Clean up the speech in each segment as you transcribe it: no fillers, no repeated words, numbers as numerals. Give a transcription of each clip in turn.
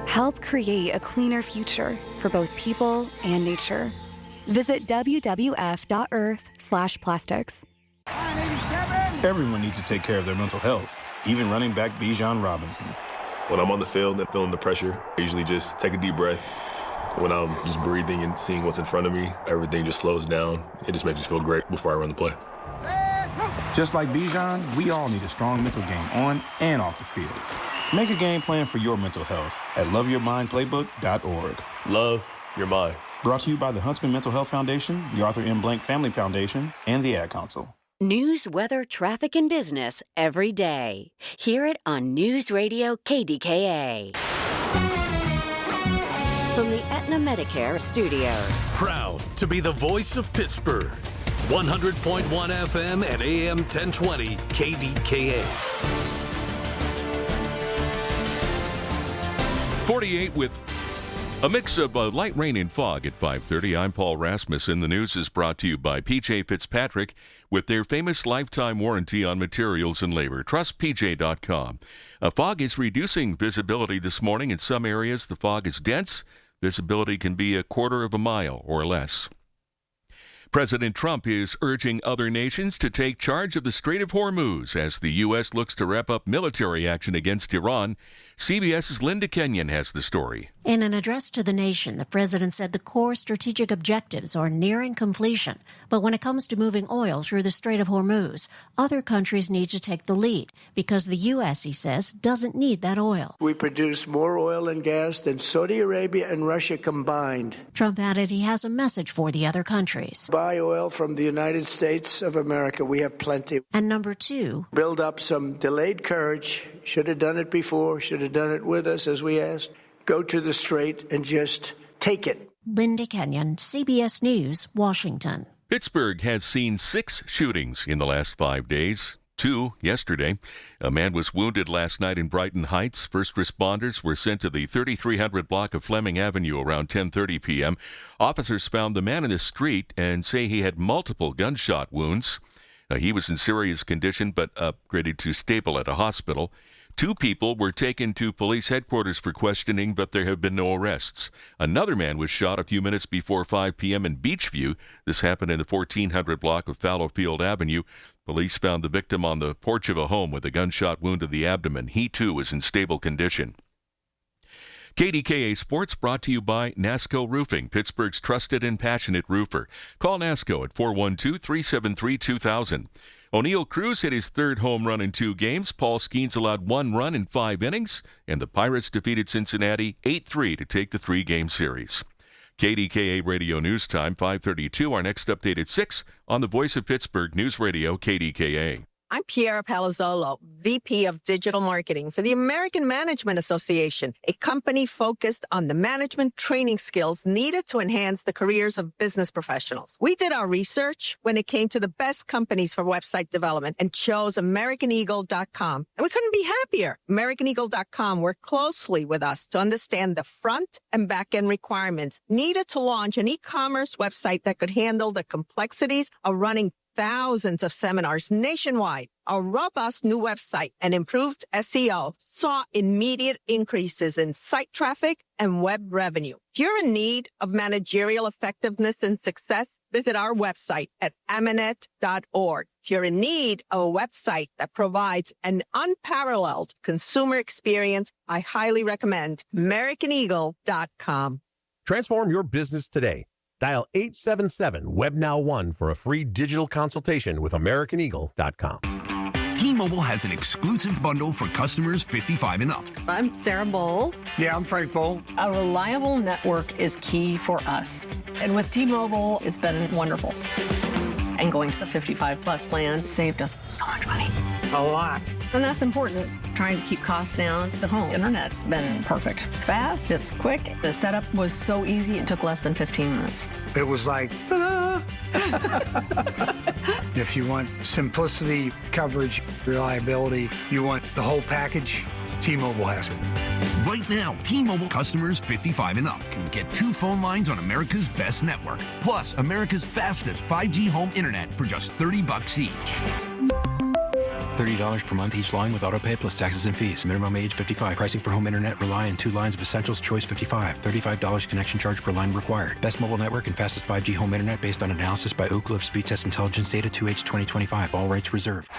Help create a cleaner future for both people and nature. Visit WWF.Earth/plastics. Everyone needs to take care of their mental health, even running back Bijan Robinson. When I'm on the field and feeling the pressure, I usually just take a deep breath. When I'm just breathing and seeing what's in front of me, everything just slows down. It just makes me feel great before I run the play. Just like Bijan, we all need a strong mental game on and off the field. Make a game plan for your mental health at loveyourmindplaybook.org. Love your mind. Brought to you by the Huntsman Mental Health Foundation, the Arthur M. Blank Family Foundation, and the Ad Council. News, weather, traffic, and business every day. Hear it on News Radio KDKA. From the Aetna Medicare Studios. Proud to be the voice of Pittsburgh. 100.1 FM and AM 1020 KDKA. 48 with a mix of light rain and fog at 5:30. I'm Paul Rasmussen. The news is brought to you by PJ Fitzpatrick with their famous lifetime warranty on materials and labor. Trust PJ.com. Fog is reducing visibility this morning. In some areas, the fog is dense. Visibility can be a quarter of a mile or less. President Trump is urging other nations to take charge of the Strait of Hormuz as the U.S. looks to wrap up military action against Iran. CBS's Linda Kenyon has the story. In an address to the nation, the president said the core strategic objectives are nearing completion. But when it comes to moving oil through the Strait of Hormuz, other countries need to take the lead because the U.S., he says, doesn't need that oil. We produce more oil and gas than Saudi Arabia and Russia combined. Trump added he has a message for the other countries. Buy oil from the United States of America. We have plenty. And number two, build up some delayed courage. Should have done it before. Should have done it with us, as we asked. Go to the Strait and just take it. Linda Kenyon, CBS News, Washington. Pittsburgh has seen 6 shootings in the last 5 days. 2 yesterday. A man was wounded last night in Brighton Heights. First responders were sent to the 3300 block of Fleming Avenue around 10:30 p.m. Officers found the man in the street and say he had multiple gunshot wounds. He was in serious condition but upgraded to stable at a hospital. 2 people were taken to police headquarters for questioning, but there have been no arrests. Another man was shot a few minutes before 5 p.m. in Beachview. This happened in the 1400 block of Fallowfield Avenue. Police found the victim on the porch of a home with a gunshot wound to the abdomen. He, too, was in stable condition. KDKA Sports brought to you by NASCO Roofing, Pittsburgh's trusted and passionate roofer. Call NASCO at 412-373-2000. O'Neill Cruz hit his 3rd home run in 2 games. Paul Skeens allowed 1 run in 5 innings, and the Pirates defeated Cincinnati 8-3 to take the 3-game series. KDKA Radio News Time, 5:32. Our next update at 6 on the Voice of Pittsburgh News Radio, KDKA. I'm Piera Palazzolo, VP of Digital Marketing for the American Management Association, a company focused on the management training skills needed to enhance the careers of business professionals. We did our research when it came to the best companies for website development and chose AmericanEagle.com. And we couldn't be happier. AmericanEagle.com worked closely with us to understand the front and back-end requirements needed to launch an e-commerce website that could handle the complexities of running thousands of seminars nationwide. Our robust new website and improved SEO saw immediate increases in site traffic and web revenue. If you're in need of managerial effectiveness and success, visit our website at amanet.org. If you're in need of a website that provides an unparalleled consumer experience, I highly recommend AmericanEagle.com. Transform your business today. Dial 877-WEB-NOW1 for a free digital consultation with AmericanEagle.com. T-Mobile has an exclusive bundle for customers 55 and up. I'm Sarah Bowl. Yeah, I'm Frank Bowl. A reliable network is key for us. And with T-Mobile, it's been wonderful. And going to the 55-plus plan saved us so much money. A lot. And that's important. Trying to keep costs down. The home internet's been perfect. It's fast, it's quick. The setup was so easy, it took less than 15 minutes. It was like, ta-da! If you want simplicity, coverage, reliability, you want the whole package, T-Mobile has it. Right now, T-Mobile customers 55 and up can get 2 phone lines on America's best network, plus America's fastest 5G home internet for just $30 each. $30 per month each line with autopay plus taxes and fees. Minimum age 55. Pricing for home internet rely on 2 lines of essentials. Choice 55. $35 connection charge per line required. Best mobile network and fastest 5G home internet based on analysis by Ookla of Speed Test Intelligence data 2H 2025. All rights reserved.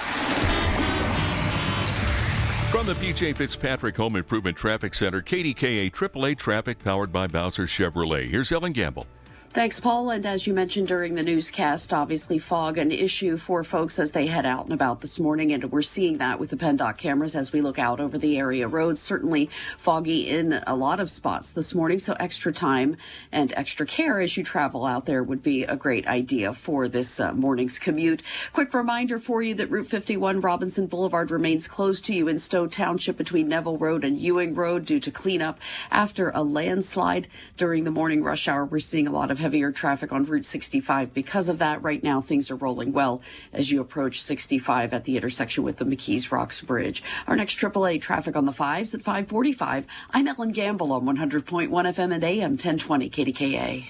From the PJ Fitzpatrick Home Improvement Traffic Center, KDKA AAA traffic powered by Bowser Chevrolet. Here's Ellen Gamble. Thanks, Paul. And as you mentioned during the newscast, obviously fog an issue for folks as they head out and about this morning. And we're seeing that with the PennDOT cameras as we look out over the area roads. Certainly foggy in a lot of spots this morning. So extra time and extra care as you travel out there would be a great idea for this morning's commute. Quick reminder for you that Route 51 Robinson Boulevard remains closed to you in Stowe Township between Neville Road and Ewing Road due to cleanup after a landslide. During the morning rush hour, we're seeing a lot of heavier traffic on Route 65 because of that. Right now, things are rolling well as you approach 65 at the intersection with the McKees Rocks Bridge. Our next AAA traffic on the 5s at 5:45. I'm Ellen Gamble on 100.1 FM and AM 1020 KDKA.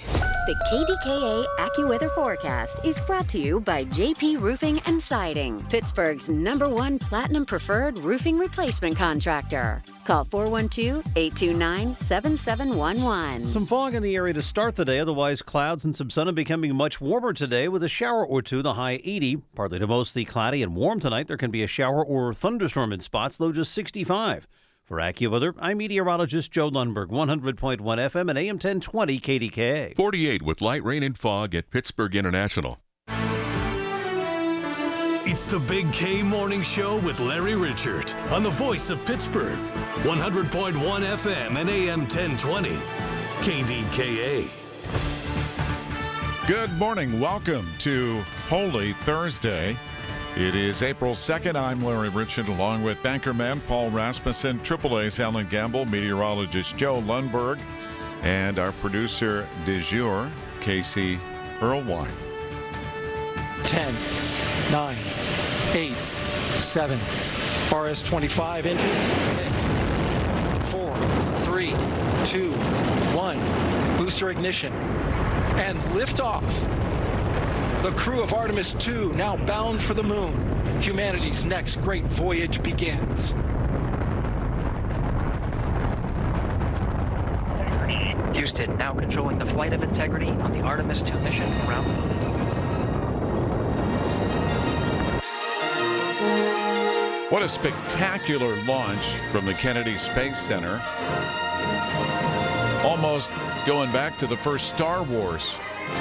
The KDKA AccuWeather forecast is brought to you by JP Roofing and Siding, Pittsburgh's #1 Platinum Preferred roofing replacement contractor. Call 412-829-7711. Some fog in the area to start the day, otherwise clouds and some sun, and becoming much warmer today with a shower or two, the high 80. Partly to mostly cloudy and warm tonight. There can be a shower or thunderstorm in spots, low just 65. For AccuWeather, I'm meteorologist Joe Lundberg, 100.1 FM and AM 1020 KDKA. 48 with light rain and fog at Pittsburgh International. It's the Big K Morning Show with Larry Richert on the voice of Pittsburgh. 100.1 FM and AM 1020 KDKA. Good morning. Welcome to Holy Thursday. It is April 2nd. I'm Larry Richard along with anchorman Paul Rasmussen, AAA's Ellen Gamble, meteorologist Joe Lundberg, and our producer du jour, Casey Earlwine. 10, 9, 8, 7, RS-25 engines, 4, 3, 2, 1, booster ignition, and liftoff. The crew of Artemis II now bound for the moon. Humanity's next great voyage begins. Houston now controlling the flight of Integrity on the Artemis II mission around the moon. What a spectacular launch from the Kennedy Space Center. Almost going back to the first Star Wars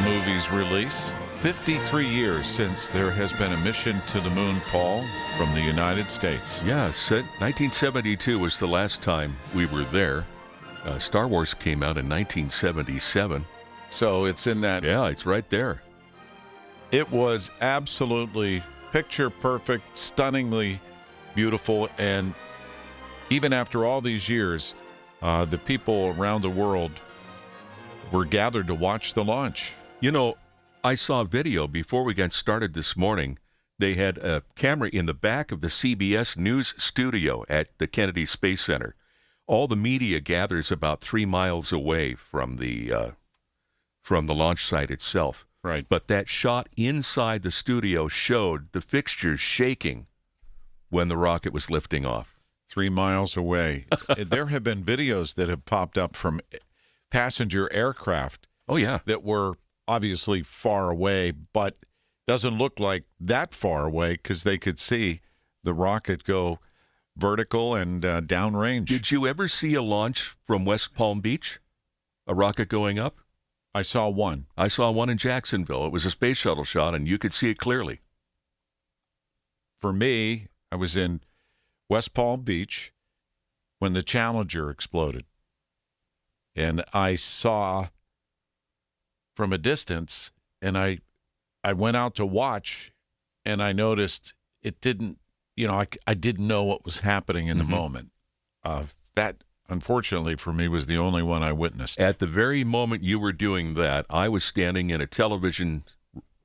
movie's release. 53 years since there has been a mission to the moon, Paul, from the United States. Yes, 1972 was the last time we were there. Star Wars came out in 1977. So it's in that... Yeah, it's right there. It was absolutely picture perfect, stunningly beautiful, and even after all these years, the people around the world were gathered to watch the launch. You know, I saw a video before we got started this morning. They had a camera in the back of the CBS News studio at the Kennedy Space Center. All the media gathers about 3 miles away from the launch site itself. Right. But that shot inside the studio showed the fixtures shaking when the rocket was lifting off. 3 miles away. There have been videos that have popped up from passenger aircraft. Oh, yeah. That were obviously far away, but doesn't look like that far away because they could see the rocket go vertical and downrange. Did you ever see a launch from West Palm Beach? A rocket going up? I saw one. I saw one in Jacksonville. It was a space shuttle shot, and you could see it clearly. For me, I was in West Palm Beach when the Challenger exploded. And I saw from a distance, and I went out to watch, and I noticed it didn't, I didn't know what was happening in the moment. That, unfortunately for me, was the only one I witnessed. At the very moment you were doing that, I was standing in a television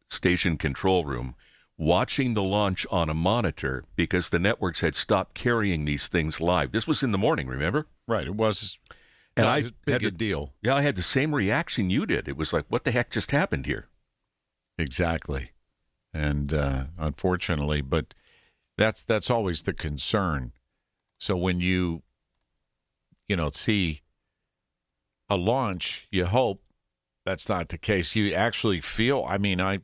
station control room watching the launch on a monitor because the networks had stopped carrying these things live. This was in the morning, remember? Right, it was. And it was a big deal. Yeah, I had the same reaction you did. It was like, what the heck just happened here? Exactly. And unfortunately, but That's always the concern. So when you see a launch, you hope that's not the case. You actually feel, I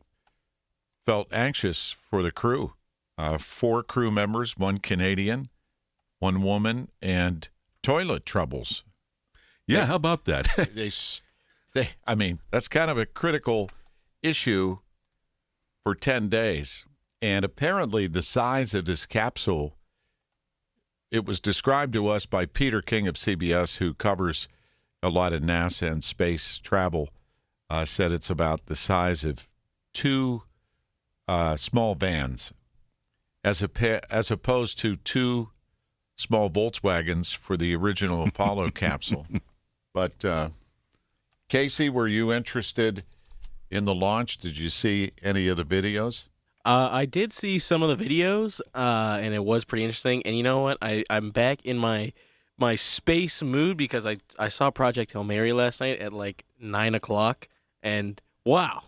felt anxious for the crew. 4 crew members, 1 Canadian, 1 woman, and toilet troubles. Yeah, how about that? That's kind of a critical issue for 10 days. And apparently the size of this capsule, it was described to us by Peter King of CBS, who covers a lot of NASA and space travel, said it's about the size of 2 small vans, as opposed to 2 small Volkswagens for the original Apollo capsule. But, Casey, were you interested in the launch? Did you see any of the videos? I did see some of the videos, and it was pretty interesting. And you know what? I'm back in my space mood because I saw Project Hail Mary last night at like 9 o'clock, and wow,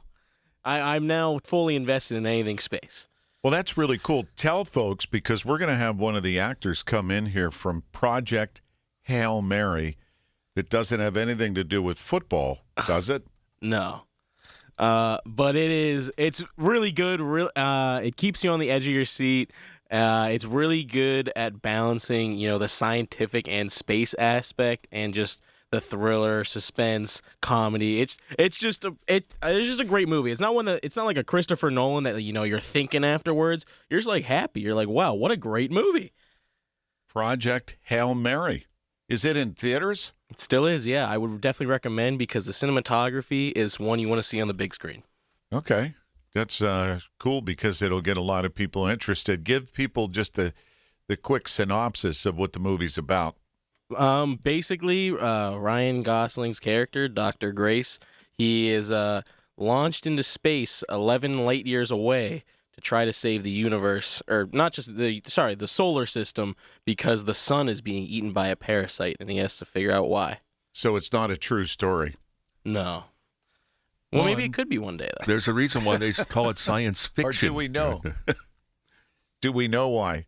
I'm now fully invested in anything space. Well, that's really cool. Tell folks, because we're going to have one of the actors come in here from Project Hail Mary that doesn't have anything to do with football, does it? No. But it's really good. It keeps you on the edge of your seat. It's really good at balancing, the scientific and space aspect and just the thriller, suspense, comedy. It's just a great movie. It's not like a Christopher Nolan that you're thinking afterwards. You're just like happy. You're like, wow, what a great movie. Project Hail Mary. Is it in theaters? It still is, yeah. I would definitely recommend because the cinematography is one you want to see on the big screen. Okay. That's cool because it'll get a lot of people interested. Give people just the quick synopsis of what the movie's about. Basically, Ryan Gosling's character, Dr. Grace, he is launched into space 11 light years away to try to save the universe, or not just the solar system, because the sun is being eaten by a parasite, and he has to figure out why. So it's not a true story. No. Well, maybe it could be one day, though. There's a reason why they call it science fiction. Or do we know? Do we know why?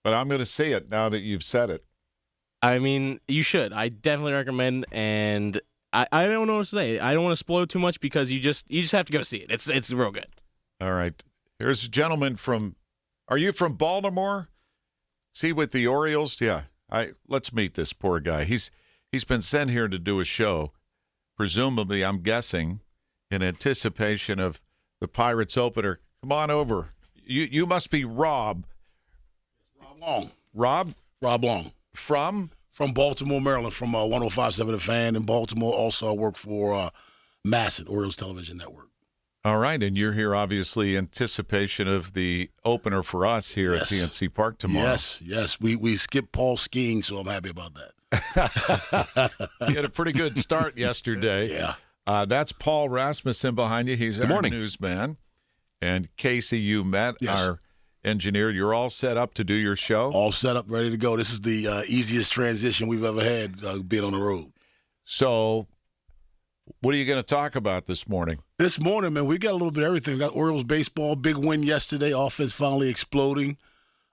But I'm going to see it now that you've said it. I mean, you should. I definitely recommend, and I don't know what to say. I don't want to spoil too much because you just have to go see it. It's real good. All right. Here's a gentleman from, are you from Baltimore? See, with the Orioles? Yeah. Let's meet this poor guy. He's been sent here to do a show, presumably, I'm guessing, in anticipation of the Pirates opener. Come on over. You must be Rob. Rob Long. Rob? Rob Long. From Baltimore, Maryland, from 105.7 The Fan in Baltimore. Also, I work for Masset, Orioles Television Network. All right, and you're here, obviously, anticipation of the opener for us here at PNC Park tomorrow. Yes. We skipped Paul skiing, so I'm happy about that. You had a pretty good start yesterday. Yeah. That's Paul Rasmussen behind you. He's our newsman. And Casey, you met our engineer. You're all set up to do your show? All set up, ready to go. This is the easiest transition we've ever had being on the road. So what are you going to talk about this morning? This morning, man, we got a little bit of everything. We got Orioles baseball, big win yesterday, offense finally exploding.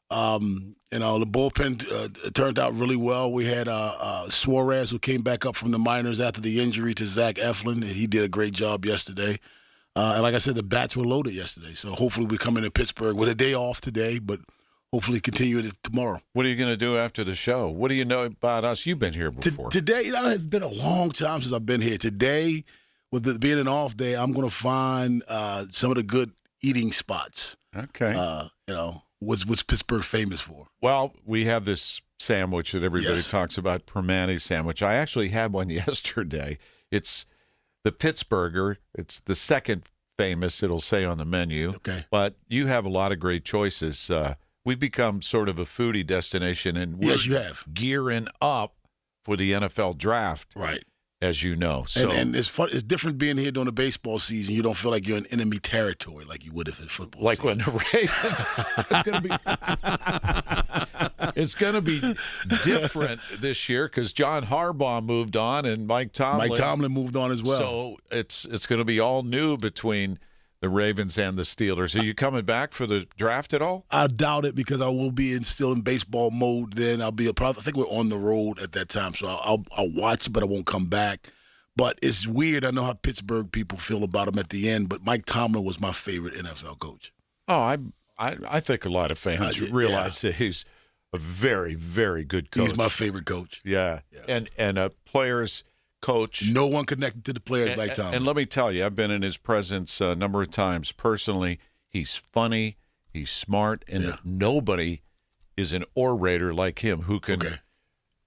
The bullpen turned out really well. We had Suarez, who came back up from the minors after the injury to Zach Eflin. He did a great job yesterday. And like I said, the bats were loaded yesterday. So hopefully we come into Pittsburgh with a day off today, but hopefully continue it tomorrow. What are you going to do after the show? What do you know about us? You've been here before. Today, it's been a long time since I've been here. Today, with it being an off day, I'm going to find some of the good eating spots. Okay. What's Pittsburgh famous for? Well, we have this sandwich that everybody talks about, Permane sandwich. I actually had one yesterday. It's the Pittsburgher. It's the second famous, it'll say on the menu. Okay. But you have a lot of great choices. We've become sort of a foodie destination, and we're gearing up for the NFL draft. Right. As you know. So, and it's fun. It's different being here during the baseball season. You don't feel like you're in enemy territory like you would if it's football like season. When the Ravens. It's going to be different this year because John Harbaugh moved on and Mike Tomlin moved on as well. So it's going to be all new between the Ravens and the Steelers. Are you coming back for the draft at all? I doubt it because I will be still in baseball mode then. I think we're on the road at that time, so I'll watch it, but I won't come back. But it's weird. I know how Pittsburgh people feel about him at the end, but Mike Tomlin was my favorite NFL coach. Oh, I think a lot of fans realize that he's a very, very good coach. He's my favorite coach. Yeah. And a player's coach. No one connected to the players like Tomlin. And let me tell you, I've been in his presence a number of times personally. He's funny. He's smart. And nobody is an orator like him who can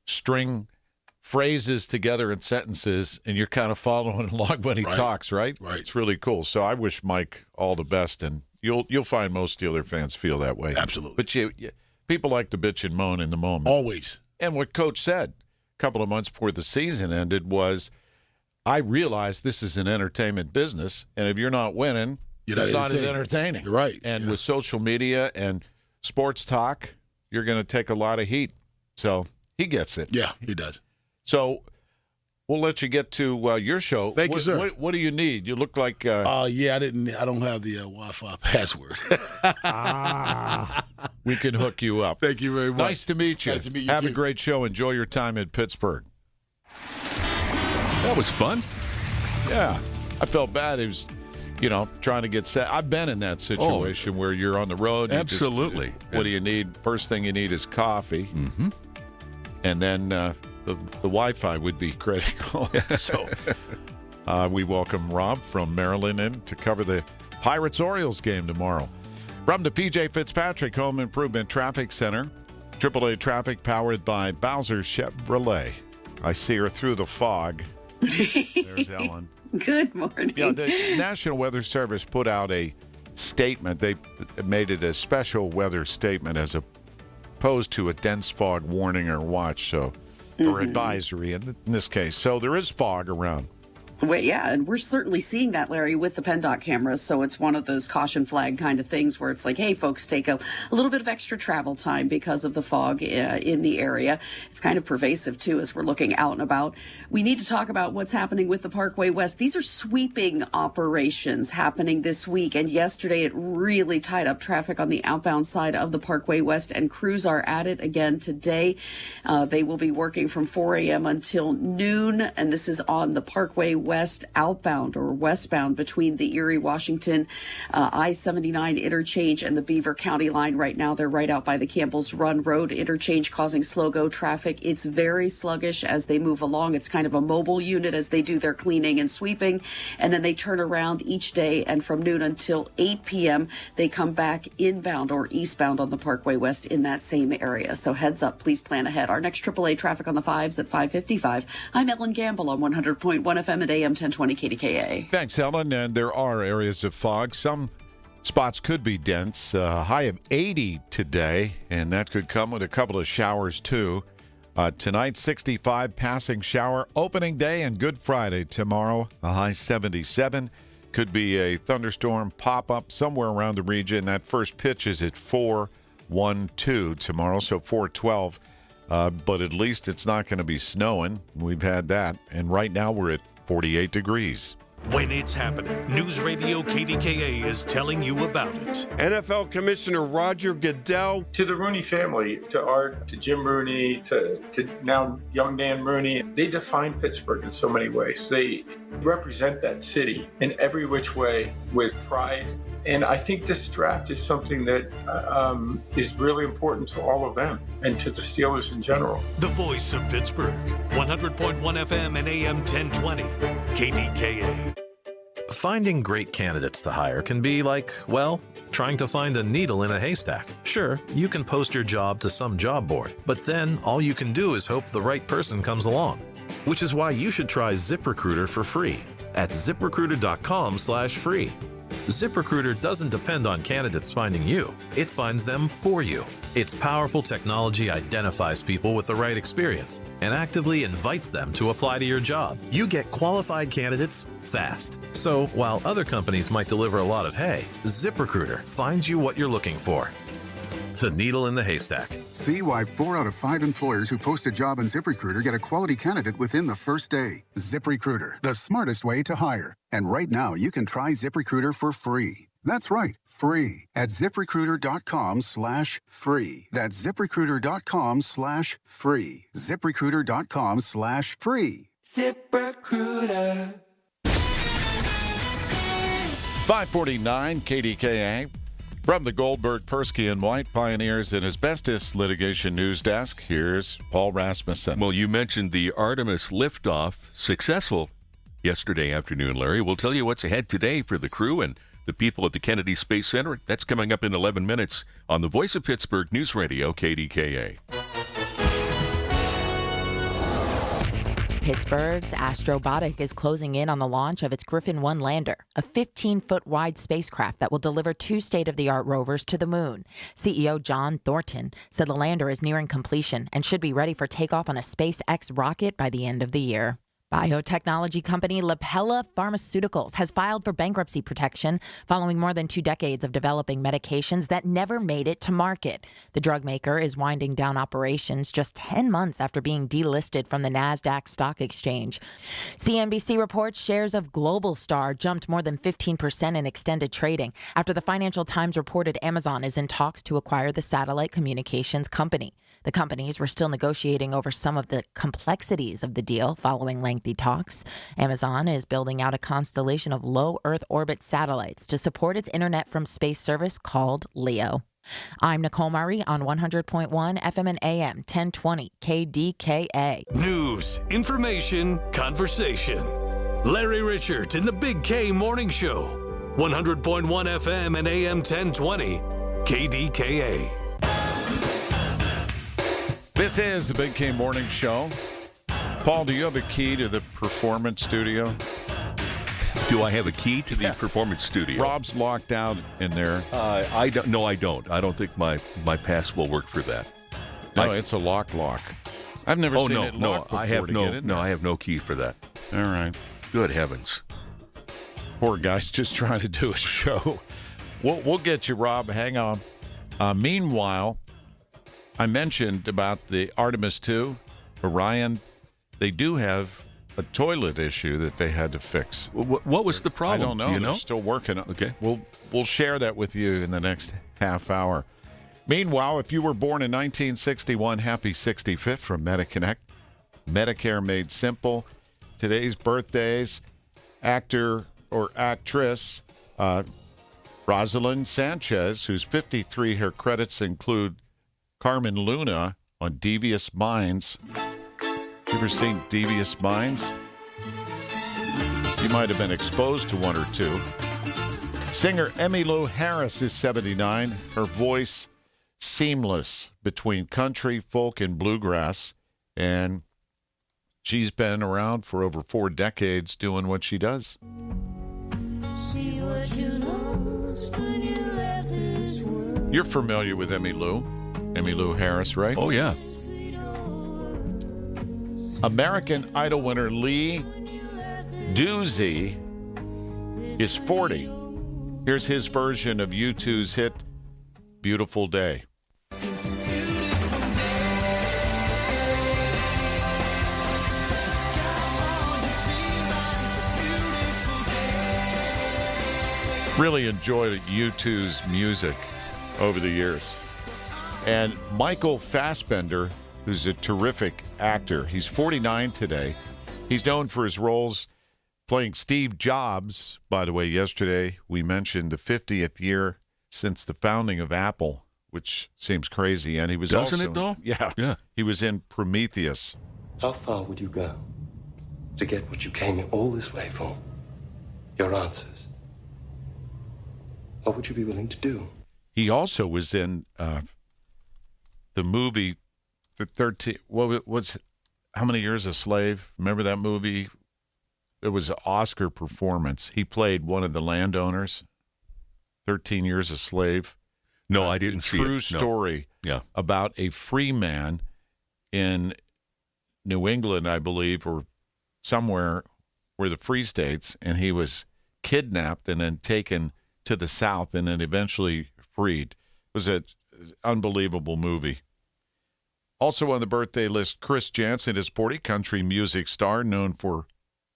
string phrases together in sentences, and you're kind of following along when he talks, right? Right. It's really cool. So I wish Mike all the best, and you'll find most Steeler fans feel that way. Absolutely. But people like to bitch and moan in the moment. Always. And what Coach said a couple of months before the season ended was, I realize this is an entertainment business, and if you're not winning, it's not as entertaining. You're right. And with social media and sports talk, you're going to take a lot of heat. So he gets it. Yeah, he does. So we'll let you get to your show. Thank you, sir. What do you need? You look like. I don't have the Wi-Fi password. We can hook you up. Thank you very much. Nice to meet you. Nice to meet you. Have too. a great show. Enjoy your time in Pittsburgh. That was fun. Yeah, I felt bad. It was, trying to get set. I've been in that situation where you're on the road. Absolutely. What do you need? First thing you need is coffee. Mm-hmm. And then the Wi-Fi would be critical. So we welcome Rob from Maryland in to cover the Pirates-Orioles game tomorrow. From the P.J. Fitzpatrick Home Improvement Traffic Center, AAA traffic powered by Bowser Chevrolet. I see her through the fog. There's Ellen. Good morning. Yeah, the National Weather Service put out a statement. They made it a special weather statement as opposed to a dense fog warning or watch, or advisory in this case. So there is fog around. And we're certainly seeing that, Larry, with the PennDOT cameras. So it's one of those caution flag kind of things where it's like, hey, folks, take a little bit of extra travel time because of the fog in the area. It's kind of pervasive, too, as we're looking out and about. We need to talk about what's happening with the Parkway West. These are sweeping operations happening this week. And yesterday, it really tied up traffic on the outbound side of the Parkway West, and crews are at it again today. They will be working from 4 a.m. until noon, and this is on the Parkway West outbound or westbound between the Erie, Washington, I-79 interchange and the Beaver County line. Right now, they're right out by the Campbell's Run Road interchange, causing slow-go traffic. It's very sluggish as they move along. It's kind of a mobile unit as they do their cleaning and sweeping, and then they turn around each day, and from noon until 8 p.m., they come back inbound or eastbound on the Parkway West in that same area. So heads up, please plan ahead. Our next AAA traffic on the 5s at 5:55. I'm Ellen Gamble on 100.1 FM at AM 1020 KDKA. Thanks, Ellen. And there are areas of fog. Some spots could be dense. High of 80 today, and that could come with a couple of showers, too. Tonight, 65, passing shower. Opening day and Good Friday tomorrow, a high 77. Could be a thunderstorm pop-up somewhere around the region. That first pitch is at 4:12 tomorrow, so 4:12. But at least it's not going to be snowing. We've had that. And right now we're at 48 degrees. When it's happening, News Radio KDKA is telling you about it. NFL Commissioner Roger Goodell. To the Rooney family, to Art, to Jim Rooney, to now young Dan Rooney, they define Pittsburgh in so many ways. They represent that city in every which way with pride. And I think this draft is something that is really important to all of them and to the Steelers in general. The voice of Pittsburgh, 100.1 FM and AM 1020, KDKA. Finding great candidates to hire can be like, well, trying to find a needle in a haystack. Sure, you can post your job to some job board, but then all you can do is hope the right person comes along. Which is why you should try ZipRecruiter for free at ZipRecruiter.com/free. ZipRecruiter doesn't depend on candidates finding you. It finds them for you. Its powerful technology identifies people with the right experience and actively invites them to apply to your job. You get qualified candidates fast. So while other companies might deliver a lot of hay, ZipRecruiter finds you what you're looking for. the needle in the haystack. See why 4 out of 5 employers who post a job on ZipRecruiter get a quality candidate within the first day. ZipRecruiter, the smartest way to hire. And right now, you can try ZipRecruiter for free. That's right, free at ZipRecruiter.com/free. That's ZipRecruiter.com/free. ZipRecruiter.com/free. ZipRecruiter. 549 KDKA. From the Goldberg, Persky, and White Pioneers and Asbestos Litigation News Desk, here's Paul Rasmussen. Well, you mentioned the Artemis liftoff, successful yesterday afternoon, Larry. We'll tell you what's ahead today for the crew and the people at the Kennedy Space Center. That's coming up in 11 minutes on the Voice of Pittsburgh News Radio, KDKA. Pittsburgh's Astrobotic is closing in on the launch of its Griffin 1 lander, a 15-foot wide spacecraft that will deliver 2 state-of-the-art rovers to the moon. CEO John Thornton said the lander is nearing completion and should be ready for takeoff on a SpaceX rocket by the end of the year. Biotechnology company Lapella Pharmaceuticals has filed for bankruptcy protection following more than 2 decades of developing medications that never made it to market. The drug maker is winding down operations just 10 months after being delisted from the NASDAQ stock exchange. CNBC reports shares of Global Star jumped more than 15% in extended trading after the Financial Times reported Amazon is in talks to acquire the satellite communications company. The companies were still negotiating over some of the complexities of the deal following lengthy talks. Amazon is building out a constellation of low Earth orbit satellites to support its Internet from Space service called LEO. I'm Nicole Murray on 100.1 FM and AM 1020 KDKA. News, information, conversation. Larry Richert in the Big K Morning Show. 100.1 FM and AM 1020 KDKA. This is the Big K Morning Show. Paul, do you have a key to the performance studio? Do I have a key to the performance studio? Rob's locked out in there. I don't. No, I don't. I don't think my pass will work for that. No, it's a lock. I've never seen it locked before I have to no. get in No, there. I have no key for that. All right. Good heavens. Poor guy's just trying to do a show. We'll get you, Rob. Hang on. Meanwhile, I mentioned about the Artemis 2, Orion. They do have a toilet issue that they had to fix. What was the problem? I don't know. Do you They're know? still working on it. Okay. We'll share that with you in the next half hour. Meanwhile, if you were born in 1961, happy 65th from MediConnect. Medicare made simple. Today's birthdays, actor or actress Rosalind Sanchez, who's 53. Her credits include Carmen Luna on Devious Minds. You ever seen Devious Minds? You might have been exposed to one or two. Singer Emmylou Harris is 79. Her voice seamless between country, folk, and bluegrass. And she's been around for over 4 decades doing what she does. See what you lost when you left this world. You're familiar with Emmylou Harris, right? Oh, yeah. American Idol winner Lee Doozy is 40. Here's his version of U2's hit, Beautiful Day. Really enjoyed U2's music over the years. And Michael Fassbender, who's a terrific actor. He's 49 today. He's known for his roles playing Steve Jobs. By the way, yesterday we mentioned the 50th year since the founding of Apple, which seems crazy. And he was Doesn't also, it, though? Yeah. He was in Prometheus. How far would you go to get what you came here all this way for? Your answers. What would you be willing to do? He also was in the movie, the 13. What was? How Many Years a Slave? Remember that movie? It was an Oscar performance. He played one of the landowners. 13 Years a Slave. No, I didn't see it. True story. Yeah. About a free man in New England, I believe, or somewhere where the free states, and he was kidnapped and then taken to the South and then eventually freed. It was a unbelievable movie. Also on the birthday list, Chris Jansen is 40, country music star known for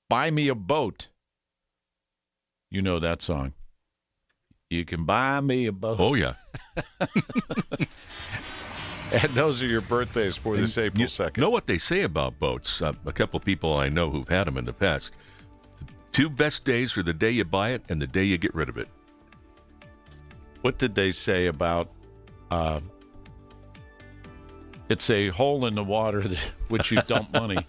Buy Me a Boat. You know that song. You can buy me a boat. Oh, yeah. And those are your birthdays for this April 2nd. You know what they say about boats? A couple people I know who've had them in the past. The two best days are the day you buy it and the day you get rid of it. What did they say about it's a hole in the water which you dump money?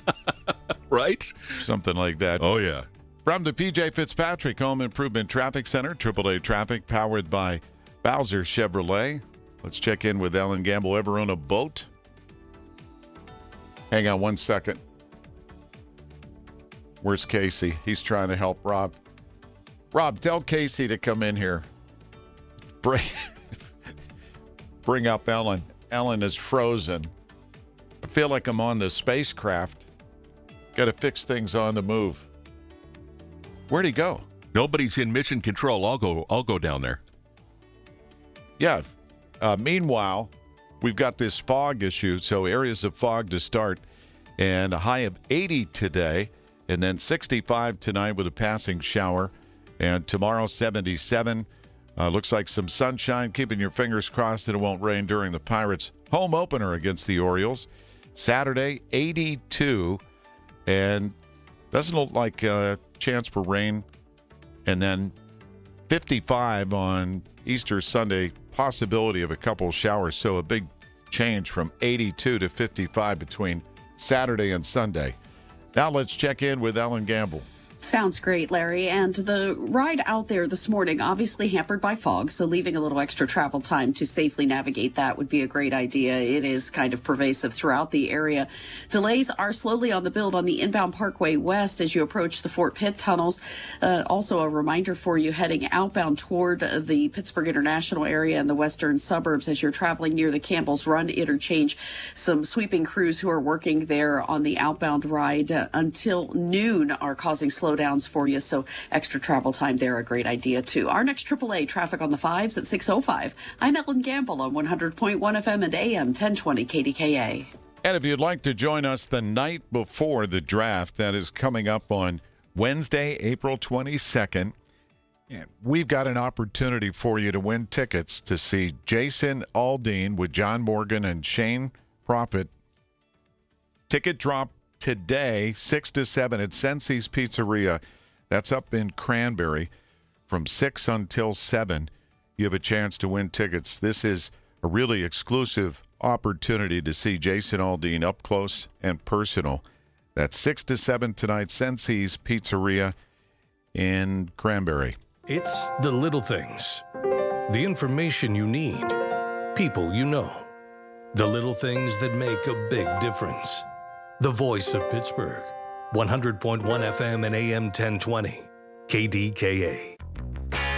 Right? Something like that. Oh, yeah. From the P.J. Fitzpatrick Home Improvement Traffic Center, AAA Traffic powered by Bowser Chevrolet. Let's check in with Ellen Gamble. Ever own a boat? Hang on 1 second. Where's Casey? He's trying to help Rob. Rob, tell Casey to come in here. Bring up Ellen. Ellen is frozen. I feel like I'm on the spacecraft. Got to fix things on the move. Where'd he go? Nobody's in mission control. I'll go down there. Yeah. Meanwhile, we've got this fog issue, so areas of fog to start, and a high of 80 today, and then 65 tonight with a passing shower, and tomorrow 77. Looks like some sunshine, keeping your fingers crossed that it won't rain during the Pirates' home opener against the Orioles. Saturday, 82, and doesn't look like a chance for rain, and then 55 on Easter Sunday, possibility of a couple showers, so a big change from 82 to 55 between Saturday and Sunday. Now let's check in with Ellen Gamble. Sounds great, Larry. And the ride out there this morning, obviously hampered by fog, so leaving a little extra travel time to safely navigate that would be a great idea. It is kind of pervasive throughout the area. Delays are slowly on the build on the inbound Parkway West as you approach the Fort Pitt tunnels. Also a reminder for you heading outbound toward the Pittsburgh International area and the western suburbs as you're traveling near the Campbell's Run interchange. Some sweeping crews who are working there on the outbound ride until noon are causing slowdowns for you, so extra travel time there, a great idea too. Our next AAA traffic on the 5s at 6:05. I'm Ellen Gamble on 100.1 FM and AM 1020 KDKA. And if you'd like to join us the night before the draft, that is coming up on Wednesday, April 22nd, we've got an opportunity for you to win tickets to see Jason Aldean with John Morgan and Shane Prophet. Ticket drop today, 6 to 7 at Sensi's Pizzeria. That's up in Cranberry. From 6 until 7, you have a chance to win tickets. This is a really exclusive opportunity to see Jason Aldean up close and personal. That's 6 to 7 tonight, Sensi's Pizzeria in Cranberry. It's the little things. The information you need. People you know. The little things that make a big difference. The voice of Pittsburgh. 100.1 FM and AM 1020. KDKA.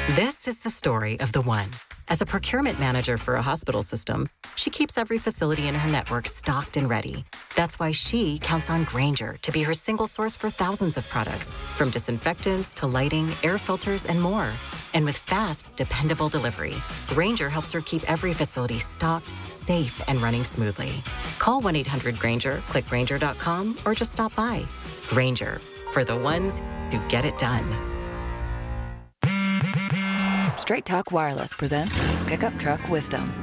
This is the story of the one. As a procurement manager for a hospital system, she keeps every facility in her network stocked and ready. That's why she counts on Grainger to be her single source for thousands of products, from disinfectants to lighting, air filters, and more. And with fast, dependable delivery, Grainger helps her keep every facility stocked, safe, and running smoothly. Call 1-800-GRAINGER, click Grainger.com, or just stop by. Grainger, for the ones who get it done. Straight Talk Wireless presents Pickup Truck Wisdom.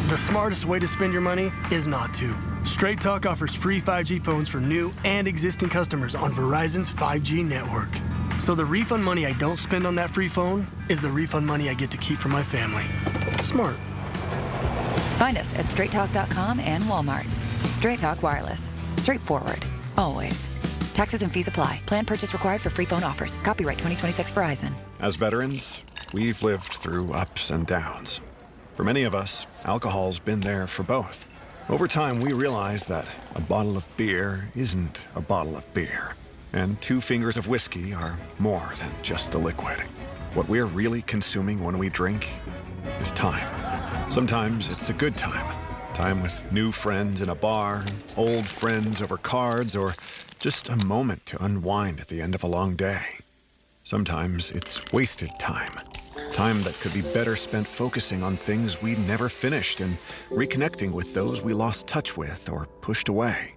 The smartest way to spend your money is not to. Straight Talk offers free 5G phones for new and existing customers on Verizon's 5G network. So the refund money I don't spend on that free phone is the refund money I get to keep for my family. Smart. Find us at straighttalk.com and Walmart. Straight Talk Wireless. Straightforward. Always. Taxes and fees apply. Plan purchase required for free phone offers. Copyright 2026 Verizon. As veterans, we've lived through ups and downs. For many of us, alcohol's been there for both. Over time, we realized that a bottle of beer isn't a bottle of beer. And 2 fingers of whiskey are more than just the liquid. What we're really consuming when we drink is time. Sometimes it's a good time. Time with new friends in a bar, old friends over cards, or just a moment to unwind at the end of a long day. Sometimes it's wasted time. Time that could be better spent focusing on things we never finished and reconnecting with those we lost touch with or pushed away.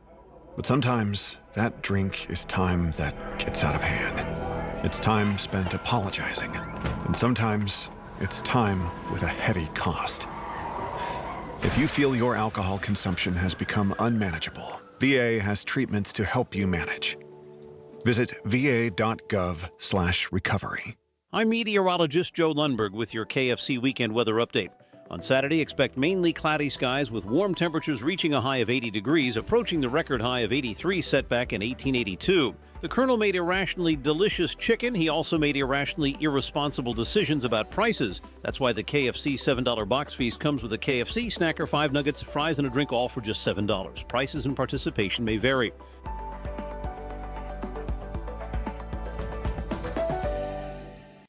But sometimes that drink is time that gets out of hand. It's time spent apologizing. And sometimes it's time with a heavy cost. If you feel your alcohol consumption has become unmanageable, VA has treatments to help you manage. Visit va.gov/recovery. I'm meteorologist Joe Lundberg with your KFC weekend weather update. On Saturday, expect mainly cloudy skies with warm temperatures reaching a high of 80 degrees, approaching the record high of 83 set back in 1882. The Colonel made irrationally delicious chicken. He also made irrationally irresponsible decisions about prices. That's why the KFC $7 box feast comes with a KFC snacker, 5 nuggets, fries, and a drink, all for just $7. Prices and participation may vary.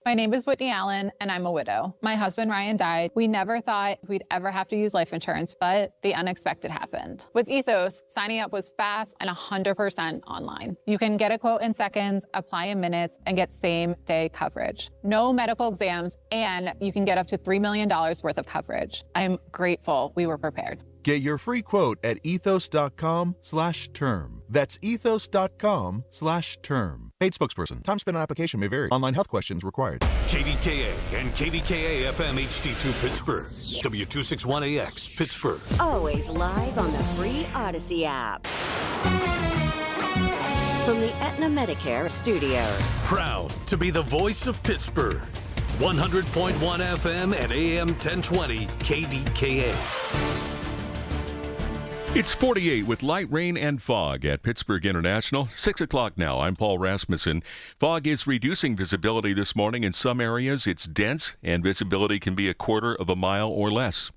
My name is Whitney Allen, and I'm a widow. My husband, Ryan, died. We never thought we'd ever have to use life insurance, but the unexpected happened. With Ethos, signing up was fast and 100% online. You can get a quote in seconds, apply in minutes, and get same-day coverage. No medical exams, and you can get up to $3 million worth of coverage. I'm grateful we were prepared. Get your free quote at ethos.com/term. That's ethos.com/term. Paid spokesperson. Time spent on application may vary. Online health questions required. KDKA and KDKA-FM HD2 Pittsburgh. W261AX Pittsburgh. Always live on the free Odyssey app. From the Aetna Medicare studios. Proud to be the voice of Pittsburgh. 100.1 FM and AM 1020 KDKA. It's 48 with light rain and fog at Pittsburgh International. 6 o'clock now. I'm Paul Rasmussen. Fog is reducing visibility this morning. In some areas, it's dense, and visibility can be a quarter of a mile or less.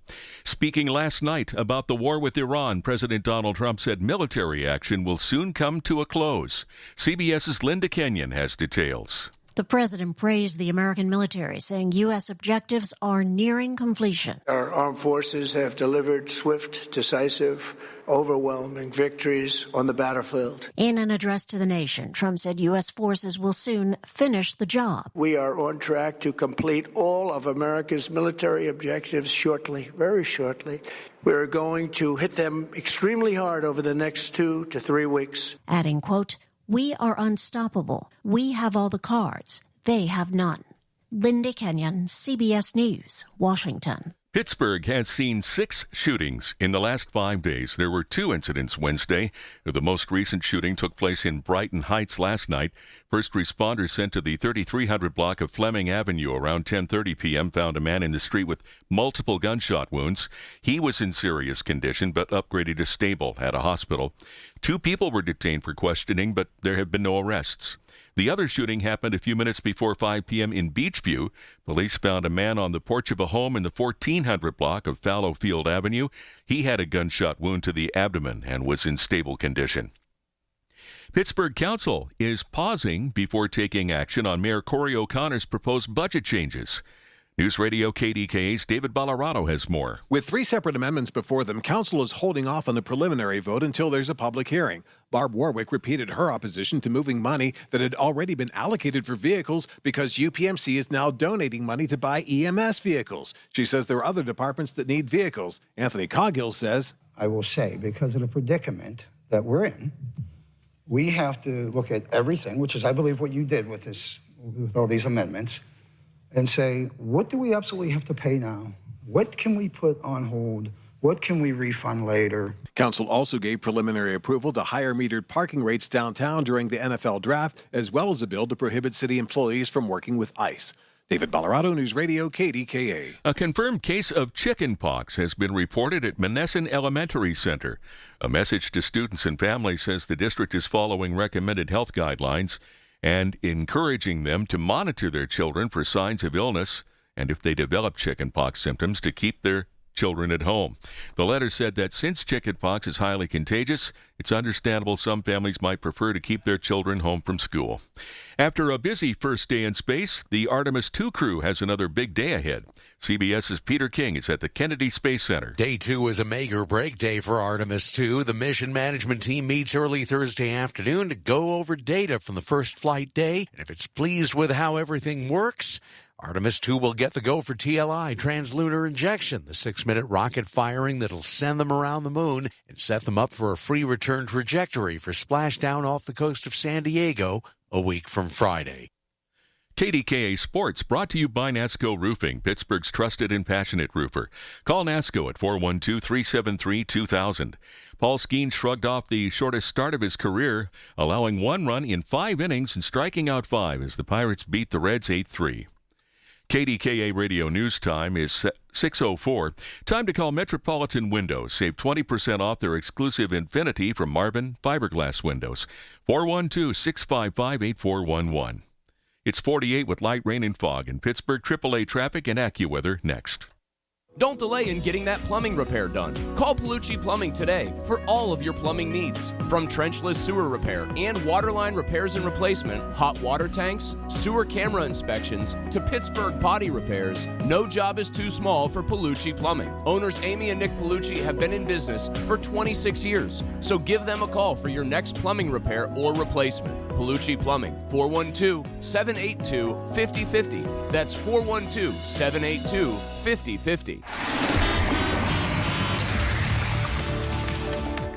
Speaking last night about the war with Iran, President Donald Trump said military action will soon come to a close. CBS's Linda Kenyon has details. The president praised the American military, saying U.S. objectives are nearing completion. Our armed forces have delivered swift, decisive, overwhelming victories on the battlefield. In an address to the nation, Trump said U.S. forces will soon finish the job. We are on track to complete all of America's military objectives shortly, very shortly. We're going to hit them extremely hard over the next 2 to 3 weeks. Adding, quote, "We are unstoppable. We have all the cards. They have none." Linda Kenyon, CBS News, Washington. Pittsburgh has seen 6 shootings in the last 5 days. There were 2 incidents Wednesday. The most recent shooting took place in Brighton Heights last night. First responders sent to the 3300 block of Fleming Avenue around 10:30 p.m. found a man in the street with multiple gunshot wounds. He was in serious condition but upgraded to stable at a hospital. 2 people were detained for questioning, but there have been no arrests. The other shooting happened a few minutes before 5 p.m. in Beachview. Police found a man on the porch of a home in the 1400 block of Fallowfield Avenue. He had a gunshot wound to the abdomen and was in stable condition. Pittsburgh Council is pausing before taking action on Mayor Corey O'Connor's proposed budget changes. News Radio KDKA's David Ballarado has more. With 3 separate amendments before them, Council is holding off on the preliminary vote until there's a public hearing. Barb Warwick repeated her opposition to moving money that had already been allocated for vehicles because UPMC is now donating money to buy EMS vehicles. She says there are other departments that need vehicles. Anthony Coghill says, I will say, because of the predicament that we're in, we have to look at everything, which is, I believe, what you did with all these amendments, and say, what do we absolutely have to pay now? What can we put on hold? What can we refund later? Council also gave preliminary approval to higher metered parking rates downtown during the NFL draft, as well as a bill to prohibit city employees from working with ICE. David Ballarado, News Radio, KDKA. A confirmed case of chickenpox has been reported at Monessen Elementary Center. A message to students and families says the district is following recommended health guidelines and encouraging them to monitor their children for signs of illness and if they develop chickenpox symptoms to keep their children at home. The letter said that since chickenpox is highly contagious, it's understandable some families might prefer to keep their children home from school. After a busy first day in space, the Artemis II crew has another big day ahead. CBS's Peter King is at the Kennedy Space Center. Day 2 is a make or break day for Artemis II. The mission management team meets early Thursday afternoon to go over data from the first flight day. And if it's pleased with how everything works, Artemis 2 will get the go for TLI, translunar injection, the 6-minute rocket firing that'll send them around the moon and set them up for a free return trajectory for splashdown off the coast of San Diego a week from Friday. KDKA Sports brought to you by NASCO Roofing, Pittsburgh's trusted and passionate roofer. Call NASCO at 412-373-2000. Paul Skeen shrugged off the shortest start of his career, allowing 1 run in 5 innings and striking out 5 as the Pirates beat the Reds 8-3. KDKA Radio News Time is 6:04. Time to call Metropolitan Windows. Save 20% off their exclusive Infinity from Marvin fiberglass windows. 412-655-8411. It's 48 with light rain and fog in Pittsburgh. AAA traffic and AccuWeather next. Don't delay in getting that plumbing repair done. Call Palucci Plumbing today for all of your plumbing needs. From trenchless sewer repair and waterline repairs and replacement, hot water tanks, sewer camera inspections, to Pittsburgh body repairs, no job is too small for Palucci Plumbing. Owners Amy and Nick Palucci have been in business for 26 years, so give them a call for your next plumbing repair or replacement. Palucci Plumbing, 412-782-5050. That's 412-782-5050.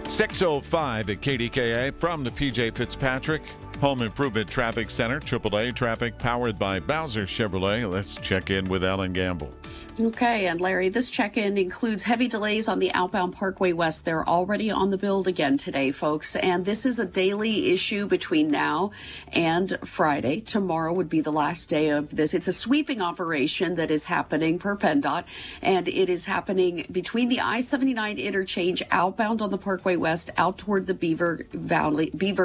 6:05 at KDKA from the PJ Fitzpatrick Home Improvement Traffic Center. AAA traffic powered by Bowser Chevrolet. Let's check in with Ellen Gamble. Okay, and Larry, this check-in includes heavy delays on the outbound Parkway West. They're already on the build again today, folks. And this is a daily issue between now and Friday. Tomorrow would be the last day of this. It's a sweeping operation that is happening per PennDOT, and it is happening between the I-79 interchange outbound on the Parkway West out toward the Beaver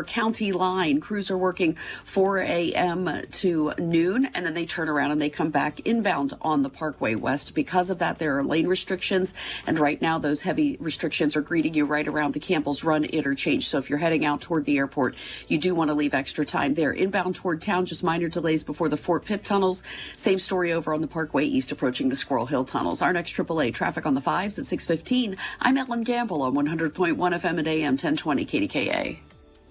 County line. Crews are working 4 a.m. to noon, and then they turn around and they come back inbound on the Parkway West. Because of that, there are lane restrictions, and right now those heavy restrictions are greeting you right around the Campbell's Run interchange. So if you're heading out toward the airport, you do want to leave extra time there. Inbound toward town, just minor delays before the Fort Pitt tunnels. Same story over on the Parkway East approaching the Squirrel Hill tunnels. Our next AAA traffic on the 5s at 6:15. I'm Ellen Gamble on 100.1 FM and AM 1020 KDKA.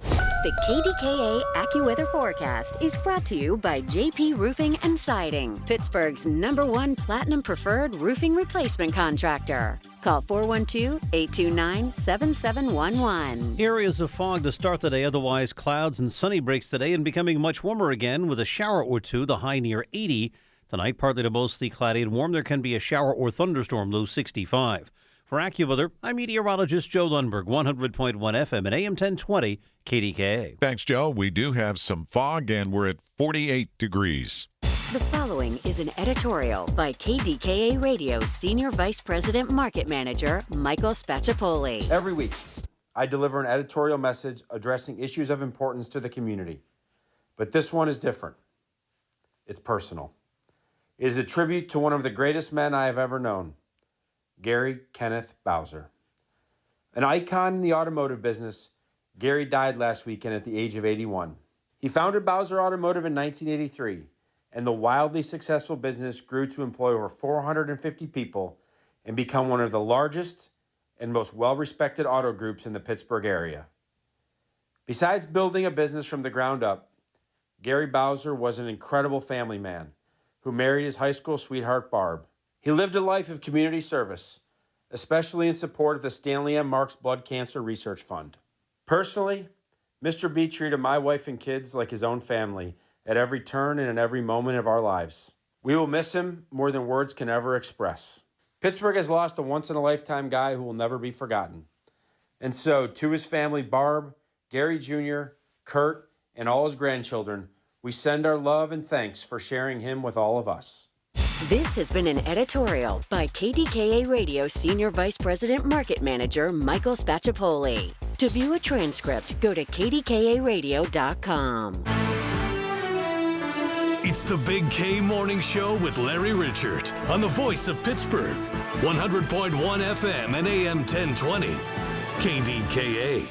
The KDKA AccuWeather forecast is brought to you by JP Roofing and Siding, Pittsburgh's #1 Platinum Preferred Roofing Replacement Contractor. Call 412-829-7711. Areas of fog to start the day, otherwise clouds and sunny breaks today and becoming much warmer again with a shower or two, the high near 80. Tonight, partly to mostly cloudy and warm. There can be a shower or thunderstorm, low 65. For AccuWeather, I'm meteorologist Joe Lundberg, 100.1 FM and AM 1020 KDKA. Thanks, Joe. We do have some fog, and we're at 48 degrees. The following is an editorial by KDKA Radio Senior Vice President Market Manager Michael Spacciapoli. Every week, I deliver an editorial message addressing issues of importance to the community. But this one is different. It's personal. It is a tribute to one of the greatest men I have ever known, Gary Kenneth Bowser. An icon in the automotive business, Gary died last weekend at the age of 81. He founded Bowser Automotive in 1983, and the wildly successful business grew to employ over 450 people and become one of the largest and most well-respected auto groups in the Pittsburgh area. Besides building a business from the ground up, Gary Bowser was an incredible family man who married his high school sweetheart, Barb. He lived a life of community service, especially in support of the Stanley M. Marks Blood Cancer Research Fund. Personally, Mr. B treated my wife and kids like his own family at every turn and in every moment of our lives. We will miss him more than words can ever express. Pittsburgh has lost a once-in-a-lifetime guy who will never be forgotten. And so, to his family, Barb, Gary Jr., Kurt, and all his grandchildren, we send our love and thanks for sharing him with all of us. This has been an editorial by KDKA Radio Senior Vice President Market Manager Michael Spacciapoli. To view a transcript, go to kdkaradio.com. It's the Big K Morning Show with Larry Richert on the voice of Pittsburgh, 100.1 FM and AM 1020, KDKA.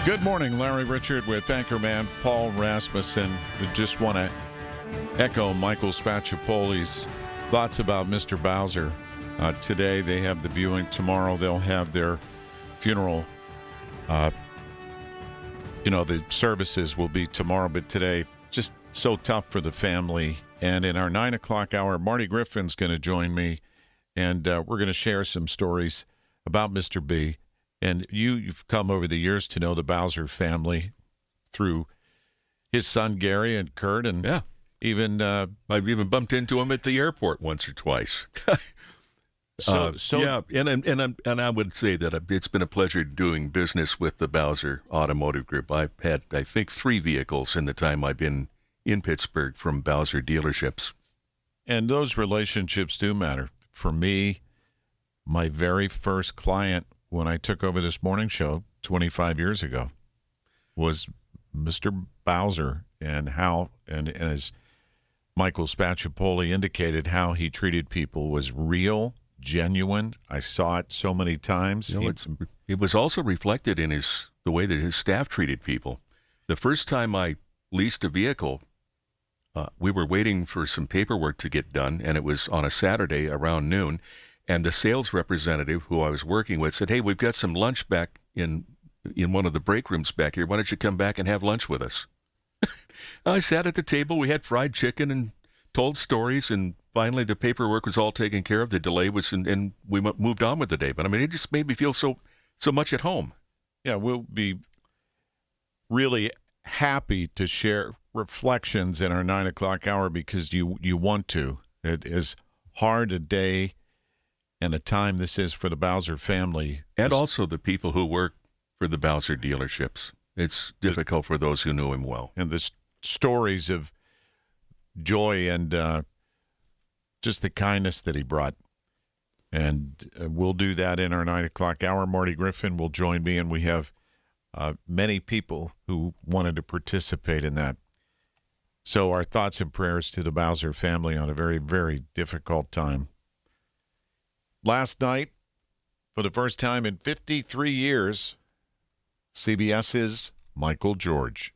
Good morning, Larry Richert with anchorman Paul Rasmussen. We just want to echo Michael Spacciapoli's thoughts about Mr. Bowser. Today they have the viewing. Tomorrow they'll have their funeral. The services will be tomorrow, but today just so tough for the family. And in our 9 o'clock hour, Marty Griffin's going to join me, and we're going to share some stories about Mr. B. And you've come over the years to know the Bowser family through his son Gary and Kurt, and even I've even bumped into him at the airport once or twice. Yeah, and I would say that it's been a pleasure doing business with the Bowser Automotive Group. I've had, I think, 3 vehicles in the time I've been in Pittsburgh from Bowser dealerships. And those relationships do matter. For me, my very first client when I took over this morning show 25 years ago was Mr. Bowser, and as Michael Spacciapoli indicated, how he treated people was real, genuine. I saw it so many times. It was also reflected in the way that his staff treated people. The first time I leased a vehicle, we were waiting for some paperwork to get done, and it was on a Saturday around noon, and the sales representative who I was working with said, "Hey, we've got some lunch back in one of the break rooms back here. Why don't you come back and have lunch with us?" I sat at the table. We had fried chicken and told stories, and finally the paperwork was all taken care of. The delay was, and we moved on with the day. But I mean, it just made me feel so much at home. Yeah, we'll be really happy to share reflections in our 9 o'clock hour because you want to. It is hard a day and a time this is for the Bowser family. And also the people who work for the Bowser dealerships. It's difficult for those who knew him well. And the stories of joy and just the kindness that he brought. And we'll do that in our 9 o'clock hour. Marty Griffin will join me, and we have many people who wanted to participate in that. So our thoughts and prayers to the Bowser family on a very, very difficult time. Last night, for the first time in 53 years, CBS's Michael George.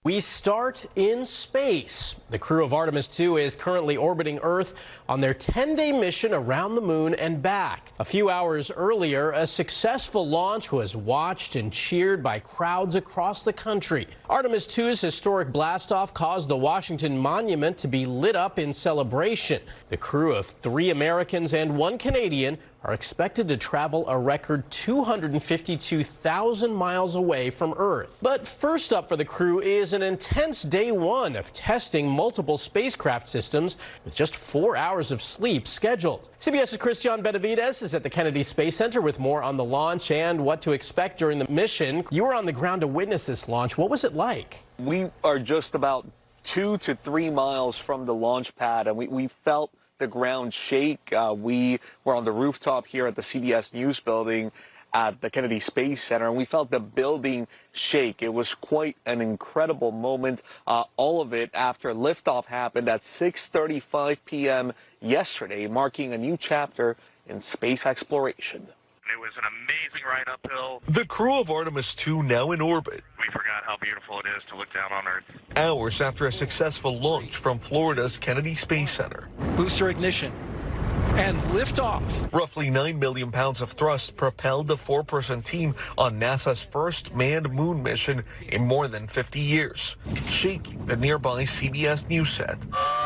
We start in space. The crew of Artemis 2 is currently orbiting Earth on their 10-day mission around the moon and back. A few hours earlier, a successful launch was watched and cheered by crowds across the country. Artemis 2's historic blastoff caused the Washington Monument to be lit up in celebration. The crew of 3 Americans and 1 Canadian are expected to travel a record 252,000 miles away from Earth. But first up for the crew is an intense day 1 of testing multiple spacecraft systems with just 4 hours of sleep scheduled. CBS's Christian Benavides is at the Kennedy Space Center with more on the launch and what to expect during the mission. You were on the ground to witness this launch. What was it like? We are just about 2 to 3 miles from the launch pad, and we felt the ground shake. We were on the rooftop here at the CBS News building at the Kennedy Space Center, and we felt the building shake. It was quite an incredible moment. All of it after liftoff happened at 6:35 p.m. yesterday, marking a new chapter in space exploration. It was an amazing ride uphill. The crew of Artemis 2 now in orbit. We forgot how beautiful it is to look down on Earth. Hours after a successful launch from Florida's Kennedy Space Center. Booster ignition and liftoff. Roughly 9 million pounds of thrust propelled the 4-person team on NASA's first manned moon mission in more than 50 years, shaking the nearby CBS News set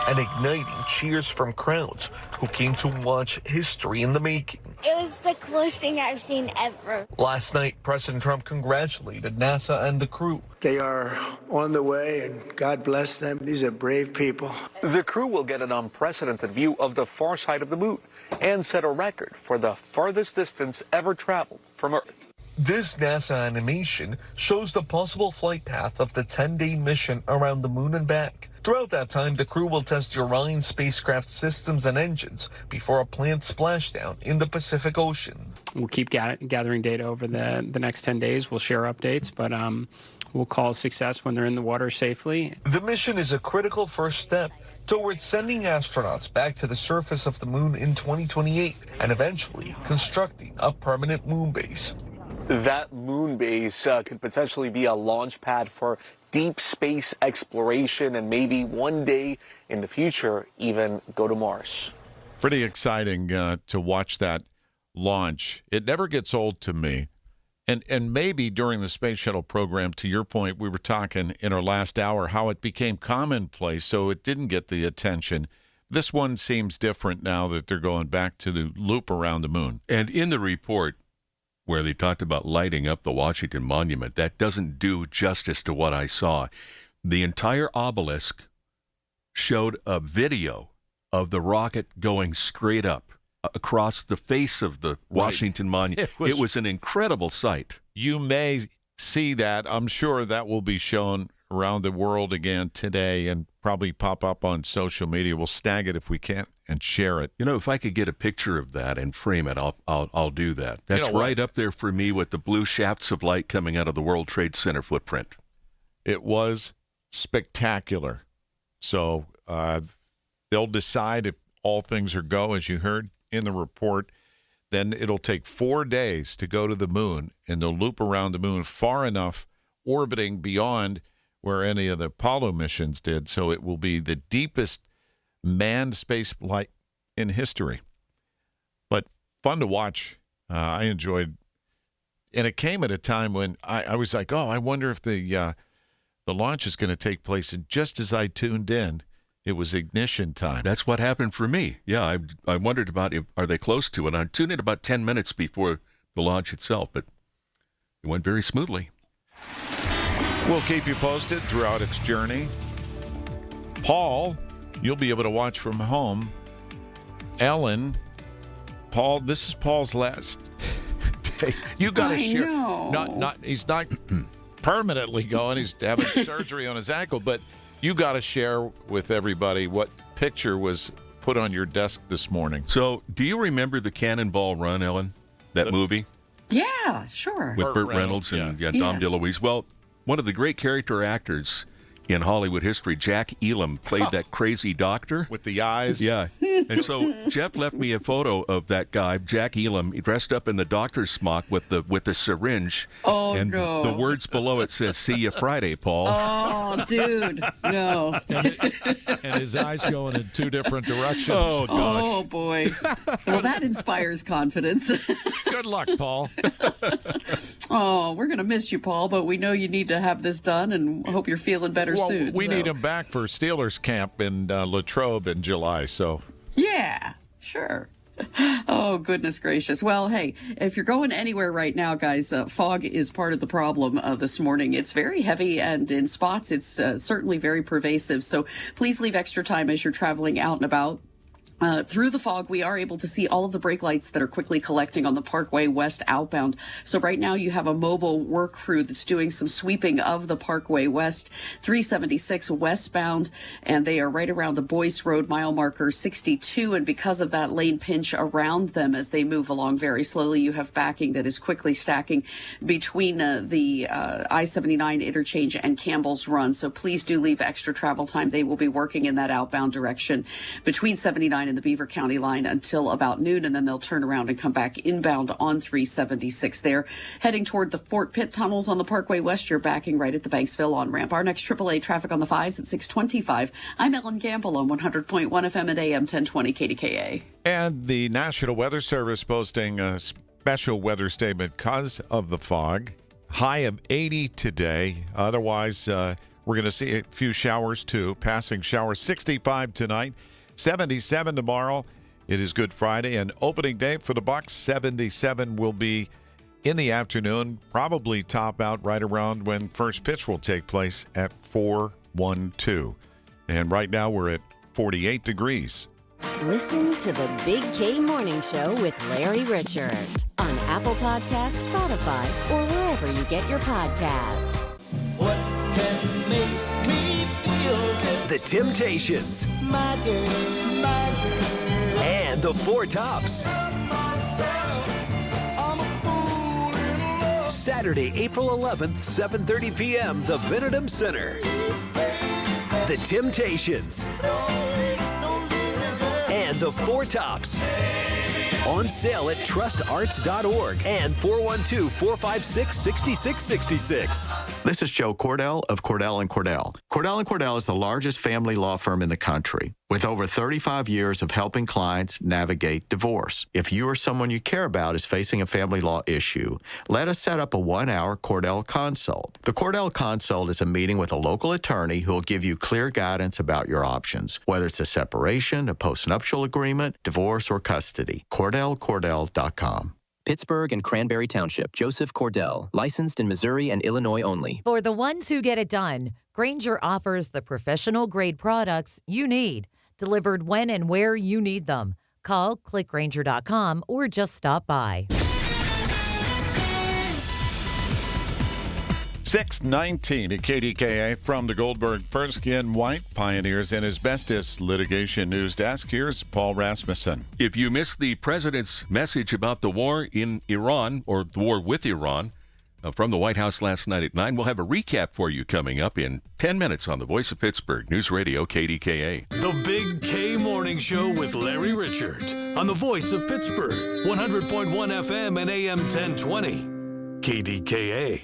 and igniting cheers from crowds who came to watch history in the making. It was the coolest thing I've seen ever. Last night, President Trump congratulated NASA and the crew. They are on the way, and God bless them. These are brave people. The crew will get an unprecedented view of the far side of the moon and set a record for the farthest distance ever traveled from Earth. This NASA animation shows the possible flight path of the 10-day mission around the moon and back. Throughout that time, the crew will test Orion spacecraft systems and engines before a planned splashdown in the Pacific Ocean. We'll keep gathering data over the next 10 days. We'll share updates, but we'll call success when they're in the water safely. The mission is a critical first step towards sending astronauts back to the surface of the moon in 2028 and eventually constructing a permanent moon base. That moon base could potentially be a launch pad for deep space exploration and maybe one day in the future even go to Mars. Pretty exciting to watch that launch. It never gets old to me. And maybe during the space shuttle program, to your point, we were talking in our last hour how it became commonplace, so it didn't get the attention. This one seems different now that they're going back to the loop around the moon. And in the report where they talked about lighting up the Washington Monument, that doesn't do justice to what I saw. The entire obelisk showed a video of the rocket going straight up across the face of the Washington Monument. It was an incredible sight. You may see that. I'm sure that will be shown around the world again today and probably pop up on social media. We'll snag it if we can and share it. You know, if I could get a picture of that and frame it, I'll do that. That's right up there for me with the blue shafts of light coming out of the World Trade Center footprint. It was spectacular. So they'll decide if all things are go, as you heard in the report. Then it'll take 4 days to go to the moon, and they'll loop around the moon far enough, orbiting beyond where any of the Apollo missions did. So it will be the deepest manned space flight in history. But fun to watch. I enjoyed, and it came at a time when I was like, oh, I wonder if the launch is going to take place. And just as I tuned in, it was ignition time. That's what happened for me. Yeah, I wondered about are they close to it. I tuned in about 10 minutes before the launch itself, but it went very smoothly. We'll keep you posted throughout its journey. Paul, you'll be able to watch from home. Ellen, Paul, this is Paul's last day. You got to share. Know. He's not permanently going. He's having surgery on his ankle, but you got to share with everybody what picture was put on your desk this morning. So, do you remember the Cannonball Run, Ellen? That movie? Yeah, sure. With Burt Reynolds and Dom DeLuise. Well, one of the great character actors in Hollywood history, Jack Elam, played that crazy doctor. With the eyes. Yeah. And so Jeff left me a photo of that guy, Jack Elam, dressed up in the doctor's smock with the syringe. Oh, and no. The words below it says, "See you Friday, Paul." Oh, dude. No. And his eyes going in two different directions. Oh, gosh. Oh, boy. Well, that inspires confidence. Good luck, Paul. Oh, we're going to miss you, Paul, but we know you need to have this done and hope you're feeling better soon. We need him back for Steelers camp in Latrobe in July, so. Yeah, sure. Oh, goodness gracious. Well, hey, if you're going anywhere right now, guys, fog is part of the problem this morning. It's very heavy, and in spots, it's certainly very pervasive. So please leave extra time as you're traveling out and about. Through the fog, we are able to see all of the brake lights that are quickly collecting on the Parkway West outbound. So right now you have a mobile work crew that's doing some sweeping of the Parkway West 376 westbound, and they are right around the Boyce Road mile marker 62. And because of that lane pinch around them as they move along very slowly, you have backing that is quickly stacking between the I-79 interchange and Campbell's Run. So please do leave extra travel time. They will be working in that outbound direction between 79 and the Beaver County line until about noon, and then they'll turn around and come back inbound on 376 there. Heading toward the Fort Pitt tunnels on the Parkway West, you're backing right at the Banksville on-ramp. Our next AAA traffic on the 5s at 6:25. I'm Ellen Gamble on 100.1 FM at AM 1020 KDKA. And the National Weather Service posting a special weather statement because of the fog. High of 80 today. Otherwise, we're going to see a few showers too. Passing showers, 65 tonight. 77 tomorrow. It is Good Friday and opening day for the Bucs. 77 will be in the afternoon, probably top out right around when first pitch will take place at 4:12. And right now we're at 48 degrees. Listen to the Big K Morning Show with Larry Richert on Apple Podcasts, Spotify, or wherever you get your podcasts. What can make me feel this? The Temptations. My girl, and the Four Tops. Saturday, April 11th, 7:30 p.m., the Benedum Center. The Temptations. And the Four Tops. On sale at trustarts.org and 412-456-6666. This is Joe Cordell of Cordell & Cordell. Cordell & Cordell is the largest family law firm in the country with over 35 years of helping clients navigate divorce. If you or someone you care about is facing a family law issue, let us set up a 1-hour Cordell Consult. The Cordell Consult is a meeting with a local attorney who will give you clear guidance about your options, whether it's a separation, a postnuptial agreement, divorce, or custody. CordellCordell.com. Pittsburgh and Cranberry Township. Joseph Cordell. Licensed in Missouri and Illinois only. For the ones who get it done, Grainger offers the professional-grade products you need, delivered when and where you need them. Call, click Grainger.com, or just stop by. 6:19 at KDKA from the Goldberg Persky and White Pioneers and Asbestos Litigation News Desk. Here's Paul Rasmussen. If you missed the president's message about the war in Iran, or the war with Iran, from the White House last night at 9, we'll have a recap for you coming up in 10 minutes on the Voice of Pittsburgh News Radio KDKA. The Big K Morning Show with Larry Richert on the Voice of Pittsburgh, 100.1 FM and AM 1020. KDKA.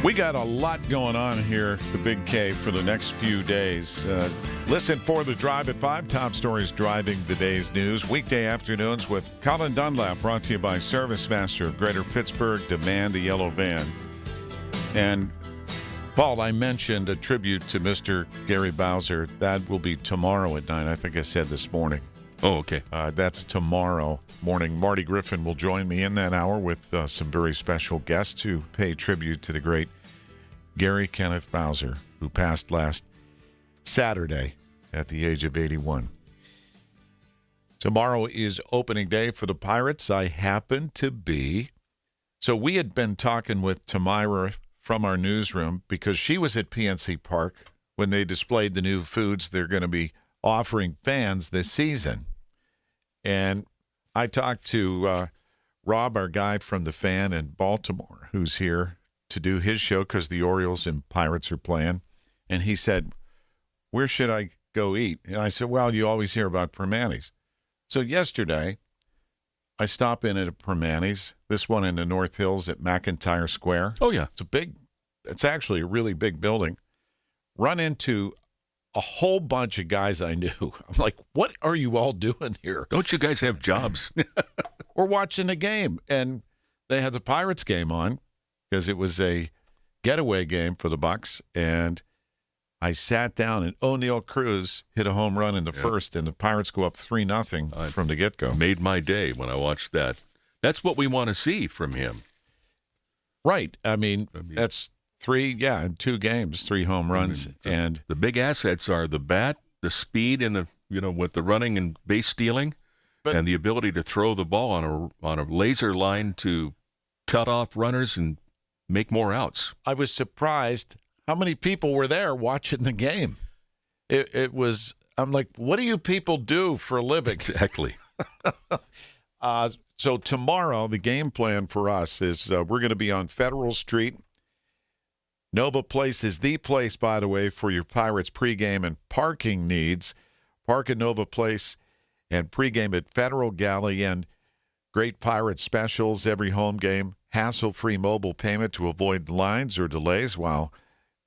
We got a lot going on here, the Big K, for the next few days. Listen for the Drive at 5, top stories driving the day's news. Weekday afternoons with Colin Dunlap, brought to you by Service Master of Greater Pittsburgh. Demand the yellow van. And, Paul, I mentioned a tribute to Mr. Gary Bowser. That will be tomorrow at 9. I think I said this morning. Oh, okay. That's tomorrow morning. Marty Griffin will join me in that hour with some very special guests to pay tribute to the great Gary Kenneth Bowser, who passed last Saturday at the age of 81. Tomorrow is opening day for the Pirates. I happen to be. So we had been talking with Tamira from our newsroom because she was at PNC Park when they displayed the new foods they're going to be offering fans this season. And I talked to Rob, our guy from the Fan in Baltimore, who's here to do his show because the Orioles and Pirates are playing. And he said, where should I go eat? And I said, well, you always hear about Permanis. So yesterday, I stopped in at a Permanis, this one in the North Hills at McIntyre Square. Oh, yeah. It's actually a really big building. Run into a whole bunch of guys I knew. I'm like, what are you all doing here? Don't you guys have jobs? We're watching a game, and they had the Pirates game on because it was a getaway game for the Bucks, and I sat down, and O'Neal Cruz hit a home run in the first, and the Pirates go up 3-0 from the get-go. Made my day when I watched that. That's what we want to see from him. Right. I mean that's in 2 games, 3 home runs. And the big assets are the bat, the speed, and with the running and base stealing, and the ability to throw the ball on a laser line to cut off runners and make more outs. I was surprised how many people were there watching the game. It was, I'm like, what do you people do for a living? Exactly. So tomorrow, the game plan for us is we're going to be on Federal Street. Nova Place is the place, by the way, for your Pirates pregame and parking needs. Park at Nova Place and pregame at Federal Galley, and great Pirates specials every home game. Hassle-free mobile payment to avoid lines or delays while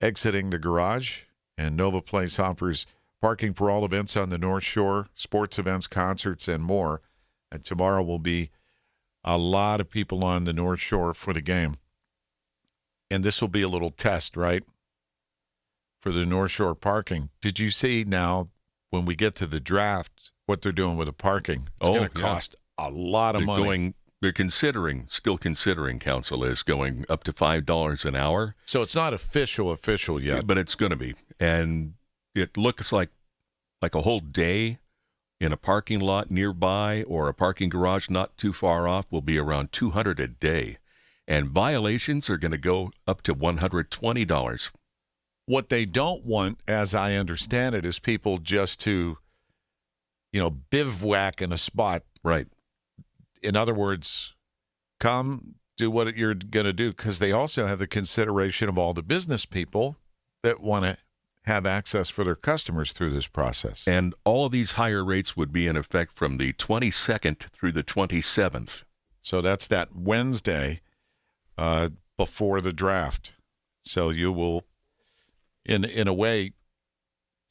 exiting the garage. And Nova Place offers parking for all events on the North Shore, sports events, concerts, and more. And tomorrow will be a lot of people on the North Shore for the game. And this will be a little test, right, for the North Shore parking. Did you see now when we get to the draft what they're doing with the parking? It's going to cost a lot of money. They're still considering, council is going up to $5 an hour. So it's not official yet. But it's going to be. And it looks like a whole day in a parking lot nearby or a parking garage not too far off will be around $200 a day. And violations are going to go up to $120. What they don't want, as I understand it, is people just to, bivouac in a spot. Right. In other words, come do what you're going to do, because they also have the consideration of all the business people that want to have access for their customers through this process. And all of these higher rates would be in effect from the 22nd through the 27th. So that's that Wednesday before the draft. So you will, in a way,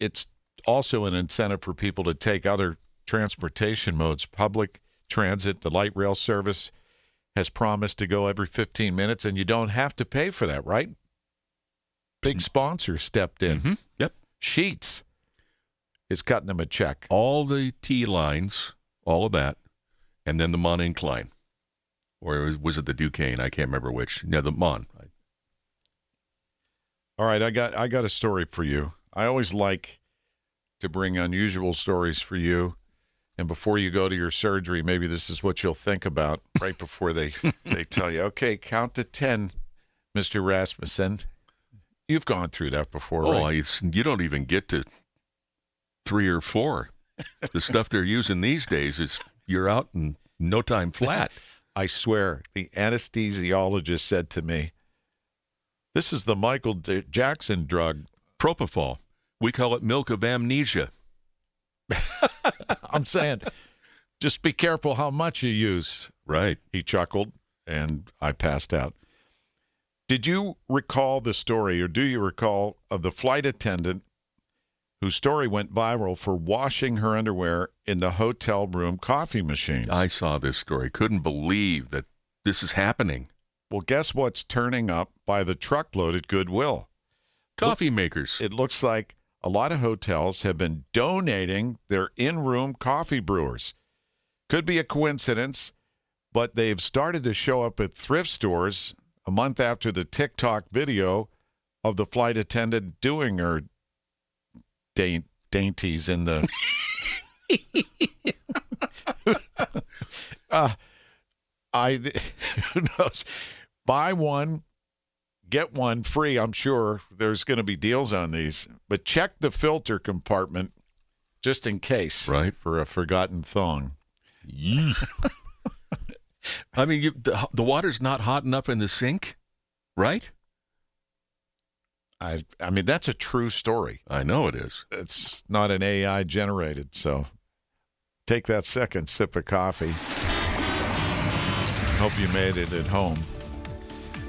it's also an incentive for people to take other transportation modes. Public transit, the light rail service has promised to go every 15 minutes, and you don't have to pay for that, right? Big sponsor stepped in. Mm-hmm. Yep. Sheetz is cutting them a check. All the T lines, all of that, and then the Mon Incline. Or was it the Duquesne? I can't remember which. Yeah, the Mon. All right, I got a story for you. I always like to bring unusual stories for you. And before you go to your surgery, maybe this is what you'll think about right before they tell you, okay, count to 10, Mr. Rasmussen. You've gone through that before, right? You don't even get to 3 or 4. The stuff they're using these days is you're out in no time flat. I swear, the anesthesiologist said to me, this is the Michael Jackson drug. Propofol. We call it milk of amnesia. I'm saying, just be careful how much you use. Right. He chuckled, and I passed out. Did you recall the story, or do you recall, of the flight attendant whose story went viral for washing her underwear in the hotel room coffee machines? I saw this story. Couldn't believe that this is happening. Well, guess what's turning up by the truckload at Goodwill? Coffee makers. It looks like a lot of hotels have been donating their in-room coffee brewers. Could be a coincidence, but they've started to show up at thrift stores a month after the TikTok video of the flight attendant doing her dainties in the... who knows? Buy one, get one free. I'm sure there's going to be deals on these. But check the filter compartment just in case. Right. For a forgotten thong. I mean, the water's not hot enough in the sink, right? I mean, that's a true story. I know it is. It's not an AI generated, so take that second sip of coffee. Hope you made it at home.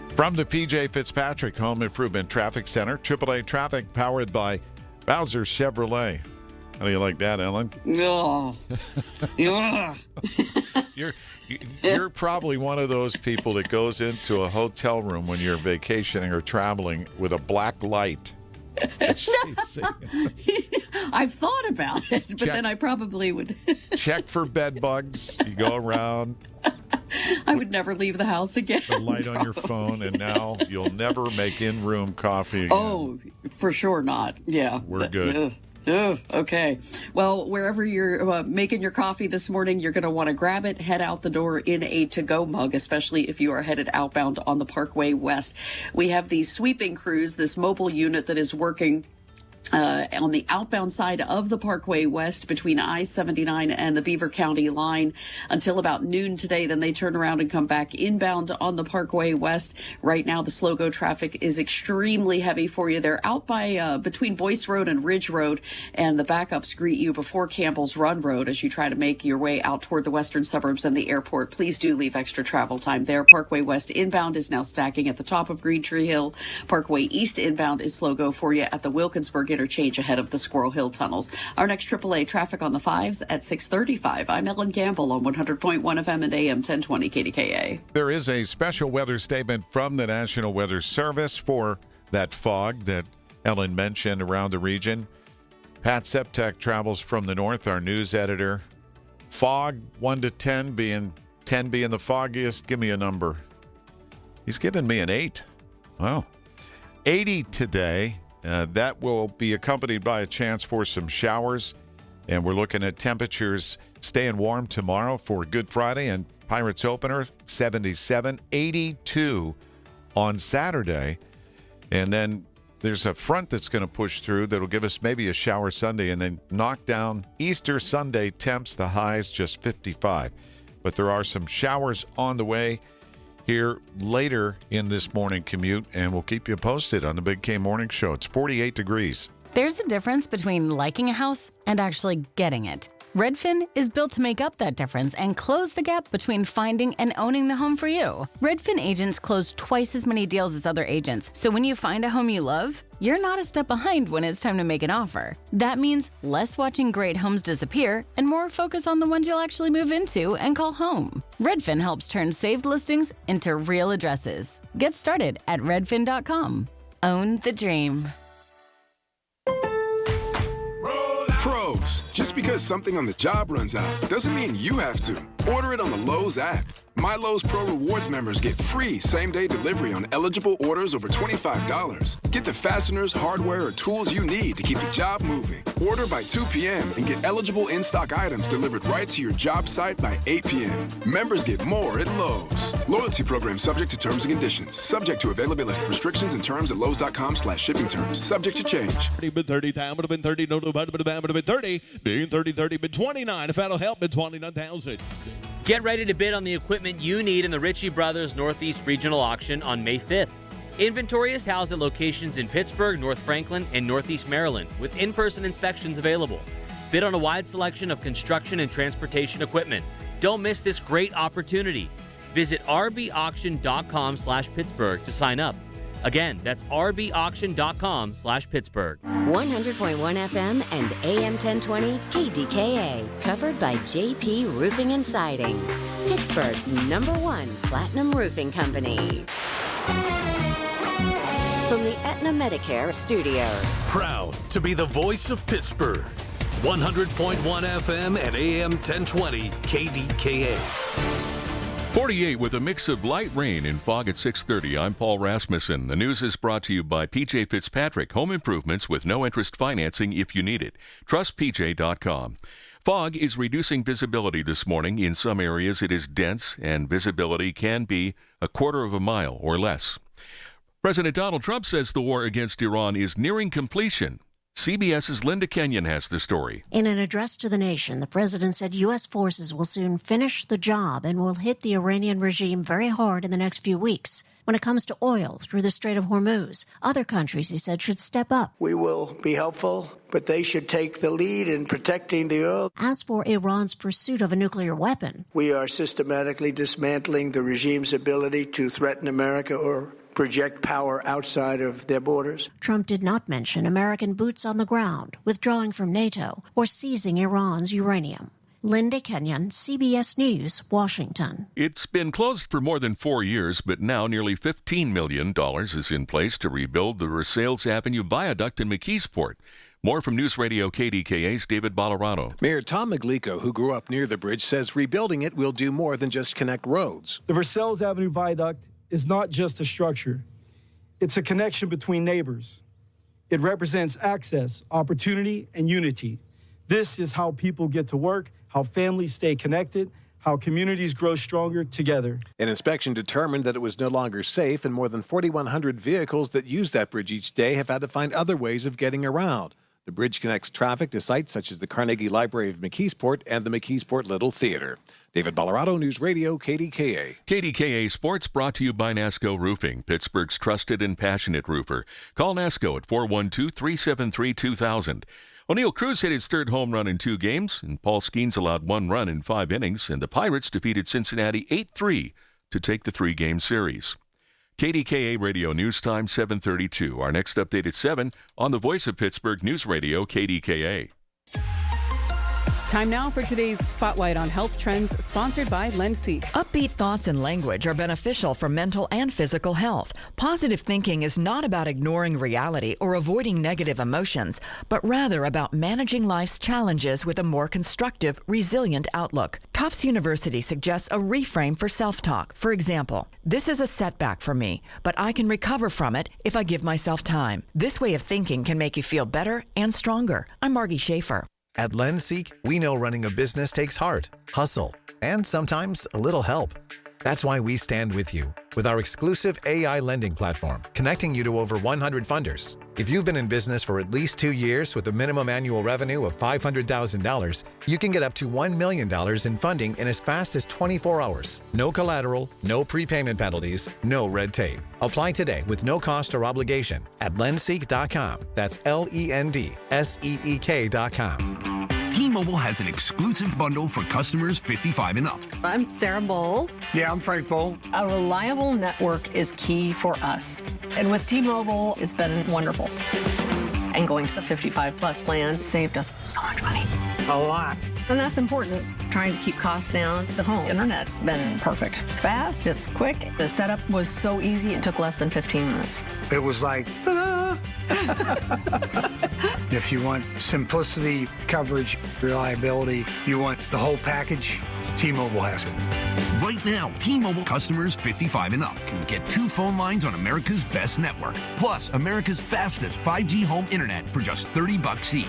From the PJ Fitzpatrick Home Improvement Traffic Center, AAA Traffic powered by Bowser Chevrolet. How do you like that, Ellen? Oh. Yeah. You're probably one of those people that goes into a hotel room when you're vacationing or traveling with a black light. I've thought about it, but then I probably would. Check for bed bugs. You go around. I would never leave the house again. The light on your phone, and now you'll never make in-room coffee again. Oh, for sure not. Yeah. We're good. Okay. Well, wherever you're making your coffee this morning, you're going to want to grab it, head out the door in a to-go mug, especially if you are headed outbound on the Parkway West. We have these sweeping crews, this mobile unit that is working on the outbound side of the Parkway West between I-79 and the Beaver County line until about noon today. Then they turn around and come back inbound on the Parkway West. Right now, the slow-go traffic is extremely heavy for you. They're out by between Boyce Road and Ridge Road, and the backups greet you before Campbell's Run Road as you try to make your way out toward the western suburbs and the airport. Please do leave extra travel time there. Parkway West inbound is now stacking at the top of Green Tree Hill. Parkway East inbound is slow-go for you at the Wilkinsburg interchange ahead of the Squirrel Hill tunnels. Our next AAA traffic on the 5s at 6:35. I'm Ellen Gamble on 100.1 FM and AM 1020 KDKA. There is a special weather statement from the National Weather Service for that fog that Ellen mentioned around the region. Pat Septek travels from the north, our news editor. Fog 1 to 10 being 10 being the foggiest. Give me a number. He's given me an 8. Wow. 80 today. That will be accompanied by a chance for some showers. And we're looking at temperatures staying warm tomorrow for Good Friday and Pirates opener, 77, 82 on Saturday. And then there's a front that's going to push through that'll give us maybe a shower Sunday and then knock down Easter Sunday temps, the highs just 55. But there are some showers on the way here later in this morning commute, and we'll keep you posted on the Big K Morning Show. It's 48 degrees. There's a difference between liking a house and actually getting it. Redfin is built to make up that difference and close the gap between finding and owning the home for you. Redfin agents close twice as many deals as other agents, so when you find a home you love, you're not a step behind when it's time to make an offer. That means less watching great homes disappear and more focus on the ones you'll actually move into and call home. Redfin helps turn saved listings into real addresses. Get started at redfin.com. Own the dream. Pros, just because something on the job runs out doesn't mean you have to. Order it on the Lowe's app. My Lowe's Pro Rewards members get free same-day delivery on eligible orders over $25. Get the fasteners, hardware, or tools you need to keep the job moving. Order by 2 p.m. and get eligible in-stock items delivered right to your job site by 8 p.m. Members get more at Lowe's. Loyalty program subject to terms and conditions. Subject to availability. Restrictions and terms at lowes.com/shipping terms. Subject to change. 30, time would have been 30, no, would have been 30, being 30, been 29. If that'll help, been 29,000. Get ready to bid on the equipment you need in the Ritchie Brothers Northeast Regional Auction on May 5th. Inventory is housed at locations in Pittsburgh, North Franklin, and Northeast Maryland, with in-person inspections available. Bid on a wide selection of construction and transportation equipment. Don't miss this great opportunity. Visit rbauction.com/Pittsburgh to sign up. Again, that's rbauction.com/Pittsburgh. 100.1 FM and AM 1020 KDKA. Covered by JP Roofing and Siding. Pittsburgh's #1 Platinum Roofing Company. From the Aetna Medicare Studios. Proud to be the voice of Pittsburgh. 100.1 FM and AM 1020 KDKA. 48 with a mix of light rain and fog at 6:30. I'm Paul Rasmussen. The news is brought to you by PJ Fitzpatrick Home Improvements with no interest financing if you need it. Trust PJ.com. Fog is reducing visibility this morning. In some areas it is dense and visibility can be a quarter of a mile or less. President Donald Trump says the war against Iran is nearing completion. CBS's Linda Kenyon has the story. In an address to the nation, the president said U.S. forces will soon finish the job and will hit the Iranian regime very hard in the next few weeks. When it comes to oil through the Strait of Hormuz, other countries, he said, should step up. We will be helpful, but they should take the lead in protecting the oil. As for Iran's pursuit of a nuclear weapon, we are systematically dismantling the regime's ability to threaten America or project power outside of their borders. Trump did not mention American boots on the ground, withdrawing from NATO, or seizing Iran's uranium. Linda Kenyon, CBS News, Washington. It's been closed for more than 4 years, but now nearly $15 million is in place to rebuild the Versailles Avenue Viaduct in McKeesport. More from News Radio KDKA's David Ballarado. Mayor Tom Maglico, who grew up near the bridge, says rebuilding it will do more than just connect roads. The Versailles Avenue Viaduct is not just a structure. It's a connection between neighbors. It represents access, opportunity, and unity. This is how people get to work, how families stay connected, how communities grow stronger together. An inspection determined that it was no longer safe, and more than 4,100 vehicles that use that bridge each day have had to find other ways of getting around. The bridge connects traffic to sites such as the Carnegie Library of McKeesport and the McKeesport Little Theater. David Ballarado, News Radio, KDKA. KDKA Sports brought to you by NASCO Roofing, Pittsburgh's trusted and passionate roofer. Call NASCO at 412-373-2000. O'Neill Cruz hit his third home run in 2 games, and Paul Skeens allowed 1 run in 5 innings, and the Pirates defeated Cincinnati 8-3 to take the 3-game series. KDKA Radio News Time 7:32. Our next update at 7 on the Voice of Pittsburgh News Radio, KDKA. Time now for today's Spotlight on Health Trends, sponsored by Lenseek. Upbeat thoughts and language are beneficial for mental and physical health. Positive thinking is not about ignoring reality or avoiding negative emotions, but rather about managing life's challenges with a more constructive, resilient outlook. Tufts University suggests a reframe for self-talk. For example, this is a setback for me, but I can recover from it if I give myself time. This way of thinking can make you feel better and stronger. I'm Margie Schaefer. At Lenseek, we know running a business takes heart, hustle, and sometimes a little help. That's why we stand with you, with our exclusive AI lending platform, connecting you to over 100 funders. If you've been in business for at least 2 years with a minimum annual revenue of $500,000, you can get up to $1 million in funding in as fast as 24 hours. No collateral, no prepayment penalties, no red tape. Apply today with no cost or obligation at lendseek.com. That's LENDSEEK.com. T-Mobile has an exclusive bundle for customers 55 and up. I'm Sarah Bowl. Yeah, I'm Frank Bowl. A reliable network is key for us. And with T-Mobile, it's been wonderful. And going to the 55 plus plan saved us so much money. A lot. And that's important. Trying to keep costs down. The home internet's been perfect. It's fast, it's quick. The setup was so easy, it took less than 15 minutes. It was like, ta-da! If you want simplicity, coverage, reliability, you want the whole package, T-Mobile has it. Right now, T-Mobile customers 55 and up can get 2 phone lines on America's best network, plus America's fastest 5G home internet for just $30 each.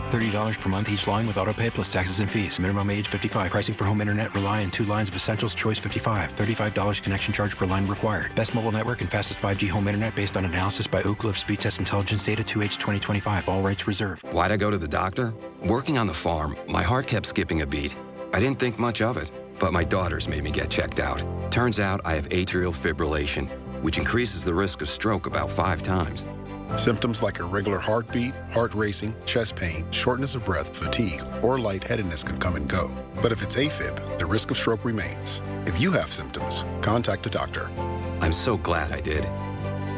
$30 per month each line with autopay plus taxes and fees. Minimum age 55. Pricing for home internet rely on 2 lines of essentials. Choice 55. $35 connection charge per line required. Best mobile network and fastest 5G home internet based on analysis by Ookla of Speed Test Intelligence data 2H 2025. All rights reserved. Why'd I go to the doctor? Working on the farm, my heart kept skipping a beat. I didn't think much of it, but my daughters made me get checked out. Turns out I have atrial fibrillation, which increases the risk of stroke about 5 times. Symptoms like irregular heartbeat, heart racing, chest pain, shortness of breath, fatigue, or lightheadedness can come and go. But if it's AFib, the risk of stroke remains. If you have symptoms, contact a doctor. I'm so glad I did.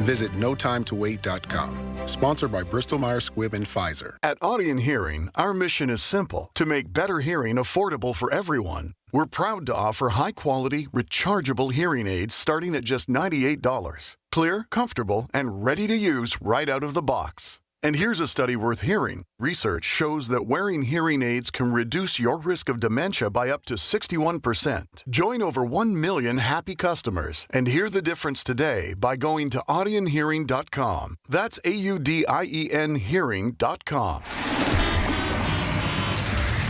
Visit notimetowait.com. Sponsored by Bristol-Myers Squibb and Pfizer. At Audion Hearing, our mission is simple: to make better hearing affordable for everyone. We're proud to offer high-quality, rechargeable hearing aids starting at just $98. Clear, comfortable, and ready to use right out of the box. And here's a study worth hearing. Research shows that wearing hearing aids can reduce your risk of dementia by up to 61%. Join over 1 million happy customers and hear the difference today by going to audionhearing.com. That's AUDIEN hearing.com.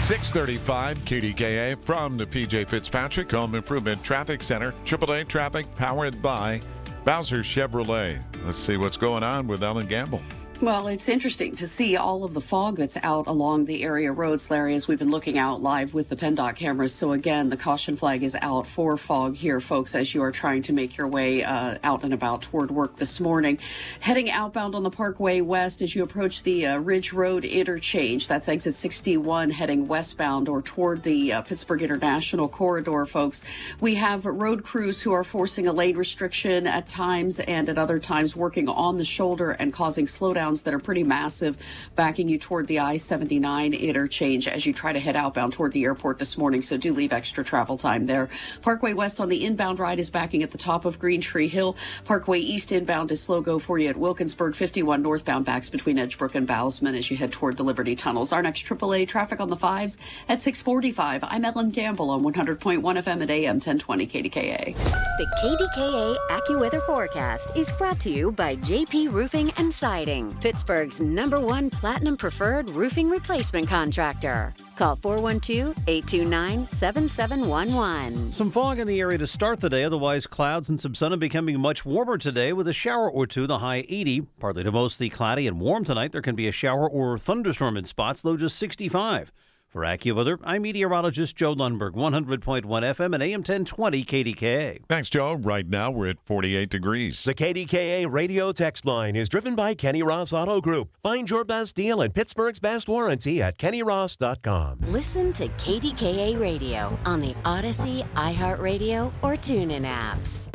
635 KDKA from the PJ Fitzpatrick Home Improvement Traffic Center. AAA traffic powered by Bowser Chevrolet. Let's see what's going on with Ellen Gamble. Well, it's interesting to see all of the fog that's out along the area roads, Larry, as we've been looking out live with the PennDOT cameras. So again, the caution flag is out for fog here, folks, as you are trying to make your way out and about toward work this morning. Heading outbound on the Parkway West as you approach the Ridge Road interchange. That's exit 61 heading westbound or toward the Pittsburgh International Corridor, folks. We have road crews who are forcing a lane restriction at times and at other times working on the shoulder and causing slowdowns that are pretty massive, backing you toward the I-79 interchange as you try to head outbound toward the airport this morning. So do leave extra travel time there. Parkway West on the inbound ride is backing at the top of Green Tree Hill. Parkway East inbound is slow go for you at Wilkinsburg. 51 northbound backs between Edgebrook and Bowsman as you head toward the Liberty Tunnels. Our next AAA traffic on the 5s at 6:45. I'm Ellen Gamble on 100.1 FM at AM 1020 KDKA. The KDKA AccuWeather forecast is brought to you by JP Roofing and Siding, Pittsburgh's #1 Platinum Preferred Roofing Replacement Contractor. Call 412-829-7711. Some fog in the area to start the day, otherwise clouds and some sun, and becoming much warmer today with a shower or two, the high 80. Partly to mostly cloudy and warm tonight. There can be a shower or thunderstorm in spots, low just 65. For AccuWeather, I'm meteorologist Joe Lundberg, 100.1 FM and AM 1020 KDKA. Thanks, Joe. Right now, we're at 48 degrees. The KDKA radio text line is driven by Kenny Ross Auto Group. Find your best deal and Pittsburgh's best warranty at kennyross.com. Listen to KDKA Radio on the Odyssey, iHeartRadio, or TuneIn apps.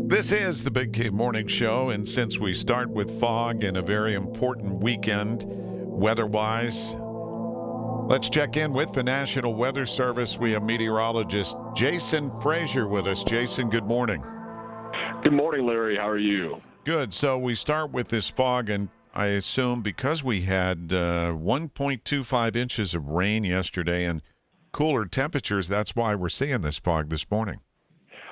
This is the Big K Morning Show, and since we start with fog and a very important weekend weather-wise, let's check in with the National Weather Service. We have meteorologist Jason Frazier with us. Jason, good morning. Good morning, Larry. How are you? Good. So we start with this fog, and I assume because we had 1.25 inches of rain yesterday and cooler temperatures, that's why we're seeing this fog this morning.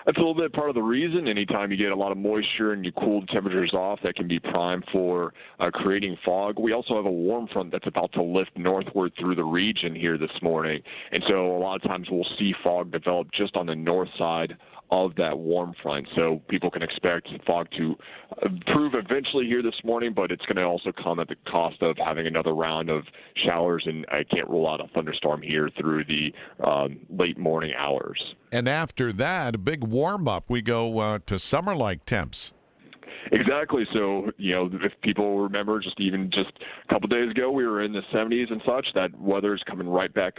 That's a little bit part of the reason. Anytime you get a lot of moisture and you cool the temperatures off, that can be prime for creating fog. We also have a warm front that's about to lift northward through the region here this morning. And so a lot of times we'll see fog develop just on the north side of that warm front. So people can expect fog to improve eventually here this morning, but it's going to also come at the cost of having another round of showers, and I can't rule out a thunderstorm here through the late morning hours. And after that, a big warm-up. We go to summer-like temps. Exactly. So, if people remember, just a couple days ago, we were in the 70s and such. That weather is coming right back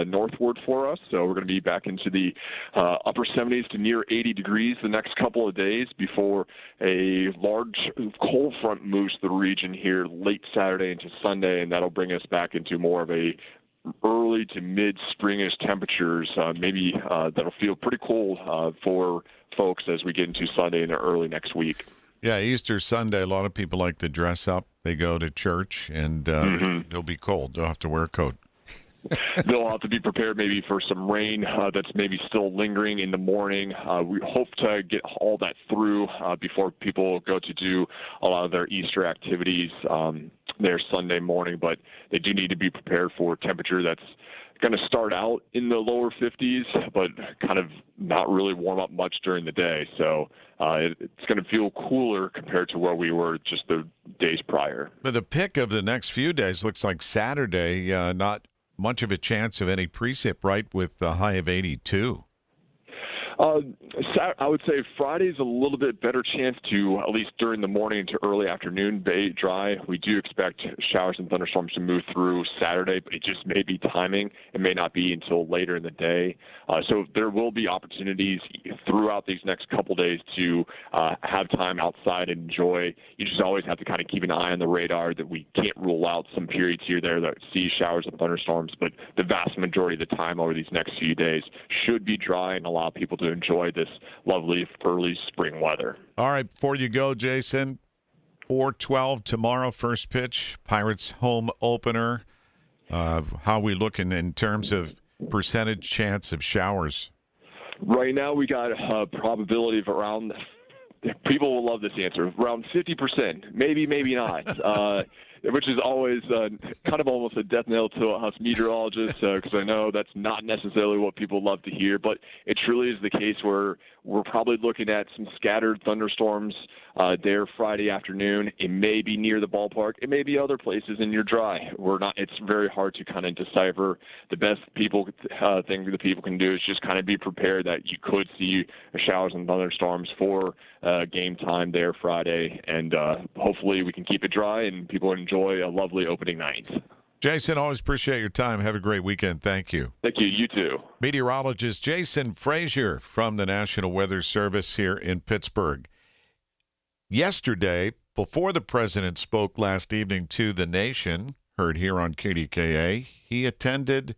northward for us. So we're going to be back into the upper 70s to near 80 degrees the next couple of days before a large cold front moves the region here late Saturday into Sunday, and that'll bring us back into more of a early to mid-springish temperatures. Maybe that'll feel pretty cold for folks as we get into Sunday and early next week. Yeah, Easter Sunday, a lot of people like to dress up. They go to church, and they'll be cold. They'll have to wear a coat. They'll have to be prepared maybe for some rain that's maybe still lingering in the morning. We hope to get all that through before people go to do a lot of their Easter activities there Sunday morning, but they do need to be prepared for temperature that's going to start out in the lower 50s, but kind of not really warm up much during the day. So it's going to feel cooler compared to where we were just the days prior. But the pick of the next few days looks like Saturday, not much of a chance of any precip, right, with a high of 82. I would say Friday's a little bit better chance to, at least during the morning into early afternoon, be dry. We do expect showers and thunderstorms to move through Saturday, but it just may be timing. It may not be until later in the day. So there will be opportunities throughout these next couple days to have time outside and enjoy. You just always have to kind of keep an eye on the radar that we can't rule out some periods here there that see showers and thunderstorms, but the vast majority of the time over these next few days should be dry and allow people to enjoy this lovely early spring weather. All right, before you go, Jason, 4:12 tomorrow, first pitch, Pirates home opener. How are we looking in terms of percentage chance of showers? Right now we got a probability of around, people will love this answer, around 50%, maybe not. Which is always kind of almost a death knell to us meteorologists, because I know that's not necessarily what people love to hear, but it truly is the case where we're probably looking at some scattered thunderstorms there Friday afternoon. It may be near the ballpark. It may be other places, and you're dry. It's very hard to kind of decipher. The best thing that people can do is just kind of be prepared that you could see showers and thunderstorms for game time there Friday, and hopefully we can keep it dry and people enjoy a lovely opening night. Jason, always appreciate your time. Have a great weekend. Thank you. Thank you. You too. Meteorologist Jason Frazier from the National Weather Service here in Pittsburgh. Yesterday, before the president spoke last evening to the nation, heard here on KDKA, he attended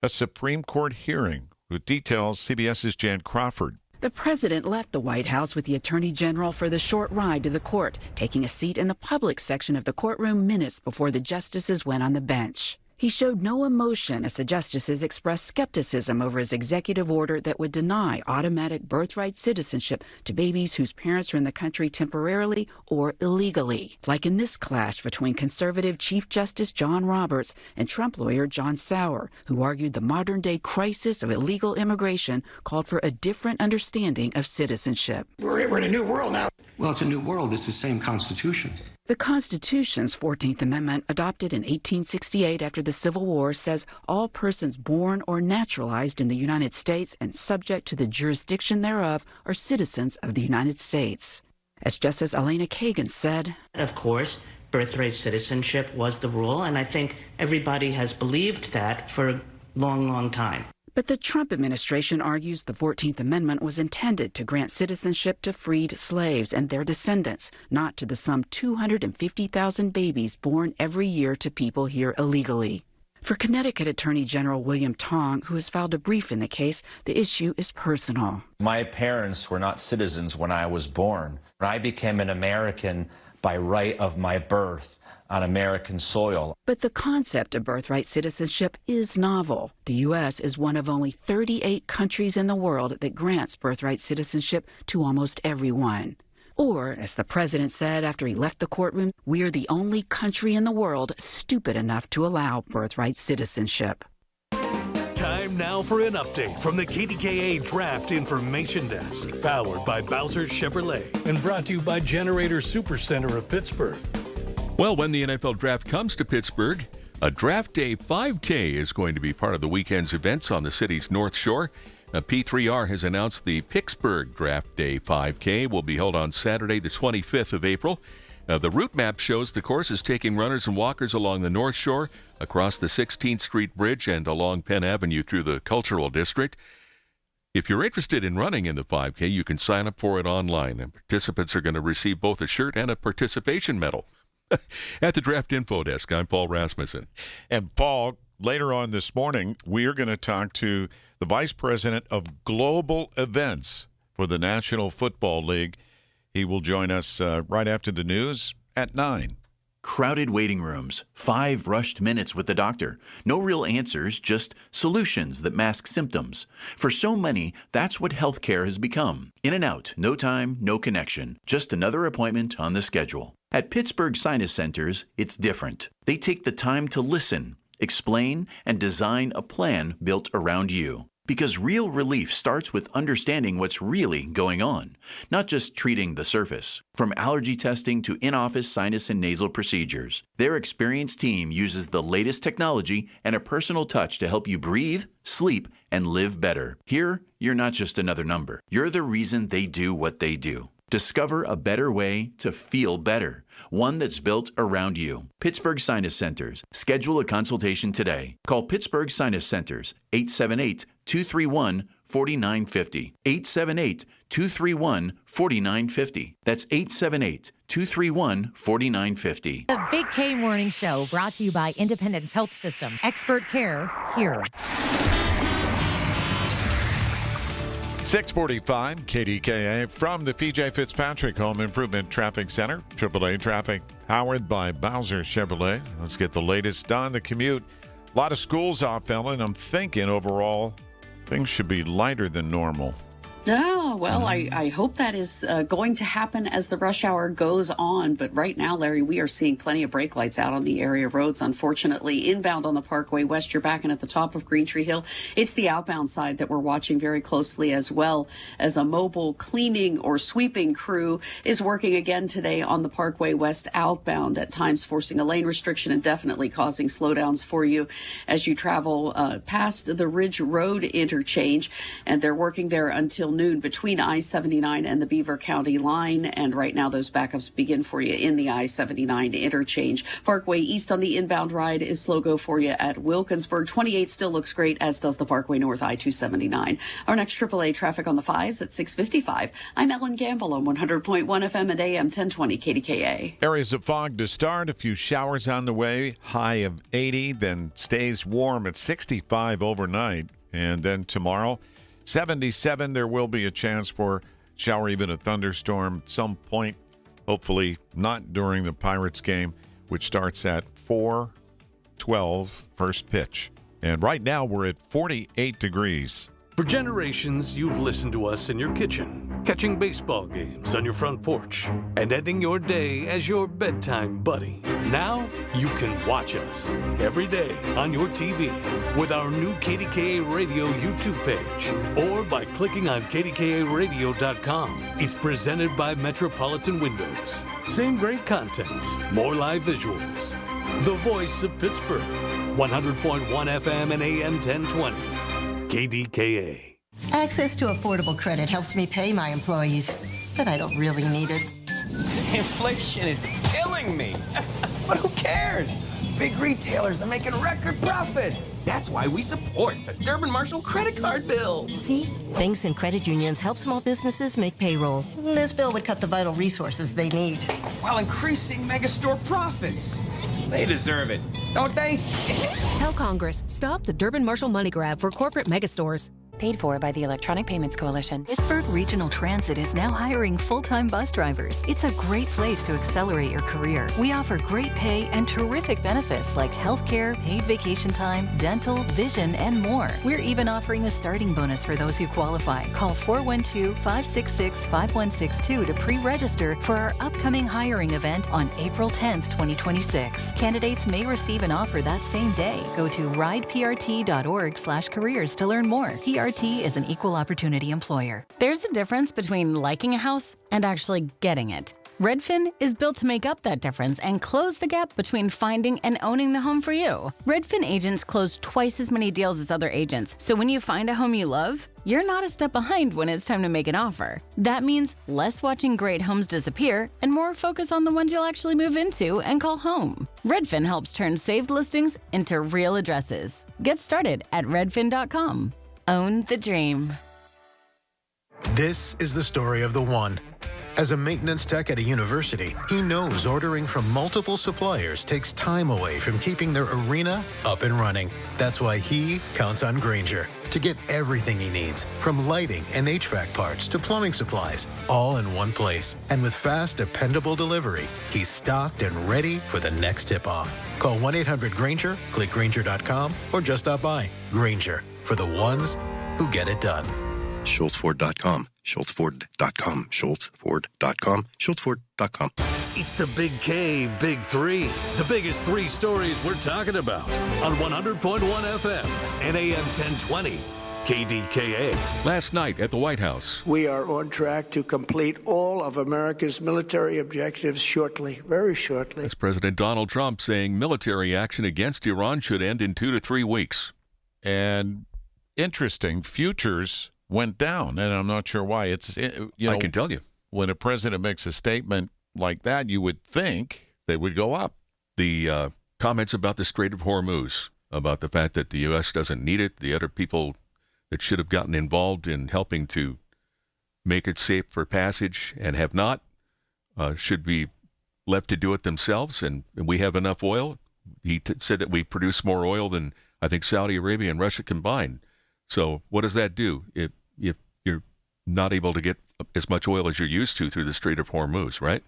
a Supreme Court hearing. With details, CBS's Jan Crawford. The president left the White House with the attorney general for the short ride to the court, taking a seat in the public section of the courtroom minutes before the justices went on the bench. He showed no emotion as the justices expressed skepticism over his executive order that would deny automatic birthright citizenship to babies whose parents are in the country temporarily or illegally, like in this clash between conservative Chief Justice John Roberts and Trump lawyer John Sauer, who argued the modern-day crisis of illegal immigration called for a different understanding of citizenship. We're in a new world now. Well, it's a new world. It's the same Constitution. The Constitution's 14th Amendment, adopted in 1868 after the Civil War, says all persons born or naturalized in the United States and subject to the jurisdiction thereof are citizens of the United States. As Justice Elena Kagan said, of course, birthright citizenship was the rule, and I think everybody has believed that for a long, long time. But the Trump administration argues the 14th Amendment was intended to grant citizenship to freed slaves and their descendants, not to the some 250,000 babies born every year to people here illegally. For Connecticut Attorney General William Tong, who has filed a brief in the case, the issue is personal. My parents were not citizens when I was born. I became an American by right of my birth. on American soil. But the concept of birthright citizenship is novel. The U.S. is one of only 38 countries in the world that grants birthright citizenship to almost everyone. Or, as the president said after he left the courtroom, we're the only country in the world stupid enough to allow birthright citizenship. Time now for an update from the KDKA Draft Information Desk, powered by Bowser Chevrolet and brought to you by Generator Supercenter of Pittsburgh. Well, when the NFL Draft comes to Pittsburgh, a Draft Day 5K is going to be part of the weekend's events on the city's North Shore. P3R has announced the Pittsburgh Draft Day 5K will be held on Saturday, the 25th of April. The route map shows the course is taking runners and walkers along the North Shore, across the 16th Street Bridge, and along Penn Avenue through the Cultural District. If you're interested in running in the 5K, you can sign up for it online, and participants are going to receive both a shirt and a participation medal. At the Draft Info Desk, I'm Paul Rasmussen. And Paul, later on this morning, we are going to talk to the Vice President of Global Events for the National Football League. He will join us right after the news at 9. Crowded waiting rooms, 5 rushed minutes with the doctor. No real answers, just solutions that mask symptoms. For so many, that's what healthcare has become. In and out, no time, no connection. Just another appointment on the schedule. At Pittsburgh Sinus Centers, it's different. They take the time to listen, explain, and design a plan built around you. Because real relief starts with understanding what's really going on, not just treating the surface. From allergy testing to in-office sinus and nasal procedures, their experienced team uses the latest technology and a personal touch to help you breathe, sleep, and live better. Here, you're not just another number. You're the reason they do what they do. Discover a better way to feel better, one that's built around you. Pittsburgh Sinus Centers. Schedule a consultation today. Call Pittsburgh Sinus Centers, 878-231-4950. 878-231-4950. That's 878-231-4950. The Big K Morning Show, brought to you by Independence Health System. Expert care here. 645 KDKA from the PJ Fitzpatrick Home Improvement Traffic Center. AAA traffic powered by Bowser Chevrolet. Let's get the latest on the commute. A lot of schools off, Ellen. I'm thinking overall things should be lighter than normal. Oh, well, I hope that is going to happen as the rush hour goes on. But right now, Larry, we are seeing plenty of brake lights out on the area roads. Unfortunately, inbound on the Parkway West, you're backing at the top of Green Tree Hill. It's the outbound side that we're watching very closely, as well as a mobile cleaning or sweeping crew is working again today on the Parkway West outbound, at times forcing a lane restriction and definitely causing slowdowns for you as you travel past the Ridge Road interchange. And they're working there until noon between I-79 and the Beaver County line. And right now, those backups begin for you in the I-79 interchange. Parkway East on the inbound ride is slow go for you at Wilkinsburg. 28 still looks great, as does the Parkway North I-279. Our next AAA traffic on the 5s at 6:55. I'm Ellen Gamble on 100.1 FM and AM 1020 KDKA. Areas of fog to start. A few showers on the way. High of 80, then stays warm at 65 overnight. And then tomorrow, 77, there will be a chance for shower, even a thunderstorm at some point, hopefully not during the Pirates game, which starts at 4:12 first pitch. And right now we're at 48 degrees. For generations, you've listened to us in your kitchen, catching baseball games on your front porch, and ending your day as your bedtime buddy. Now, you can watch us every day on your TV with our new KDKA Radio YouTube page, or by clicking on KDKARadio.com. It's presented by Metropolitan Windows. Same great content, more live visuals. The voice of Pittsburgh, 100.1 FM and AM 1020. KDKA. Access to affordable credit helps me pay my employees, but I don't really need it. Inflation is killing me. But who cares? Big retailers are making record profits. That's why we support the Durbin Marshall credit card bill. See? Banks and credit unions help small businesses make payroll. This bill would cut the vital resources they need, while increasing megastore profits. They deserve it, don't they? Tell Congress, stop the Durbin Marshall money grab for corporate megastores. Paid for by the Electronic Payments Coalition. Pittsburgh Regional Transit is now hiring full-time bus drivers. It's a great place to accelerate your career. We offer great pay and terrific benefits like healthcare, paid vacation time, dental, vision, and more. We're even offering a starting bonus for those who qualify. Call 412-566-5162 to pre-register for our upcoming hiring event on April 10th, 2026. Candidates may receive an offer that same day. Go to rideprt.org/careers to learn more. PRT is an equal opportunity employer. There's a difference between liking a house and actually getting it. Redfin is built to make up that difference and close the gap between finding and owning the home for you. Redfin agents close twice as many deals as other agents, so when you find a home you love, you're not a step behind when it's time to make an offer. That means less watching great homes disappear and more focus on the ones you'll actually move into and call home. Redfin helps turn saved listings into real addresses. Get started at redfin.com. Own the dream. This is the story of the one. As a maintenance tech at a university, he knows ordering from multiple suppliers takes time away from keeping their arena up and running. That's why he counts on Grainger to get everything he needs, from lighting and HVAC parts to plumbing supplies, all in one place. And with fast, dependable delivery, he's stocked and ready for the next tip-off. Call 1-800-GRAINGER, click Grainger.com, or just stop by. Grainger, for the ones who get it done. SchultzFord.com, SchultzFord.com, SchultzFord.com, SchultzFord.com. It's the Big K, Big Three. The biggest three stories we're talking about on 100.1 FM and AM 1020. KDKA. Last night at the White House. We are on track to complete all of America's military objectives shortly, very shortly. That's President Donald Trump saying military action against Iran should end in 2 to 3 weeks. And interesting, futures went down, and I'm not sure why. I can tell you. When a president makes a statement like that, you would think they would go up. The comments about the Strait of Hormuz, about the fact that the U.S. doesn't need it, the other people that should have gotten involved in helping to make it safe for passage and have not, should be left to do it themselves, and we have enough oil. He said that we produce more oil than, I think, Saudi Arabia and Russia combined. So what does that do if you're not able to get as much oil as you're used to through the Strait of Hormuz, right?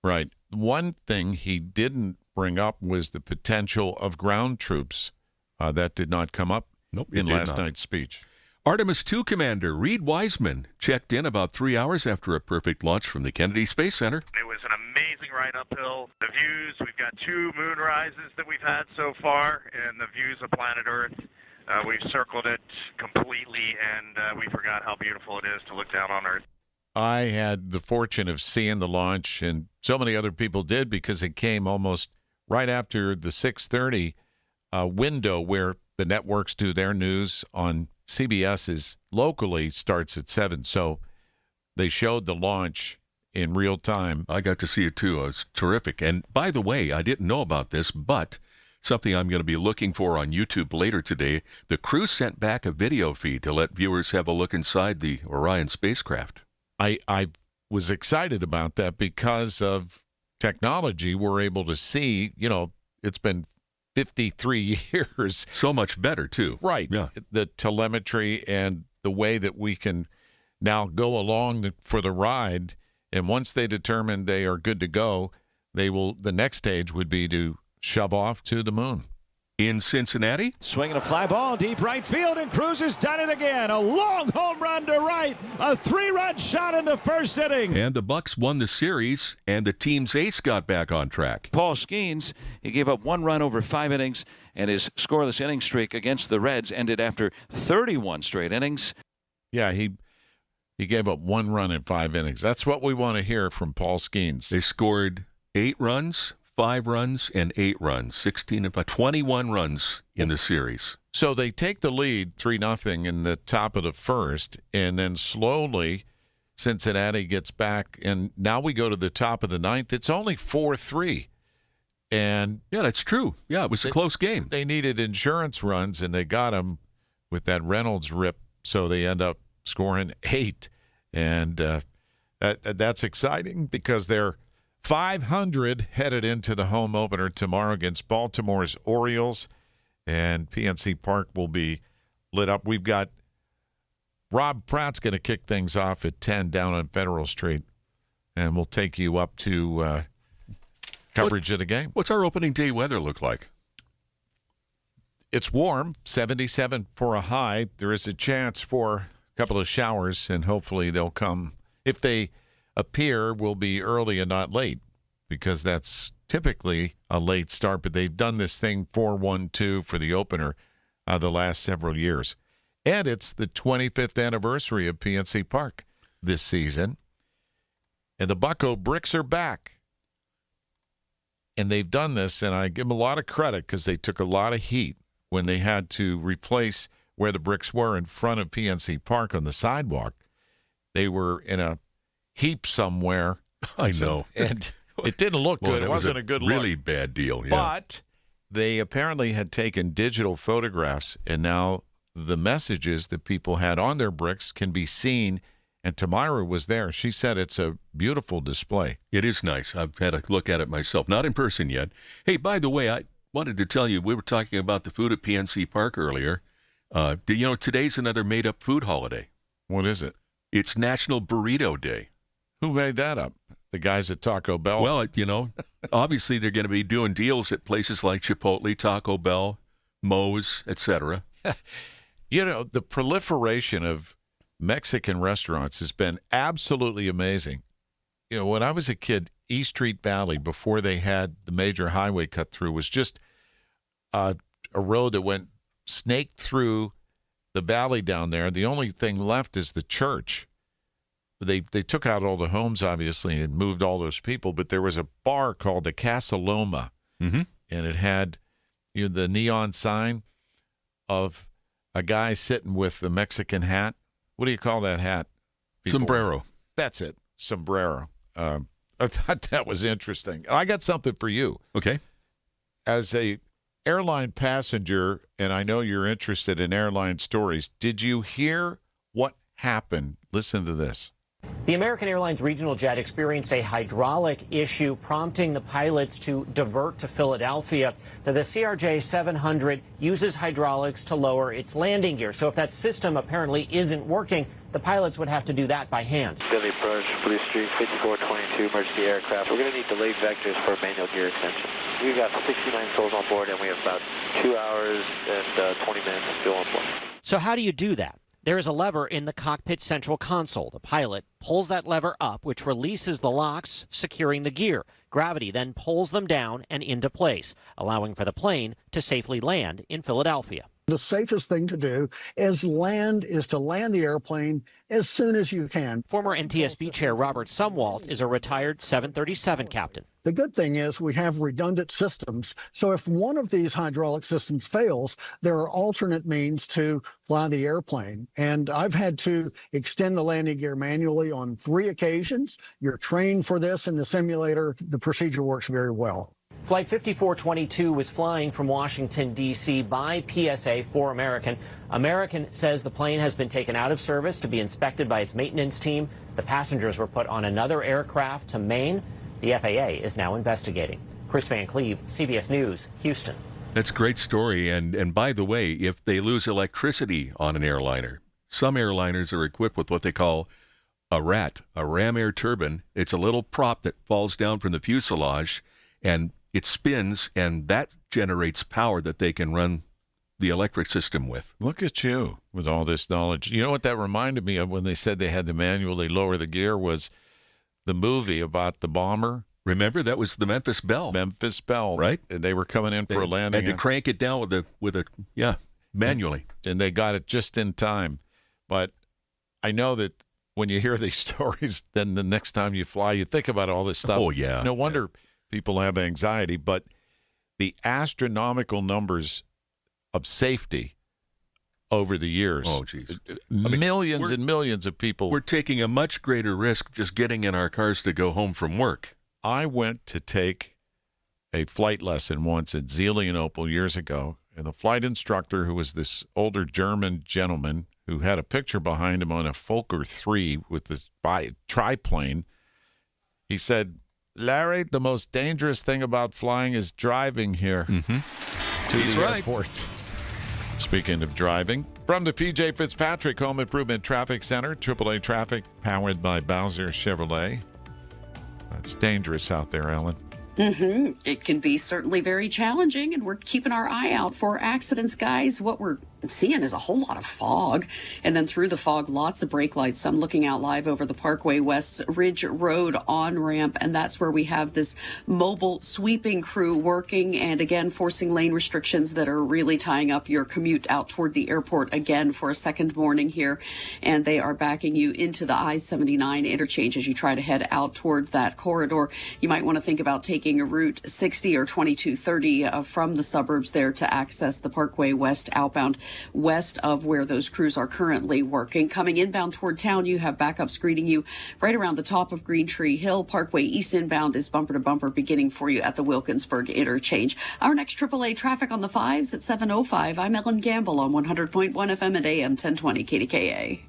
Right. One thing he didn't bring up was the potential of ground troops. That did not come up in last night's speech. Artemis II Commander Reed Wiseman checked in about 3 hours after a perfect launch from the Kennedy Space Center. It was an amazing ride uphill. The views, we've got 2 moon rises that we've had so far, and the views of planet Earth. We've circled it completely, and we forgot how beautiful it is to look down on Earth. I had the fortune of seeing the launch, and so many other people did, because it came almost right after the 6:30 window where the networks do their news on CBS's locally starts at 7. So they showed the launch in real time. I got to see it too. It was terrific. And by the way, I didn't know about this, but something I'm going to be looking for on YouTube later today. The crew sent back a video feed to let viewers have a look inside the Orion spacecraft. I was excited about that because of technology. We're able to see, it's been 53 years. So much better, too. Right. Yeah. The telemetry and the way that we can now go along for the ride. And once they determine they are good to go, the next stage would be to shove off to the moon. In Cincinnati, swinging a fly ball deep right field, and Cruz has done it again. A long home run to right, a 3-run shot in the first inning. And the Bucks won the series, and the team's ace got back on track. Paul Skeens, he gave up 1 run over 5 innings, and his scoreless inning streak against the Reds ended after 31 straight innings. Yeah, he gave up 1 run in 5 innings. That's what we want to hear from Paul Skeens. They scored 8 runs. 5 runs and 8 runs, 21 runs in the series. So they take the lead 3-0 in the top of the first, and then slowly Cincinnati gets back, and now we go to the top of the 9th. It's only 4-3. And yeah, that's true. Yeah, it was a close game. They needed insurance runs, and they got them with that Reynolds rip, so they end up scoring 8. And that's exciting because they're 500 headed into the home opener tomorrow against Baltimore's Orioles, and PNC Park will be lit up. We've got Rob Pratt's going to kick things off at 10 down on Federal Street, and we'll take you up to coverage of the game. What's our opening day weather look like? It's warm, 77 for a high. There is a chance for a couple of showers, and hopefully they'll come. If they appear, will be early and not late, because that's typically a late start. But they've done this thing 4-1-2 for the opener the last several years. And it's the 25th anniversary of PNC Park this season. And the Bucko Bricks are back. And they've done this, and I give them a lot of credit because they took a lot of heat when they had to replace where the bricks were in front of PNC Park on the sidewalk. They were in a heap somewhere. I know. And it didn't look good. It wasn't a good look. Really bad deal, yeah. But they apparently had taken digital photographs, and now the messages that people had on their bricks can be seen. And Tamira was there. She said it's a beautiful display. It is nice. I've had a look at it myself. Not in person yet. Hey, by the way, I wanted to tell you, we were talking about the food at PNC Park earlier. Do you know today's another made-up food holiday? What is it? It's National Burrito Day. Who made that up? The guys at Taco Bell? Well, obviously they're going to be doing deals at places like Chipotle, Taco Bell, Moe's, etc. The proliferation of Mexican restaurants has been absolutely amazing. When I was a kid, East Street Valley, before they had the major highway cut through, was just a road that went snaked through the valley down there. The only thing left is the church. They took out all the homes, obviously, and moved all those people, but there was a bar called the Casa Loma, and it had the neon sign of a guy sitting with the Mexican hat. What do you call that hat? Sombrero. That's it, sombrero. I thought that was interesting. I got something for you. Okay. As a airline passenger, and I know you're interested in airline stories, did you hear what happened? Listen to this. The American Airlines regional jet experienced a hydraulic issue, prompting the pilots to divert to Philadelphia. Now, the CRJ-700 uses hydraulics to lower its landing gear. So if that system apparently isn't working, the pilots would have to do that by hand. Deadly approach, Blue Street 5422, emergency aircraft. We're going to need delayed vectors for manual gear extension. We've got 69 souls on board, and we have about 2 hours and 20 minutes of fuel on board. So how do you do that? There is a lever in the cockpit central console. The pilot pulls that lever up, which releases the locks, securing the gear. Gravity then pulls them down and into place, allowing for the plane to safely land in Philadelphia. The safest thing to do is to land the airplane as soon as you can. Former NTSB Chair Robert Sumwalt is a retired 737 captain. The good thing is we have redundant systems, so if one of these hydraulic systems fails, there are alternate means to fly the airplane. And I've had to extend the landing gear manually on 3 occasions. You're trained for this in the simulator. The procedure works very well. Flight 5422 was flying from Washington, D.C. by PSA for American. American says the plane has been taken out of service to be inspected by its maintenance team. The passengers were put on another aircraft to Maine. The FAA is now investigating. Chris Van Cleve, CBS News, Houston. That's a great story. And by the way, if they lose electricity on an airliner, some airliners are equipped with what they call a RAT, a ram air turbine. It's a little prop that falls down from the fuselage, and it spins, and that generates power that they can run the electric system with. Look at you with all this knowledge. You know what that reminded me of when they said they had to manually lower the gear was the movie about the bomber. Remember, that was the Memphis Belle. Memphis Belle. Right. And they were coming in for a landing. Had to crank it down manually. And they got it just in time. But I know that when you hear these stories, then the next time you fly, you think about all this stuff. Oh, yeah. No wonder people have anxiety, but the astronomical numbers of safety over the years. Oh, geez. Millions and millions of people. We're taking a much greater risk just getting in our cars to go home from work. I went to take a flight lesson once at Zealy and Opel years ago, and the flight instructor, who was this older German gentleman who had a picture behind him on a Fokker 3 with this triplane, he said, "Larry, the most dangerous thing about flying is driving here to the airport." Speaking of driving, From the PJ Fitzpatrick Home Improvement Traffic Center, AAA traffic powered by Bowser Chevrolet. It's dangerous out there, Ellen. It can be certainly very challenging, and we're keeping our eye out for accidents, guys. What we're seeing is a whole lot of fog, and then through the fog, lots of brake lights. I'm looking out live over the Parkway West's Ridge Road on-ramp, and that's where we have this mobile sweeping crew working, and again, forcing lane restrictions that are really tying up your commute out toward the airport again for a second morning here, and they are backing you into the I-79 interchange as you try to head out toward that corridor. You might want to think about taking a Route 60 or 2230 from the suburbs there to access the Parkway West outbound, west of where those crews are currently working. Coming inbound toward town, you have backups greeting you right around the top of Green Tree Hill. Parkway East inbound is bumper to bumper beginning for you at the Wilkinsburg interchange. Our next AAA traffic on the 5s at 7:05. I'm Ellen Gamble on 100.1 FM at AM 1020 KDKA.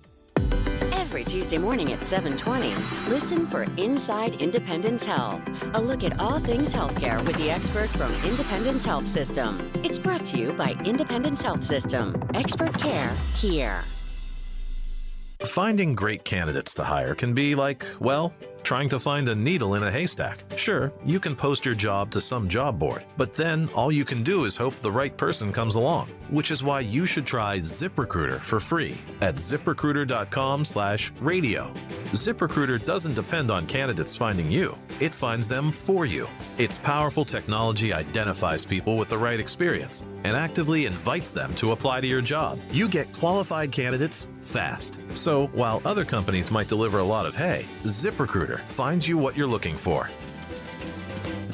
Every Tuesday morning at 7:20, listen for Inside Independence Health, a look at all things healthcare with the experts from Independence Health System. It's brought to you by Independence Health System. Expert care here. Finding great candidates to hire can be like, well, trying to find a needle in a haystack. Sure, you can post your job to some job board, but then all you can do is hope the right person comes along, which is why you should try ZipRecruiter for free at ZipRecruiter.com/radio. ZipRecruiter doesn't depend on candidates finding you. It finds them for you. Its powerful technology identifies people with the right experience and actively invites them to apply to your job. You get qualified candidates fast. So while other companies might deliver a lot of hay, ZipRecruiter finds you what you're looking for.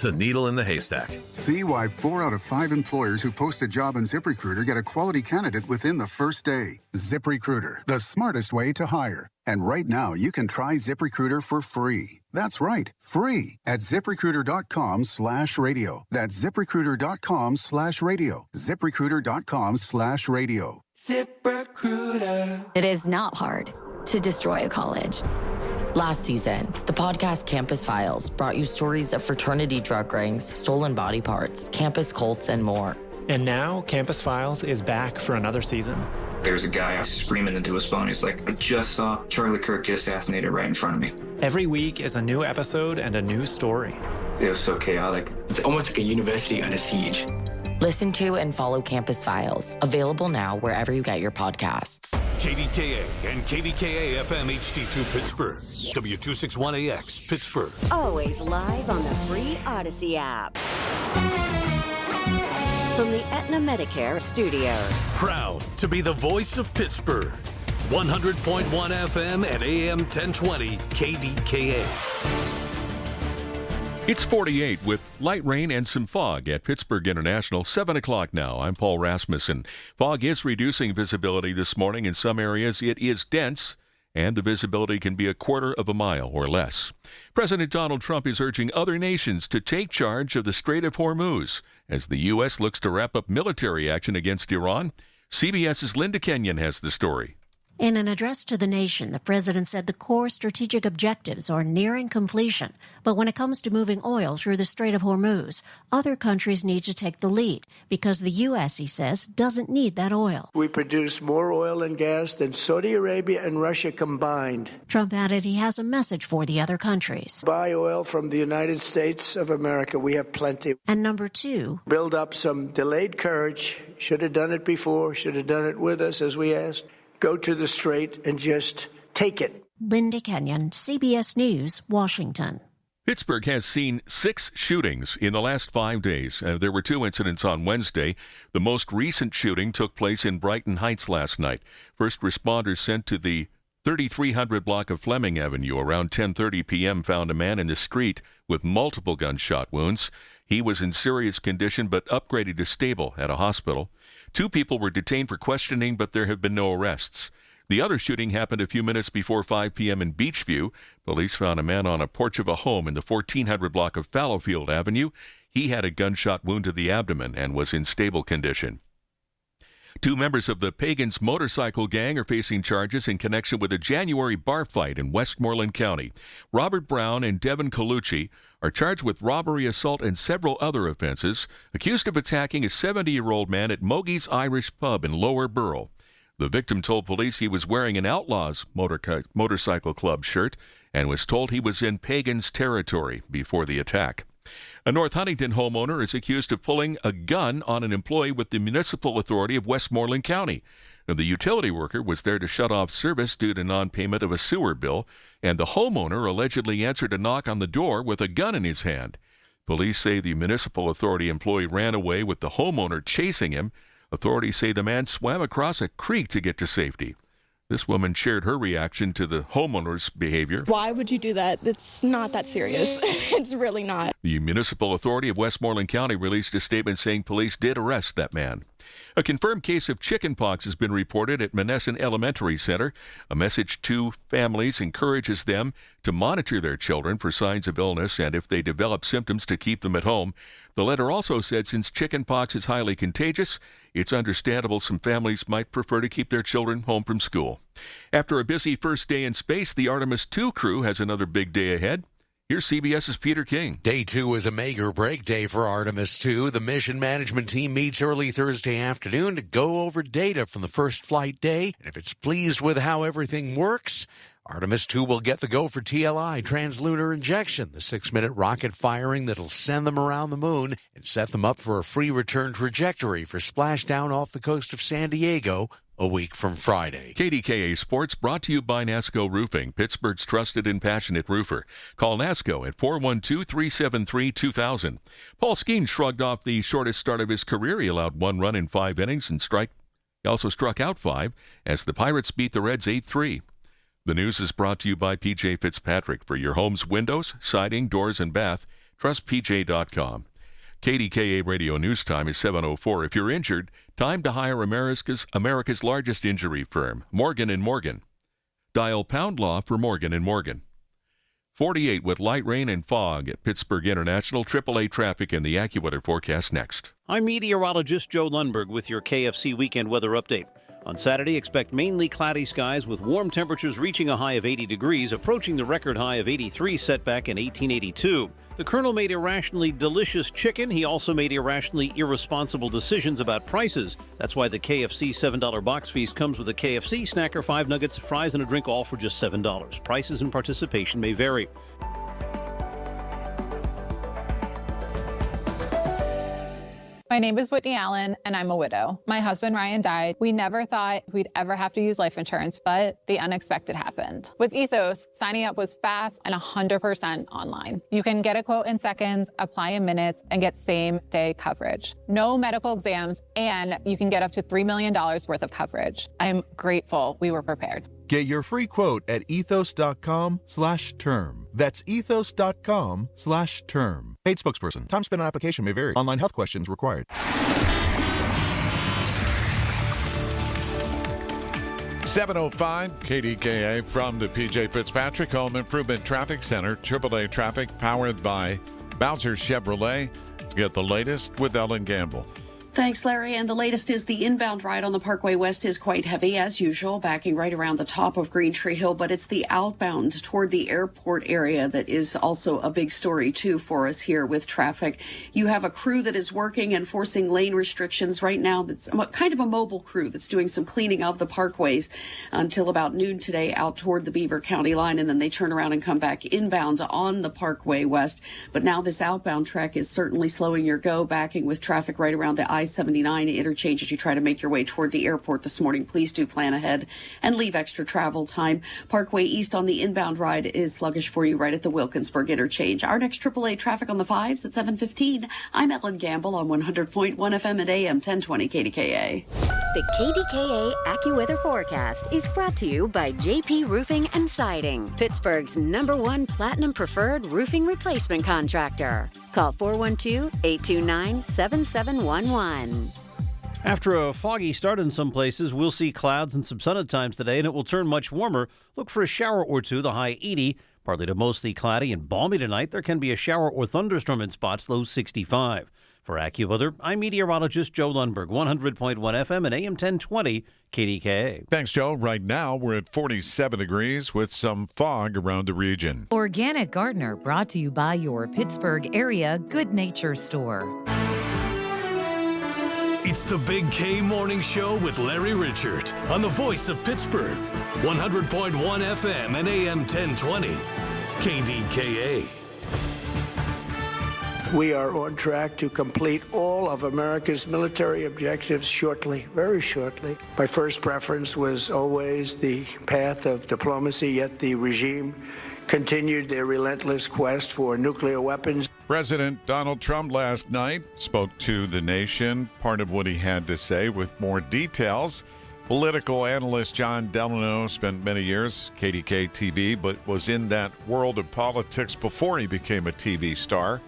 The needle in the haystack. See why 4 out of 5 employers who post a job on ZipRecruiter get a quality candidate within the first day. ZipRecruiter, the smartest way to hire. And right now, you can try ZipRecruiter for free. That's right, free at ZipRecruiter.com/radio. That's ZipRecruiter.com/radio. ZipRecruiter.com/radio. ZipRecruiter. It is not hard to destroy a college. Last season, the podcast Campus Files brought you stories of fraternity drug rings, stolen body parts, campus cults, and more. And now, Campus Files is back for another season. There's a guy screaming into his phone. He's like, I just saw Charlie Kirk get assassinated right in front of me. Every week is a new episode and a new story. It was so chaotic. It's almost like a university under siege. Listen to and follow Campus Files. Available now wherever you get your podcasts. KDKA and KDKA-FM HD2 Pittsburgh. W261AX Pittsburgh. Always live on the free Odyssey app. From the Aetna Medicare studios. Proud to be the voice of Pittsburgh. 100.1 FM and AM 1020 KDKA. It's 48 with light rain and some fog at Pittsburgh International. 7 o'clock now. I'm Paul Rasmussen. Fog is reducing visibility this morning. In some areas, it is dense, and the visibility can be a quarter of a mile or less. President Donald Trump is urging other nations to take charge of the Strait of Hormuz as the U.S. looks to wrap up military action against Iran. CBS's Linda Kenyon has the story. In an address to the nation, the president said the core strategic objectives are nearing completion. But when it comes to moving oil through the Strait of Hormuz, other countries need to take the lead because the U.S., he says, doesn't need that oil. We produce more oil and gas than Saudi Arabia and Russia combined. Trump added he has a message for the other countries. Buy oil from the United States of America. We have plenty. And number 2, build up some delayed courage. Should have done it before. Should have done it with us, as we asked. Go to the Strait and just take it. Linda Kenyon, CBS News, Washington. Pittsburgh has seen 6 shootings in the last 5 days. There were 2 incidents on Wednesday. The most recent shooting took place in Brighton Heights last night. First responders sent to the 3300 block of Fleming Avenue around 10:30 p.m. found a man in the street with multiple gunshot wounds. He was in serious condition but upgraded to stable at a hospital. 2 people were detained for questioning, but there have been no arrests. The other shooting happened a few minutes before 5 p.m. in Beachview. Police found a man on a porch of a home in the 1400 block of Fallowfield Avenue. He had a gunshot wound to the abdomen and was in stable condition. 2 members of the Pagans motorcycle gang are facing charges in connection with a January bar fight in Westmoreland County. Robert Brown and Devin Colucci are charged with robbery, assault, and several other offenses, accused of attacking a 70-year-old man at Mogie's Irish Pub in Lower Borough. The victim told police he was wearing an Outlaws Motorcycle Club shirt and was told he was in Pagans territory before the attack. A North Huntington homeowner is accused of pulling a gun on an employee with the Municipal Authority of Westmoreland County. The utility worker was there to shut off service due to non-payment of a sewer bill, and the homeowner allegedly answered a knock on the door with a gun in his hand. Police say the Municipal Authority employee ran away with the homeowner chasing him. Authorities say the man swam across a creek to get to safety. This woman shared her reaction to the homeowner's behavior. Why would you do that? It's not that serious. It's really not. The Municipal Authority of Westmoreland County released a statement saying police did arrest that man. A confirmed case of chickenpox has been reported at Monessen Elementary Center. A message to families encourages them to monitor their children for signs of illness and if they develop symptoms to keep them at home. The letter also said since chickenpox is highly contagious, it's understandable some families might prefer to keep their children home from school. After a busy first day in space, the Artemis II crew has another big day ahead. Here's CBS's Peter King. Day 2 is a make or break day for Artemis 2. The mission management team meets early Thursday afternoon to go over data from the first flight day. And if it's pleased with how everything works, Artemis 2 will get the go for TLI, translunar injection, the 6-minute rocket firing that'll send them around the moon and set them up for a free return trajectory for splashdown off the coast of San Diego a week from Friday. KDKA Sports brought to you by NASCO Roofing, Pittsburgh's trusted and passionate roofer. Call NASCO at 412-373-2000. Paul Skeen shrugged off the shortest start of his career. He allowed 1 run in 5 innings and he also struck out 5 as the Pirates beat the Reds 8-3. The news is brought to you by PJ Fitzpatrick. For your home's windows, siding, doors, and bath, trust PJ.com. KDKA Radio News Time is 7:04. If you're injured, time to hire America's largest injury firm, Morgan & Morgan. Dial pound law for Morgan & Morgan. 48 with light rain and fog at Pittsburgh International. AAA traffic in the AccuWeather forecast next. I'm meteorologist Joe Lundberg with your KFC weekend weather update. On Saturday, expect mainly cloudy skies with warm temperatures reaching a high of 80 degrees, approaching the record high of 83 set back in 1882. The Colonel made irrationally delicious chicken. He also made irrationally irresponsible decisions about prices. That's why the KFC $7 box feast comes with a KFC snacker, 5 nuggets, fries, and a drink, all for just $7. Prices and participation may vary. My name is Whitney Allen, and I'm a widow. My husband, Ryan, died. We never thought we'd ever have to use life insurance, but the unexpected happened. With Ethos, signing up was fast and 100% online. You can get a quote in seconds, apply in minutes, and get same-day coverage. No medical exams, and you can get up to $3 million worth of coverage. I'm grateful we were prepared. Get your free quote at ethos.com/term. That's ethos.com/term. Paid spokesperson. Time spent on application may vary. Online health questions required. 7:05 KDKA from the PJ Fitzpatrick Home Improvement Traffic Center. AAA traffic powered by Bowser Chevrolet. Let's get the latest with Ellen Gamble. Thanks, Larry. And the latest is the inbound ride on the Parkway West is quite heavy, as usual, backing right around the top of Green Tree Hill. But it's the outbound toward the airport area that is also a big story, too, for us here with traffic. You have a crew that is working and forcing lane restrictions right now. That's kind of a mobile crew that's doing some cleaning of the parkways until about noon today out toward the Beaver County line. And then they turn around and come back inbound on the Parkway West. But now this outbound track is certainly slowing your go, backing with traffic right around the I-79 interchange as you try to make your way toward the airport this morning. Please do plan ahead and leave extra travel time. Parkway East on the inbound ride is sluggish for you right at the Wilkinsburg interchange. Our next AAA traffic on the 5s at 7:15. I'm Ellen Gamble on 100.1 FM and AM 1020 KDKA. The KDKA AccuWeather forecast is brought to you by JP Roofing and Siding, Pittsburgh's #1 Platinum Preferred roofing replacement contractor. Call 412-829-7711. After a foggy start in some places, we'll see clouds and some sun at times today, and it will turn much warmer. Look for a shower or two, the high 80. Partly to mostly cloudy and balmy tonight. There can be a shower or thunderstorm in spots, low 65. For AccuWeather, I'm meteorologist Joe Lundberg, 100.1 FM and AM 1020 KDKA. Thanks, Joe. Right now, we're at 47 degrees with some fog around the region. Organic Gardener, brought to you by your Pittsburgh area Good Nature store. It's the Big K Morning Show with Larry Richert on the voice of Pittsburgh, 100.1 FM and AM 1020, KDKA. We are on track to complete all of America's military objectives shortly, very shortly. My first preference was always the path of diplomacy, yet the regime continued their relentless quest for nuclear weapons. President Donald Trump last night spoke to the nation, part of what he had to say with more details. Political analyst John Delano spent many years KDKA TV, but was in that world of politics before he became a TV star.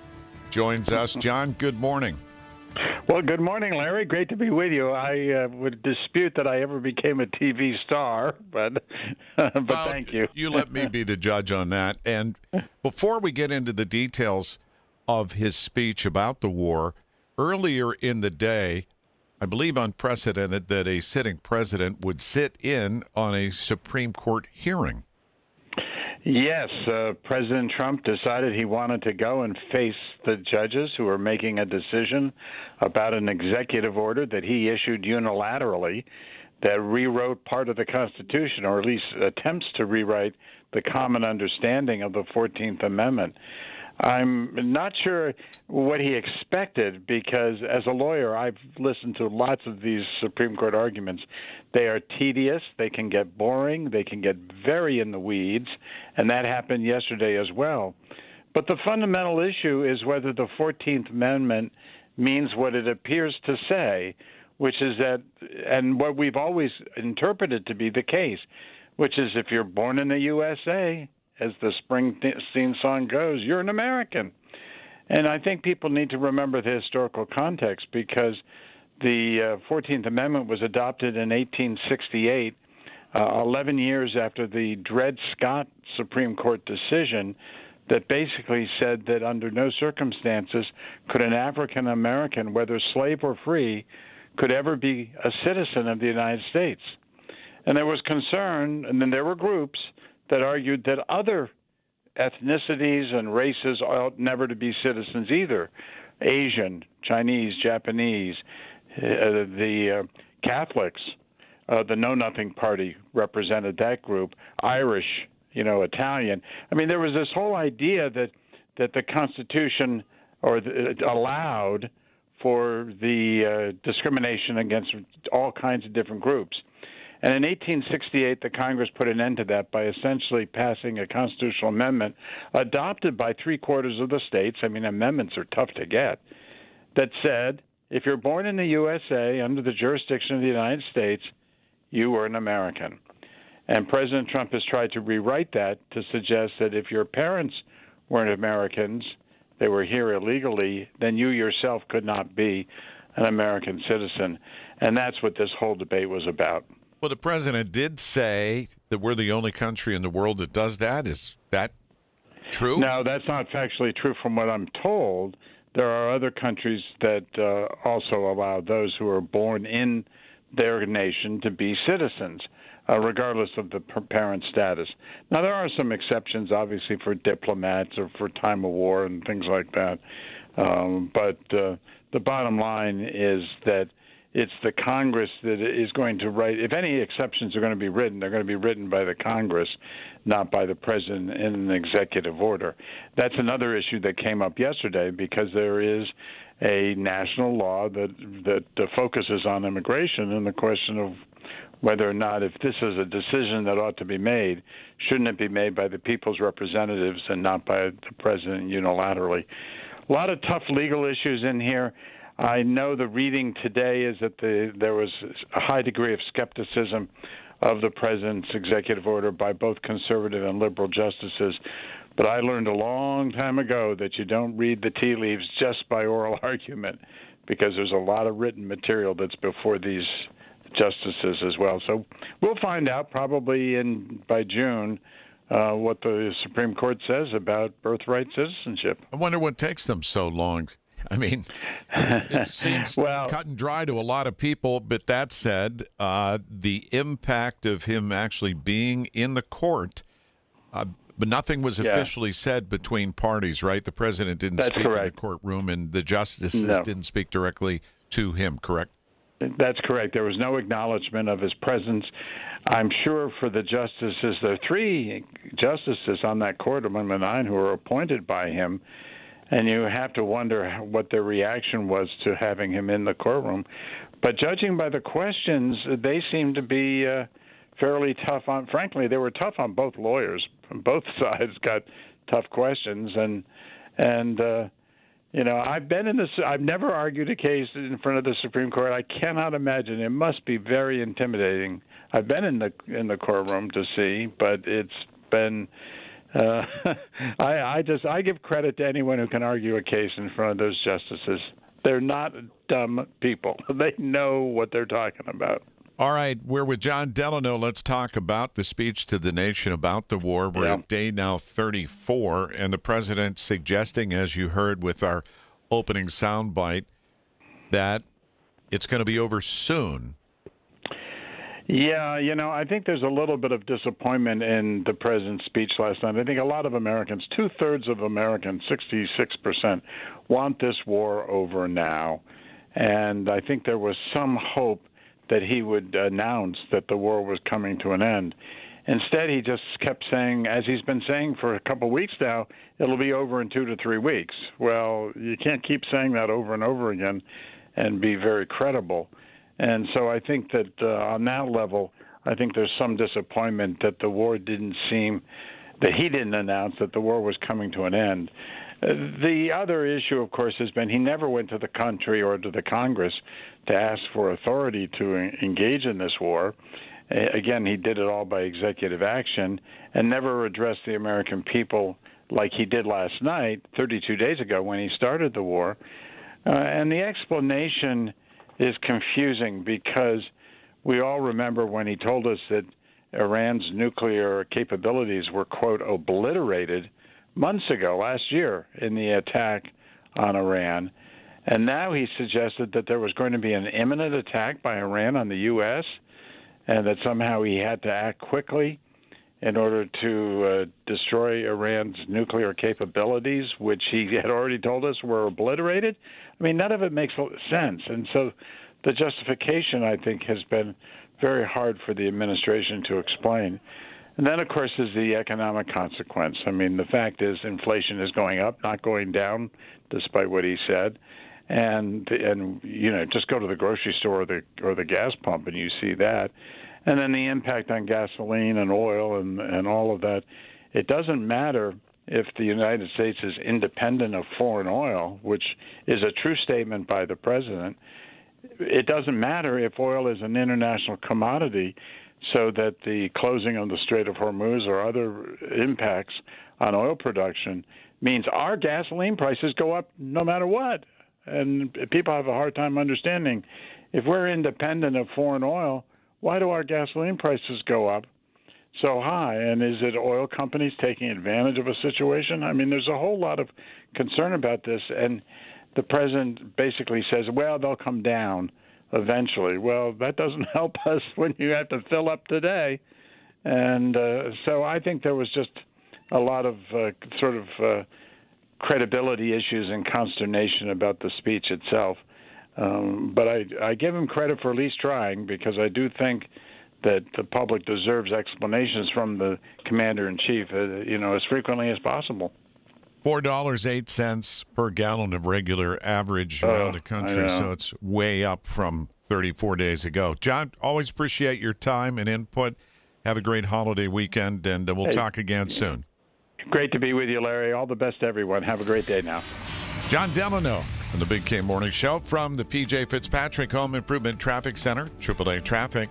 Joins us. John, good morning. Well, good morning, Larry. Great to be with you. I would dispute that I ever became a TV star, but thank you. You let me be the judge on that. And before we get into the details of his speech about the war, earlier in the day, I believe unprecedented that a sitting president would sit in on a Supreme Court hearing. Yes, President Trump decided he wanted to go and face the judges who were making a decision about an executive order that he issued unilaterally that rewrote part of the Constitution, or at least attempts to rewrite the common understanding of the 14th Amendment. I'm not sure what he expected because, as a lawyer, I've listened to lots of these Supreme Court arguments. They are tedious, they can get boring, they can get very in the weeds, and that happened yesterday as well. But the fundamental issue is whether the 14th Amendment means what it appears to say, which is that, and what we've always interpreted to be the case, which is if you're born in the USA, as the Springsteen song goes, you're an American. And I think people need to remember the historical context because the 14th Amendment was adopted in 1868, 11 years after the Dred Scott Supreme Court decision that basically said that under no circumstances could an African American, whether slave or free, could ever be a citizen of the United States. And there was concern, and then there were groups that argued that other ethnicities and races ought never to be citizens either. Asian, Chinese, Japanese, the Catholics, the Know Nothing Party represented that group, Irish, Italian. I mean, there was this whole idea that the Constitution allowed for the discrimination against all kinds of different groups. And in 1868, the Congress put an end to that by essentially passing a constitutional amendment adopted by 3/4 of the states. I mean, amendments are tough to get. That said, if you're born in the USA under the jurisdiction of the United States, you were an American. And President Trump has tried to rewrite that to suggest that if your parents weren't Americans, they were here illegally, then you yourself could not be an American citizen. And that's what this whole debate was about. Well, the president did say that we're the only country in the world that does that. Is that true? No, that's not factually true from what I'm told. There are other countries that also allow those who are born in their nation to be citizens, regardless of the parent status. Now, there are some exceptions, obviously, for diplomats or for time of war and things like that. But the bottom line is that it's the Congress that is going to write. If any exceptions are going to be written, they're going to be written by the Congress, not by the president in an executive order. That's another issue that came up yesterday because there is a national law that focuses on immigration and the question of whether or not, if this is a decision that ought to be made, shouldn't it be made by the people's representatives and not by the president unilaterally? A lot of tough legal issues in here. I know the reading today is that there was a high degree of skepticism of the president's executive order by both conservative and liberal justices. But I learned a long time ago that you don't read the tea leaves just by oral argument because there's a lot of written material that's before these justices as well. So we'll find out probably by June what the Supreme Court says about birthright citizenship. I wonder what takes them so long. I mean, it seems cut and dry to a lot of people, but that said, the impact of him actually being in the court, but nothing was officially said between parties, right? The president didn't speak in the courtroom, and the justices didn't speak directly to him, correct? That's correct. There was no acknowledgement of his presence. I'm sure for the justices, there are 3 justices on that court among the 9 who were appointed by him, and you have to wonder what their reaction was to having him in the courtroom. But judging by the questions, they seemed to be fairly tough on. Frankly, they were tough on both lawyers. Both sides got tough questions, and you know, I've been in this. I've never argued a case in front of the Supreme Court. I cannot imagine. It must be very intimidating. I've been in the courtroom to see, but it's been. I give credit to anyone who can argue a case in front of those justices. They're not dumb people. They know what they're talking about. All right, we're with John Delano. Let's talk about the speech to the nation about the war. We're at day now 34, and the president suggesting, as you heard with our opening soundbite, that it's going to be over soon. Yeah, you know, I think there's a little bit of disappointment in the president's speech last night. I think a lot of Americans, 2/3 of Americans, 66%, want this war over now. And I think there was some hope that he would announce that the war was coming to an end. Instead, he just kept saying, as he's been saying for a couple of weeks now, it'll be over in 2 to 3 weeks. Well, you can't keep saying that over and over again and be very credible. And so I think that on that level, I think there's some disappointment that the war didn't seem, that he didn't announce that the war was coming to an end. The other issue, of course, has been he never went to the country or to the Congress to ask for authority to engage in this war. Again, he did it all by executive action and never addressed the American people like he did last night, 32 days ago, when he started the war. And the explanation is confusing because we all remember when he told us that Iran's nuclear capabilities were, quote, obliterated months ago, last year, in the attack on Iran. And now he suggested that there was going to be an imminent attack by Iran on the U.S. and that somehow he had to act quickly in order to destroy Iran's nuclear capabilities, which he had already told us were obliterated. I mean, none of it makes sense. And so the justification, I think, has been very hard for the administration to explain. And then, of course, is the economic consequence. I mean, the fact is inflation is going up, not going down, despite what he said. And you know, just go to the grocery store or the gas pump and you see that. And then the impact on gasoline and oil and all of that. It doesn't matter if the United States is independent of foreign oil, which is a true statement by the president. It doesn't matter if oil is an international commodity, so that the closing of the Strait of Hormuz or other impacts on oil production means our gasoline prices go up no matter what. And people have a hard time understanding, if we're independent of foreign oil, why do our gasoline prices go up so high? And is it oil companies taking advantage of a situation? I mean, there's a whole lot of concern about this. And the president basically says, well, they'll come down eventually. Well, that doesn't help us when you have to fill up today. And so I think there was just a lot of credibility issues and consternation about the speech itself. But I give him credit for at least trying, because I do think that the public deserves explanations from the commander-in-chief, as frequently as possible. $4.08 per gallon of regular average around the country, so it's way up from 34 days ago. John, always appreciate your time and input. Have a great holiday weekend, and we'll talk again soon. Great to be with you, Larry. All the best to everyone. Have a great day now. John Delano on the Big K Morning Show from the P.J. Fitzpatrick Home Improvement Traffic Center, AAA Traffic,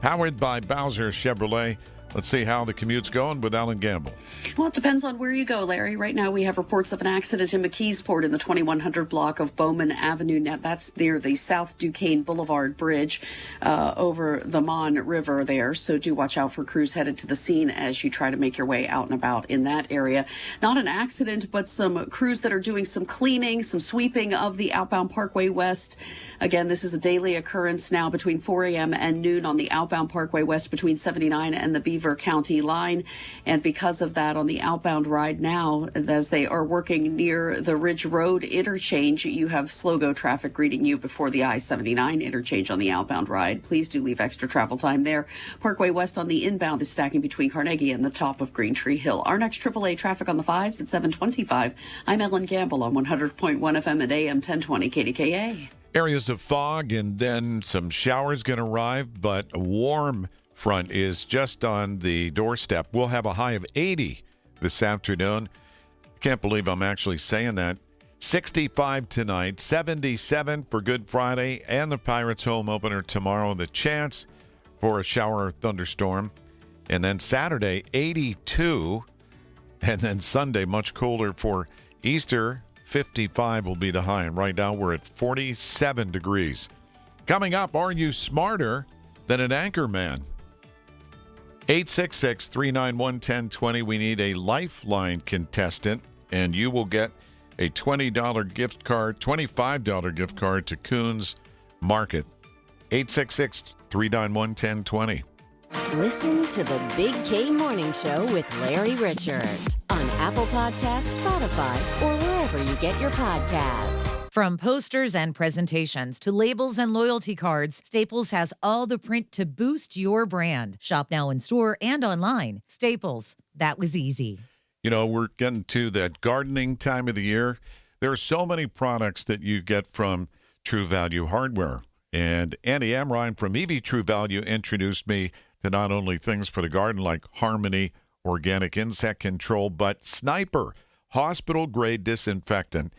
powered by Bowser Chevrolet. Let's see how the commute's going with Alan Gamble. Well, it depends on where you go, Larry. Right now, we have reports of an accident in McKeesport in the 2100 block of Bowman Avenue. Now, that's near the South Duquesne Boulevard Bridge over the Mon River there. So do watch out for crews headed to the scene as you try to make your way out and about in that area. Not an accident, but some crews that are doing some cleaning, some sweeping of the outbound Parkway West. Again, this is a daily occurrence now between 4 a.m. and noon on the outbound Parkway West between 79 and the Beaver County line. And because of that, on the outbound ride now, as they are working near the Ridge Road interchange, you have slow-go traffic greeting you before the I-79 interchange on the outbound ride. Please do leave extra travel time there. Parkway West on the inbound is stacking between Carnegie and the top of Green Tree Hill. Our next AAA traffic on the 5s at 7:25. I'm Ellen Gamble on 100.1 FM at AM 1020 KDKA. Areas of fog and then some showers going to arrive, but a warm front is just on the doorstep. We'll have a high of 80 this afternoon. Can't believe I'm actually saying that. 65 tonight, 77 for Good Friday and the Pirates home opener tomorrow. The chance for a shower or thunderstorm. And then Saturday, 82. And then Sunday, much colder for Easter. 55 will be the high. And right now we're at 47 degrees. Coming up, are you smarter than an anchor man? 866-391-1020. We need a Lifeline contestant, and you will get a $20 gift card, $25 gift card to Coons Market. 866-391-1020. Listen to the Big K Morning Show with Larry Richert on Apple Podcasts, Spotify, or wherever you get your podcasts. From posters and presentations to labels and loyalty cards, Staples has all the print to boost your brand. Shop now in store and online. Staples, that was easy. You know, we're getting to that gardening time of the year. There are so many products that you get from True Value Hardware. And Andy Amrine from EV True Value introduced me to not only things for the garden like Harmony Organic Insect Control, but Sniper, hospital-grade disinfectant.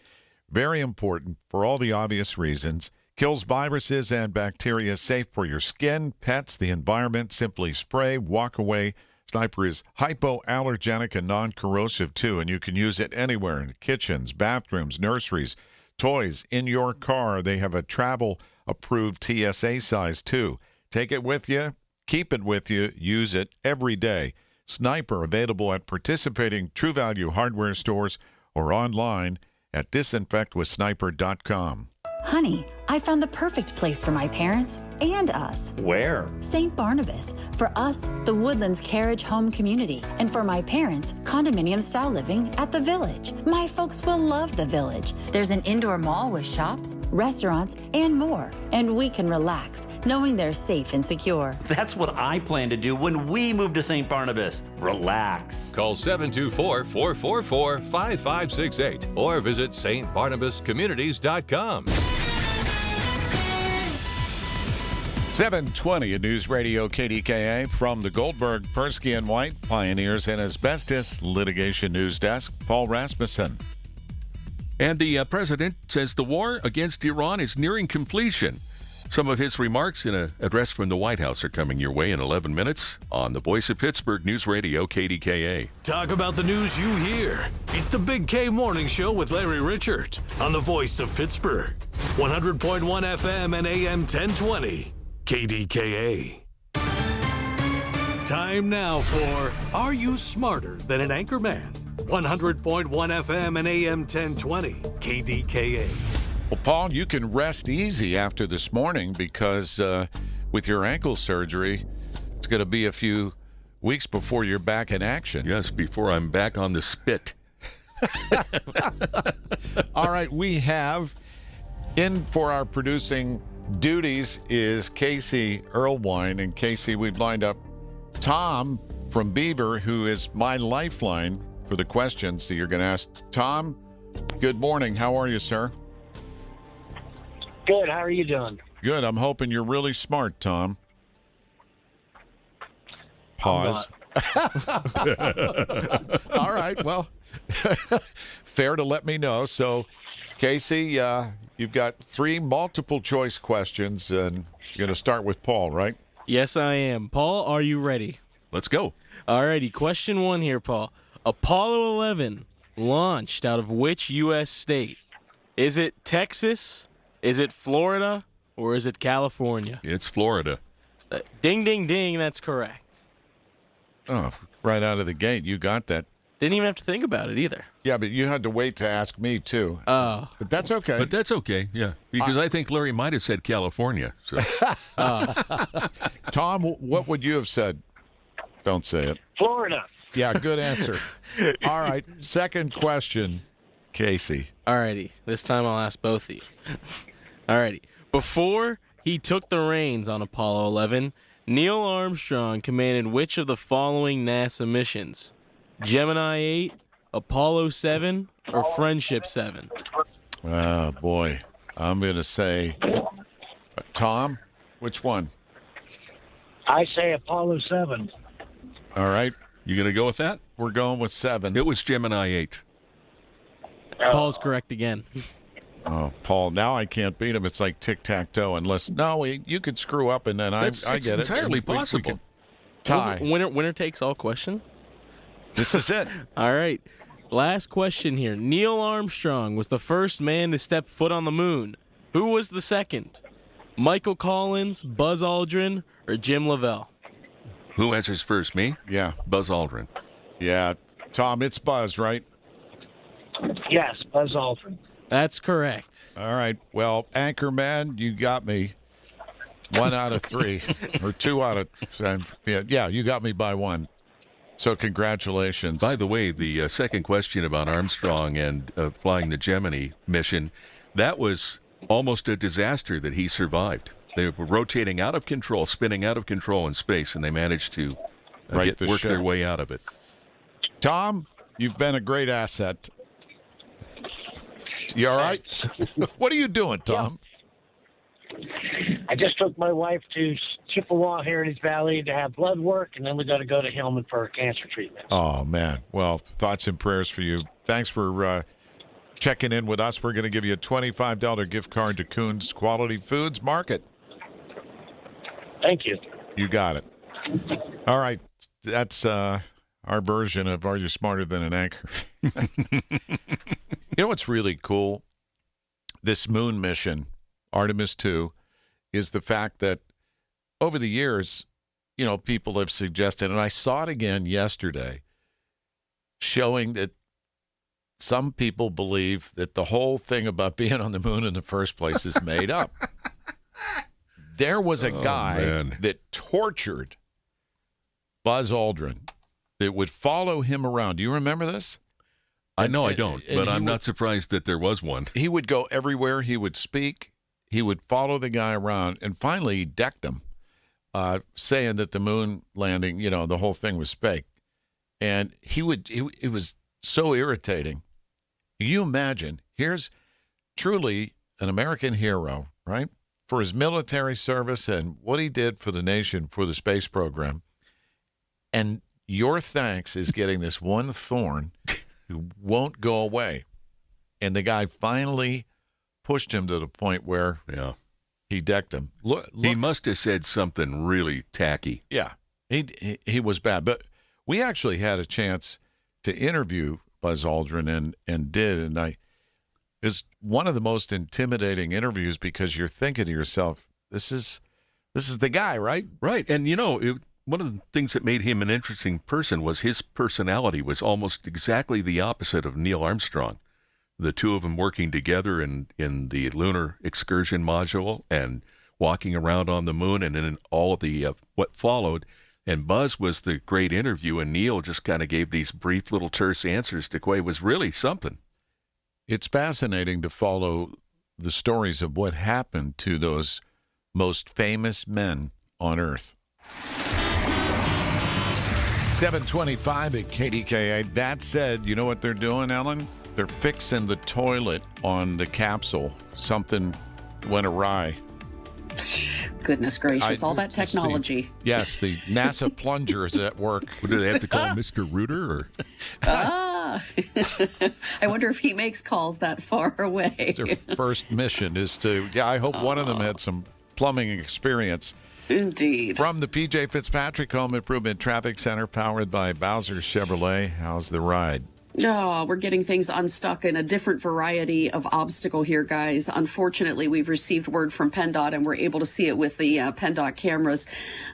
Very important for all the obvious reasons. Kills viruses and bacteria, safe for your skin, pets, the environment. Simply spray, walk away. Sniper is hypoallergenic and non-corrosive, too, and you can use it anywhere in kitchens, bathrooms, nurseries, toys, in your car. They have a travel-approved TSA size, too. Take it with you. Keep it with you. Use it every day. Sniper, available at participating True Value hardware stores or online at disinfectwithsniper.com. Honey, I found the perfect place for my parents and us. Where? St. Barnabas. For us, the Woodlands Carriage Home Community. And for my parents, condominium-style living at the Village. My folks will love the Village. There's an indoor mall with shops, restaurants, and more. And we can relax, knowing they're safe and secure. That's what I plan to do when we move to St. Barnabas. Relax. Call 724-444-5568 or visit stbarnabascommunities.com. 720 at News Radio KDKA from the Goldberg, Persky and White Pioneers and Asbestos Litigation News Desk. Paul Rasmussen. And the president says the war against Iran is nearing completion. Some of his remarks in an address from the White House are coming your way in 11 minutes on the Voice of Pittsburgh News Radio KDKA. Talk about the news you hear. It's the Big K Morning Show with Larry Richert on the Voice of Pittsburgh. 100.1 FM and AM 1020. KDKA. Time now for Are You Smarter Than an Anchorman? 100.1 FM and AM 1020. KDKA. Well, Paul, you can rest easy after this morning because with your ankle surgery, it's going to be a few weeks before you're back in action. Yes, before I'm back on the spit. All right, we have in for our producing duties is Casey Earlwine. And Casey, we've lined up Tom from Beaver, who is my lifeline for the questions that you're going to ask. Tom, good morning. How are you, sir? Good. How are you doing? Good. I'm hoping you're really smart, Tom. Pause. All right. Well, fair to let me know. So, Casey, you've got 3 multiple choice questions, and you're going to start with Paul, right? Yes, I am. Paul, are you ready? Let's go. All righty. Question 1 here, Paul. Apollo 11 launched out of which U.S. state? Is it Texas? Is it Florida? Or is it California? It's Florida. Ding, ding, ding. That's correct. Oh, right out of the gate, you got that. Didn't even have to think about it either. Yeah, but you had to wait to ask me, too. Oh. But that's okay. But that's okay, yeah. Because I think Larry might have said California. So. Tom, what would you have said? Don't say it. Florida. Yeah, good answer. All right, second question, Casey. Alrighty, this time I'll ask both of you. Alrighty, before he took the reins on Apollo 11, Neil Armstrong commanded which of the following NASA missions? Gemini 8, Apollo 7, or Friendship 7? Oh, boy. I'm going to say, Tom, which one? I say Apollo 7. All right. You going to go with that? We're going with 7. It was Gemini 8. Paul's correct again. Oh, Paul, now I can't beat him. It's like tic-tac-toe. Unless, no, you could screw up, and then I get it. It's entirely possible. We tie. Winner takes all question. This is it. All right. Last question here. Neil Armstrong was the first man to step foot on the moon. Who was the second? Michael Collins, Buzz Aldrin, or Jim Lovell? Who answers first? Me? Yeah. Buzz Aldrin. Yeah. Tom, it's Buzz, right? Yes, Buzz Aldrin. That's correct. All right. Well, Anchorman, you got me 1 out of 3. Or 2 out of... Yeah, you got me by 1. So congratulations. By the way, the second question about Armstrong and flying the Gemini mission, that was almost a disaster that he survived. They were rotating out of control, spinning out of control in space, and they managed to work their way out of it. Tom, you've been a great asset. You all right? What are you doing, Tom? I just took my wife to Chippewa Heritage Valley to have blood work, and then we got to go to Hillman for her cancer treatment. Oh, man. Well, thoughts and prayers for you. Thanks for checking in with us. We're going to give you a $25 gift card to Kuhn's Quality Foods Market. Thank you. You got it. All right. That's our version of Are You Smarter Than an Anchor? You know what's really cool? This moon mission, Artemis 2, is the fact that over the years, people have suggested, and I saw it again yesterday, showing that some people believe that the whole thing about being on the moon in the first place is made up. There was a guy that tortured Buzz Aldrin that would follow him around. Do you remember this? I know I don't, but I'm not surprised that there was one. He would go everywhere. He would speak. He would follow the guy around, and finally he decked him, saying that the moon landing, the whole thing was fake. And it was so irritating. You imagine, here's truly an American hero, right? For his military service and what he did for the nation, for the space program. And your thanks is getting this one thorn who won't go away. And the guy finally pushed him to the point where he decked him. Look, he must have said something really tacky. Yeah, he was bad. But we actually had a chance to interview Buzz Aldrin and it was one of the most intimidating interviews because you're thinking to yourself, this is the guy, right? Right. And, one of the things that made him an interesting person was his personality was almost exactly the opposite of Neil Armstrong. The two of them working together in the lunar excursion module and walking around on the moon and in all of the what followed. And Buzz was the great interview, and Neil just kind of gave these brief little terse answers to Quay. It was really something. It's fascinating to follow the stories of what happened to those most famous men on Earth. 7:25 at KDKA. That said, you know what they're doing, Ellen? They're fixing the toilet on the capsule. Something went awry. Goodness gracious, all that technology. Yes, the NASA plunger is at work. What, do they have to call Mr. Reuter? Or? I wonder if he makes calls that far away. Their first mission is to, I hope one of them had some plumbing experience. Indeed. From the P.J. Fitzpatrick Home Improvement Traffic Center, powered by Bowser Chevrolet. How's the ride? Oh, we're getting things unstuck in a different variety of obstacle here, guys. Unfortunately, we've received word from PennDOT, and we're able to see it with the PennDOT cameras.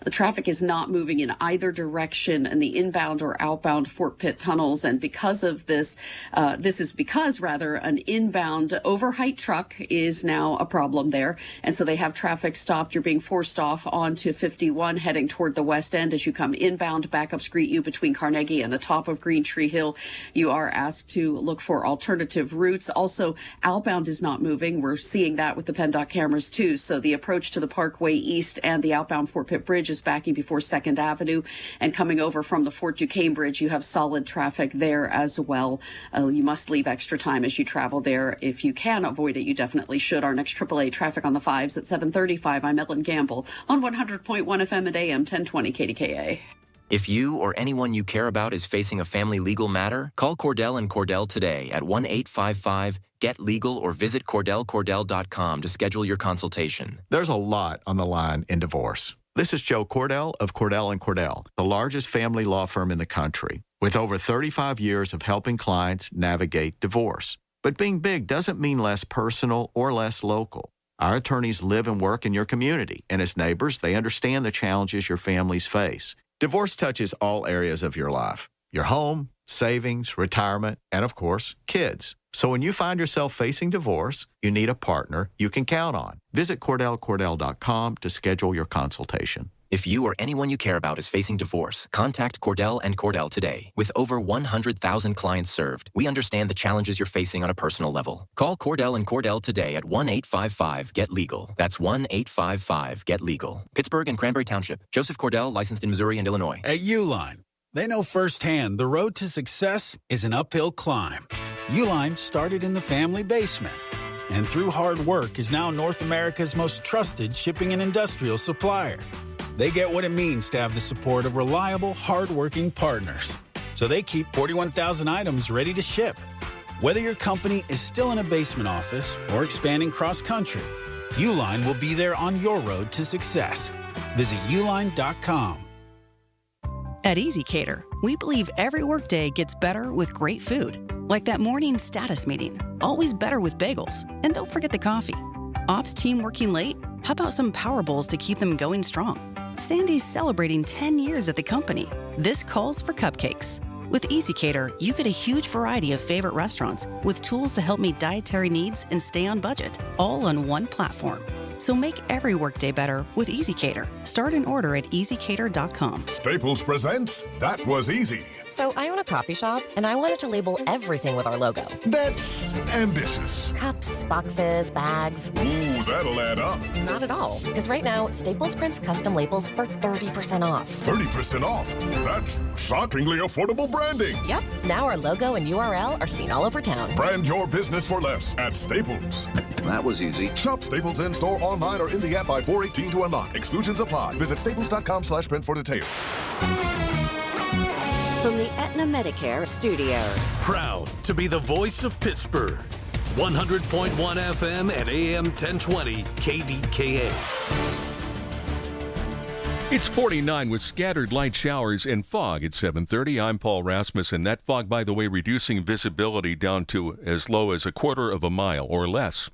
The traffic is not moving in either direction in the inbound or outbound Fort Pitt tunnels. And because of this, this is because, rather, an inbound overheight truck is now a problem there. And so they have traffic stopped. You're being forced off onto 51 heading toward the west end as you come inbound. Backups greet you between Carnegie and the top of Green Tree Hill. You are asked to look for alternative routes. Also, outbound is not moving. We're seeing that with the PennDOT cameras, too. So the approach to the Parkway East and the outbound Fort Pitt Bridge is backing before 2nd Avenue. And coming over from the Fort Duquesne Bridge, you have solid traffic there as well. You must leave extra time as you travel there. If you can avoid it, you definitely should. Our next AAA traffic on the 5s at 7:35. I'm Ellen Gamble on 100.1 FM at AM 1020 KDKA. If you or anyone you care about is facing a family legal matter, call Cordell and Cordell today at 1-855-GET-LEGAL or visit CordellCordell.com to schedule your consultation. There's a lot on the line in divorce. This is Joe Cordell of Cordell & Cordell, the largest family law firm in the country, with over 35 years of helping clients navigate divorce. But being big doesn't mean less personal or less local. Our attorneys live and work in your community, and as neighbors, they understand the challenges your families face. Divorce touches all areas of your life, your home, savings, retirement, and of course, kids. So when you find yourself facing divorce, you need a partner you can count on. Visit CordellCordell.com to schedule your consultation. If you or anyone you care about is facing divorce, contact Cordell and Cordell today. With over 100,000 clients served, we understand the challenges you're facing on a personal level. Call Cordell and Cordell today at 1-855-GET-LEGAL. That's 1-855-GET-LEGAL. Pittsburgh and Cranberry Township. Joseph Cordell, licensed in Missouri and Illinois. At Uline, they know firsthand the road to success is an uphill climb. Uline started in the family basement, and through hard work is now North America's most trusted shipping and industrial supplier. They get what it means to have the support of reliable, hard-working partners. So they keep 41,000 items ready to ship. Whether your company is still in a basement office or expanding cross-country, Uline will be there on your road to success. Visit uline.com. At EasyCater, we believe every workday gets better with great food. Like that morning status meeting, always better with bagels. And don't forget the coffee. Ops team working late? How about some Power Bowls to keep them going strong? Sandy's celebrating 10 years at the company. This calls for cupcakes. With EasyCater, you get a huge variety of favorite restaurants with tools to help meet dietary needs and stay on budget, all on one platform. So make every workday better with EasyCater. Start an order at easycater.com. Staples presents That Was Easy. So I own a coffee shop, and I wanted to label everything with our logo. That's ambitious. Cups, boxes, bags. Ooh, that'll add up. Not at all. Because right now, Staples prints custom labels for 30% off. 30% off? That's shockingly affordable branding. Yep. Now our logo and URL are seen all over town. Brand your business for less at Staples. That was easy. Shop Staples in-store, online, or in the app by 4/18 to unlock. Exclusions apply. Visit staples.com/print for details. From the Aetna Medicare Studios. Proud to be the voice of Pittsburgh. 100.1 FM and AM 1020 KDKA. It's 49 with scattered light showers and fog at 7:30. I'm Paul Rasmussen. That fog, by the way, reducing visibility down to as low as a quarter of a mile or less.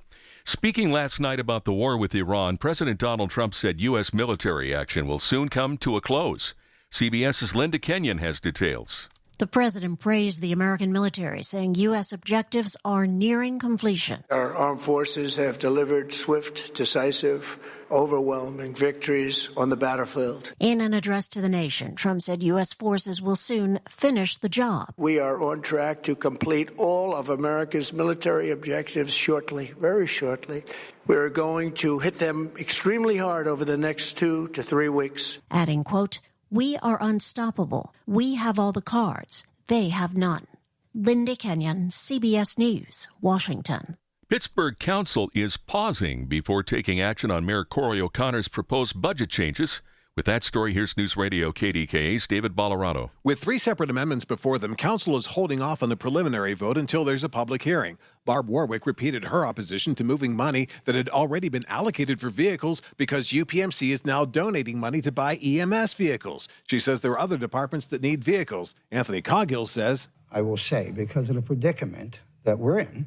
Speaking last night about the war with Iran, President Donald Trump said U.S. military action will soon come to a close. CBS's Linda Kenyon has details. The president praised the American military, saying U.S. objectives are nearing completion. Our armed forces have delivered swift, decisive, overwhelming victories on the battlefield. In an address to the nation, Trump said U.S. forces will soon finish the job. We are on track to complete all of America's military objectives shortly, very shortly. We are going to hit them extremely hard over the next 2 to 3 weeks. Adding, quote, "We are unstoppable. We have all the cards. They have none." Linda Kenyon, CBS News, Washington. Pittsburgh Council is pausing before taking action on Mayor Corey O'Connor's proposed budget changes, With that story, here's News Radio KDKA's David Ballarado. With 3 separate amendments before them, Council is holding off on the preliminary vote until there's a public hearing. Barb Warwick repeated her opposition to moving money that had already been allocated for vehicles because UPMC is now donating money to buy EMS vehicles. She says there are other departments that need vehicles. Anthony Coghill says, I will say, because of the predicament that we're in,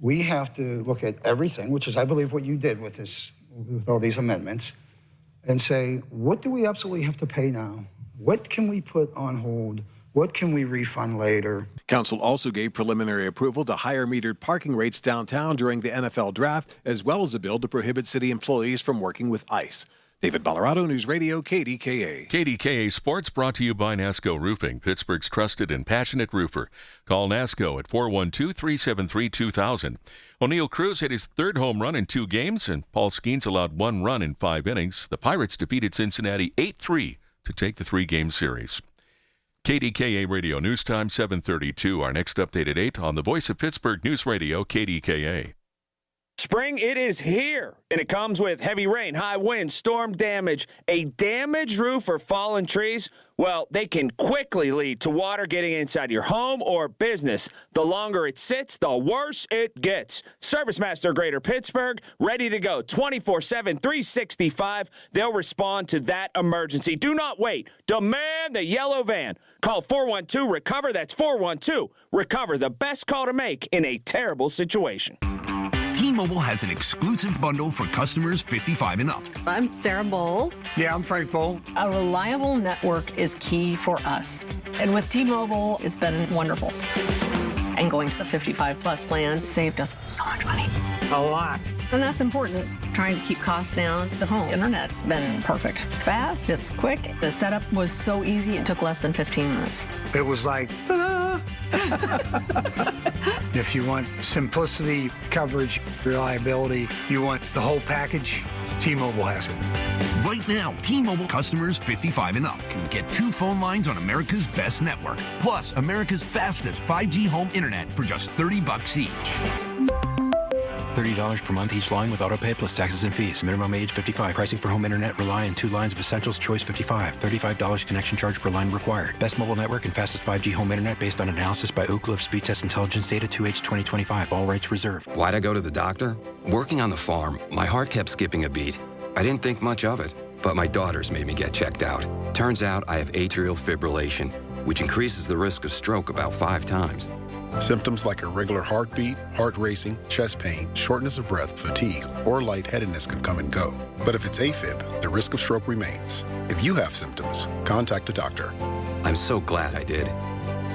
we have to look at everything, which is, I believe, what you did with this, with all these amendments, and say, what do we absolutely have to pay now? What can we put on hold? What can we refund later? Council also gave preliminary approval to higher metered parking rates downtown during the NFL draft, as well as a bill to prohibit city employees from working with ICE. David Ballarado, News Radio, KDKA. KDKA Sports brought to you by NASCO Roofing, Pittsburgh's trusted and passionate roofer. Call NASCO at 412-373-2000. O'Neal Cruz hit his third home run in 2 games, and Paul Skeens allowed 1 run in 5 innings. The Pirates defeated Cincinnati 8-3 to take the 3-game series. KDKA Radio News Time 7:32. Our next update at 8 on the Voice of Pittsburgh News Radio, KDKA. Spring, it is here, and it comes with heavy rain, high winds, storm damage, a damaged roof or fallen trees. Well, they can quickly lead to water getting inside your home or business. The longer it sits, the worse it gets. ServiceMaster Greater Pittsburgh, ready to go 24/7, 365. They'll respond to that emergency. Do not wait. Demand the yellow van. Call 412-RECOVER. That's 412-RECOVER, the best call to make in a terrible situation. T-Mobile has an exclusive bundle for customers 55 and up. I'm Sarah Bowl. Yeah, I'm Frank Bowl. A reliable network is key for us. And with T-Mobile, it's been wonderful. And going to the 55-plus plan saved us so much money. A lot. And that's important. Trying to keep costs down. The home internet's been perfect. It's fast, it's quick. The setup was so easy, it took less than 15 minutes. It was like, If you want simplicity, coverage, reliability, you want the whole package, T-Mobile has it. Right now, T-Mobile customers 55 and up can get 2 phone lines on America's best network, plus America's fastest 5G home internet for just $30 each. $30 per month each line with autopay plus taxes and fees. Minimum age 55. Pricing for home internet rely on 2 lines of essentials. Choice 55. $35 connection charge per line required. Best mobile network and fastest 5G home internet based on analysis by Ookla of Speed Test Intelligence data 2H 2025. All rights reserved. Why'd I go to the doctor? Working on the farm, my heart kept skipping a beat. I didn't think much of it, but my daughters made me get checked out. Turns out I have atrial fibrillation, which increases the risk of stroke about 5 times. Symptoms like irregular heartbeat, heart racing, chest pain, shortness of breath, fatigue, or lightheadedness can come and go. But if it's AFib, the risk of stroke remains. If you have symptoms, contact a doctor. I'm so glad I did.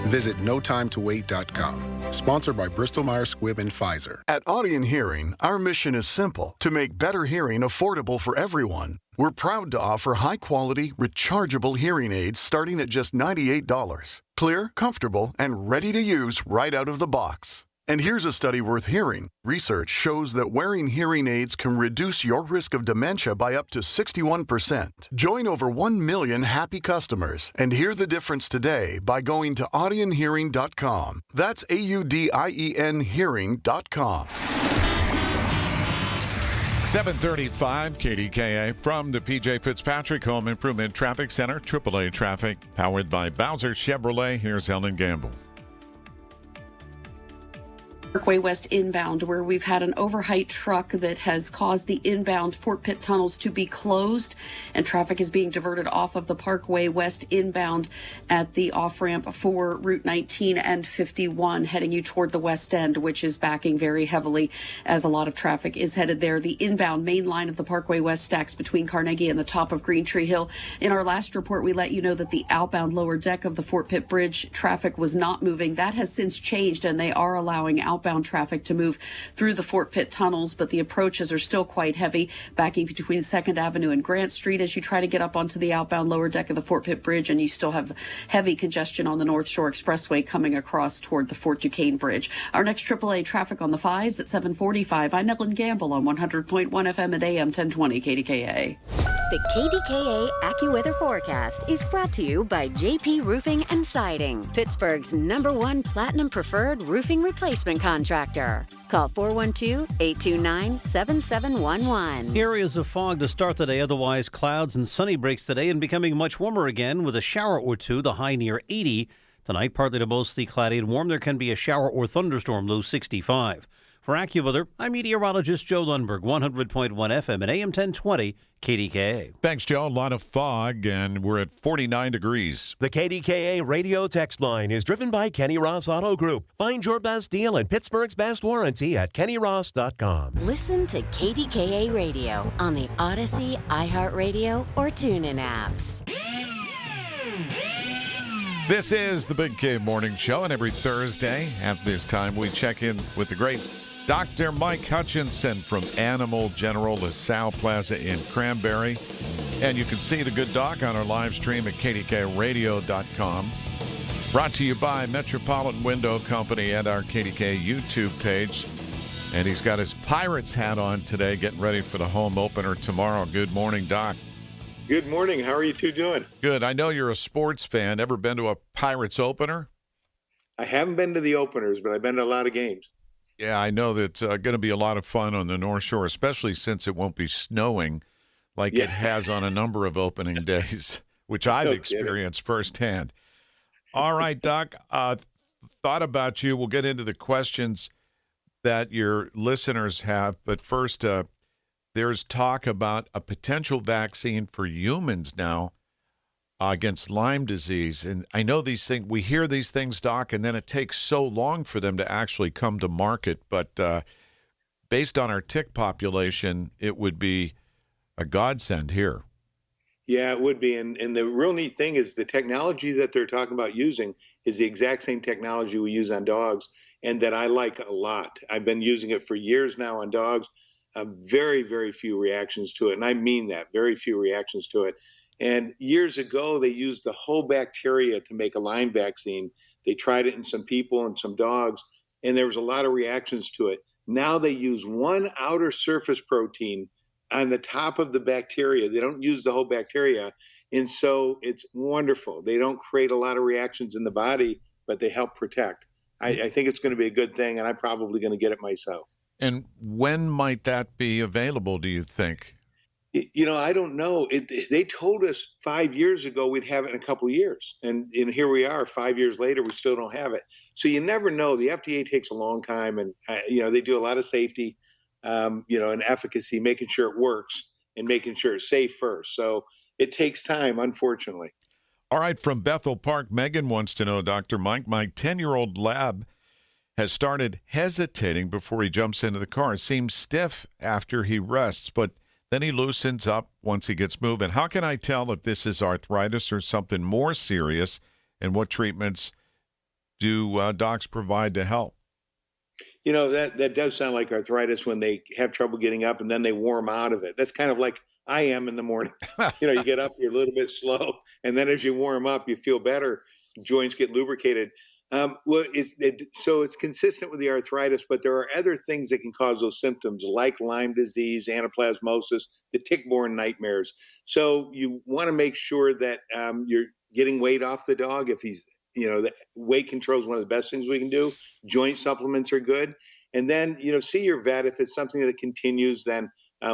Visit notimetowait.com. Sponsored by Bristol-Myers Squibb and Pfizer. At Audion Hearing, our mission is simple: to make better hearing affordable for everyone. We're proud to offer high-quality, rechargeable hearing aids starting at just $98. Clear, comfortable, and ready to use right out of the box. And here's a study worth hearing. Research shows that wearing hearing aids can reduce your risk of dementia by up to 61%. Join over 1 million happy customers and hear the difference today by going to audionhearing.com. That's AUDIEN hearing.com. 7:35 KDKA from the PJ Fitzpatrick Home Improvement Traffic Center. AAA traffic powered by Bowser Chevrolet. Here's Helen Gamble. Parkway West inbound, where we've had an overheight truck that has caused the inbound Fort Pitt tunnels to be closed, and traffic is being diverted off of the Parkway West inbound at the off-ramp for Route 19 and 51, heading you toward the West End, which is backing very heavily as a lot of traffic is headed there. The inbound main line of the Parkway West stacks between Carnegie and the top of Green Tree Hill. In our last report, we let you know that the outbound lower deck of the Fort Pitt Bridge traffic was not moving. That has since changed, and they are allowing outbound traffic to move through the Fort Pitt tunnels, but the approaches are still quite heavy, backing between 2nd Avenue and Grant Street as you try to get up onto the outbound lower deck of the Fort Pitt Bridge, and you still have heavy congestion on the North Shore Expressway coming across toward the Fort Duquesne Bridge. Our next AAA traffic on the 5s at 7:45. I'm Ellen Gamble on 100.1 FM at AM 1020 KDKA. The KDKA AccuWeather forecast is brought to you by JP Roofing and Siding, Pittsburgh's #1 Platinum Preferred Roofing Replacement Contractor. contractor. Call 412-829-7711. Areas of fog to start the day, otherwise clouds and sunny breaks today and becoming much warmer again with a shower or two, the high near 80. Tonight, partly to mostly cloudy and warm. There can be a shower or thunderstorm, low 65. For AccuWeather, I'm meteorologist Joe Lundberg, 100.1 FM and AM 1020 KDKA. Thanks, Joe. A lot of fog, and we're at 49 degrees. The KDKA radio text line is driven by Kenny Ross Auto Group. Find your best deal and Pittsburgh's best warranty at kennyross.com. Listen to KDKA Radio on the Odyssey, iHeartRadio, or TuneIn apps. This is the Big K Morning Show, and every Thursday at this time we check in with the great Dr. Mike Hutchinson from Animal General LaSalle Plaza in Cranberry. And you can see the good doc on our live stream at KDKRadio.com. Brought to you by Metropolitan Window Company and our KDK YouTube page. And he's got his Pirates hat on today, getting ready for the home opener tomorrow. Good morning, Doc. Good morning. How are you two doing? Good. I know you're a sports fan. Ever been to a Pirates opener? I haven't been to the openers, but I've been to a lot of games. Yeah, I know that's going to be a lot of fun on the North Shore, especially since it won't be snowing like it has on a number of opening days, which I've experienced firsthand. All right, Doc, thought about you. We'll get into the questions that your listeners have, but first, there's talk about a potential vaccine for humans now against Lyme disease. And I know these things, we hear these things, Doc, and then it takes so long for them to actually come to market. But based on our tick population, it would be a godsend here. Yeah, it would be. And the real neat thing is the technology that they're talking about using is the exact same technology we use on dogs and that I like a lot. I've been using it for years now on dogs. Very, very few reactions to it. And I mean that, very few reactions to it. And years ago, they used the whole bacteria to make a Lyme vaccine. They tried it in some people and some dogs, and there was a lot of reactions to it. Now they use one outer surface protein on the top of the bacteria. They don't use the whole bacteria. And so it's wonderful. They don't create a lot of reactions in the body, but they help protect. I think it's going to be a good thing, and I'm probably going to get it myself. And when might that be available, do you think? You know, I don't know. They told us 5 years ago we'd have it in a couple of years. And here we are 5 years later, we still don't have it. So you never know. The FDA takes a long time and, they do a lot of safety, and efficacy, making sure it works and making sure it's safe first. So it takes time, unfortunately. All right. From Bethel Park, Megan wants to know, Dr. Mike, my 10-year-old lab has started hesitating before he jumps into the car. Seems stiff after he rests, but then he loosens up once he gets moving. How can I tell if this is arthritis or something more serious, and what treatments do docs provide to help? That does sound like arthritis when they have trouble getting up and then they warm out of it. That's kind of like I am in the morning. You get up, you're a little bit slow, and then as you warm up, you feel better. Joints get lubricated. It's consistent with the arthritis, but there are other things that can cause those symptoms, like Lyme disease, anaplasmosis, the tick-borne nightmares. So you want to make sure that you're getting weight off the dog. If he's, the weight control is one of the best things we can do. Joint supplements are good. And then, see your vet. If it's something that continues, then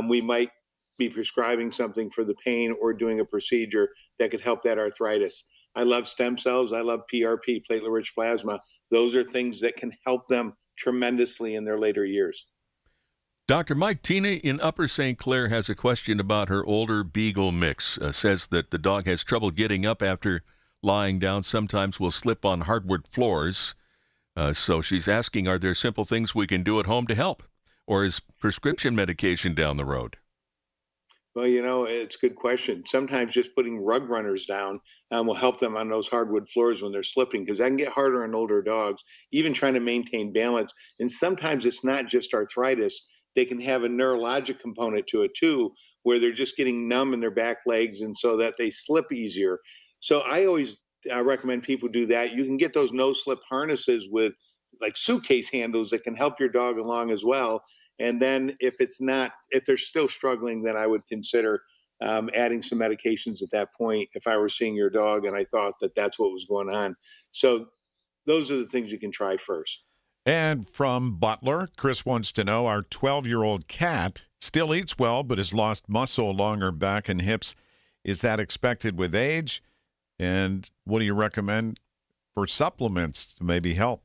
we might be prescribing something for the pain or doing a procedure that could help that arthritis. I love stem cells. I love PRP, platelet-rich plasma. Those are things that can help them tremendously in their later years. Dr. Mike, Tina in Upper St. Clair has a question about her older beagle mix. Says that the dog has trouble getting up after lying down. Sometimes will slip on hardwood floors. So she's asking, are there simple things we can do at home to help? Or is prescription medication down the road? Well, it's a good question. Sometimes just putting rug runners down will help them on those hardwood floors when they're slipping, because that can get harder on older dogs, even trying to maintain balance. And sometimes it's not just arthritis. They can have a neurologic component to it too, where they're just getting numb in their back legs and so that they slip easier. So I always recommend people do that. You can get those no-slip harnesses with like suitcase handles that can help your dog along as well. And then if they're still struggling, then I would consider adding some medications at that point if I were seeing your dog and I thought that that's what was going on. So those are the things you can try first. And from Butler, Chris wants to know, our 12-year-old cat still eats well but has lost muscle along her back and hips. Is that expected with age? And what do you recommend for supplements to maybe help?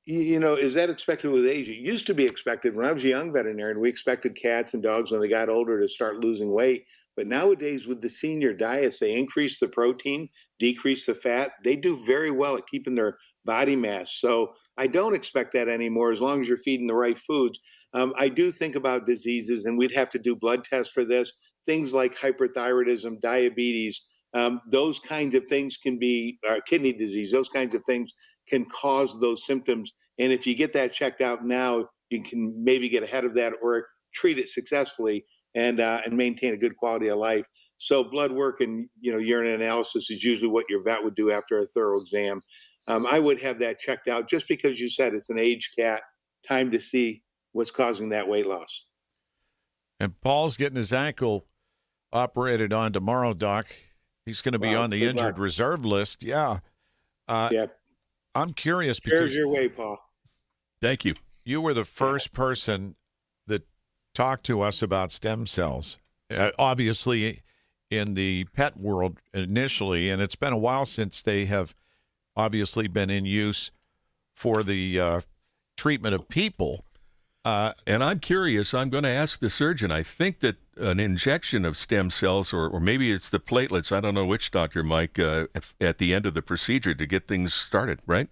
Is that expected with age? It used to be expected. When I was a young veterinarian, we expected cats and dogs when they got older to start losing weight. But nowadays with the senior diets, they increase the protein, decrease the fat. They do very well at keeping their body mass. So I don't expect that anymore as long as you're feeding the right foods. I do think about diseases, and we'd have to do blood tests for this. Things like hyperthyroidism, diabetes, those kinds of things can be kidney disease. Those kinds of things can cause those symptoms. And if you get that checked out now, you can maybe get ahead of that or treat it successfully and maintain a good quality of life. So blood work and urine analysis is usually what your vet would do after a thorough exam. I would have that checked out just because you said it's an aged cat. Time to see what's causing that weight loss. And Paul's getting his ankle operated on tomorrow, Doc. He's going to be on the injured reserve list. Yeah. Yeah. I'm curious because Here's your way, Paul. Thank you. You were the first person that talked to us about stem cells. Obviously, in the pet world initially, and it's been a while since they have obviously been in use for the treatment of people. And I'm curious, I'm going to ask the surgeon. I think that an injection of stem cells, or maybe it's the platelets, I don't know which, Dr. Mike, at the end of the procedure to get things started, right?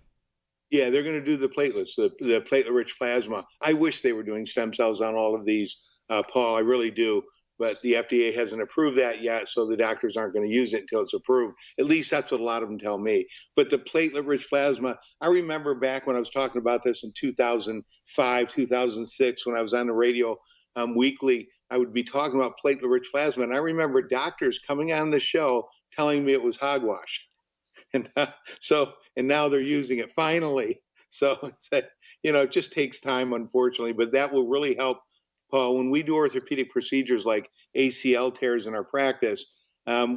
Yeah, they're going to do the platelets, the platelet-rich plasma. I wish they were doing stem cells on all of these, Paul. I really do. But the FDA hasn't approved that yet, so the doctors aren't going to use it until it's approved. At least that's what a lot of them tell me. But the platelet-rich plasma, I remember back when I was talking about this in 2005, 2006, when I was on the radio weekly, I would be talking about platelet-rich plasma. And I remember doctors coming on the show telling me it was hogwash. And now they're using it finally. So it just takes time, unfortunately, but that will really help. Paul, when we do orthopedic procedures like ACL tears in our practice,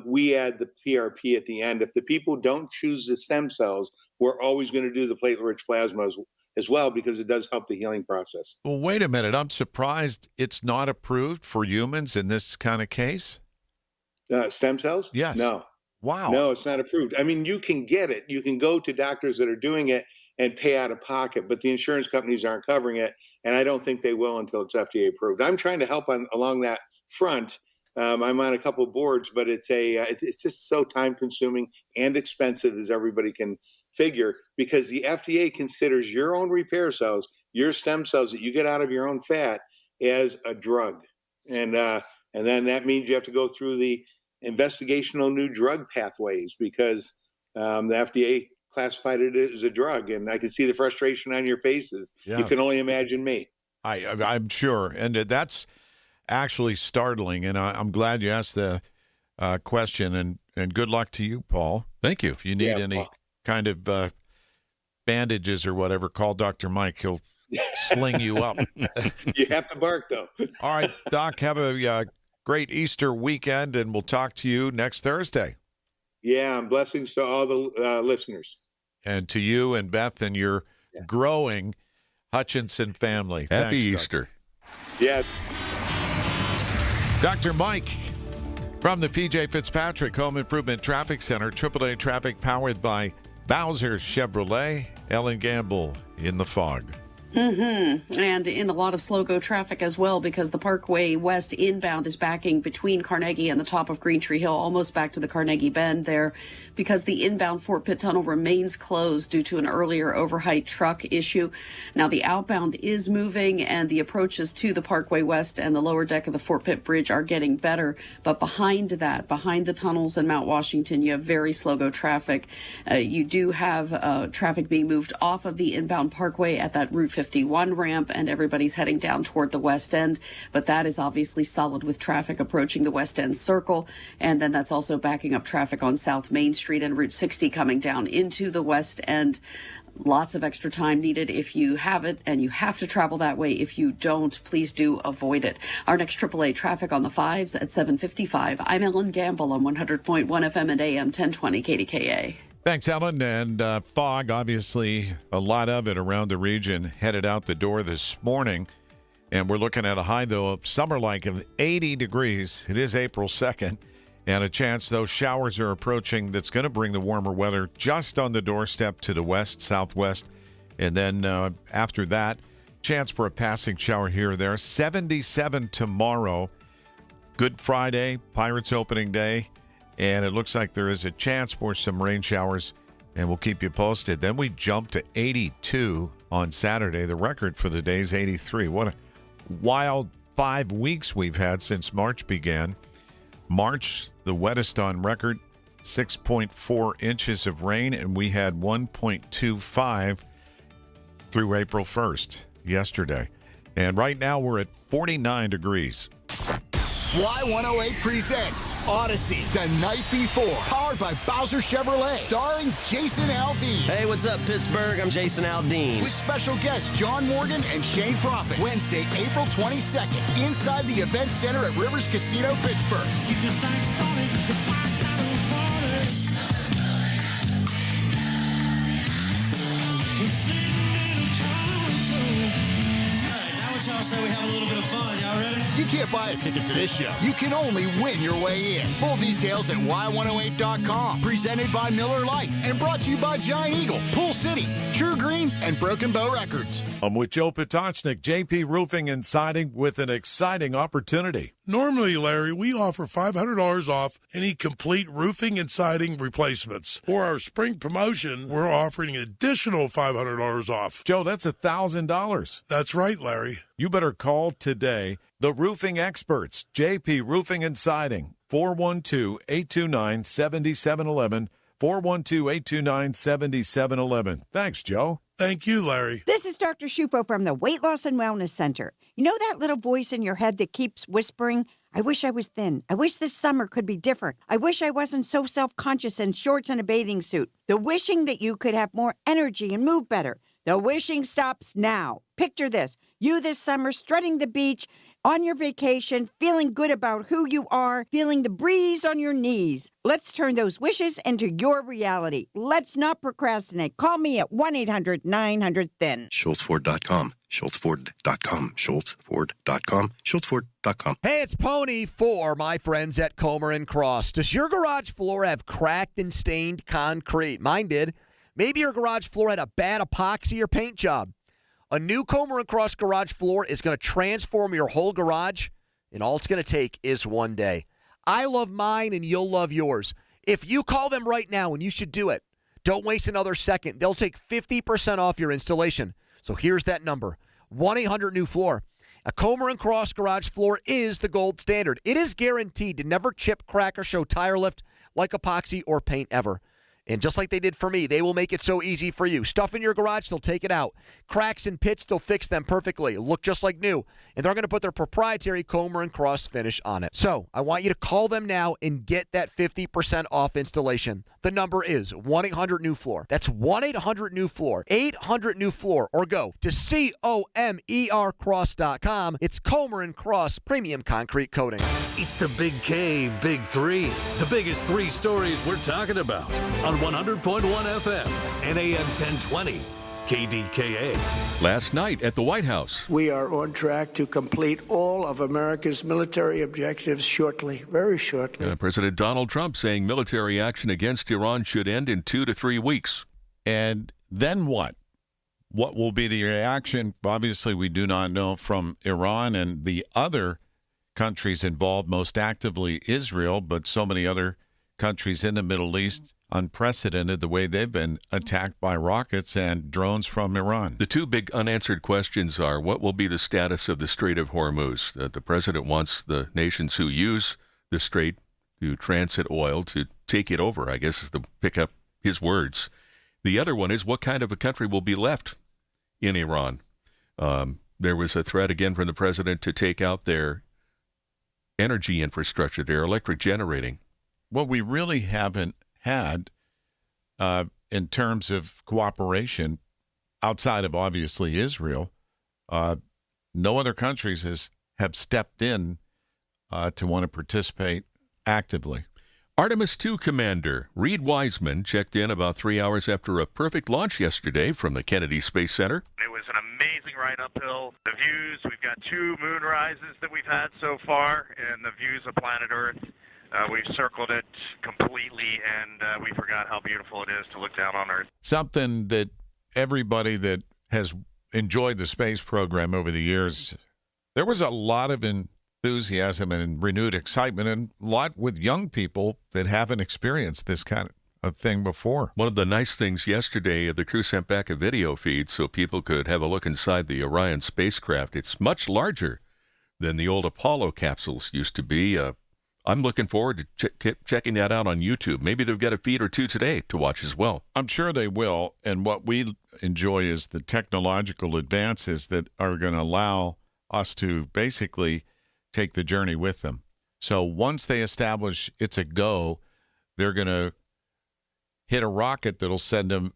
we add the PRP at the end. If the people don't choose the stem cells, we're always going to do the platelet-rich plasma as well because it does help the healing process. Well, wait a minute. I'm surprised it's not approved for humans in this kind of case. Stem cells? Yes. No. Wow. No, it's not approved. I mean, you can get it. You can go to doctors that are doing it and pay out of pocket, but the insurance companies aren't covering it, and I don't think they will until it's FDA approved. I'm trying to help along that front. I'm on a couple of boards, but it's just so time consuming and expensive as everybody can figure because the FDA considers your own repair cells, your stem cells that you get out of your own fat, as a drug, and then that means you have to go through the investigational new drug pathways because the FDA classified it as a drug, and I can see the frustration on your faces. Yeah. You can only imagine me. I'm sure, and that's actually startling, and I'm glad you asked the question, and good luck to you, Paul. Thank you. If you need any kind of bandages or whatever, call Dr. Mike. He'll sling you up. You have to bark, though. All right, Doc, have a great Easter weekend, and we'll talk to you next Thursday. Yeah, and blessings to all the listeners. And to you and Beth and your growing Hutchinson family. Happy Thanks, Easter. Yeah. Dr. Mike from the P.J. Fitzpatrick Home Improvement Traffic Center, AAA traffic powered by Bowser Chevrolet, Ellen Gamble in the fog. Mm-hmm. And in a lot of slow-go traffic as well because the Parkway West inbound is backing between Carnegie and the top of Green Tree Hill, almost back to the Carnegie Bend there because the inbound Fort Pitt Tunnel remains closed due to an earlier overheight truck issue. Now, the outbound is moving and the approaches to the Parkway West and the lower deck of the Fort Pitt Bridge are getting better. But behind that, behind the tunnels in Mount Washington, you have very slow-go traffic. You do have traffic being moved off of the inbound Parkway at that Route 51 ramp, and everybody's heading down toward the West End. But that is obviously solid with traffic approaching the West End Circle. And then that's also backing up traffic on South Main Street and Route 60 coming down into the West End. Lots of extra time needed if you have it, and you have to travel that way. If you don't, please do avoid it. Our next AAA traffic on the 5s at 7:55. I'm Ellen Gamble on 100.1 FM and AM 1020 KDKA. Thanks, Ellen. And fog, obviously, a lot of it around the region headed out the door this morning. And we're looking at a high, though, of summer-like of 80 degrees. It is April 2nd. And a chance those showers are approaching that's going to bring the warmer weather just on the doorstep to the west, southwest. And then after that, chance for a passing shower here or there. 77 tomorrow. Good Friday, Pirates opening day. And it looks like there is a chance for some rain showers. And we'll keep you posted. Then we jump to 82 on Saturday. The record for the day is 83. What a wild 5 weeks we've had since March began. March, the wettest on record, 6.4 inches of rain, and we had 1.25 through April 1st, yesterday. And right now we're at 49 degrees. Y108 presents Odyssey, The Night Before, powered by Bowser Chevrolet, starring Jason Aldean. Hey, what's up, Pittsburgh? I'm Jason Aldean. With special guests John Morgan and Shane Prophet. Wednesday, April 22nd, inside the Event Center at Rivers Casino, Pittsburgh. So we have a little bit of fun. Y'all ready? You can't buy a ticket to this show. You can only win your way in. Full details at y108.com. Presented by Miller Lite and brought to you by Giant Eagle, Pool City, True Green, and Broken Bow Records. I'm with Joe Potocznik, JP Roofing and Siding, with an exciting opportunity. Normally, Larry, we offer $500 off any complete roofing and siding replacements. For our spring promotion, we're offering an additional $500 off. Joe, that's $1,000. That's right, Larry. You better call today. The roofing experts, JP Roofing and Siding, 412-829-7711, 412-829-7711. Thanks, Joe. Thank you, Larry. This is Dr. Shufo from the Weight Loss and Wellness Center. You know that little voice in your head that keeps whispering, I wish I was thin. I wish this summer could be different. I wish I wasn't so self-conscious in shorts and a bathing suit. The wishing that you could have more energy and move better. The wishing stops now. Picture this. You this summer strutting the beach, on your vacation, feeling good about who you are, feeling the breeze on your knees. Let's turn those wishes into your reality. Let's not procrastinate. Call me at 1-800-900-THIN. SchultzFord.com. SchultzFord.com. SchultzFord.com. SchultzFord.com. Hey, it's Pony for my friends at Comer & Cross. Does your garage floor have cracked and stained concrete? Mine did. Maybe your garage floor had a bad epoxy or paint job. A new Comer & Cross garage floor is going to transform your whole garage, and all it's going to take is one day. I love mine, and you'll love yours. If you call them right now, and you should do it, don't waste another second. They'll take 50% off your installation. So here's that number, 1-800-NEW-FLOOR. A Comer & Cross garage floor is the gold standard. It is guaranteed to never chip, crack, or show tire lift like epoxy or paint ever. And just like they did for me, they will make it so easy for you. Stuff in your garage, they'll take it out. Cracks and pits, they'll fix them perfectly. Look just like new. And they're going to put their proprietary Comer & Cross finish on it. So I want you to call them now and get that 50% off installation. The number is 1-800-NEW-FLOOR. That's 1-800-NEW-FLOOR. 800-NEW-FLOOR. Or go to COMERcross.com. It's Comer & Cross Premium Concrete Coating. It's the Big K, Big Three. The biggest three stories we're talking about on 100.1 FM and AM 1020. KDKA. Last night at the White House. We are on track to complete all of America's military objectives shortly, very shortly. President Donald Trump saying military action against Iran should end in 2 to 3 weeks. And then what? What will be the reaction? Obviously, we do not know from Iran and the other countries involved, most actively Israel, but so many other countries in the Middle East. Unprecedented the way they've been attacked by rockets and drones from Iran. The two big unanswered questions are, what will be the status of the Strait of Hormuz? The president wants the nations who use the strait to transit oil to take it over, I guess is to pick up his words. The other one is, what kind of a country will be left in Iran? There was a threat again from the president to take out their energy infrastructure, their electric generating. What we really haven't had in terms of cooperation outside of obviously Israel, no other countries have stepped in to want to participate actively. Artemis II Commander Reed Wiseman checked in about 3 hours after a perfect launch yesterday from the Kennedy Space Center. It was an amazing ride uphill. The views, we've got 2 moon rises that we've had so far, and the views of planet Earth. We've circled it completely, and we forgot how beautiful it is to look down on Earth. Something that everybody that has enjoyed the space program over the years, there was a lot of enthusiasm and renewed excitement, and a lot with young people that haven't experienced this kind of thing before. One of the nice things yesterday, the crew sent back a video feed so people could have a look inside the Orion spacecraft. It's much larger than the old Apollo capsules used to be. I'm looking forward to checking that out on YouTube. Maybe they've got a feed or two today to watch as well. I'm sure they will. And what we enjoy is the technological advances that are going to allow us to basically take the journey with them. So once they establish it's a go, they're going to hit a rocket that'll send them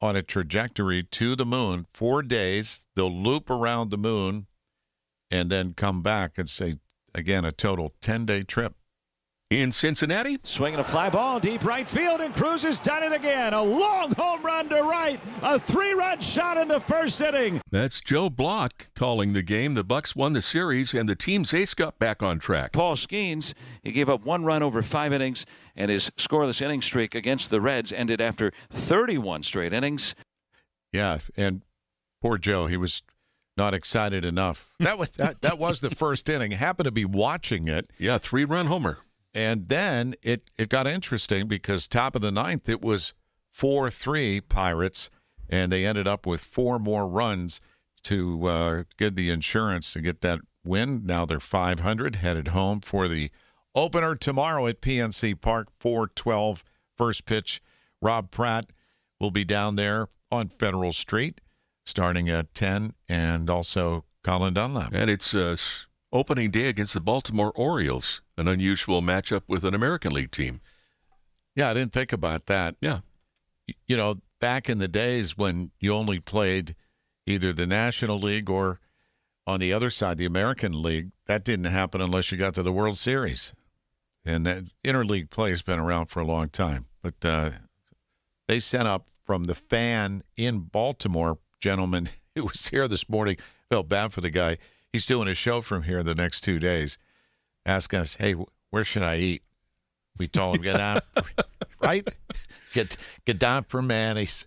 on a trajectory to the moon. 4 days, they'll loop around the moon and then come back and say, again, a total 10-day trip. In Cincinnati, swinging a fly ball deep right field, and Cruz has done it again. A long home run to right, a 3-run shot in the first inning. That's Joe Block calling the game. The Bucks won the series, and the team's ace got back on track. Paul Skeens, he gave up 1 run over 5 innings, and his scoreless inning streak against the Reds ended after 31 straight innings. Yeah, and poor Joe, he was not excited enough. That was the first inning. Happened to be watching it. Yeah, 3-run homer. And then it got interesting because top of the 9th, it was 4-3 Pirates, and they ended up with 4 more runs to get the insurance to get that win. Now they're 500, headed home for the opener tomorrow at PNC Park, 4:12 first pitch. Rob Pratt will be down there on Federal Street starting at 10, and also Colin Dunlap. And it's opening day against the Baltimore Orioles, an unusual matchup with an American League team. Yeah, I didn't think about that. Yeah. You know, back in the days when you only played either the National League or on the other side, the American League, that didn't happen unless you got to the World Series. And that interleague play has been around for a long time. But they sent up from the fan in Baltimore, gentleman who was here this morning, felt bad for the guy. He's doing a show from here the next 2 days, asking us, hey, where should I eat? We told him, get down, right? Get down for Manny's.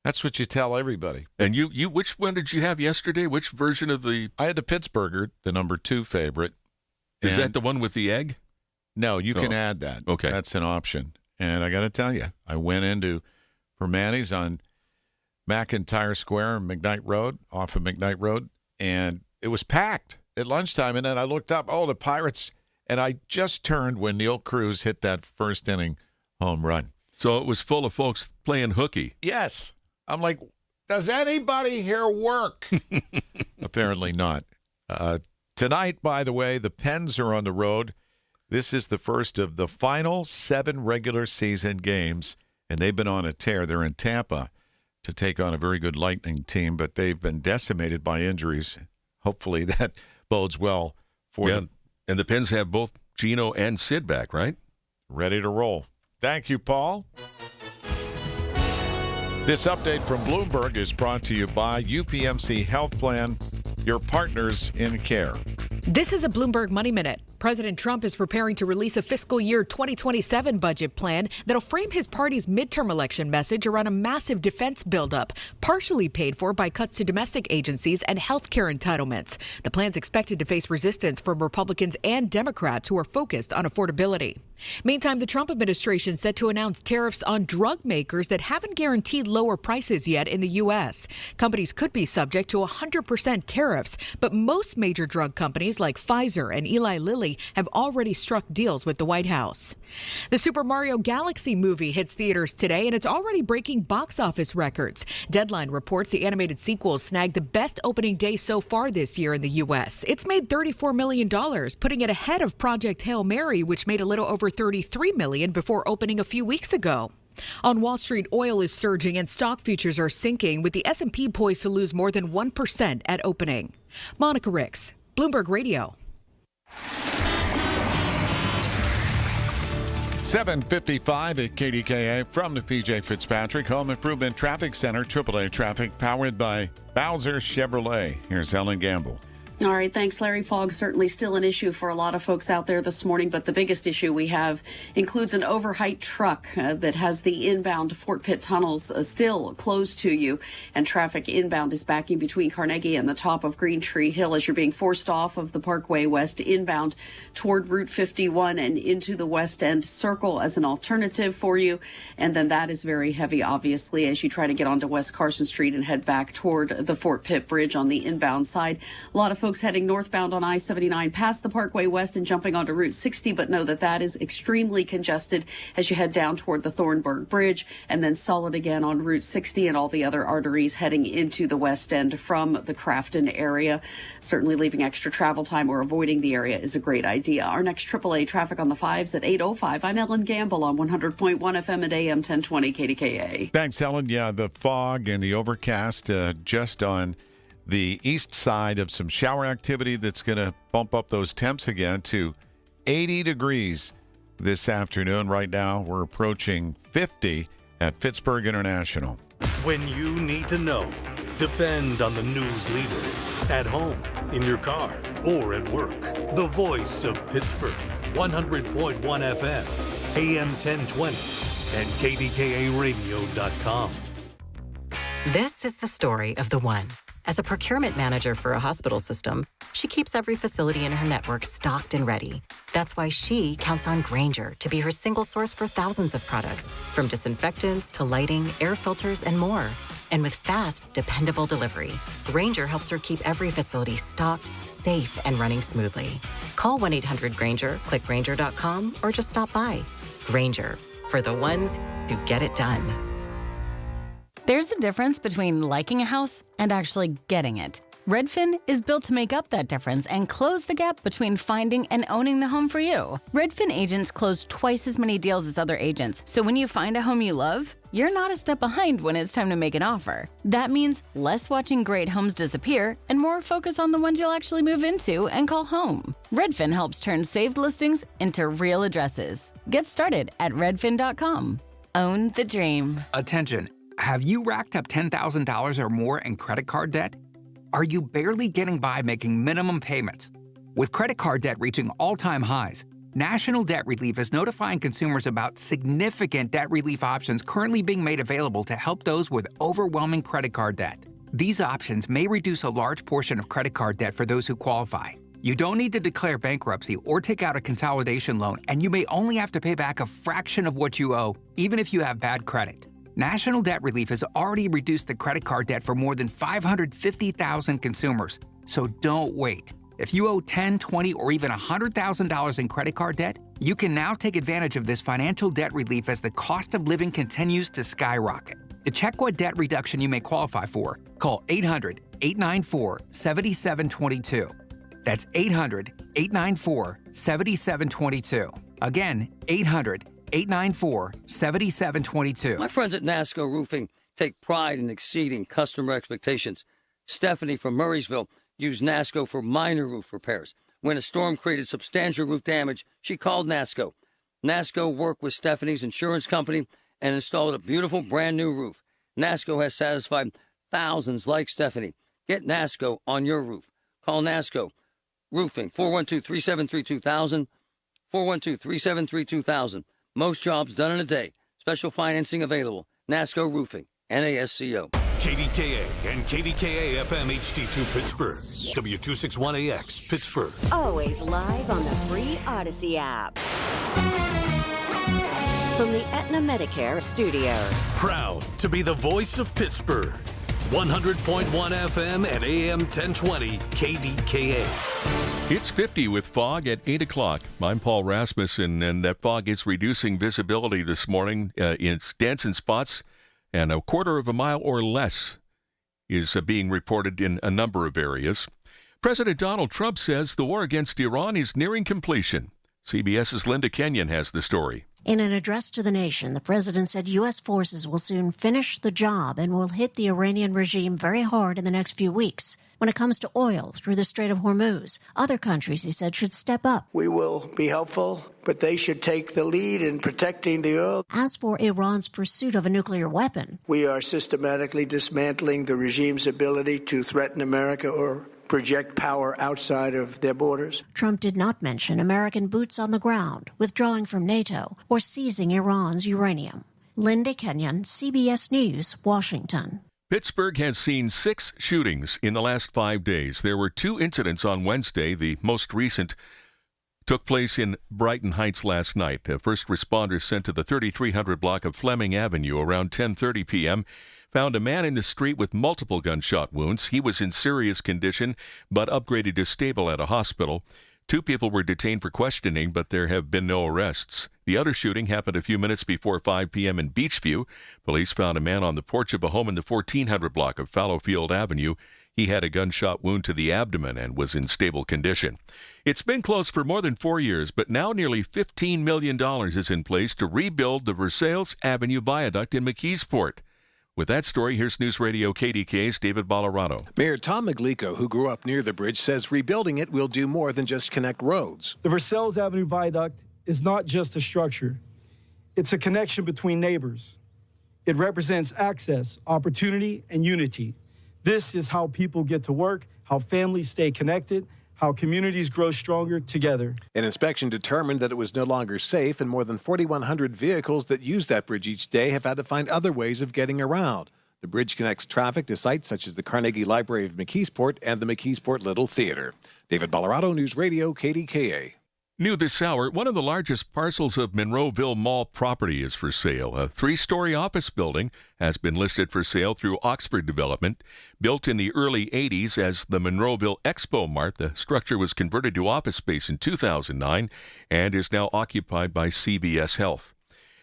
That's what you tell everybody. And you, which one did you have yesterday? Which version of the? I had the Pittsburgher, the number 2 favorite. Is that the one with the egg? No, you can add that. Okay. That's an option. And I got to tell you, I went into for Manny's on McIntyre Square, McKnight Road, off of McKnight Road, and it was packed at lunchtime. And then I looked up, the Pirates, and I just turned when Neil Cruz hit that first inning home run. So it was full of folks playing hooky. Yes. I'm like, does anybody here work? Apparently not. Tonight, by the way, the Pens are on the road. This is the first of the final 7 regular season games, and they've been on a tear. They're in Tampa to take on a very good Lightning team, but they've been decimated by injuries. Hopefully that bodes well for them. And the Pens have both Gino and Sid back, right? Ready to roll. Thank you, Paul. This update from Bloomberg is brought to you by UPMC Health Plan, your partners in care. This is a Bloomberg Money Minute. President Trump is preparing to release a fiscal year 2027 budget plan that'll frame his party's midterm election message around a massive defense buildup, partially paid for by cuts to domestic agencies and health care entitlements. The plan's expected to face resistance from Republicans and Democrats who are focused on affordability. Meantime, the Trump administration is set to announce tariffs on drug makers that haven't guaranteed lower prices yet in the U.S. Companies could be subject to 100% tariffs, but most major drug companies like Pfizer and Eli Lilly have already struck deals with the White House. The Super Mario Galaxy movie hits theaters today, and it's already breaking box office records. Deadline reports the animated sequel snagged the best opening day so far this year in the U.S. It's made $34 million, putting it ahead of Project Hail Mary, which made a little over $33 million before opening a few weeks ago. On Wall Street, oil is surging and stock futures are sinking, with the S&P poised to lose more than 1% at opening. Monica Ricks, Bloomberg Radio. 7:55 at KDKA from the PJ Fitzpatrick Home Improvement Traffic Center. AAA traffic powered by Bowser Chevrolet. Here's Helen Gamble. All right, thanks, Larry. Fog certainly still an issue for a lot of folks out there this morning, but the biggest issue we have includes an overheight truck that has the inbound Fort Pitt tunnels still closed to you, and traffic inbound is backing between Carnegie and the top of Green Tree Hill as you're being forced off of the Parkway West inbound toward Route 51 and into the West End Circle as an alternative for you. And then that is very heavy, obviously, as you try to get onto West Carson Street and head back toward the Fort Pitt Bridge on the inbound side. A lot of folks heading northbound on I-79 past the Parkway West and jumping onto Route 60, but know that that is extremely congested as you head down toward the Thornburg Bridge, and then solid again on Route 60 and all the other arteries heading into the West End from the Crafton area. Certainly leaving extra travel time or avoiding the area is a great idea. Our next AAA traffic on the 5s at 8:05. I'm Ellen Gamble on 100.1 FM at AM 1020 KDKA. Thanks, Helen. Yeah, the fog and the overcast just on the east side of some shower activity that's going to bump up those temps again to 80 degrees this afternoon. Right now, we're approaching 50 at Pittsburgh International. When you need to know, depend on the news leader. At home, in your car, or at work. The voice of Pittsburgh. 100.1 FM, AM 1020, and KDKARadio.com. This is the story of the one. As a procurement manager for a hospital system, she keeps every facility in her network stocked and ready. That's why she counts on Grainger to be her single source for thousands of products, from disinfectants to lighting, air filters, and more. And with fast, dependable delivery, Grainger helps her keep every facility stocked, safe, and running smoothly. Call 1-800-GRAINGER, click Grainger.com, or just stop by. Grainger, for the ones who get it done. There's a difference between liking a house and actually getting it. Redfin is built to make up that difference and close the gap between finding and owning the home for you. Redfin agents close twice as many deals as other agents, so when you find a home you love, you're not a step behind when it's time to make an offer. That means less watching great homes disappear and more focus on the ones you'll actually move into and call home. Redfin helps turn saved listings into real addresses. Get started at redfin.com. Own the dream. Attention. Have you racked up $10,000 or more in credit card debt? Are you barely getting by making minimum payments? With credit card debt reaching all-time highs, National Debt Relief is notifying consumers about significant debt relief options currently being made available to help those with overwhelming credit card debt. These options may reduce a large portion of credit card debt for those who qualify. You don't need to declare bankruptcy or take out a consolidation loan, and you may only have to pay back a fraction of what you owe, even if you have bad credit. National Debt Relief has already reduced the credit card debt for more than 550,000 consumers, so don't wait. If you owe $10,000, $20,000, or even $100,000 in credit card debt, you can now take advantage of this financial debt relief as the cost of living continues to skyrocket. To check what debt reduction you may qualify for, call 800-894-7722. That's 800-894-7722. Again, 800-894-7722. My friends at NASCO Roofing take pride in exceeding customer expectations. Stephanie from Murraysville used NASCO for minor roof repairs. When a storm created substantial roof damage, she called NASCO. NASCO worked with Stephanie's insurance company and installed a beautiful brand new roof. NASCO has satisfied thousands like Stephanie. Get NASCO on your roof. Call NASCO Roofing, 412-373-2000, 412-373-2000. Most jobs done in a day. Special financing available. NASCO Roofing, NASCO. KDKA and KDKA-FM HD2 Pittsburgh. W261AX Pittsburgh. Always live on the free Odyssey app. From the Aetna Medicare studios. Proud to be the voice of Pittsburgh. 100.1 FM and AM 1020 KDKA. It's 50 with fog at 8 o'clock. I'm Paul Rasmussen, and that fog is reducing visibility this morning. It's dense in spots, and a quarter of a mile or less is being reported in a number of areas. President Donald Trump says the war against Iran is nearing completion. CBS's Linda Kenyon has the story. In an address to the nation, the president said U.S. forces will soon finish the job and will hit the Iranian regime very hard in the next few weeks. when it comes to oil through the Strait of Hormuz. Other countries, he said, should step up. We will be helpful, but they should take the lead in protecting the oil. As for Iran's pursuit of a nuclear weapon, we are systematically dismantling the regime's ability to threaten America or project power outside of their borders. Trump did not mention American boots on the ground, withdrawing from NATO, or seizing Iran's uranium. Linda Kenyon, CBS News, Washington. Pittsburgh has seen 6 shootings in the last 5 days. There were 2 incidents on Wednesday. The most recent took place in Brighton Heights last night. First responders sent to the 3300 block of Fleming Avenue around 10:30 p.m. found a man in the street with multiple gunshot wounds. He was in serious condition, but upgraded to stable at a hospital. 2 people were detained for questioning, but there have been no arrests. The other shooting happened a few minutes before 5 p.m. in Beachview. Police found a man on the porch of a home in the 1400 block of Fallowfield Avenue. He had a gunshot wound to the abdomen and was in stable condition. It's been closed for more than 4 years, but now nearly $15 million is in place to rebuild the Versailles Avenue Viaduct in McKeesport. With that story, here's News Radio KDKA's David Ballarado. Mayor Tom Maglico, who grew up near the bridge, says rebuilding it will do more than just connect roads. The Versailles Avenue Viaduct is not just a structure. It's a connection between neighbors. It represents access, opportunity, and unity. This is how people get to work, how families stay connected, how communities grow stronger together. An inspection determined that it was no longer safe, and more than 4,100 vehicles that use that bridge each day have had to find other ways of getting around. The bridge connects traffic to sites such as the Carnegie Library of McKeesport and the McKeesport Little Theater. David Ballarado, News Radio, KDKA. New this hour, one of the largest parcels of Monroeville Mall property is for sale. A 3-story office building has been listed for sale through Oxford Development. Built in the early 80s as the Monroeville Expo Mart, the structure was converted to office space in 2009 and is now occupied by CBS Health.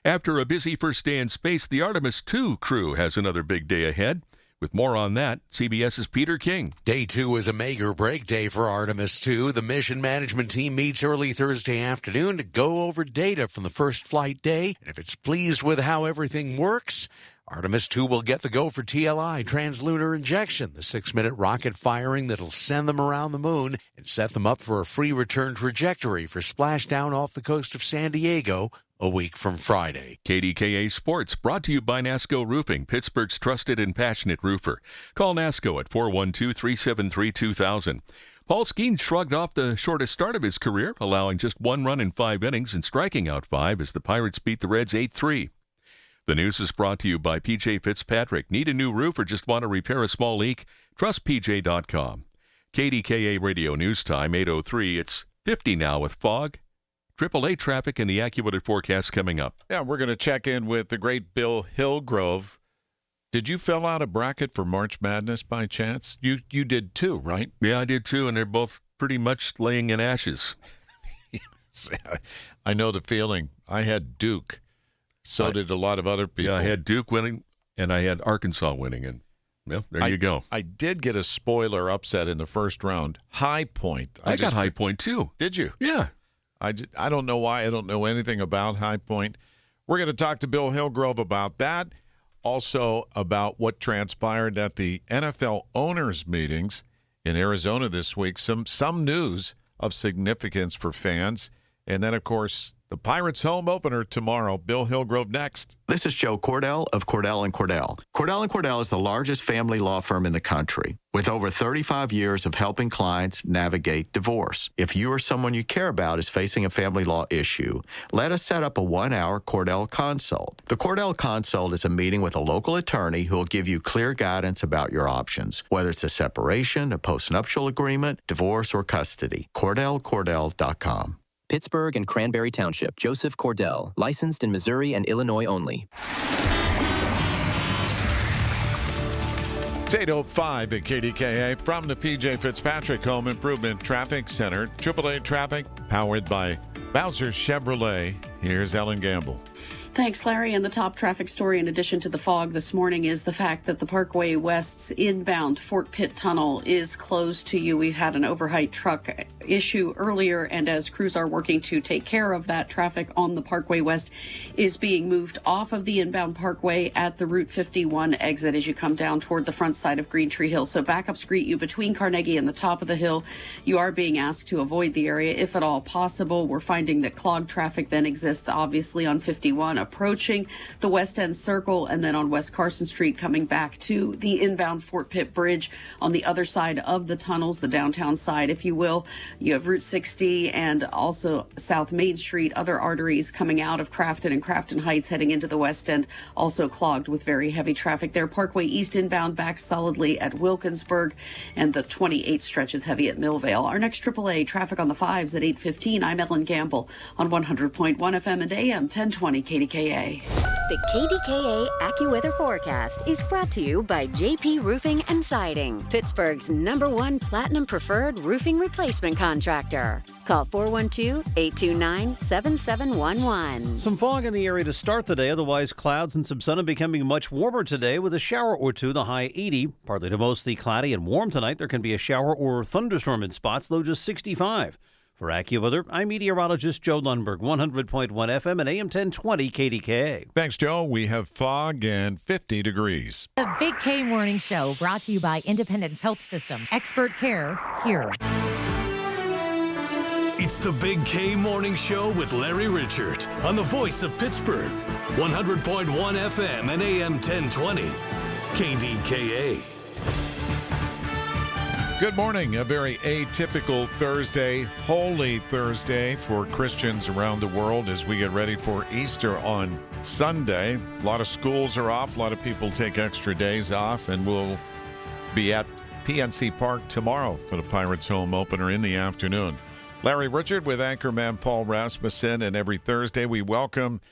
After a busy first day in space, the Artemis II crew has another big day ahead. With more on that, CBS's Peter King. Day 2 is a make-or-break day for Artemis II. The mission management team meets early Thursday afternoon to go over data from the first flight day. And if it's pleased with how everything works, Artemis II will get the go for TLI, translunar injection, the 6-minute rocket firing that'll send them around the moon and set them up for a free return trajectory for splashdown off the coast of San Diego a week from Friday. KDKA Sports, brought to you by NASCO Roofing, Pittsburgh's trusted and passionate roofer. Call NASCO at 412-373-2000. Paul Skeens shrugged off the shortest start of his career, allowing just 1 run in 5 innings and striking out 5 as the Pirates beat the Reds 8-3. The news is brought to you by PJ Fitzpatrick. Need a new roof or just want to repair a small leak? Trust PJ.com. KDKA Radio News Time, 8:03. It's 50 now with fog. AAA traffic and the AccuWeather forecast coming up. Yeah, we're going to check in with the great Bill Hillgrove. Did you fill out a bracket for March Madness by chance? You did too, right? Yeah, I did too, and they're both pretty much laying in ashes. Yes, I know the feeling. I had Duke. So did a lot of other people. Yeah, I had Duke winning, and I had Arkansas winning, and well, there you go. I did get a spoiler upset in the first round. High Point. I got High Point too. Did you? Yeah. I don't know why. I don't know anything about High Point. We're going to talk to Bill Hillgrove about that. Also about what transpired at the NFL owners' meetings in Arizona this week. Some news of significance for fans. And then, of course, the Pirates home opener tomorrow. Bill Hillgrove next. This is Joe Cordell of Cordell & Cordell. Cordell & Cordell is the largest family law firm in the country with over 35 years of helping clients navigate divorce. If you or someone you care about is facing a family law issue, let us set up a 1-hour Cordell Consult. The Cordell Consult is a meeting with a local attorney who will give you clear guidance about your options, whether it's a separation, a postnuptial agreement, divorce, or custody. CordellCordell.com. Pittsburgh and Cranberry Township. Joseph Cordell. Licensed in Missouri and Illinois only. It's 8:05 at KDKA from the PJ Fitzpatrick Home Improvement Traffic Center. AAA traffic powered by Bowser Chevrolet. Here's Ellen Gamble. Thanks, Larry. And the top traffic story, in addition to the fog this morning, is the fact that the Parkway West's inbound Fort Pitt Tunnel is closed to you. We've had an overheight truck issue earlier, and as crews are working to take care of that, traffic on the Parkway West is being moved off of the inbound Parkway at the Route 51 exit as you come down toward the front side of Green Tree Hill. So backups greet you between Carnegie and the top of the hill. You are being asked to avoid the area if at all possible. We're finding that clogged traffic then exists obviously on 51 approaching the West End Circle, and then on West Carson Street coming back to the inbound Fort Pitt Bridge on the other side of the tunnels, the downtown side, if you will. You have Route 60 and also South Main Street, other arteries coming out of Crafton and Crafton Heights heading into the West End, also clogged with very heavy traffic there. Parkway East inbound back solidly at Wilkinsburg, and the 28th stretch is heavy at Millvale. Our next AAA traffic on the 5s at 8:15. I'm Ellen Gamble on 100.1 FM and AM 1020 KDKA. The KDKA AccuWeather forecast is brought to you by JP Roofing and Siding, Pittsburgh's #1 Platinum Preferred Roofing Replacement Contractor. Call 412-829-7711. Some fog in the area to start the day, otherwise clouds and some sun, and becoming much warmer today with a shower or two, the high 80. Partly to mostly cloudy and warm tonight. There can be a shower or thunderstorm in spots, low just 65. For AccuWeather, I'm meteorologist Joe Lundberg, 100.1 FM and AM 1020 KDKA. Thanks, Joe. We have fog and 50 degrees. The Big K Morning Show brought to you by Independence Health System. Expert care here. It's the Big K Morning Show with Larry Richert on the voice of Pittsburgh, 100.1 FM and AM 1020 KDKA. Good morning. A very atypical Thursday, Holy Thursday for Christians around the world as we get ready for Easter on Sunday. A lot of schools are off. A lot of people take extra days off, and we'll be at PNC Park tomorrow for the Pirates home opener in the afternoon. Larry Richert with anchorman Paul Rasmussen, and every Thursday we welcome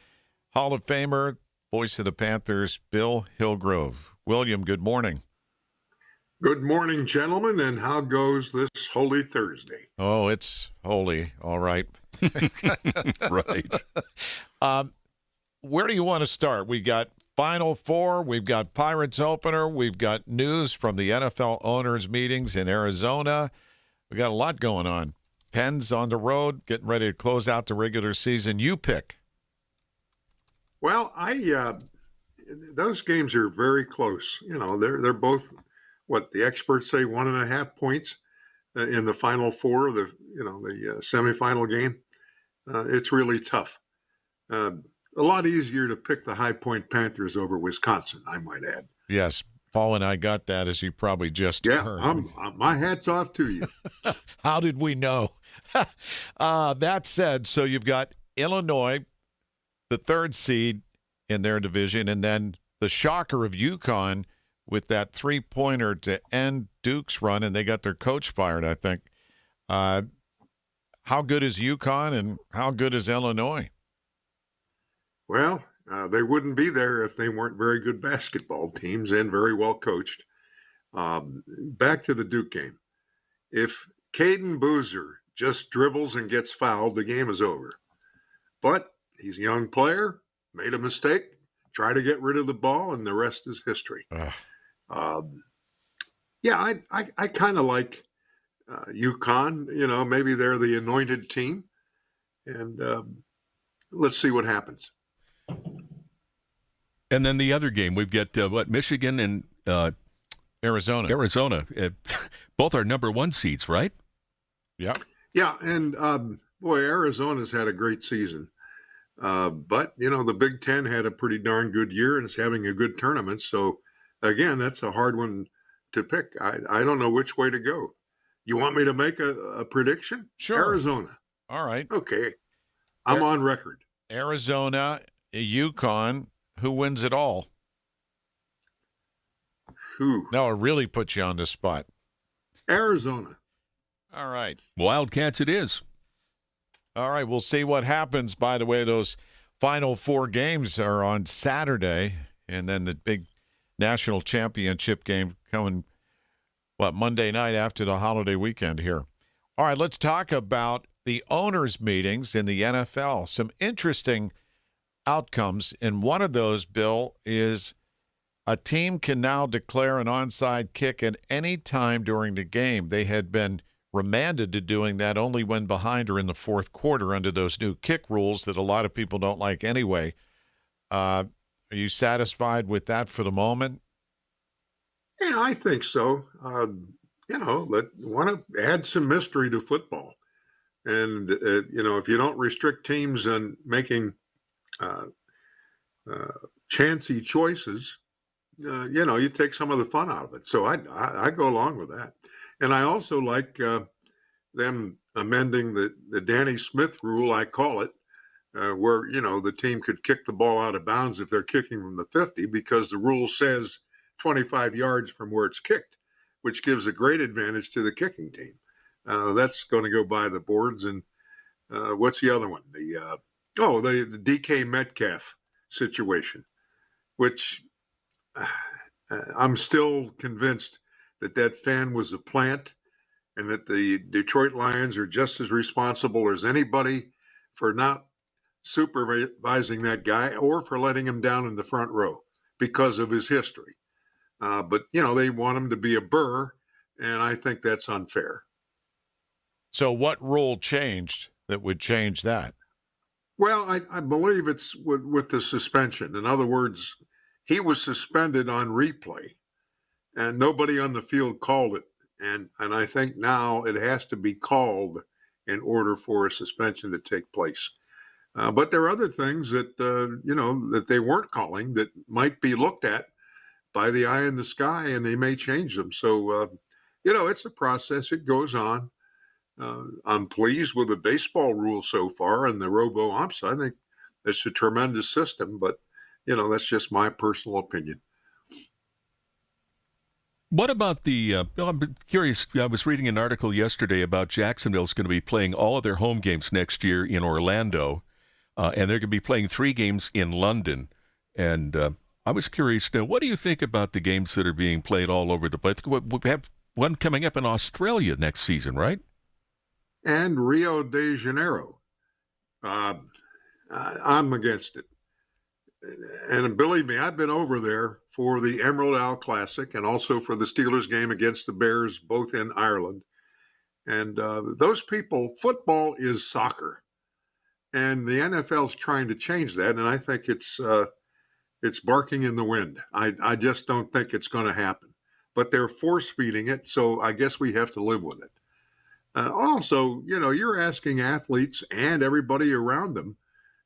Hall of Famer, voice of the Panthers, Bill Hillgrove. William, good morning. Good morning, gentlemen, and how goes this Holy Thursday? Oh, it's holy, all right. Right. Where do you want to start? We got Final Four, we've got Pirates opener, we've got news from the NFL owners' meetings in Arizona. We got a lot going on. Pens on the road, getting ready to close out the regular season. You pick. Well, those games are very close. You know, they're both what the experts say 1.5 points in the Final Four, the semifinal game. It's really tough. A lot easier to pick the High Point Panthers over Wisconsin, I might add. Yes, Paul and I got that, as you probably just heard. My hat's off to you. How did we know? That said, so you've got Illinois, the 3rd seed in their division, and then the shocker of UConn with that 3-pointer to end Duke's run, and they got their coach fired, I think. How good is UConn, and how good is Illinois? Well, they wouldn't be there if they weren't very good basketball teams and very well coached. Back to the Duke game. If Caden Boozer just dribbles and gets fouled, the game is over. But he's a young player, made a mistake, try to get rid of the ball, and the rest is history. I kind of like UConn. You know, maybe they're the anointed team, and let's see what happens. And then the other game, we've got Michigan and Arizona. Both are #1 seeds, right? Yeah. Yeah, and Arizona's had a great season. But, the Big Ten had a pretty darn good year and is having a good tournament. So, again, that's a hard one to pick. I don't know which way to go. You want me to make a prediction? Sure. Arizona. All right. Okay. I'm on record. Arizona, UConn, who wins it all? Who? No, it really puts you on the spot. Arizona. All right. Wildcats it is. All right, we'll see what happens. By the way, those Final Four games are on Saturday, and then the big national championship game coming, Monday night after the holiday weekend here. All right, let's talk about the owners' meetings in the NFL. Some interesting outcomes, and one of those, Bill, is a team can now declare an onside kick at any time during the game. They had been remanded to doing that only when behind or in the fourth quarter under those new kick rules that a lot of people don't like anyway. Are you satisfied with that for the moment? Yeah, I think so. Want to add some mystery to football. And, if you don't restrict teams on making chancy choices, you take some of the fun out of it. So I go along with that. And I also like them amending the Danny Smith rule, I call it, where, the team could kick the ball out of bounds if they're kicking from the 50 because the rule says 25 yards from where it's kicked, which gives a great advantage to the kicking team. That's going to go by the boards. And what's the other one? The DK Metcalf situation, which I'm still convinced that fan was a plant and that the Detroit Lions are just as responsible as anybody for not supervising that guy or for letting him down in the front row because of his history. But they want him to be a Burr, and I think that's unfair. So what rule changed that would change that? Well, I believe it's with the suspension. In other words, he was suspended on replay, and nobody on the field called it. And I think now it has to be called in order for a suspension to take place. But there are other things that, that they weren't calling that might be looked at by the eye in the sky, and they may change them. So, it's a process. It goes on. I'm pleased with the baseball rule so far and the robo-umps. I think it's a tremendous system, but, that's just my personal opinion. What about I'm curious, I was reading an article yesterday about Jacksonville's going to be playing all of their home games next year in Orlando, and they're going to be playing 3 games in London. And I was curious, now, what do you think about the games that are being played all over the place? We have one coming up in Australia next season, right? And Rio de Janeiro. I'm against it. And believe me, I've been over there for the Emerald Isle Classic and also for the Steelers game against the Bears, both in Ireland. And those people, football is soccer. And the NFL's trying to change that. And I think it's barking in the wind. I just don't think it's going to happen. But they're force feeding it. So I guess we have to live with it. Also, you're asking athletes and everybody around them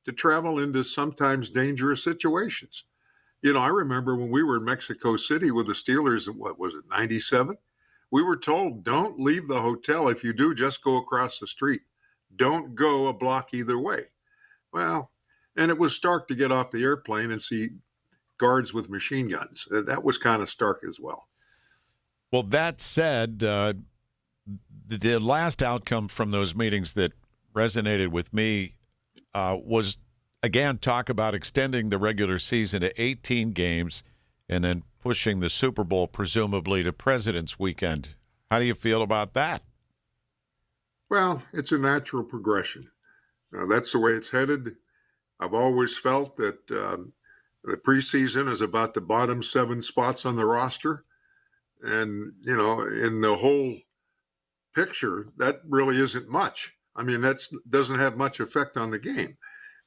to travel into sometimes dangerous situations. I remember when we were in Mexico City with the Steelers, what was it, 97? We were told, don't leave the hotel. If you do, just go across the street. Don't go a block either way. Well, and it was stark to get off the airplane and see guards with machine guns. That was kind of stark as well. Well, that said, the last outcome from those meetings that resonated with me was, again, talk about extending the regular season to 18 games and then pushing the Super Bowl presumably to President's Weekend. How do you feel about that? Well, it's a natural progression. That's the way it's headed. I've always felt that the preseason is about the bottom 7 spots on the roster. And, in the whole picture, that really isn't much. I mean, that doesn't have much effect on the game.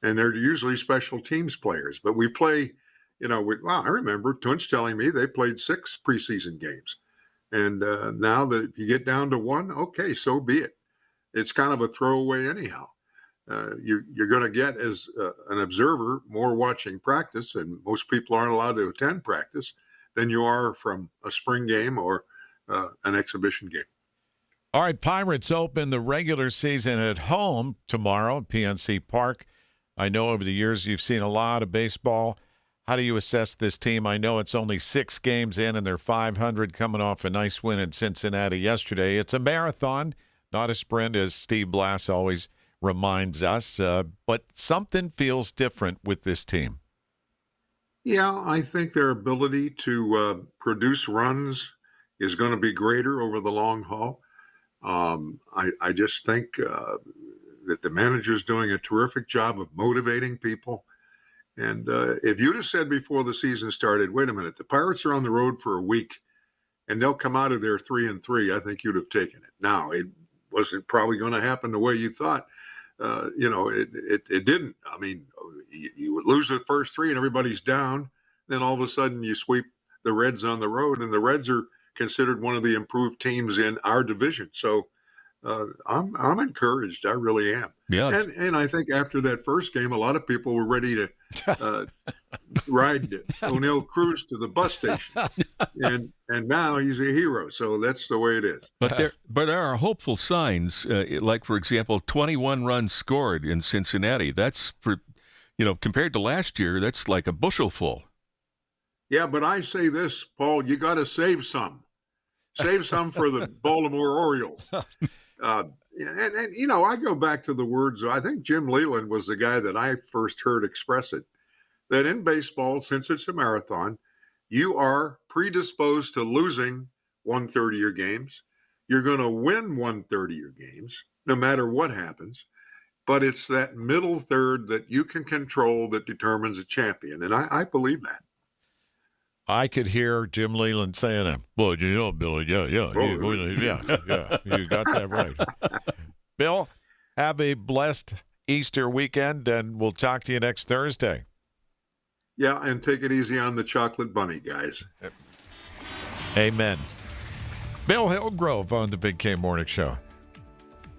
And they're usually special teams players. But we play, I remember Tunch telling me they played 6 preseason games. And now that you get down to 1, okay, so be it. It's kind of a throwaway anyhow. You're going to get, as an observer, more watching practice, and most people aren't allowed to attend practice, than you are from a spring game or an exhibition game. All right, Pirates open the regular season at home tomorrow at PNC Park. I know over the years you've seen a lot of baseball. How do you assess this team? I know it's only 6 games in, and they're 500, coming off a nice win in Cincinnati yesterday. It's a marathon, not a sprint, as Steve Blass always reminds us. But something feels different with this team. Yeah, I think their ability to produce runs is going to be greater over the long haul. I just think that the manager's doing a terrific job of motivating people. And if you'd have said before the season started, wait a minute, the Pirates are on the road for a week and they'll come out of there 3-3, I think you'd have taken it. Now, was it probably going to happen the way you thought? It didn't. I mean, you would lose the first three and everybody's down. Then all of a sudden you sweep the Reds on the road, and the Reds are considered one of the improved teams in our division. So I'm encouraged. I really am. Yeah. And I think after that first game, a lot of people were ready to ride O'Neill Cruz to the bus station. And now he's a hero. So that's the way it is. But there are hopeful signs, like, for example, 21 runs scored in Cincinnati. That's, compared to last year, that's like a bushel full. Yeah, but I say this, Paul, you got to save some. Save some for the Baltimore Orioles. And I go back to the words, I think Jim Leland was the guy that I first heard express it, that in baseball, since it's a marathon, you are predisposed to losing 1/3 of your games. You're going to win 1/3 of your games, no matter what happens. But it's that middle third that you can control that determines a champion. And I believe that. I could hear Jim Leland saying that. Well, Billy, yeah, you got that right. Bill, have a blessed Easter weekend, and we'll talk to you next Thursday. Yeah, and take it easy on the chocolate bunny, guys. Amen. Bill Hillgrove on the Big K Morning Show.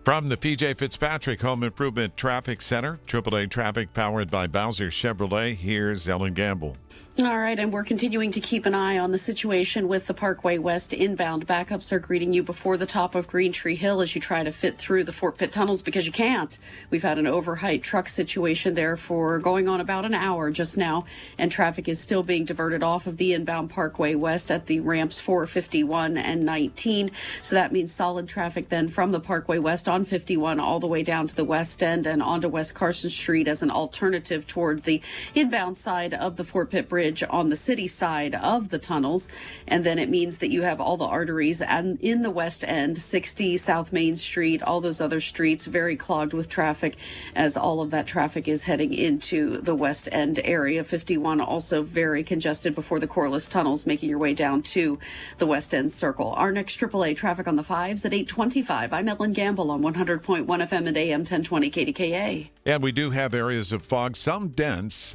From the P.J. Fitzpatrick Home Improvement Traffic Center, AAA traffic powered by Bowser Chevrolet, here's Ellen Gamble. All right, and we're continuing to keep an eye on the situation with the Parkway West inbound. Backups are greeting you before the top of Green Tree Hill as you try to fit through the Fort Pitt tunnels because you can't. We've had an overheight truck situation there for going on about an hour just now, and traffic is still being diverted off of the inbound Parkway West at the ramps 451 and 19. So that means solid traffic then from the Parkway West on 51 all the way down to the west end and onto West Carson Street as an alternative toward the inbound side of the Fort Pitt Bridge on the city side of the tunnels. And then it means that you have all the arteries and in the west end, 60 South Main Street, all those other streets very clogged with traffic as all of that traffic is heading into the west end area. 51 also very congested before the Corliss tunnels, making your way down to the west end circle. Our next AAA traffic on the 5s at 8:25. I'm Ellen Gamble on 100.1 FM and AM 1020 KDKA. And we do have areas of fog, some dense.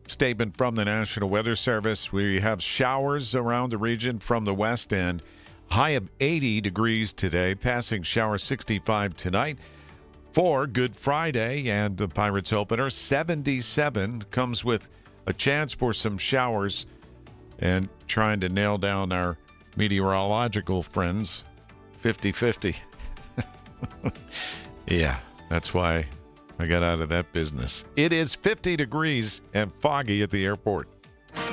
Statement from the National Weather Service. We have showers around the region from the west end. High of 80 degrees today, passing shower 65 tonight. For Good Friday and the Pirates opener, 77 comes with a chance for some showers, and trying to nail down our meteorological friends, 50-50. Yeah, that's why I got out of that business. It is 50 degrees and foggy at the airport.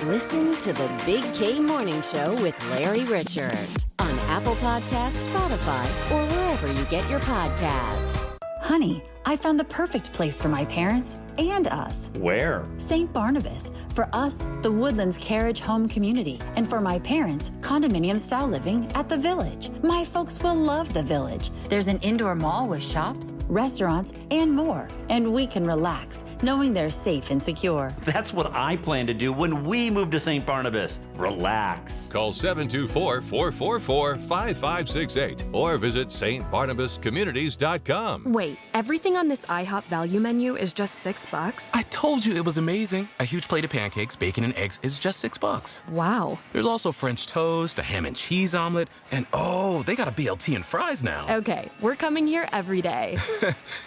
Listen to the Big K Morning Show with Larry Richard on Apple Podcasts, Spotify, or wherever you get your podcasts. Honey, I found the perfect place for my parents and us. Where? St. Barnabas. For us, the Woodlands Carriage Home Community. And for my parents, condominium-style living at the Village. My folks will love the Village. There's an indoor mall with shops, restaurants, and more. And we can relax, knowing they're safe and secure. That's what I plan to do when we move to St. Barnabas. Relax. Call 724-444-5568 or visit stbarnabascommunities.com. Wait, everything on this IHOP value menu is just $6? I told you it was amazing. A huge plate of pancakes, bacon, and eggs is just $6. Wow. There's also French toast, a ham and cheese omelet, and oh, they got a BLT and fries now. Okay, we're coming here every day.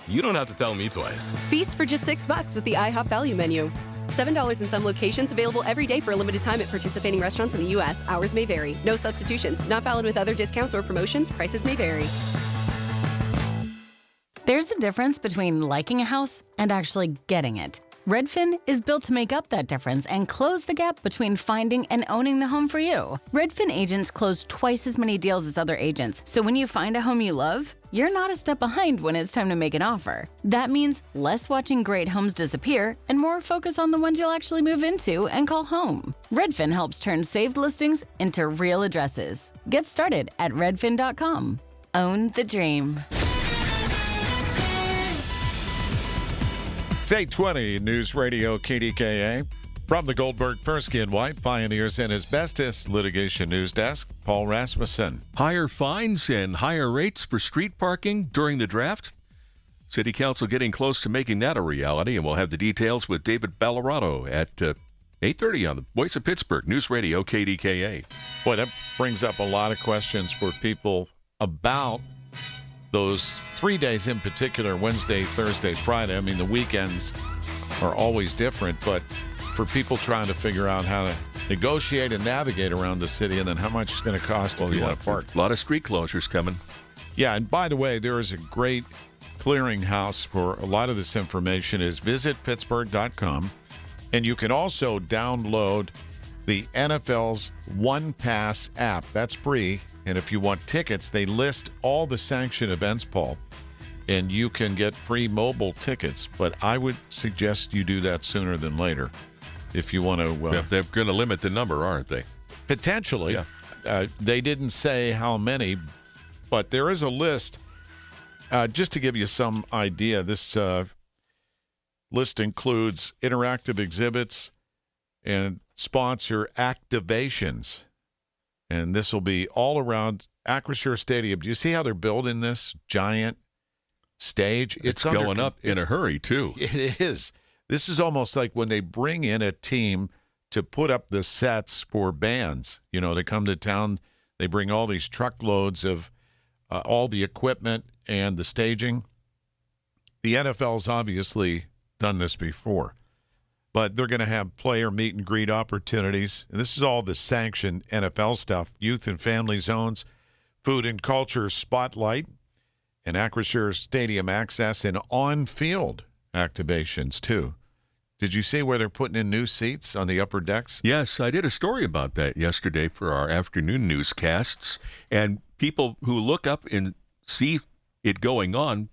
You don't have to tell me twice. Feast for just $6 with the IHOP value menu. $7 in some locations, available every day for a limited time at participating restaurants in the U.S. Hours may vary. No substitutions. Not valid with other discounts or promotions. Prices may vary. There's a difference between liking a house and actually getting it. Redfin is built to make up that difference and close the gap between finding and owning the home for you. Redfin agents close twice as many deals as other agents, so when you find a home you love, you're not a step behind when it's time to make an offer. That means less watching great homes disappear and more focus on the ones you'll actually move into and call home. Redfin helps turn saved listings into real addresses. Get started at redfin.com. Own the dream. 820 News Radio KDKA. From the Goldberg, Persky and White, Pioneers and Asbestos Litigation News Desk, Paul Rasmussen. Higher fines and higher rates for street parking during the draft. City Council getting close to making that a reality, and we'll have the details with David Ballarado at 8:30 on the Voice of Pittsburgh, News Radio KDKA. Boy, that brings up a lot of questions for people about those 3 days in particular, Wednesday, Thursday, Friday. I mean, the weekends are always different, but for people trying to figure out how to negotiate and navigate around the city, and then how much it's going to cost if you want to park. A lot of street closures coming. Yeah, and by the way, there is a great clearinghouse for a lot of this information is visitpittsburgh.com, and you can also download the NFL's One Pass app. That's free, and if you want tickets, they list all the sanctioned events, Paul, and you can get free mobile tickets, but I would suggest you do that sooner than later. If you want to... they're going to limit the number, aren't they? Potentially. Yeah. They didn't say how many, but there is a list. Just to give you some idea, this list includes interactive exhibits and sponsor activations. And this will be all around Acrisure Stadium. Do you see how they're building this giant stage? It's going up in a hurry, too. It is. This is almost like when they bring in a team to put up the sets for bands. You know, they come to town, they bring all these truckloads of all the equipment and the staging. The NFL's obviously done this before, but they're going to have player meet and greet opportunities. And this is all the sanctioned NFL stuff, youth and family zones, food and culture spotlight, and Acrisure Stadium access and on-field activations, too. Did you see where they're putting in new seats on the upper decks? Yes, I did a story about that yesterday for our afternoon newscasts. And people who look up and see it going on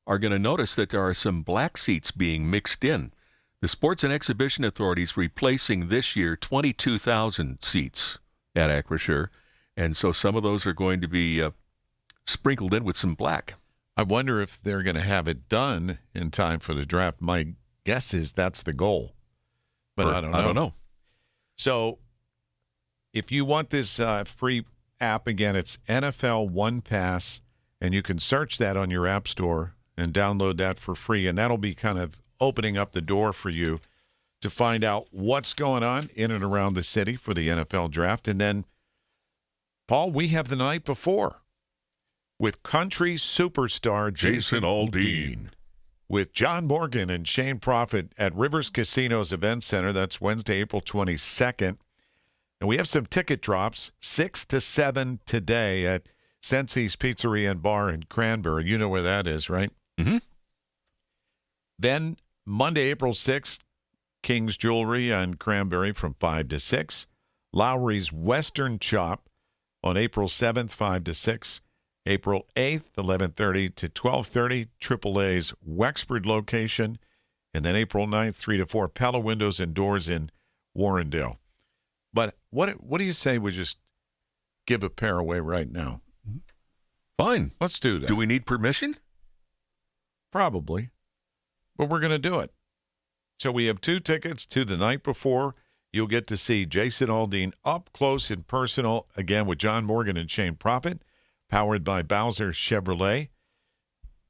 are going to notice that there are some black seats being mixed in. The Sports and Exhibition Authority is replacing this year 22,000 seats at Acrisure. And so some of those are going to be sprinkled in with some black. I wonder if they're going to have it done in time for the draft. My guess is that's the goal, but I don't know. So if you want this free app, again, it's NFL One Pass, and you can search that on your app store and download that for free, and that'll be kind of opening up the door for you to find out what's going on in and around the city for the NFL draft. And then, Paul, we have the night before with country superstar Jason Aldean, with John Morgan and Shane Prophet at Rivers Casino's Event Center. That's Wednesday, April 22nd. And we have some ticket drops, 6 to 7 today at Sensi's Pizzeria and Bar in Cranberry. You know where that is, right? Mm-hmm. Then Monday, April 6th, King's Jewelry on Cranberry from 5 to 6. Lowry's Western Chop on April 7th, 5 to 6. April 8th, 11:30 to 12:30, AAA's Wexford location. And then April 9th, 3 to 4, Pella Windows and Doors in Warrendale. But what do you say we just give a pair away right now? Fine. Let's do that. Do we need permission? Probably. But we're going to do it. So we have 2 tickets to the night before. You'll get to see Jason Aldean up close and personal, again, with John Morgan and Shane Prophet, powered by Bowser Chevrolet.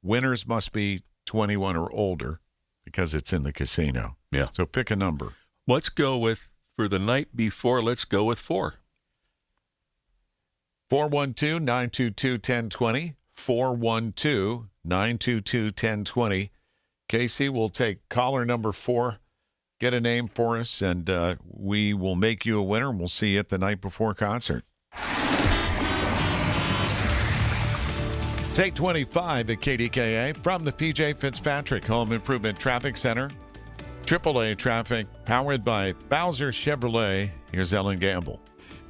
Winners must be 21 or older because it's in the casino. Yeah. So pick a number. Let's go with, for the night before, let's go with 4. 412-922-1020. 412-922-1020. Casey will take caller number 4. Get a name for us, and we will make you a winner, and we'll see you at the night before concert. It's 8:25 at KDKA from the P.J. Fitzpatrick Home Improvement Traffic Center. AAA traffic powered by Bowser Chevrolet. Here's Ellen Gamble.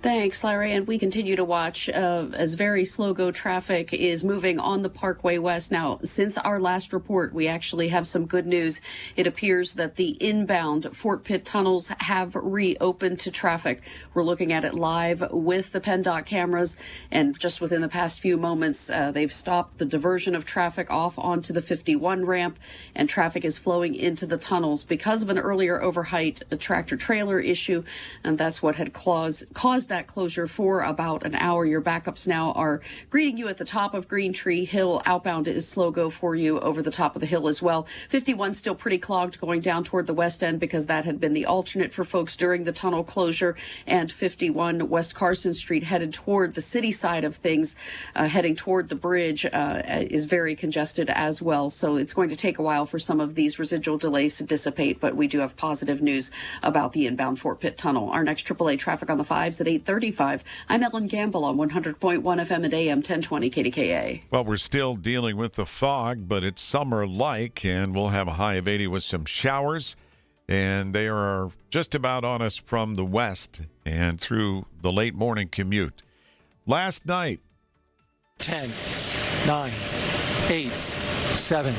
Thanks, Larry. And we continue to watch as very slow-go traffic is moving on the Parkway West. Now, since our last report, we actually have some good news. It appears that the inbound Fort Pitt tunnels have reopened to traffic. We're looking at it live with the PennDOT cameras, and just within the past few moments, they've stopped the diversion of traffic off onto the 51 ramp, and traffic is flowing into the tunnels because of an earlier overheight tractor-trailer issue, and that's what had caused that closure for about an hour. Your backups now are greeting you at the top of Green Tree Hill. Outbound is slow go for you over the top of the hill as well. 51 still pretty clogged going down toward the west end because that had been the alternate for folks during the tunnel closure. And 51 West Carson Street headed toward the city side of things, heading toward the bridge, is very congested as well. So it's going to take a while for some of these residual delays to dissipate, but we do have positive news about the inbound Fort Pitt tunnel. Our next AAA traffic on the 5s at 8:35. I'm Ellen Gamble on 100.1 FM and AM 1020 KDKA. Well, we're still dealing with the fog, but it's summer-like, and we'll have a high of 80 with some showers, and they are just about on us from the west and through the late morning commute. Last night, 10, 9, 8, 7,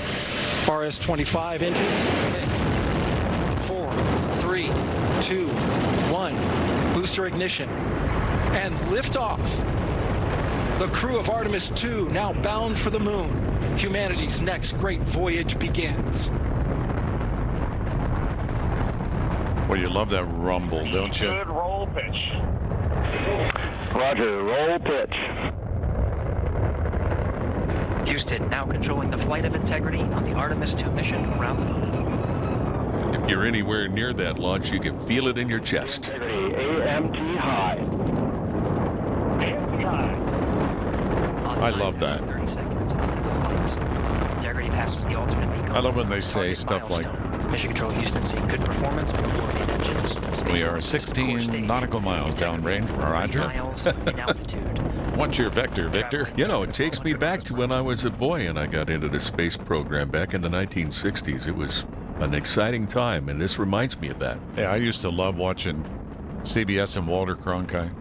RS 25 engines, hit. 4, 3, 2, 1, booster ignition, and liftoff. The crew of Artemis II now bound for the moon. Humanity's next great voyage begins. well, you love that rumble, don't you? Good roll pitch. Roger, roll pitch. Houston now controlling the flight of Integrity on the Artemis II mission around the moon. If you're anywhere near that launch, you can feel it in your chest. Integrity, AMT high. AMT high. I love that. 30 seconds into the flights. Integrity passes the alternate beacon. I love when they say stuff like, Mission Control Houston seeing good performance on the 4 main engines. we are 16 nautical miles downrange, Roger. In altitude. What's your vector, Victor? You know, it takes me back to when I was a boy and I got into the space program back in the 1960s. It was an exciting time, and this reminds me of that. Yeah, I used to love watching CBS and Walter Cronkite.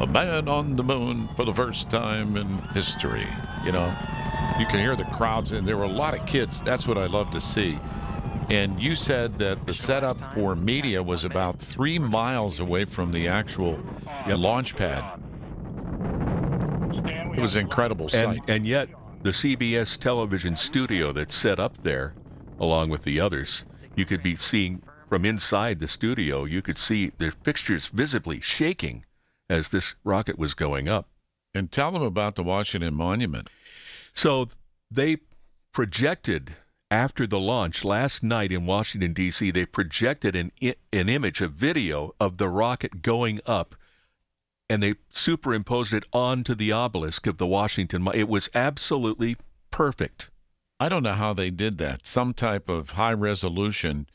A man on the moon for the first time in history. You know, you can hear the crowds, and there were a lot of kids. That's what I love to see. And you said that the setup for media was about 3 miles away from the actual launch pad. It was an incredible sight. And yet, the CBS television studio that's set up there, along with the others, you could be seeing from inside the studio, you could see the fixtures visibly shaking as this rocket was going up. And tell them about the Washington Monument. So they projected, after the launch last night in Washington, D.C., they projected an image, a video of the rocket going up, and they superimposed it onto the obelisk of the Washington. It was absolutely perfect. I don't know how they did that. Some type of high-resolution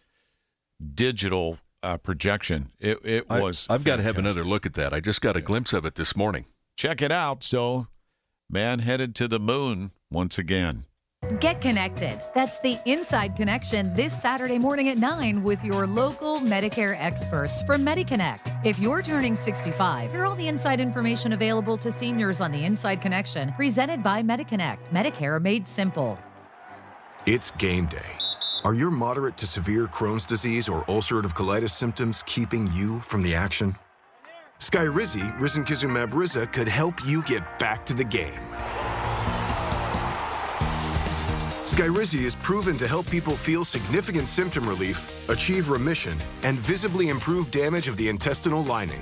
digital projection. It was I've got to have another look at that. I just got a glimpse of it this morning. Check it out. So, man headed to the moon once again. Get connected. That's the Inside Connection this Saturday morning at 9 with your local Medicare experts from MediConnect. If you're turning 65, hear all the inside information available to seniors on the Inside Connection, presented by MediConnect. Medicare made simple. It's game day. Are your moderate to severe Crohn's disease or ulcerative colitis symptoms keeping you from the action? Skyrizi, risankizumab Riza, could help you get back to the game. Skyrizi is proven to help people feel significant symptom relief, achieve remission, and visibly improve damage of the intestinal lining.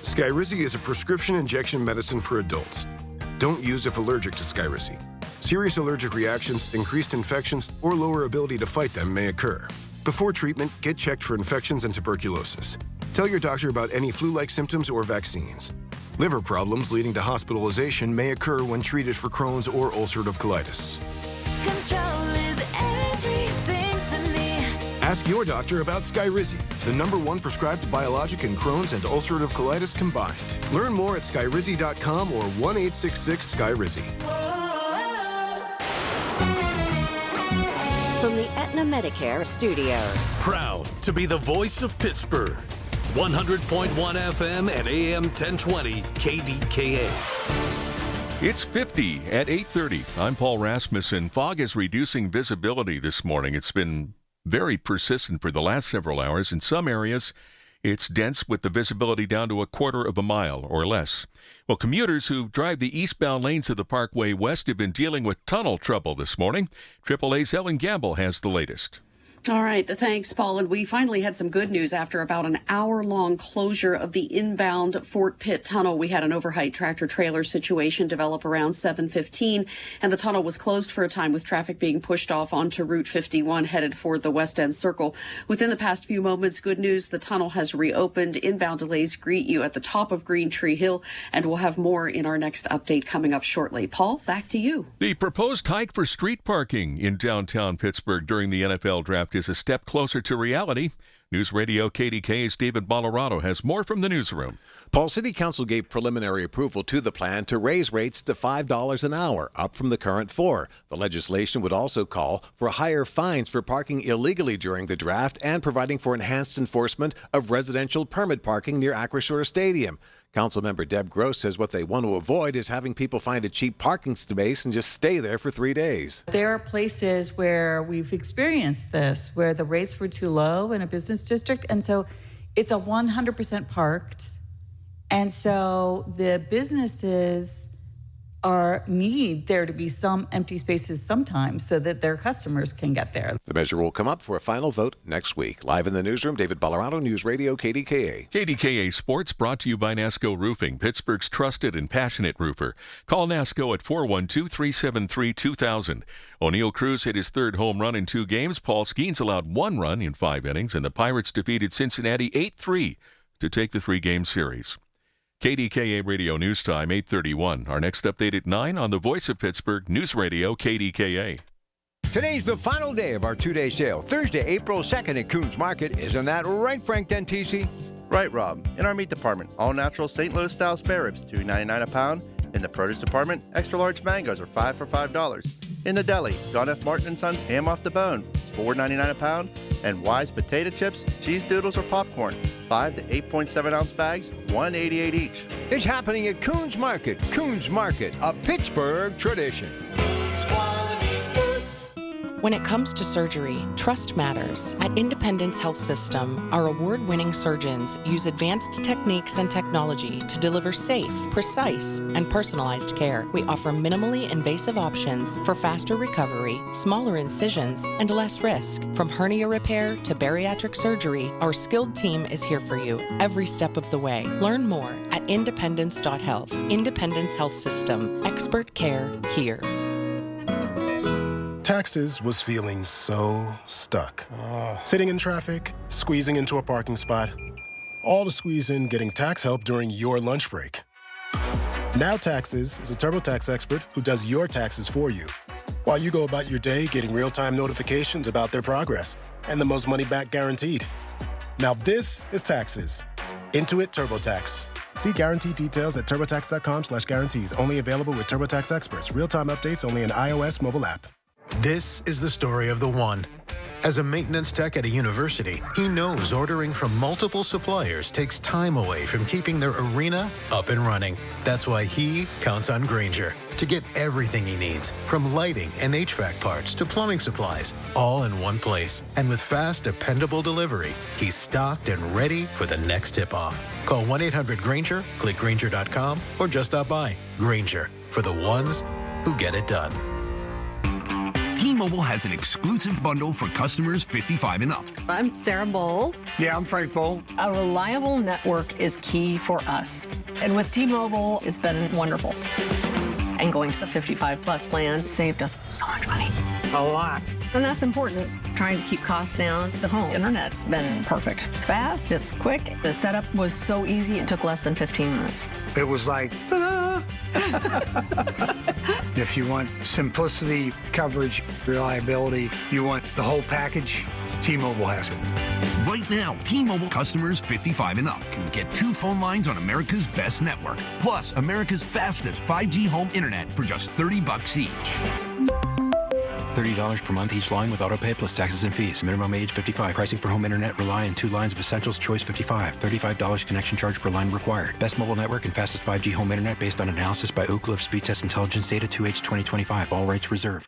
Skyrizi is a prescription injection medicine for adults. Don't use if allergic to Skyrizi. Serious allergic reactions, increased infections, or lower ability to fight them may occur. Before treatment, get checked for infections and tuberculosis. Tell your doctor about any flu-like symptoms or vaccines. Liver problems leading to hospitalization may occur when treated for Crohn's or ulcerative colitis. Control is everything to me. Ask your doctor about Skyrizi, the #1 prescribed biologic in Crohn's and ulcerative colitis combined. Learn more at skyrizi.com or 1-866-SKYRIZI. From the Aetna Medicare Studios. Proud to be the voice of Pittsburgh. 100.1 FM and AM 1020 KDKA. It's 50 at 8:30. I'm Paul Rasmussen. Fog is reducing visibility this morning. It's been very persistent for the last several hours. In some areas, it's dense with the visibility down to a quarter of a mile or less. Well, commuters who drive the eastbound lanes of the Parkway West have been dealing with tunnel trouble this morning. AAA's Ellen Gamble has the latest. All right. Thanks, Paul. And we finally had some good news after about an hour-long closure of the inbound Fort Pitt Tunnel. We had an overheight tractor-trailer situation develop around 7:15, and the tunnel was closed for a time with traffic being pushed off onto Route 51 headed for the West End Circle. Within the past few moments, good news, the tunnel has reopened. Inbound delays greet you at the top of Green Tree Hill, and we'll have more in our next update coming up shortly. Paul, back to you. The proposed hike for street parking in downtown Pittsburgh during the NFL draft is a step closer to reality. News Radio KDKA's David Ballarado has more from the newsroom. Paul, City Council gave preliminary approval to the plan to raise rates to $5 an hour, up from the current $4. The legislation would also call for higher fines for parking illegally during the draft and providing for enhanced enforcement of residential permit parking near Acrisure Stadium. Councilmember Deb Gross says what they want to avoid is having people find a cheap parking space and just stay there for 3 days. There are places where we've experienced this, where the rates were too low in a business district, and so it's a 100% parked, and so the businesses need there to be some empty spaces sometimes so that their customers can get there. The measure will come up for a final vote next week. Live in the newsroom, David Ballarado, News Radio KDKA. KDKA Sports brought to you by NASCO Roofing, Pittsburgh's trusted and passionate roofer. Call NASCO at 412-373-2000. O'Neill Cruz hit his third home run in 2 games. Paul Skeens allowed 1 run in 5 innings, and the Pirates defeated Cincinnati 8-3 to take the 3-game series. KDKA Radio News Time, 8:31. Our next update at 9 on the Voice of Pittsburgh, News Radio KDKA. Today's the final day of our 2-day sale. Thursday, April 2nd at Coons Market. Isn't that right, Frank Dentisi? Right, Rob. In our meat department, all natural St. Louis style spare ribs, $2.99 a pound. In the produce department, extra large mangoes are 5 for $5. In the deli, John F. Martin & Sons ham off the bone, $4.99 a pound. And Wise potato chips, cheese doodles, or popcorn, 5 to 8.7 ounce bags, $1.88 each. It's happening at Coons Market. Coons Market, a Pittsburgh tradition. When it comes to surgery, trust matters. At Independence Health System, our award-winning surgeons use advanced techniques and technology to deliver safe, precise, and personalized care. We offer minimally invasive options for faster recovery, smaller incisions, and less risk. From hernia repair to bariatric surgery, our skilled team is here for you every step of the way. Learn more at independence.health. Independence Health System. Expert care here. Taxes was feeling so stuck. Sitting in traffic, squeezing into a parking spot, all to squeeze in getting tax help during your lunch break. Now Taxes is a TurboTax expert who does your taxes for you, while you go about your day getting real-time notifications about their progress and the most money back guaranteed. Now this is Taxes. Intuit TurboTax. See guarantee details at turbotax.com/guarantees. Only available with TurboTax experts. Real-time updates only in iOS mobile app. This is the story of the one. As a maintenance tech at a university, he knows ordering from multiple suppliers takes time away from keeping their arena up and running. That's why he counts on Grainger to get everything he needs, from lighting and HVAC parts to plumbing supplies, all in one place. And with fast, dependable delivery, he's stocked and ready for the next tip-off. Call 1-800-GRAINGER, click Grainger.com, or just stop by. Grainger, for the ones who get it done. T-Mobile has an exclusive bundle for customers 55 and up. I'm Sarah Bowl. Yeah, I'm Frank Bowl. A reliable network is key for us. And with T-Mobile, it's been wonderful. And going to the 55 plus plan saved us so much money. A lot. And that's important. Trying to keep costs down. The home internet's been perfect. It's fast, it's quick. The setup was so easy, it took less than 15 minutes. It was like, if you want simplicity, coverage, reliability, you want the whole package, T-Mobile has it. Right now, T-Mobile customers 55 and up can get 2 phone lines on America's best network, plus America's fastest 5G home internet for just $30 each. $30 per month each line with autopay plus taxes and fees. Minimum age 55. Pricing for home internet rely on 2 lines of Essentials Choice 55. $35 connection charge per line required. Best mobile network and fastest 5G home internet based on analysis by Oak Cliff Speed Test Intelligence Data 2H 2025. All rights reserved.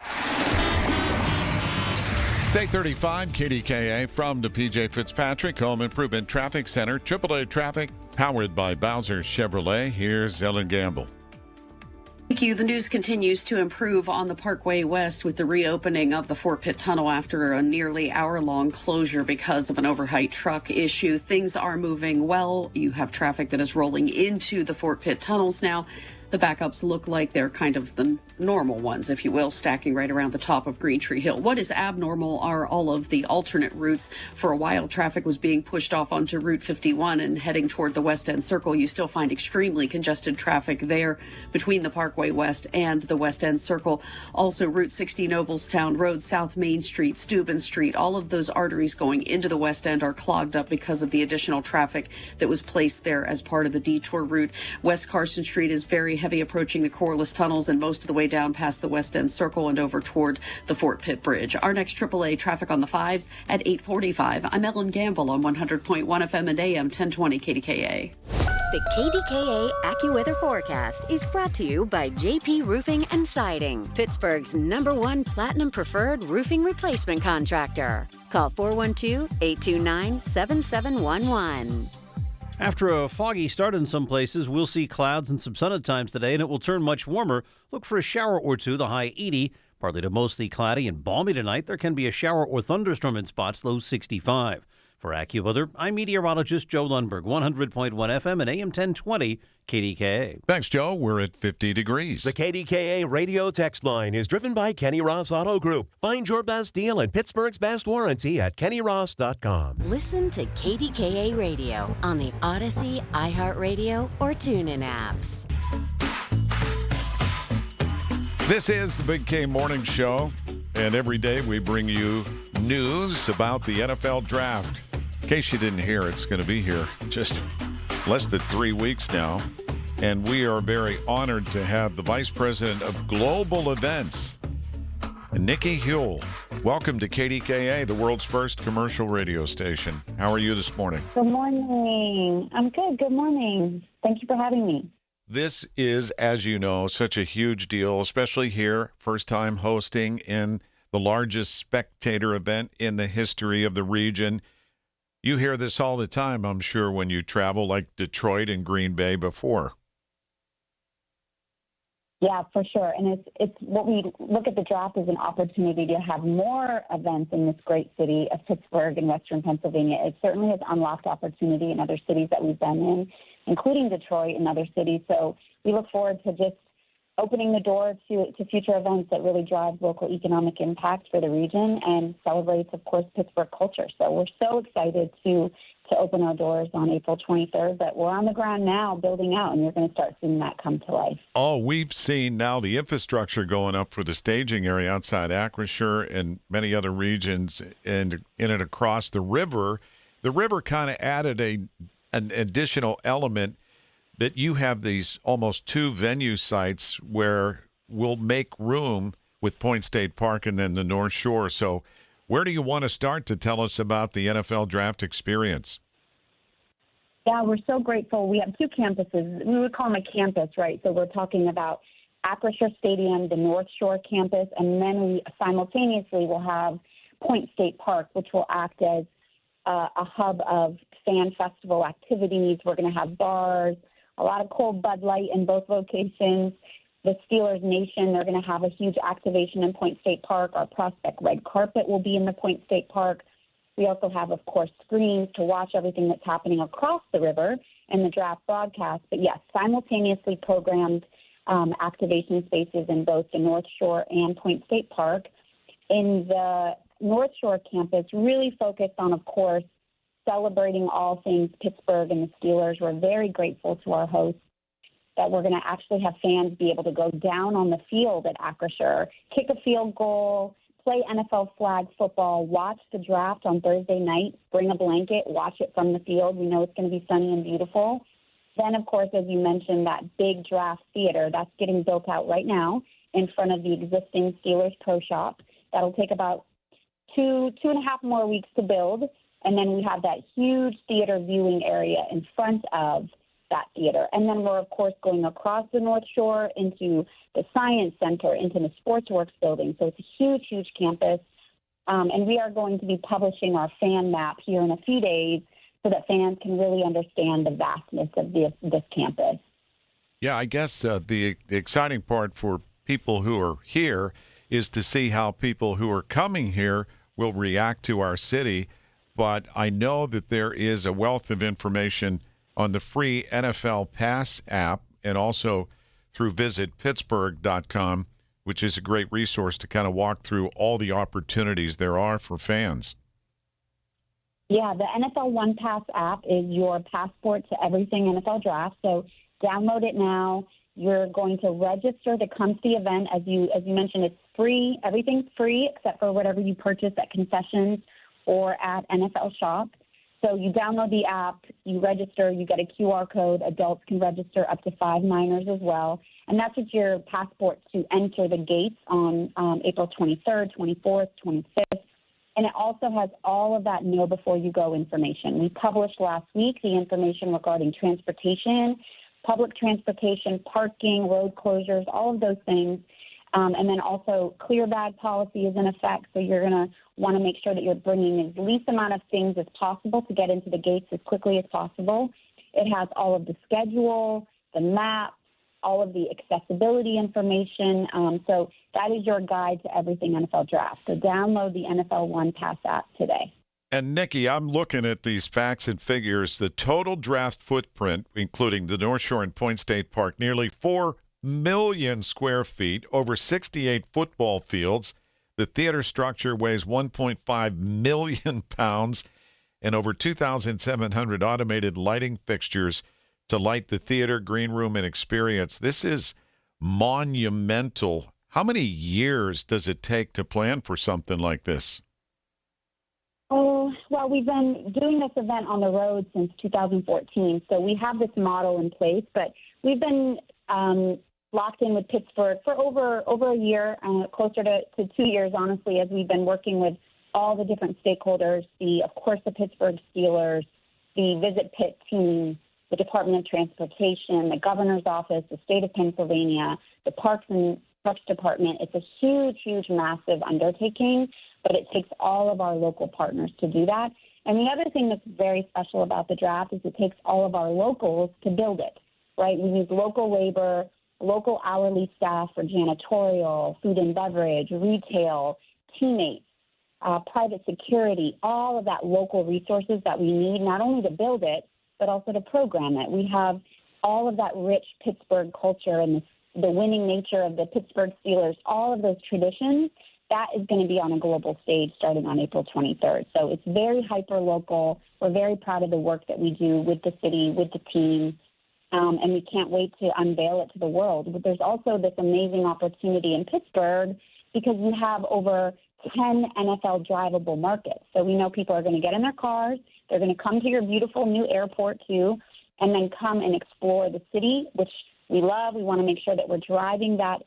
It's 8:35 KDKA from the PJ Fitzpatrick Home Improvement Traffic Center. AAA Traffic powered by Bowser Chevrolet. Here's Ellen Gamble. Thank you. The news continues to improve on the Parkway West with the reopening of the Fort Pitt Tunnel after a nearly hour-long closure because of an overheight truck issue. Things are moving well. You have traffic that is rolling into the Fort Pitt tunnels now. The backups look like they're kind of the normal ones, if you will, stacking right around the top of Green Tree Hill. What is abnormal are all of the alternate routes. For a while, traffic was being pushed off onto Route 51 and heading toward the West End Circle. You still find extremely congested traffic there between the Parkway West and the West End Circle. Also, Route 60 Noblestown Road, South Main Street, Steuben Street, all of those arteries going into the West End are clogged up because of the additional traffic that was placed there as part of the detour route. West Carson Street is very heavy approaching the Corliss tunnels and most of the way down past the West End Circle and over toward the Fort Pitt Bridge. Our next AAA traffic on the 5s at 8:45. I'm Ellen Gamble on 100.1 FM and AM 1020 KDKA. The KDKA AccuWeather forecast is brought to you by JP Roofing and Siding, Pittsburgh's #1 Platinum Preferred Roofing Replacement Contractor. Call 412-829-7711. After a foggy start in some places, we'll see clouds and some sun at times today, and it will turn much warmer. Look for a shower or two, the high 80. Partly to mostly cloudy and balmy tonight. There can be a shower or thunderstorm in spots, low 65. For AccuWeather, I'm meteorologist Joe Lundberg, 100.1 FM and AM 1020 KDKA. Thanks, Joe. We're at 50 degrees. The KDKA radio text line is driven by Kenny Ross Auto Group. Find your best deal and Pittsburgh's best warranty at kennyross.com. Listen to KDKA Radio on the Odyssey, iHeartRadio, or TuneIn apps. This is the Big K Morning Show, and every day we bring you news about the NFL Draft. In case you didn't hear, it's going to be here just less than 3 weeks now, and we are very honored to have the Vice President of Global Events, Nikki Huell. Welcome to KDKA, the world's first commercial radio station. How are you this morning? Good morning. I'm good. Good morning. Thank you for having me. This is, as you know, such a huge deal, especially here, first time hosting in the largest spectator event in the history of the region. You hear this all the time, I'm sure, when you travel, like Detroit and Green Bay before. Yeah, for sure. And it's what we look at the draft as an opportunity to have more events in this great city of Pittsburgh and Western Pennsylvania. It certainly has unlocked opportunity in other cities that we've been in, including Detroit and other cities. So we look forward to just opening the door to future events that really drive local economic impact for the region and celebrates, of course, Pittsburgh culture. So we're so excited to open our doors on April 23rd, but we're on the ground now building out, and you're going to start seeing that come to life. Oh, we've seen now the infrastructure going up for the staging area outside Acrisure and many other regions and in and across the river. The river kind of added an additional element that you have these almost 2 venue sites where we'll make room with Point State Park and then the North Shore. So where do you want to start to tell us about the NFL Draft experience? Yeah, we're so grateful. We have 2 campuses. We would call them a campus, right? So we're talking about Acrisure Stadium, the North Shore campus, and then we simultaneously will have Point State Park, which will act as a hub of fan festival activities. We're going to have bars, a lot of cold Bud Light in both locations. The Steelers Nation, they're going to have a huge activation in Point State Park. Our Prospect Red Carpet will be in the Point State Park. We also have, of course, screens to watch everything that's happening across the river and the draft broadcast. But yes, simultaneously programmed activation spaces in both the North Shore and Point State Park. In the North Shore campus, really focused on, of course, celebrating all things Pittsburgh and the Steelers. We're very grateful to our hosts that we're going to actually have fans be able to go down on the field at Acrisure, kick a field goal, play NFL flag football, watch the draft on Thursday night, bring a blanket, watch it from the field. We know it's going to be sunny and beautiful. Then, of course, as you mentioned, that big draft theater, that's getting built out right now in front of the existing Steelers Pro Shop. That'll take about two and a half more weeks to build. And then we have that huge theater viewing area in front of that theater. And then we're, of course, going across the North Shore into the Science Center, into the Sportsworks building. So it's a huge, huge campus. And we are going to be publishing our fan map here in a few days so that fans can really understand the vastness of this campus. Yeah, I guess the exciting part for people who are here is to see how people who are coming here will react to our city. But I know that there is a wealth of information on the free NFL Pass app and also through visitpittsburgh.com, which is a great resource to kind of walk through all the opportunities there are for fans. Yeah, the NFL One Pass app is your passport to everything NFL draft. So download it now. You're going to register to come to the event. As you mentioned, it's free. Everything's free except for whatever you purchase at concessions or at NFL Shop. So you download the app, you register, you get a QR code. Adults can register up to 5 minors as well. And that's just your passport to enter the gates on April 23rd, 24th, 25th. And it also has all of that know before you go information. We published last week the information regarding transportation, public transportation, parking, road closures, all of those things. And then also clear bag policy is in effect. So you're going to want to make sure that you're bringing as least amount of things as possible to get into the gates as quickly as possible. It has all of the schedule, the map, all of the accessibility information. So that is your guide to everything NFL Draft. So download the NFL One Pass app today. And, Nikki, I'm looking at these facts and figures. The total draft footprint, including the North Shore and Point State Park, nearly 4 million square feet, over 68 football fields. The theater structure weighs 1.5 million pounds and over 2,700 automated lighting fixtures to light the theater, green room, and experience. This is monumental. How many years does it take to plan for something like this? Oh, well, we've been doing this event on the road since 2014, so we have this model in place, but we've been locked in with Pittsburgh for over a year, closer to 2 years, honestly, as we've been working with all the different stakeholders, of course, the Pittsburgh Steelers, the Visit Pitt team, the Department of Transportation, the Governor's Office, the state of Pennsylvania, the Parks Department. It's a huge, huge, massive undertaking, but it takes all of our local partners to do that. And the other thing that's very special about the draft is it takes all of our locals to build it, right? We use local labor, local hourly staff for janitorial, food and beverage, retail, teammates, private security, all of that local resources that we need not only to build it, but also to program it. We have all of that rich Pittsburgh culture and the winning nature of the Pittsburgh Steelers, all of those traditions, that is going to be on a global stage starting on April 23rd. So it's very hyper-local. We're very proud of the work that we do with the city, with the team, and we can't wait to unveil it to the world. But there's also this amazing opportunity in Pittsburgh because we have over 10 NFL drivable markets. So we know people are going to get in their cars, they're going to come to your beautiful new airport too, and then come and explore the city, which we love. We want to make sure that we're driving that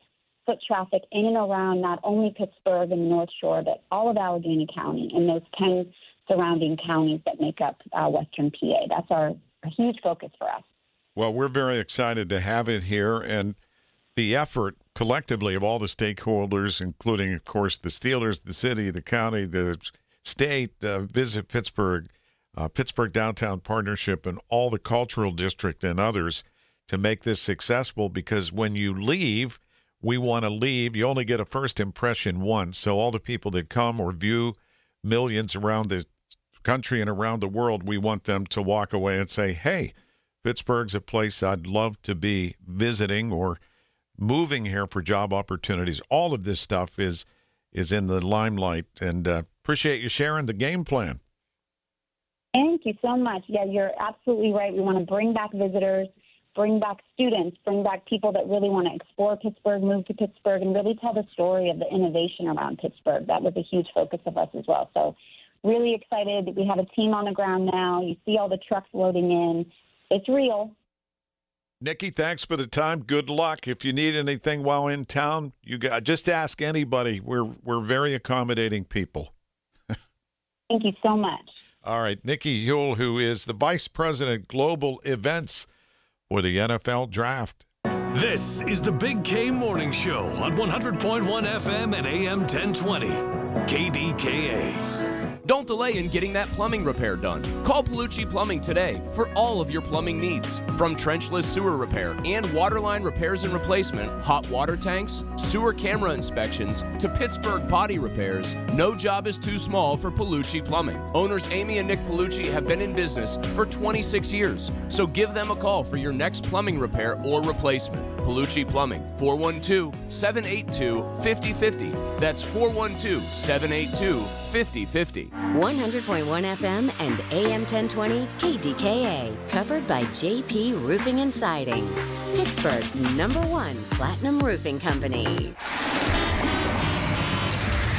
foot traffic in and around not only Pittsburgh and the North Shore, but all of Allegheny County and those 10 surrounding counties that make up Western PA. That's a huge focus for us. Well, we're very excited to have it here, and the effort collectively of all the stakeholders, including, of course, the Steelers, the city, the county, the state, Visit Pittsburgh, Pittsburgh Downtown Partnership, and all the cultural district and others to make this successful, because when you leave, we want to leave. You only get a first impression once, so all the people that come or view millions around the country and around the world, we want them to walk away and say, hey, Pittsburgh's a place I'd love to be visiting or moving here for job opportunities. All of this stuff is in the limelight, and appreciate you sharing the game plan. Thank you so much. Yeah, you're absolutely right. We want to bring back visitors, bring back students, bring back people that really want to explore Pittsburgh, move to Pittsburgh, and really tell the story of the innovation around Pittsburgh. That was a huge focus of us as well. So really excited. We have a team on the ground now. You see all the trucks loading in. It's real. Nikki, thanks for the time. Good luck. If you need anything while in town, just ask anybody. We're very accommodating people. Thank you so much. All right, Nikki Huell, who is the Vice President Global Events for the NFL Draft. This is the Big K Morning Show on 100.1 FM and AM 1020. KDKA. Don't delay in getting that plumbing repair done. Call Palucci Plumbing today for all of your plumbing needs. From trenchless sewer repair and waterline repairs and replacement, hot water tanks, sewer camera inspections, to Pittsburgh potty repairs, no job is too small for Palucci Plumbing. Owners Amy and Nick Palucci have been in business for 26 years, so give them a call for your next plumbing repair or replacement. Palucci Plumbing, 412-782-5050. That's 412-782-5050. 100.1 FM and AM 1020 KDKA, covered by JP Roofing and Siding, Pittsburgh's #1 platinum roofing company.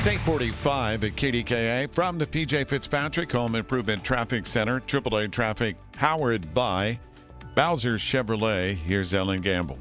8:45 at KDKA from the PJ Fitzpatrick Home Improvement Traffic Center. AAA traffic powered by Bowser Chevrolet. Here's Ellen Gamble.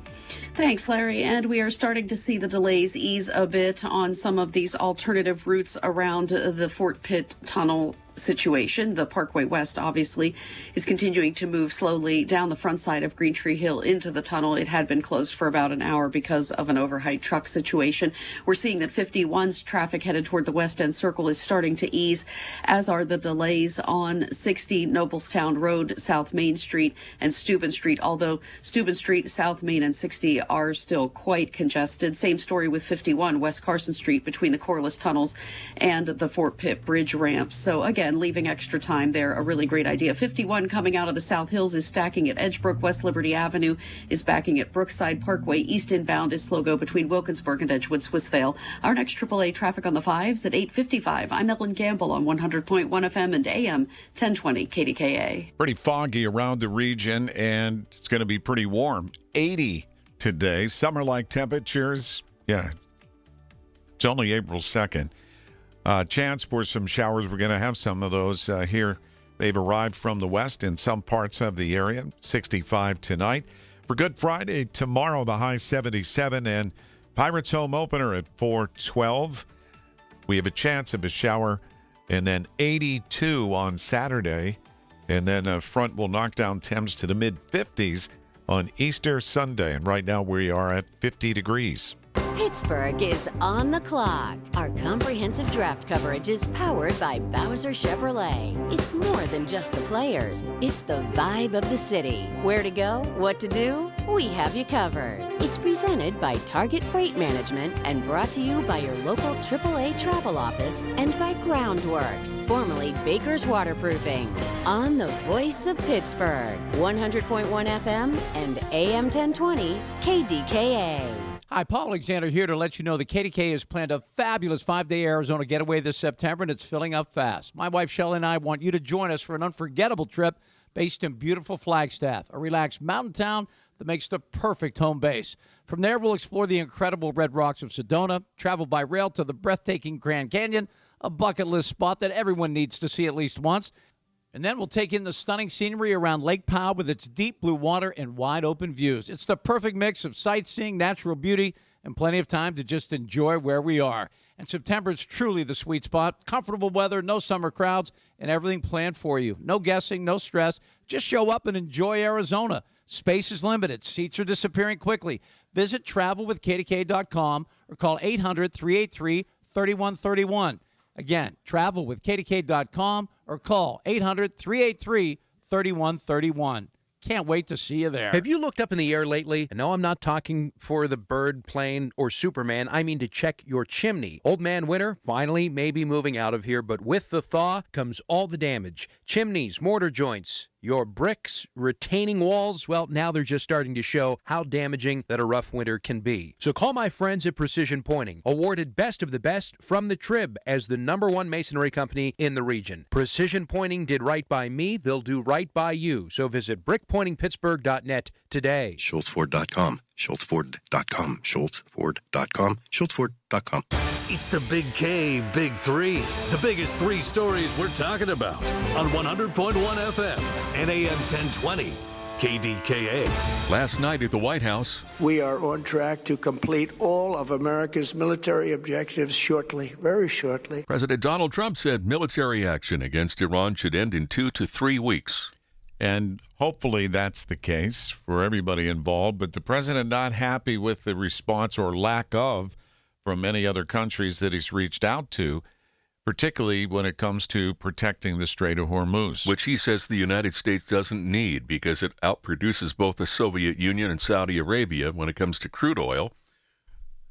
Thanks, Larry. And we are starting to see the delays ease a bit on some of these alternative routes around the Fort Pitt Tunnel situation. The Parkway West obviously is continuing to move slowly down the front side of Green Tree Hill into the tunnel. It had been closed for about an hour because of an overheight truck situation. We're seeing that 51's traffic headed toward the West End Circle is starting to ease, as are the delays on 60 Noblestown Road, South Main Street, and Steuben Street, although Steuben Street, South Main, and 60 are still quite congested. Same story with 51 West Carson Street between the Corliss tunnels and the Fort Pitt Bridge ramps. So again, leaving extra time there, a really great idea. 51 coming out of the South Hills is stacking at Edgebrook. West Liberty Avenue is backing at Brookside Parkway. East inbound is slow go between Wilkinsburg and Edgewood Swissvale. Our next AAA traffic on the 5s at 8:55. I'm Ellen Gamble on 100.1 FM and AM 1020 KDKA. Pretty foggy around the region, and it's going to be pretty warm. 80 today. Summer-like temperatures. Yeah, it's only April 2nd. Chance for some showers. We're going to have some of those here. They've arrived from the west in some parts of the area. 65 tonight. For Good Friday, tomorrow, the high 77, and Pirates home opener at 4:12. We have a chance of a shower, and then 82 on Saturday. And then a front will knock down temps to the mid-50s on Easter Sunday. And right now we are at 50 degrees. Pittsburgh is on the clock. Our comprehensive draft coverage is powered by Bowser Chevrolet. It's more than just the players. It's the vibe of the city. Where to go? What to do? We have you covered. It's presented by Target Freight Management and brought to you by your local AAA travel office and by Groundworks, formerly Baker's Waterproofing. On the voice of Pittsburgh, 100.1 FM and AM 1020 KDKA. Hi, Paul Alexander here to let you know that KDKA has planned a fabulous 5-day Arizona getaway this September, and it's filling up fast. My wife, Shelley, and I want you to join us for an unforgettable trip based in beautiful Flagstaff, a relaxed mountain town that makes the perfect home base. From there, we'll explore the incredible red rocks of Sedona, travel by rail to the breathtaking Grand Canyon, a bucket list spot that everyone needs to see at least once. And then we'll take in the stunning scenery around Lake Powell with its deep blue water and wide open views. It's the perfect mix of sightseeing, natural beauty, and plenty of time to just enjoy where we are. And September is truly the sweet spot. Comfortable weather, no summer crowds, and everything planned for you. No guessing, no stress. Just show up and enjoy Arizona. Space is limited. Seats are disappearing quickly. Visit travelwithkdk.com or call 800-383-3131. Again, travelwithkdk.com or call 800-383-3131. Can't wait to see you there. Have you looked up in the air lately? And no, I'm not talking for the bird, plane, or Superman. I mean to check your chimney. Old man winter finally may be moving out of here, but with the thaw comes all the damage. Chimneys, mortar joints, your bricks, retaining walls, well, now they're just starting to show how damaging that a rough winter can be. So call my friends at Precision Pointing, awarded Best of the Best from the Trib as the #1 masonry company in the region. Precision Pointing did right by me, they'll do right by you. So visit brickpointingpittsburgh.net today. SchultzFord.com, SchultzFord.com, SchultzFord.com, SchultzFord.com. It's the Big K, Big Three. The biggest three stories we're talking about on 100.1 FM and AM 1020 KDKA. Last night at the White House, We are on track to complete all of America's military objectives shortly, very shortly. President Donald Trump said military action against Iran should end in 2 to 3 weeks. And hopefully that's the case for everybody involved. But the president not happy with the response or lack of from many other countries that he's reached out to, particularly when it comes to protecting the Strait of Hormuz. Which he says the United States doesn't need because it outproduces both the Soviet Union and Saudi Arabia when it comes to crude oil.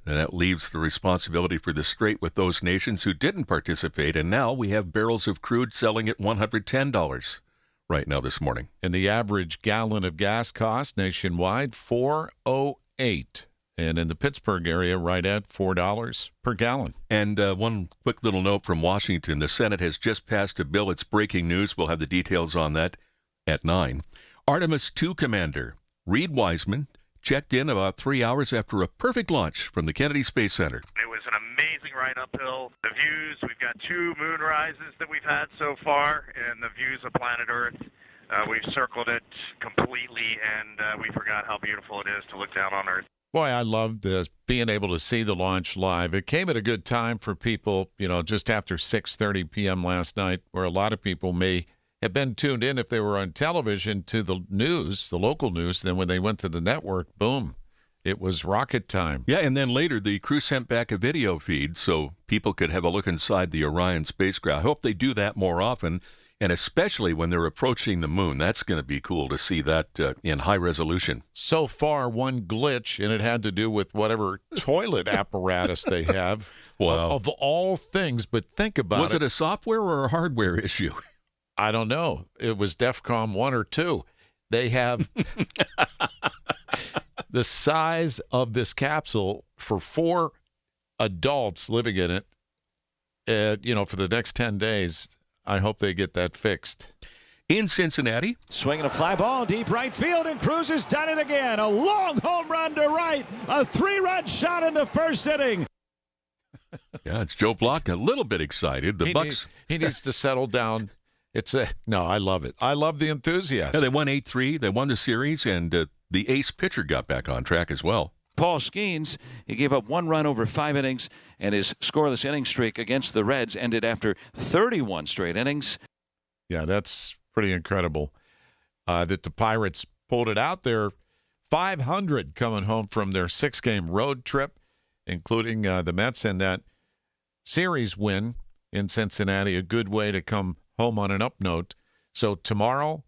And that leaves the responsibility for the strait with those nations who didn't participate. And now we have barrels of crude selling at $110 right now this morning. And the average gallon of gas cost nationwide, $4.08. And in the Pittsburgh area, right at $4 per gallon. And one quick little note from Washington. The Senate has just passed a bill. It's breaking news. We'll have the details on that at 9. Artemis II commander Reed Wiseman checked in about 3 hours after a perfect launch from the Kennedy Space Center. It was an amazing ride uphill. The views, we've got 2 moon rises that we've had so far, and the views of planet Earth. We've circled it completely, and we forgot how beautiful it is to look down on Earth. Boy, I loved being able to see the launch live. It came at a good time for people, just after 6:30 p.m. last night, where a lot of people may have been tuned in if they were on television to the news, the local news. Then when they went to the network, boom, it was rocket time. Yeah, and then later the crew sent back a video feed so people could have a look inside the Orion spacecraft. I hope they do that more often, and especially when they're approaching the moon. That's going to be cool to see that in high resolution. So far, one glitch, and it had to do with whatever toilet apparatus they have. Wow. Of all things, but think about it. Was it a software or a hardware issue? I don't know. It was DEFCON 1 or 2. They have the size of this capsule for 4 adults living in it, for the next 10 days. I hope they get that fixed. In Cincinnati, swinging a fly ball deep right field, and Cruz has done it again. A long home run to right, a 3-run shot in the first inning. Yeah, it's Joe Block, a little bit excited. The Bucks. He needs to settle down. I love it. I love the enthusiasm. Yeah, they won 8-3. They won the series, and the ace pitcher got back on track as well. Paul Skeens, he gave up 1 run over 5 innings, and his scoreless inning streak against the Reds ended after 31 straight innings. Yeah, that's pretty incredible that the Pirates pulled it out. They're 500 coming home from their 6-game road trip, including the Mets, and that series win in Cincinnati, a good way to come home on an up note. So tomorrow,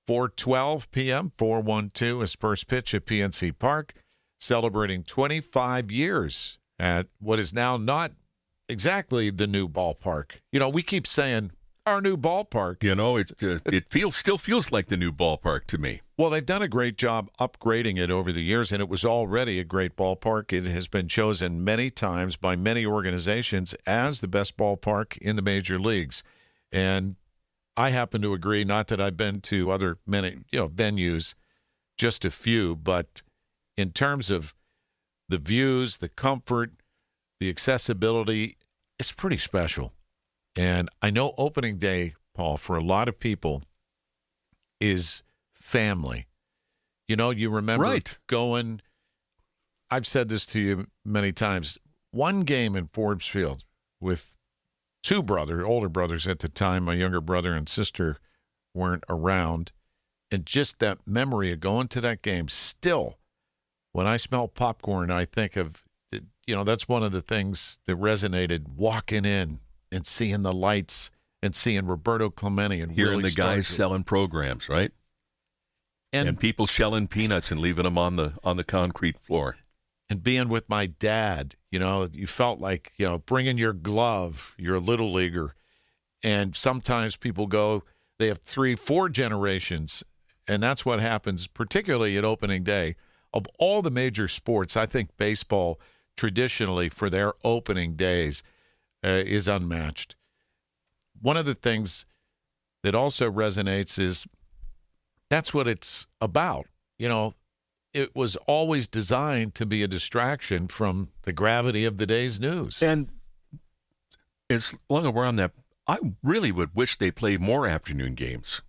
4:12 p.m., 4-1-2 is first pitch at PNC Park, celebrating 25 years at what is now not exactly the new ballpark. We keep saying our new ballpark. It still feels like the new ballpark to me. Well, they've done a great job upgrading it over the years, and it was already a great ballpark. It has been chosen many times by many organizations as the best ballpark in the major leagues. And I happen to agree, not that I've been to other many venues, just a few, but in terms of the views, the comfort, the accessibility, it's pretty special. And I know opening day, Paul, for a lot of people is family. You remember going, I've said this to you many times, one game in Forbes Field with 2 older brothers at the time, my younger brother and sister weren't around, and just that memory of going to that game still. When I smell popcorn, I think of, that's one of the things that resonated, walking in and seeing the lights and seeing Roberto Clemente and hearing Willie the guys Stargell. selling programs, right? And people shelling peanuts and leaving them on the concrete floor. And being with my dad, you felt like, bringing your glove, you're a little leaguer. And sometimes people go, they have 3-4 generations, and that's what happens, particularly at opening day. Of all the major sports, I think baseball traditionally for their opening days is unmatched. One of the things that also resonates is that's what it's about. It was always designed to be a distraction from the gravity of the day's news. And as long as we're on that, I really would wish they played more afternoon games.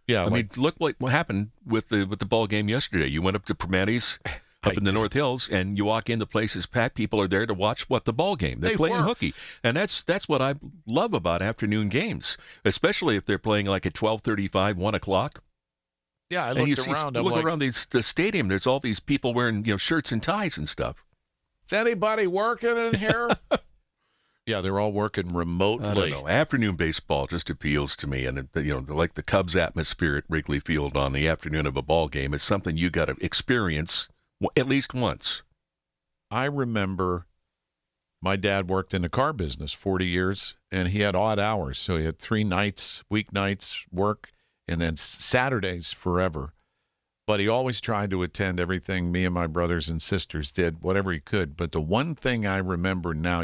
Yeah, I mean, look what happened with the ball game yesterday. You went up to Primanti's up in the North Hills, and you walk in, the place is packed. People are there to watch the ball game. They're playing hooky, and that's what I love about afternoon games, especially if they're playing like at 12:35, 1 o'clock. Yeah, I and looked around. You look around the stadium. There's all these people wearing shirts and ties and stuff. Is anybody working in here? Yeah, they're all working remotely. I don't know. Afternoon baseball just appeals to me, and like the Cubs atmosphere at Wrigley Field on the afternoon of a ball game is something you got to experience at least once. I remember my dad worked in the car business 40 years, and he had odd hours, so he had 3 nights, weeknights work, and then Saturdays forever. But he always tried to attend everything me and my brothers and sisters did, whatever he could. But the one thing I remember now,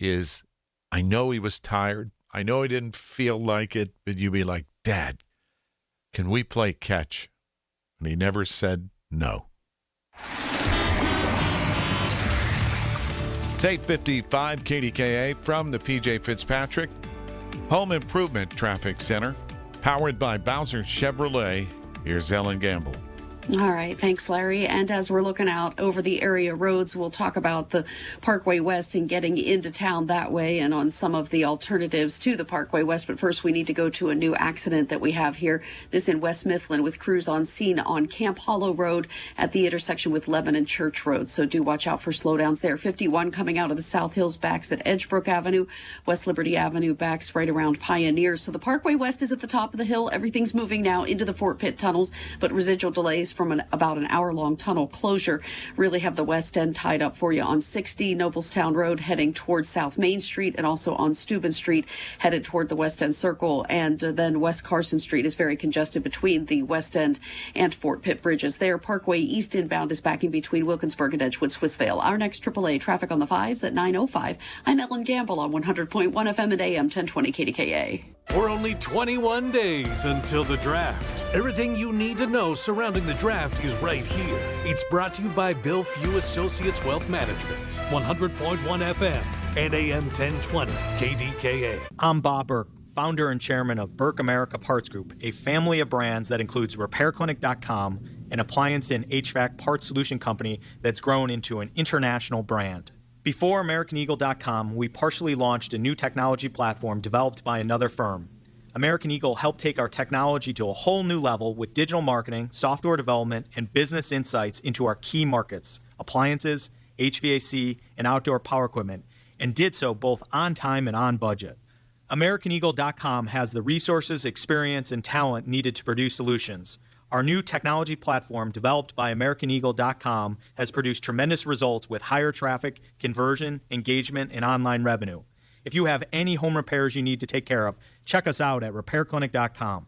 is I know he was tired. I know he didn't feel like it, but you'd be like, Dad, can we play catch? And he never said no. It's 8:55 KDKA from the PJ Fitzpatrick Home Improvement Traffic Center, powered by Bowser Chevrolet. Here's Ellen Gamble. All right. Thanks, Larry. And as we're looking out over the area roads, we'll talk about the Parkway West and getting into town that way and on some of the alternatives to the Parkway West. But first, we need to go to a new accident that we have here. This in West Mifflin with crews on scene on Camp Hollow Road at the intersection with Lebanon Church Road. So do watch out for slowdowns there. 51 coming out of the South Hills backs at Edgebrook Avenue. West Liberty Avenue backs right around Pioneer. So the Parkway West is at the top of the hill. Everything's moving now into the Fort Pitt tunnels, but residual delays from about an hour-long tunnel closure really have the West End tied up for you on 60 Noblestown Road heading towards South Main Street, and also on Steuben Street headed toward the West End Circle. And then West Carson Street is very congested between the West End and Fort Pitt bridges there. Parkway East inbound is backing between Wilkinsburg and Edgewood Swissvale. Our next AAA traffic on the 5s at 9:05. I'm Ellen Gamble on 100.1 FM and AM 1020 KDKA. We're only 21 days until the draft. Everything you need to know surrounding the draft is right here. It's brought to you by Bill Few Associates Wealth Management, 100.1 FM and AM 1020 KDKA. I'm Bob Burke, founder and chairman of Burke America Parts Group, a family of brands that includes RepairClinic.com, an appliance and HVAC parts solution company that's grown into an international brand. Before AmericanEagle.com, we partially launched a new technology platform developed by another firm. American Eagle helped take our technology to a whole new level with digital marketing, software development, and business insights into our key markets, appliances, HVAC, and outdoor power equipment, and did so both on time and on budget. AmericanEagle.com has the resources, experience, and talent needed to produce solutions. Our new technology platform, developed by AmericanEagle.com, has produced tremendous results with higher traffic, conversion, engagement, and online revenue. If you have any home repairs you need to take care of, check us out at RepairClinic.com.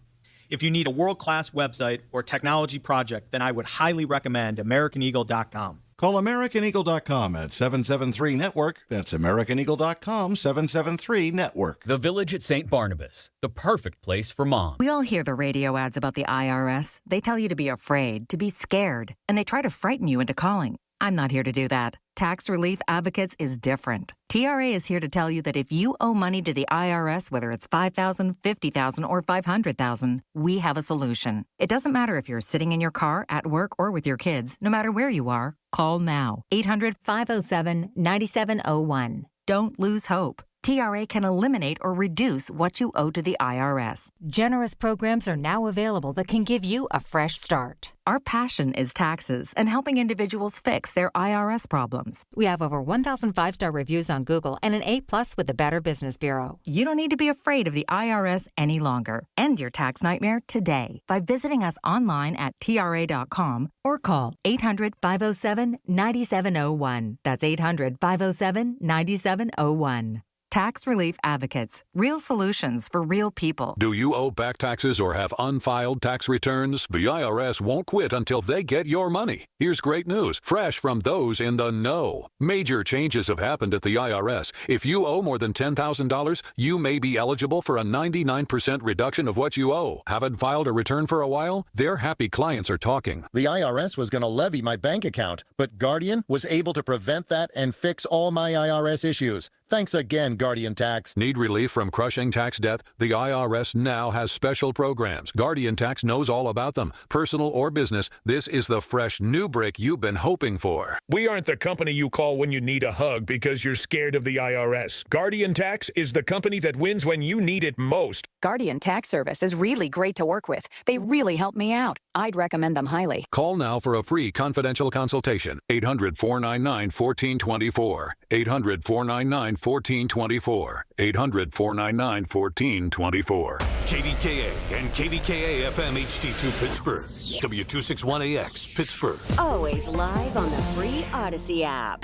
If you need a world-class website or technology project, then I would highly recommend AmericanEagle.com. Call AmericanEagle.com at 773-NETWORK. That's AmericanEagle.com, 773-NETWORK. The Village at St. Barnabas, the perfect place for mom. We all hear the radio ads about the IRS. They tell you to be afraid, to be scared, and they try to frighten you into calling. I'm not here to do that. Tax Relief Advocates is different. TRA is here to tell you that if you owe money to the IRS, whether it's $5,000, $50,000, or $500,000, we have a solution. It doesn't matter if you're sitting in your car, at work, or with your kids. No matter where you are, call now. 800-507-9701. Don't lose hope. TRA can eliminate or reduce what you owe to the IRS. Generous programs are now available that can give you a fresh start. Our passion is taxes and helping individuals fix their IRS problems. We have over 1,000 5-star reviews on Google and an A+ with the Better Business Bureau. You don't need to be afraid of the IRS any longer. End your tax nightmare today by visiting us online at TRA.com or call 800-507-9701. That's 800-507-9701. Tax Relief Advocates. Real solutions for real people. Do you owe back taxes or have unfiled tax returns? The IRS won't quit until they get your money. Here's great news, fresh from those in the know. Major changes have happened at the IRS. If you owe more than $10,000, you may be eligible for a 99% reduction of what you owe. Haven't filed a return for a while? Their happy clients are talking. The IRS was going to levy my bank account, but Guardian was able to prevent that and fix all my IRS issues. Thanks again, Guardian Tax. Need relief from crushing tax debt? The IRS now has special programs. Guardian Tax knows all about them. Personal or business, this is the fresh new brick you've been hoping for. We aren't the company you call when you need a hug because you're scared of the IRS. Guardian Tax is the company that wins when you need it most. Guardian Tax Service is really great to work with. They really help me out. I'd recommend them highly. Call now for a free confidential consultation. 800-499-1424. 800-499-1424. 800-499-1424. KDKA and KDKA-FM HD2 Pittsburgh. W261AX Pittsburgh. Always live on the free Odyssey app.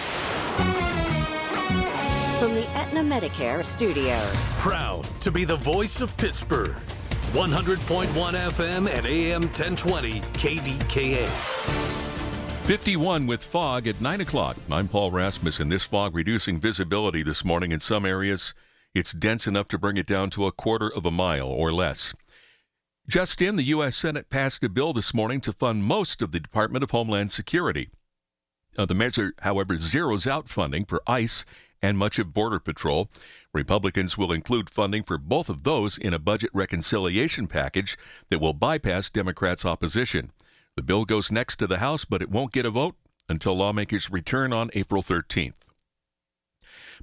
From the Aetna Medicare studios. Proud to be the voice of Pittsburgh. 100.1 FM and AM 1020 KDKA. 51 with fog at 9 o'clock. I'm Paul Rasmussen. This fog reducing visibility this morning in some areas. It's dense enough to bring it down to a quarter of a mile or less. Just in, the U.S. Senate passed a bill this morning to fund most of the Department of Homeland Security. The measure, however, zeroes out funding for ICE and much of Border Patrol. Republicans will include funding for both of those in a budget reconciliation package that will bypass Democrats' opposition. The bill goes next to the House, but it won't get a vote until lawmakers return on April 13th.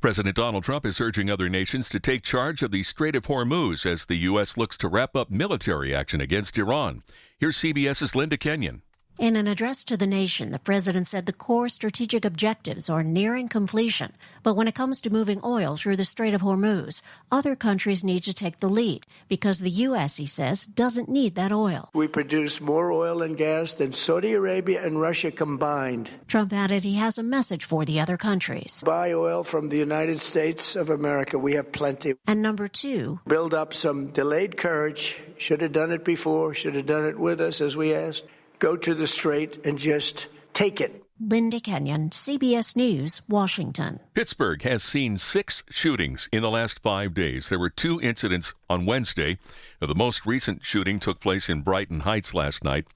President Donald Trump is urging other nations to take charge of the Strait of Hormuz as the U.S. looks to wrap up military action against Iran. Here's CBS's Linda Kenyon. In an address to the nation, the president said the core strategic objectives are nearing completion. But when it comes to moving oil through the Strait of Hormuz, other countries need to take the lead because the U.S., he says, doesn't need that oil. We produce more oil and gas than Saudi Arabia and Russia combined. Trump added he has a message for the other countries. Buy oil from the United States of America. We have plenty. And number two, build up some delayed courage. Should have done it before. Should have done it with us, as we asked. Go to the strait and just take it. Linda Kenyon, CBS News, Washington. Pittsburgh has seen 6 shootings in the last 5 days. There were 2 incidents on Wednesday. The most recent shooting took place in Brighton Heights last night.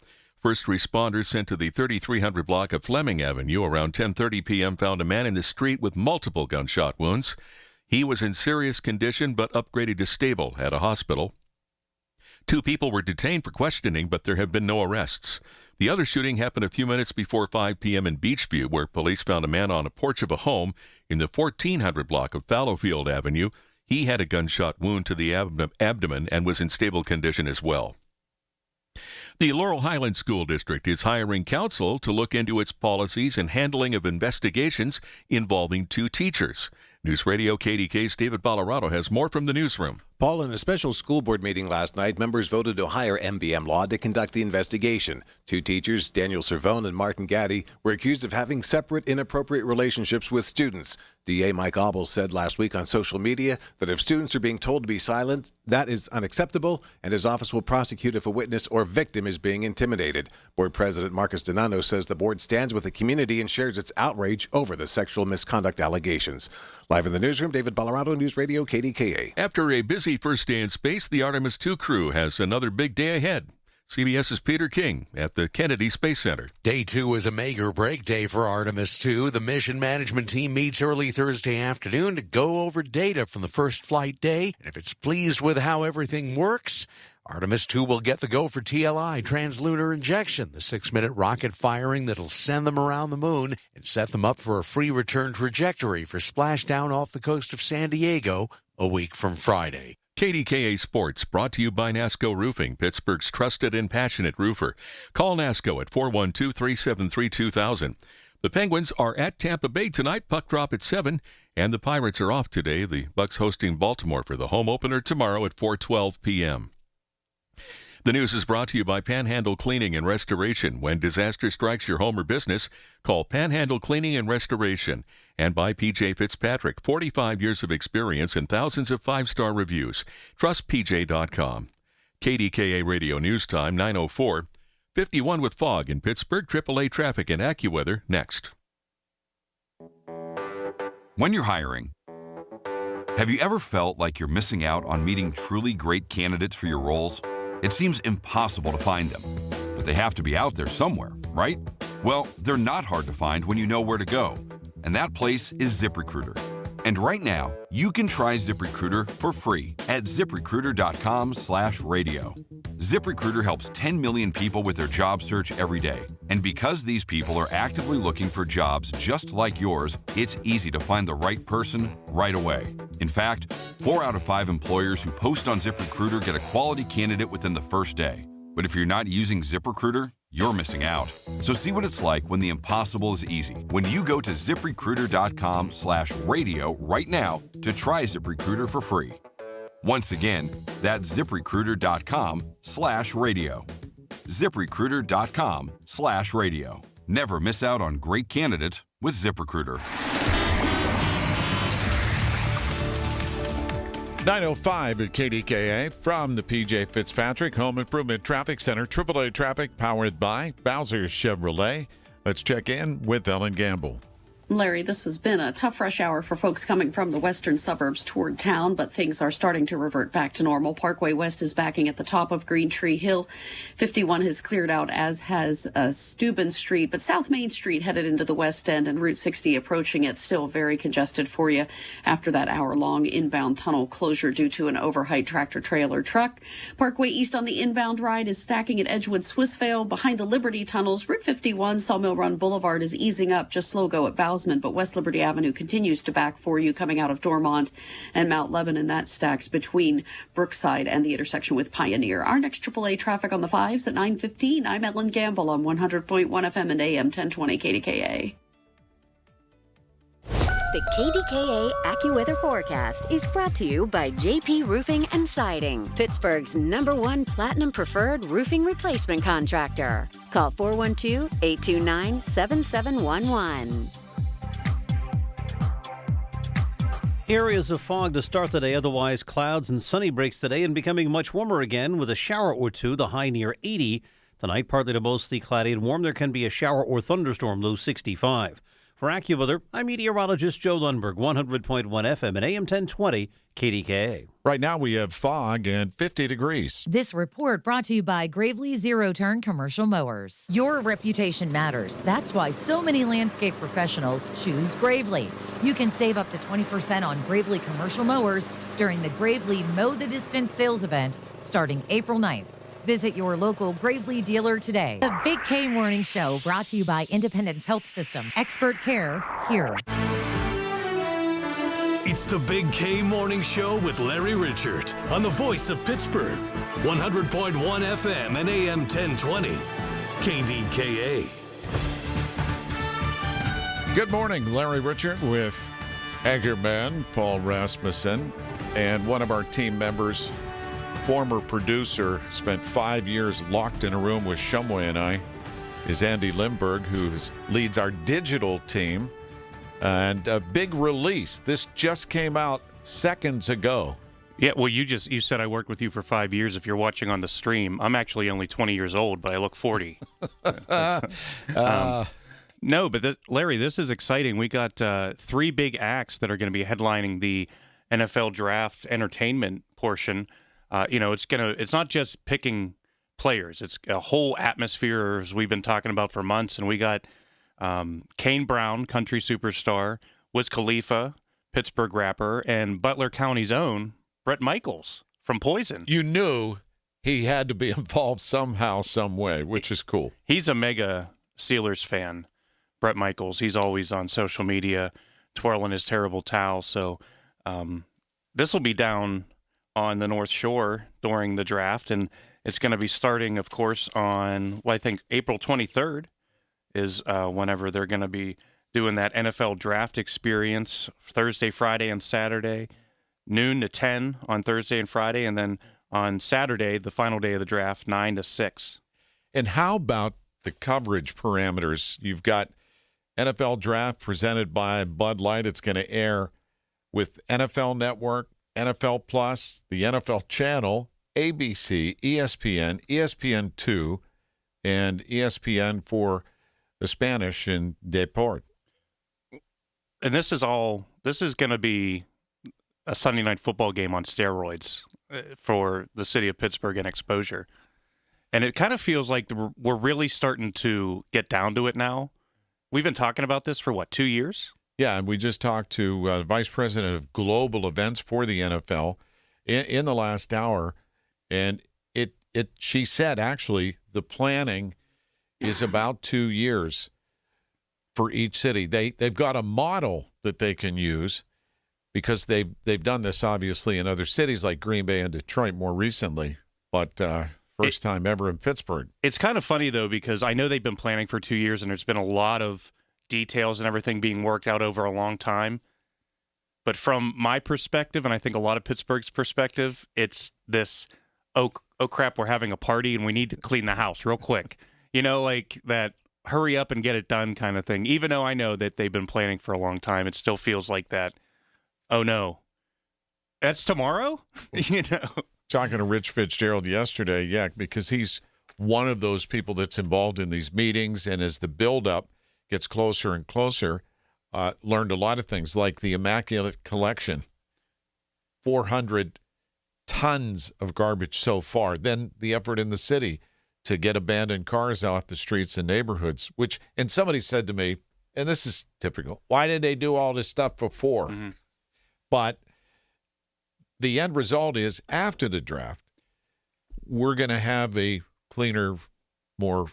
First responders sent to the 3300 block of Fleming Avenue around 10:30 p.m. found a man in the street with multiple gunshot wounds. He was in serious condition but upgraded to stable at a hospital. 2 people were detained for questioning, but there have been no arrests. The other shooting happened a few minutes before 5 p.m. in Beachview, where police found a man on a porch of a home in the 1400 block of Fallowfield Avenue. He had a gunshot wound to the abdomen and was in stable condition as well. The Laurel Highlands School District is hiring counsel to look into its policies and handling of investigations involving 2 teachers. News Radio KDK's David Ballarado has more from the newsroom. Paul, in a special school board meeting last night, members voted to hire MBM Law to conduct the investigation. 2 teachers, Daniel Cervone and Martin Gaddy, were accused of having separate, inappropriate relationships with students. DA Mike Obel said last week on social media that if students are being told to be silent, that is unacceptable, and his office will prosecute if a witness or victim is being intimidated. Board President Marcus Donano says the board stands with the community and shares its outrage over the sexual misconduct allegations. Live in the newsroom, David Ballarado, News Radio KDKA. After a busy first day in space, the Artemis II crew has another big day ahead. CBS's Peter King at the Kennedy Space Center. Day 2 is a make or break day for Artemis II. The mission management team meets early Thursday afternoon to go over data from the first flight day. And if it's pleased with how everything works, Artemis II will get the go for TLI, translunar injection, the 6-minute rocket firing that'll send them around the moon and set them up for a free return trajectory for splashdown off the coast of San Diego a week from Friday. KDKA Sports, brought to you by NASCO Roofing, Pittsburgh's trusted and passionate roofer. Call NASCO at 412-373-2000. The Penguins are at Tampa Bay tonight, puck drop at 7, and the Pirates are off today. The Bucks hosting Baltimore for the home opener tomorrow at 4:12 p.m. The news is brought to you by Panhandle Cleaning and Restoration. When disaster strikes your home or business, call Panhandle Cleaning and Restoration. And by PJ Fitzpatrick, 45 years of experience and thousands of 5-star reviews. Trust PJ.com. KDKA Radio News Time, 9:04. 51 with fog in Pittsburgh. AAA traffic and AccuWeather next. When you're hiring, have you ever felt like you're missing out on meeting truly great candidates for your roles? It seems impossible to find them, but they have to be out there somewhere, right? Well, they're not hard to find when you know where to go, and that place is ZipRecruiter. And right now, you can try ZipRecruiter for free at ZipRecruiter.com/radio. ZipRecruiter helps 10 million people with their job search every day. And because these people are actively looking for jobs just like yours, it's easy to find the right person right away. In fact, 4 out of 5 employers who post on ZipRecruiter get a quality candidate within the first day. But if you're not using ZipRecruiter, you're missing out. So see what it's like when the impossible is easy. When you go to ZipRecruiter.com/radio right now to try ZipRecruiter for free. Once again, that's ZipRecruiter.com/radio. ZipRecruiter.com/radio. Never miss out on great candidates with ZipRecruiter. 9:05 at KDKA from the PJ Fitzpatrick Home Improvement Traffic Center. AAA traffic powered by Bowser Chevrolet. Let's check in with Ellen Gamble. Larry, this has been a tough rush hour for folks coming from the western suburbs toward town, but things are starting to revert back to normal. Parkway West is backing at the top of Green Tree Hill. 51 has cleared out, as has Steuben Street, but South Main Street headed into the West End and Route 60 approaching it, still very congested for you after that hour-long inbound tunnel closure due to an overheight tractor-trailer truck. Parkway East on the inbound ride is stacking at Edgewood Swissvale. Behind the Liberty tunnels, Route 51 Sawmill Run Boulevard is easing up, just slow go at Bowser, but West Liberty Avenue continues to back for you coming out of Dormont and Mount Lebanon. That stacks between Brookside and the intersection with Pioneer. Our next AAA traffic on the 5s at 9:15. I'm Ellen Gamble on 100.1 FM and AM 1020 KDKA. The KDKA AccuWeather forecast is brought to you by JP Roofing and Siding, Pittsburgh's #1 Platinum Preferred roofing replacement contractor. Call 412-829-7711. Areas of fog to start the day, otherwise clouds and sunny breaks today and becoming much warmer again with a shower or two, the high near 80. Tonight, partly to mostly cloudy and warm. There can be a shower or thunderstorm, low 65. For AccuWeather, I'm meteorologist Joe Lundberg, 100.1 FM and AM 1020 KDKA. Right now we have fog and 50 degrees. This report brought to you by Gravely Zero-Turn Commercial Mowers. Your reputation matters. That's why so many landscape professionals choose Gravely. You can save up to 20% on Gravely commercial mowers during the Gravely Mow the Distance sales event starting April 9th. Visit your local Gravely dealer today. The Big K Morning Show brought to you by Independence Health System. Expert care here. It's the Big K Morning Show with Larry Richert on the voice of Pittsburgh. 100.1 FM and AM 1020. KDKA. Good morning, Larry Richert with Anchorman Paul Rasmussen, and one of our team members, former producer, spent 5 years locked in a room with Shumway and I, is Andy Lindberg, who leads our digital team. And a big release. This just came out seconds ago. Yeah, well, you said I worked with you for 5 years. If you're watching on the stream, I'm actually only 20 years old, but I look 40. No, but Larry, this is exciting. We got 3 big acts that are going to be headlining the NFL draft entertainment portion. It's not just picking players. It's a whole atmosphere, as we've been talking about for months. And we got Kane Brown, country superstar, Wiz Khalifa, Pittsburgh rapper, and Butler County's own Bret Michaels from Poison. You knew he had to be involved somehow, some way, which is cool. He's a mega Steelers fan, Bret Michaels. He's always on social media twirling his terrible towel. So this will be down on the North Shore during the draft, and it's going to be starting, of course, on, I think, April 23rd. Is whenever they're going to be doing that NFL draft experience, Thursday, Friday, and Saturday, noon to 10 on Thursday and Friday, and then on Saturday, the final day of the draft, 9 to 6. And how about the coverage parameters? You've got NFL Draft presented by Bud Light. It's going to air with NFL Network, NFL Plus, the NFL Channel, ABC, ESPN, ESPN2, and ESPN for the Spanish in Deport. And this is going to be a Sunday night football game on steroids for the city of Pittsburgh and exposure. And it kind of feels like we're really starting to get down to it now. We've been talking about this for, 2 years? Yeah, and we just talked to Vice President of Global Events for the NFL in the last hour, and she said actually the planning is about 2 years for each city. They've got a model that they can use because they've done this obviously in other cities like Green Bay and Detroit more recently, but first time ever in Pittsburgh. It's kind of funny though because I know they've been planning for 2 years and there's been a lot of details and everything being worked out over a long time. But from my perspective, and I think a lot of Pittsburgh's perspective, it's this, oh crap, we're having a party and we need to clean the house real quick. You know, like that hurry up and get it done kind of thing. Even though I know that they've been planning for a long time, it still feels like that, oh no, that's tomorrow? You know? Talking to Rich Fitzgerald yesterday, yeah, because he's one of those people that's involved in these meetings, and as the buildup gets closer and closer, learned a lot of things like the Immaculate Collection, 400 tons of garbage so far. Then the effort in the city to get abandoned cars off the streets and neighborhoods, and somebody said to me, and this is typical, why did they do all this stuff before? Mm-hmm. But the end result is after the draft, we're going to have a cleaner, more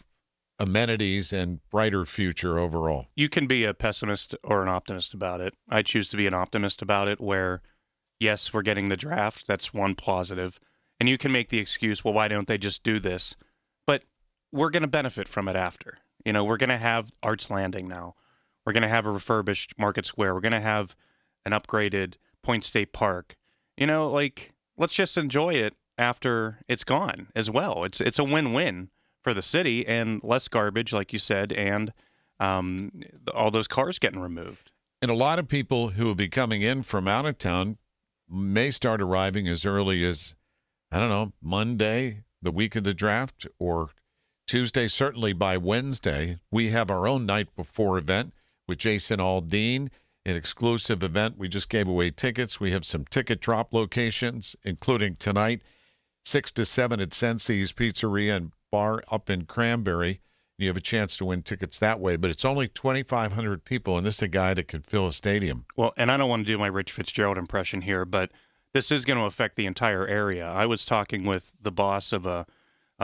amenities and brighter future overall. You can be a pessimist or an optimist about it. I choose to be an optimist about it where, yes, we're getting the draft. That's one positive. And you can make the excuse, well, why don't they just do this? But we're going to benefit from it after. You know, we're going to have Arts Landing now. We're going to have a refurbished Market Square. We're going to have an upgraded Point State Park. You know, like, let's just enjoy it after it's gone as well. It's a win-win for the city and less garbage, like you said, and all those cars getting removed. And a lot of people who will be coming in from out of town may start arriving as early as, I don't know, Monday, the week of the draft, or Tuesday, certainly by Wednesday. We have our own night before event with Jason Aldean, an exclusive event. We just gave away tickets. We have some ticket drop locations, including tonight, 6 to 7 at Sensei's Pizzeria and Bar up in Cranberry. You have a chance to win tickets that way, but it's only 2,500 people, and this is a guy that can fill a stadium. Well, and I don't want to do my Rich Fitzgerald impression here, but this is going to affect the entire area. I was talking with the boss of a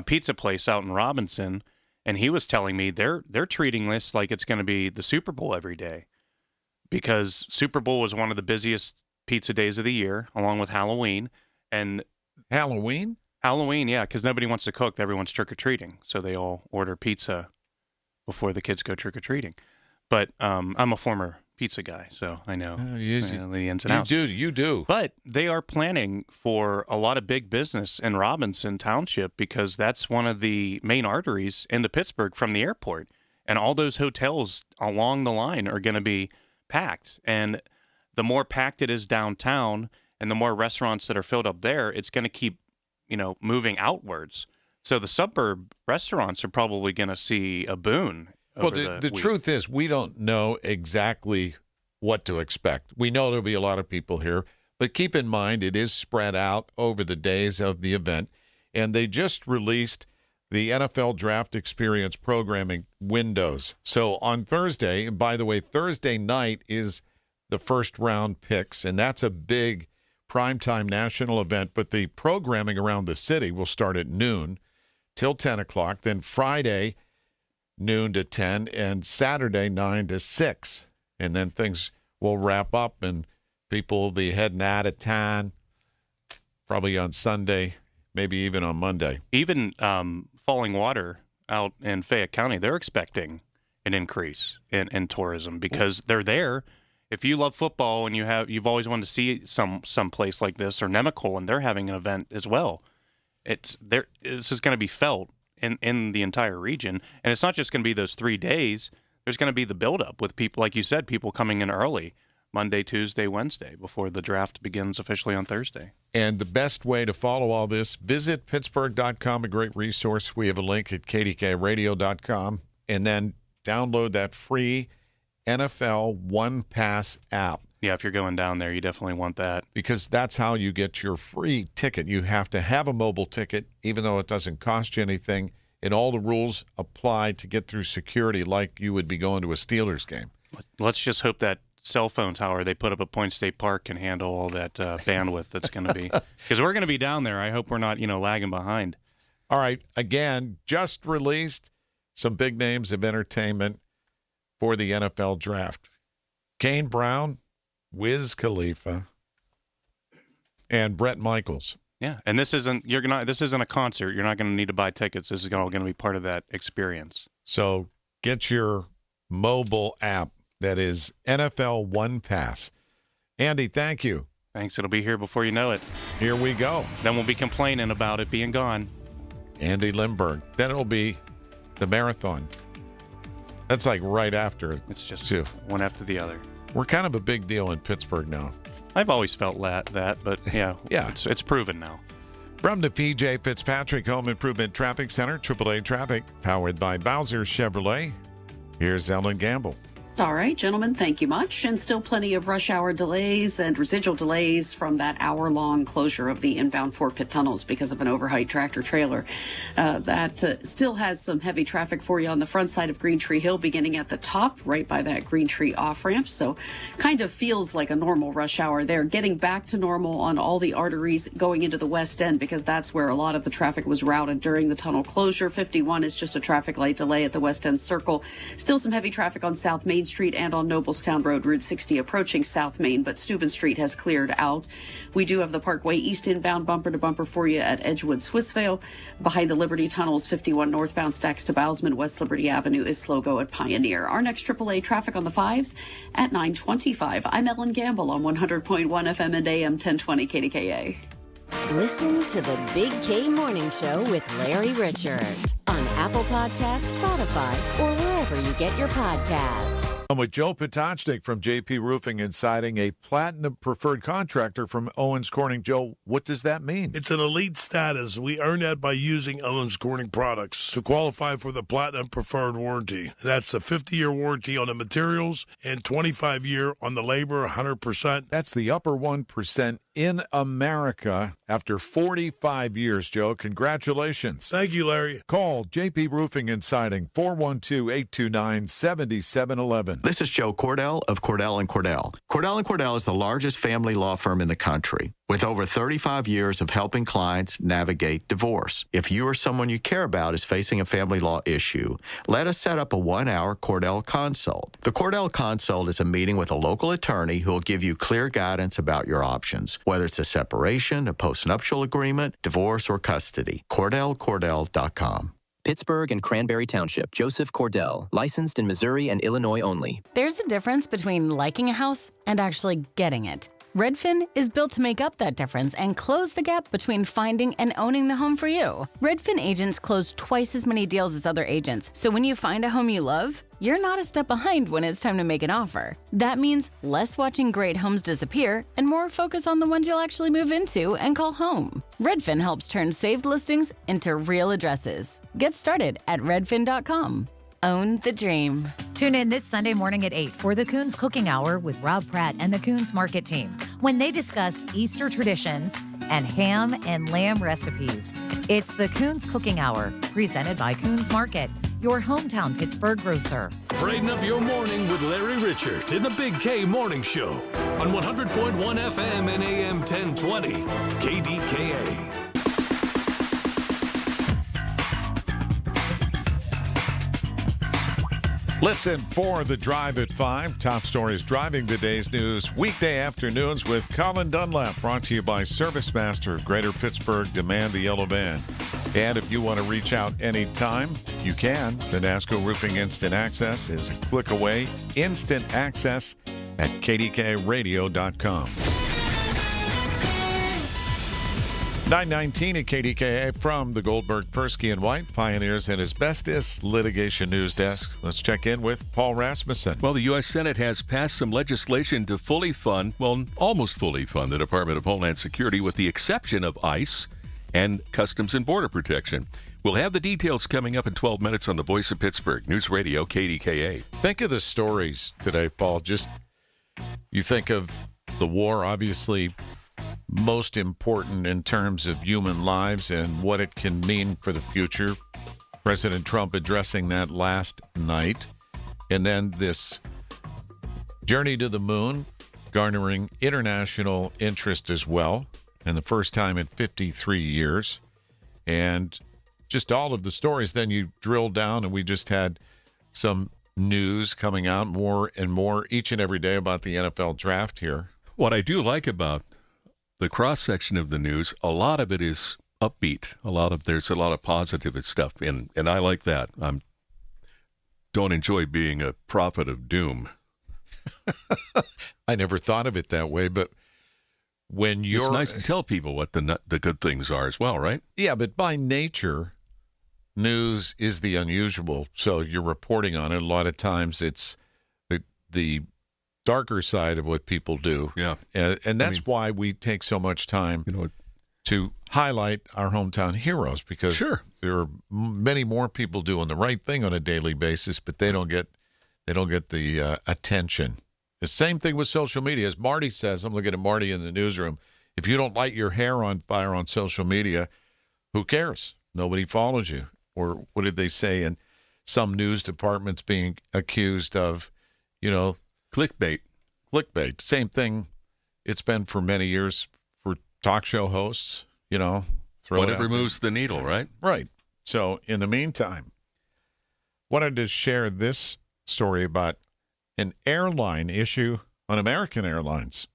pizza place out in Robinson, and he was telling me they're treating this like it's going to be the Super Bowl every day, because Super Bowl was one of the busiest pizza days of the year, along with Halloween. And Halloween, yeah, because nobody wants to cook. Everyone's trick-or-treating, so they all order pizza before the kids go trick-or-treating. But I'm a former pizza guy, so I know the ins and outs. You do. But they are planning for a lot of big business in Robinson Township because that's one of the main arteries into Pittsburgh from the airport. And all those hotels along the line are going to be packed. And the more packed it is downtown and the more restaurants that are filled up there, it's going to keep, moving outwards. So the suburb restaurants are probably going to see a boon. Well, the truth is we don't know exactly what to expect. We know there'll be a lot of people here, but keep in mind it is spread out over the days of the event. And they just released the NFL Draft Experience programming windows. So on Thursday, and by the way, Thursday night is the first round picks, and that's a big primetime national event, but the programming around the city will start at noon till 10 o'clock, then Friday, noon to 10, and Saturday, 9 to 6. And then things will wrap up, and people will be heading out of town probably on Sunday, maybe even on Monday. Even Falling Water out in Fayette County, they're expecting an increase in tourism because they're there. If you love football and you've always wanted to see some place like this, or Nemacolin, they're having an event as well. This is going to be felt in the entire region, and it's not just going to be those 3 days. There's going to be the buildup with people, like you said, people coming in early, Monday, Tuesday, Wednesday, before the draft begins officially on Thursday. And the best way to follow all this, visit Pittsburgh.com, a great resource. We have a link at KDKA-radio.com, and then download that free NFL One Pass app. Yeah, if you're going down there, you definitely want that. Because that's how you get your free ticket. You have to have a mobile ticket, even though it doesn't cost you anything, and all the rules apply to get through security like you would be going to a Steelers game. Let's just hope that cell phone tower they put up at Point State Park can handle all that bandwidth that's going to be. Because we're going to be down there. I hope we're not, lagging behind. All right. Again, just released some big names of entertainment for the NFL draft. Kane Brown, Wiz Khalifa, and Bret Michaels. Yeah, and this isn't a concert. You're not going to need to buy tickets. This is all going to be part of that experience. So get your mobile app that is NFL One Pass. Andy, thank you. Thanks. It'll be here before you know it. Here we go. Then we'll be complaining about it being gone. Andy Lindbergh. Then it'll be the marathon. That's like right after. It's just one after the other. We're kind of a big deal in Pittsburgh now. I've always felt that, but yeah, it's proven now. From the PJ Fitzpatrick Home Improvement Traffic Center, AAA Traffic, powered by Bowser Chevrolet. Here's Ellen Gamble. All right, gentlemen, thank you much. And still plenty of rush hour delays and residual delays from that hour-long closure of the inbound Fort Pitt tunnels because of an overheight tractor trailer. That still has some heavy traffic for you on the front side of Green Tree Hill, beginning at the top, right by that Green Tree off-ramp. So kind of feels like a normal rush hour there. Getting back to normal on all the arteries going into the West End, because that's where a lot of the traffic was routed during the tunnel closure. 51 is just a traffic light delay at the West End Circle. Still some heavy traffic on South Main Street and on Noblestown Road, Route 60 approaching South Main, but Steuben Street has cleared out. We do have the Parkway East inbound bumper to bumper for you at Edgewood, Swissvale. Behind the Liberty Tunnels, 51 northbound stacks to Bousman. West Liberty Avenue is slow go at Pioneer. Our next AAA traffic on the 5s at 9:25. I'm Ellen Gamble on 100.1 FM and AM 1020 KDKA. Listen to the Big K Morning Show with Larry Richert on Apple Podcasts, Spotify, or wherever you get your podcasts. I'm with Joe Potocnik from JP Roofing and Siding, a platinum preferred contractor from Owens Corning. Joe, what does that mean? It's an elite status. We earn that by using Owens Corning products to qualify for the platinum preferred warranty. That's a 50-year warranty on the materials and 25-year on the labor, 100%. That's the upper 1% in America after 45 years, Joe. Congratulations. Thank you, Larry. Call JP Roofing and Siding, 412-829-7711. This is Joe Cordell of Cordell & Cordell. Cordell & Cordell is the largest family law firm in the country, with over 35 years of helping clients navigate divorce. If you or someone you care about is facing a family law issue, let us set up a 1-hour Cordell Consult. The Cordell Consult is a meeting with a local attorney who will give you clear guidance about your options, whether it's a separation, a postnuptial agreement, divorce, or custody. CordellCordell.com. Pittsburgh and Cranberry Township. Joseph Cordell, licensed in Missouri and Illinois only. There's a difference between liking a house and actually getting it. Redfin is built to make up that difference and close the gap between finding and owning the home for you. Redfin agents close twice as many deals as other agents, so when you find a home you love, you're not a step behind when it's time to make an offer. That means less watching great homes disappear and more focus on the ones you'll actually move into and call home. Redfin helps turn saved listings into real addresses. Get started at redfin.com. Own the dream. Tune in this Sunday morning at 8 for the Coons Cooking Hour with Rob Pratt and the Coons Market Team when they discuss Easter traditions and ham and lamb recipes. It's the Coons Cooking Hour, presented by Coons Market, your hometown Pittsburgh grocer. Brighten up your morning with Larry Richert in the Big K Morning Show on 100.1 FM and AM 1020 KDKA. Listen for The Drive at 5. Top stories driving the day's news. Weekday afternoons with Colin Dunlap. Brought to you by Service Master of Greater Pittsburgh. Demand the yellow van. And if you want to reach out anytime, you can. The NASCO Roofing Instant Access is a click away. Instant access at kdkaradio.com. 9:19 at KDKA from the Goldberg, Persky & White Pioneers and Asbestos Litigation News Desk. Let's check in with Paul Rasmussen. Well, the U.S. Senate has passed some legislation to fully fund, well, almost fully fund the Department of Homeland Security with the exception of ICE and Customs and Border Protection. We'll have the details coming up in 12 minutes on the Voice of Pittsburgh, News Radio KDKA. Think of the stories today, Paul. Just, you think of the war, obviously most important in terms of human lives and what it can mean for the future. President Trump addressing that last night. And then this Journey to the Moon, garnering international interest as well, and the first time in 53 years. And just all of the stories, then you drill down, and we just had some news coming out more and more each and every day about the NFL draft here. What I do like about the cross-section of the news, a lot of it is upbeat. There's a lot of positive stuff, and I like that. Don't enjoy being a prophet of doom. I never thought of it that way, but when you're... It's nice to tell people what the good things are as well, right? Yeah, but by nature, news is the unusual, so you're reporting on it. A lot of times it's the darker side of what people do. Yeah. And that's why we take so much time to highlight our hometown heroes, because there are many more people doing the right thing on a daily basis, but they don't get the attention. The same thing with social media. As Marty says, I'm looking at Marty in the newsroom, if you don't light your hair on fire on social media, who cares? Nobody follows you. Or what did they say in some news departments being accused of, clickbait. Clickbait. Same thing it's been for many years for talk show hosts, Whatever moves the needle, right? Right. So in the meantime, wanted to share this story about an airline issue on American Airlines.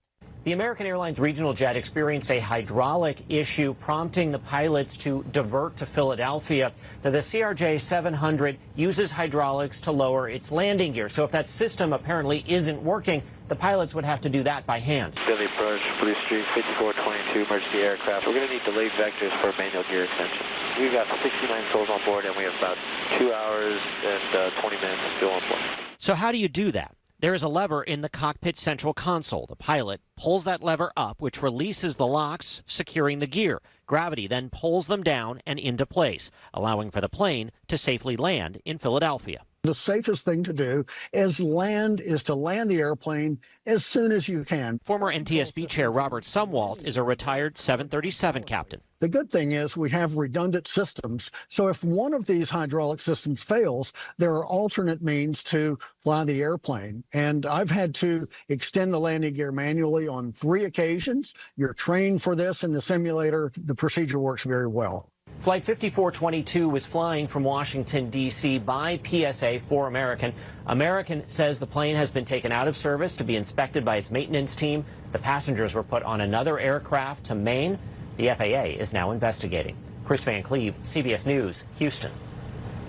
The American Airlines regional jet experienced a hydraulic issue, prompting the pilots to divert to Philadelphia. Now, the CRJ-700 uses hydraulics to lower its landing gear. So if that system apparently isn't working, the pilots would have to do that by hand. Philly approach, Blue Street 5422, emergency aircraft. We're going to need delayed vectors for manual gear extension. We've got 69 souls on board, and we have about 2 hours and 20 minutes still on board. So how do you do that? There is a lever in the cockpit central console. The pilot pulls that lever up, which releases the locks, securing the gear. Gravity then pulls them down and into place, allowing for the plane to safely land in Philadelphia. The safest thing to do is to land the airplane as soon as you can. Former NTSB Chair Robert Sumwalt is a retired 737 captain. The good thing is we have redundant systems, so if one of these hydraulic systems fails, there are alternate means to fly the airplane. And I've had to extend the landing gear manually on 3 occasions. You're trained for this in the simulator. The procedure works very well. Flight 5422 was flying from Washington, D.C. by PSA for American. American says the plane has been taken out of service to be inspected by its maintenance team. The passengers were put on another aircraft to Maine. The FAA is now investigating. Chris Van Cleve, CBS News, Houston.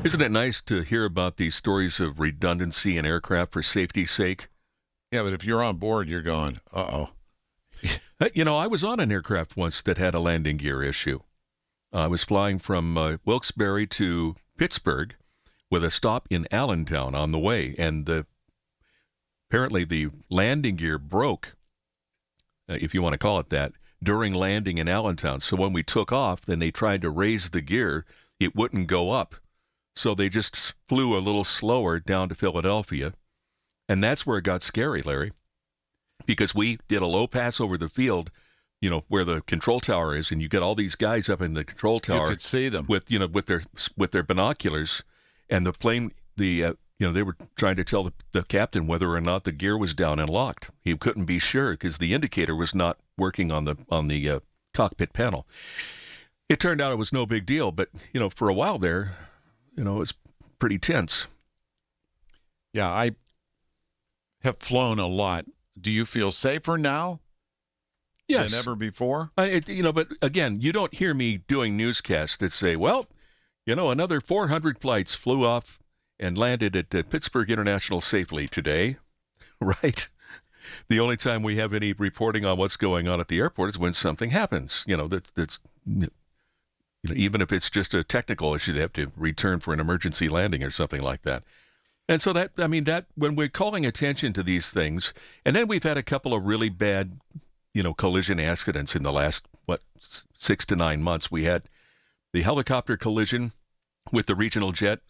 Isn't it nice to hear about these stories of redundancy in aircraft for safety's sake? Yeah, but if you're on board, you're going, uh-oh. I was on an aircraft once that had a landing gear issue. I was flying from Wilkes-Barre to Pittsburgh with a stop in Allentown on the way, and apparently the landing gear broke, if you want to call it that, during landing in Allentown. So when we took off, then they tried to raise the gear, it wouldn't go up. So they just flew a little slower down to Philadelphia, and that's where it got scary, Larry, because we did a low pass over the field, where the control tower is, and you get all these guys up in the control tower. You could see them with their binoculars, and the plane. They were trying to tell the captain whether or not the gear was down and locked. He couldn't be sure because the indicator was not working on the cockpit panel. It turned out it was no big deal, but for a while there, it was pretty tense. Yeah, I have flown a lot. Do you feel safer now? Yes. Than ever before? But again, you don't hear me doing newscasts that say, well, another 400 flights flew off and landed at Pittsburgh International safely today, right? The only time we have any reporting on what's going on at the airport is when something happens, that's even if it's just a technical issue, they have to return for an emergency landing or something like that. And so that when we're calling attention to these things, and then we've had a couple of really bad collision accidents in the last, 6 to 9 months. We had the helicopter collision with the regional jet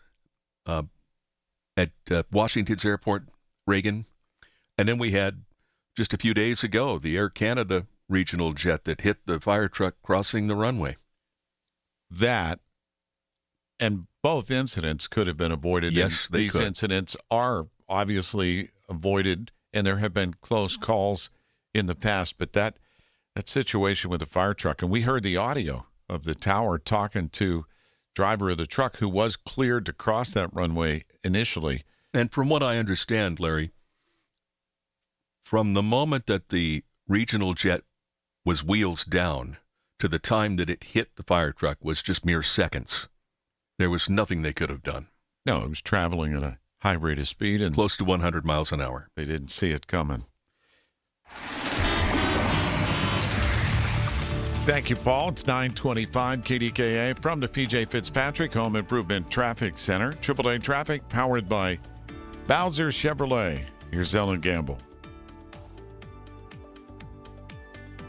at Washington's Airport, Reagan. And then we had, just a few days ago, the Air Canada regional jet that hit the fire truck crossing the runway. That, and both incidents could have been avoided. Yes, these incidents are obviously avoided and there have been close calls in the past. But that situation with the fire truck, and we heard the audio of the tower talking to driver of the truck who was cleared to cross that runway initially. And from what I understand, Larry, from the moment that the regional jet was wheels down to the time that it hit the fire truck was just mere seconds. There was nothing they could have done. No, it was traveling at a high rate of speed and close to 100 miles an hour. They didn't see it coming. Thank you, Paul. It's 9:25 KDKA from the PJ Fitzpatrick Home Improvement Traffic Center. AAA traffic powered by Bowser Chevrolet. Here's Ellen Gamble.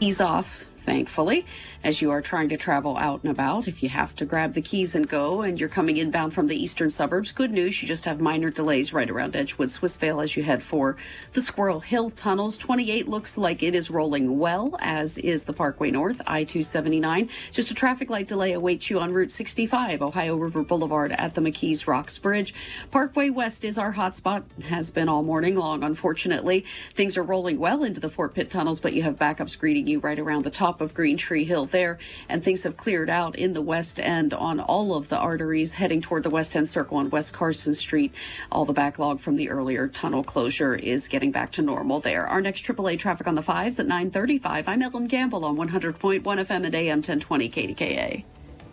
Ease off, thankfully, as you are trying to travel out and about. If you have to grab the keys and go and you're coming inbound from the eastern suburbs, good news, you just have minor delays right around Edgewood, Swissvale as you head for the Squirrel Hill tunnels. 28 looks like it is rolling well, as is the Parkway North, I-279. Just a traffic light delay awaits you on Route 65, Ohio River Boulevard at the McKees Rocks Bridge. Parkway West is our hotspot, has been all morning long, unfortunately. Things are rolling well into the Fort Pitt tunnels, but you have backups greeting you right around the top of Green Tree Hill there, and things have cleared out in the west end on all of the arteries heading toward the West End Circle on West Carson Street. All the backlog from the earlier tunnel closure is getting back to normal there. Our next AAA traffic on the 5s at 9:35. I'm Ellen Gamble on 100.1 FM at AM 1020 KDKA.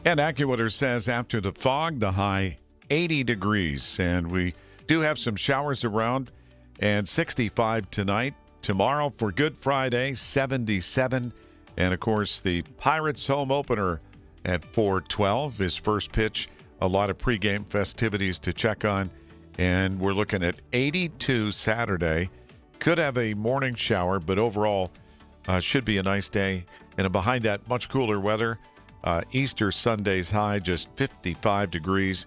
And AccuWeather says after the fog, the high 80 degrees. And we do have some showers around, and 65 tonight. Tomorrow for Good Friday, 77. And, of course, the Pirates home opener at 4:12 is first pitch. A lot of pregame festivities to check on. And we're looking at 82 Saturday. Could have a morning shower, but overall should be a nice day. And behind that, much cooler weather. Easter Sunday's high, just 55 degrees.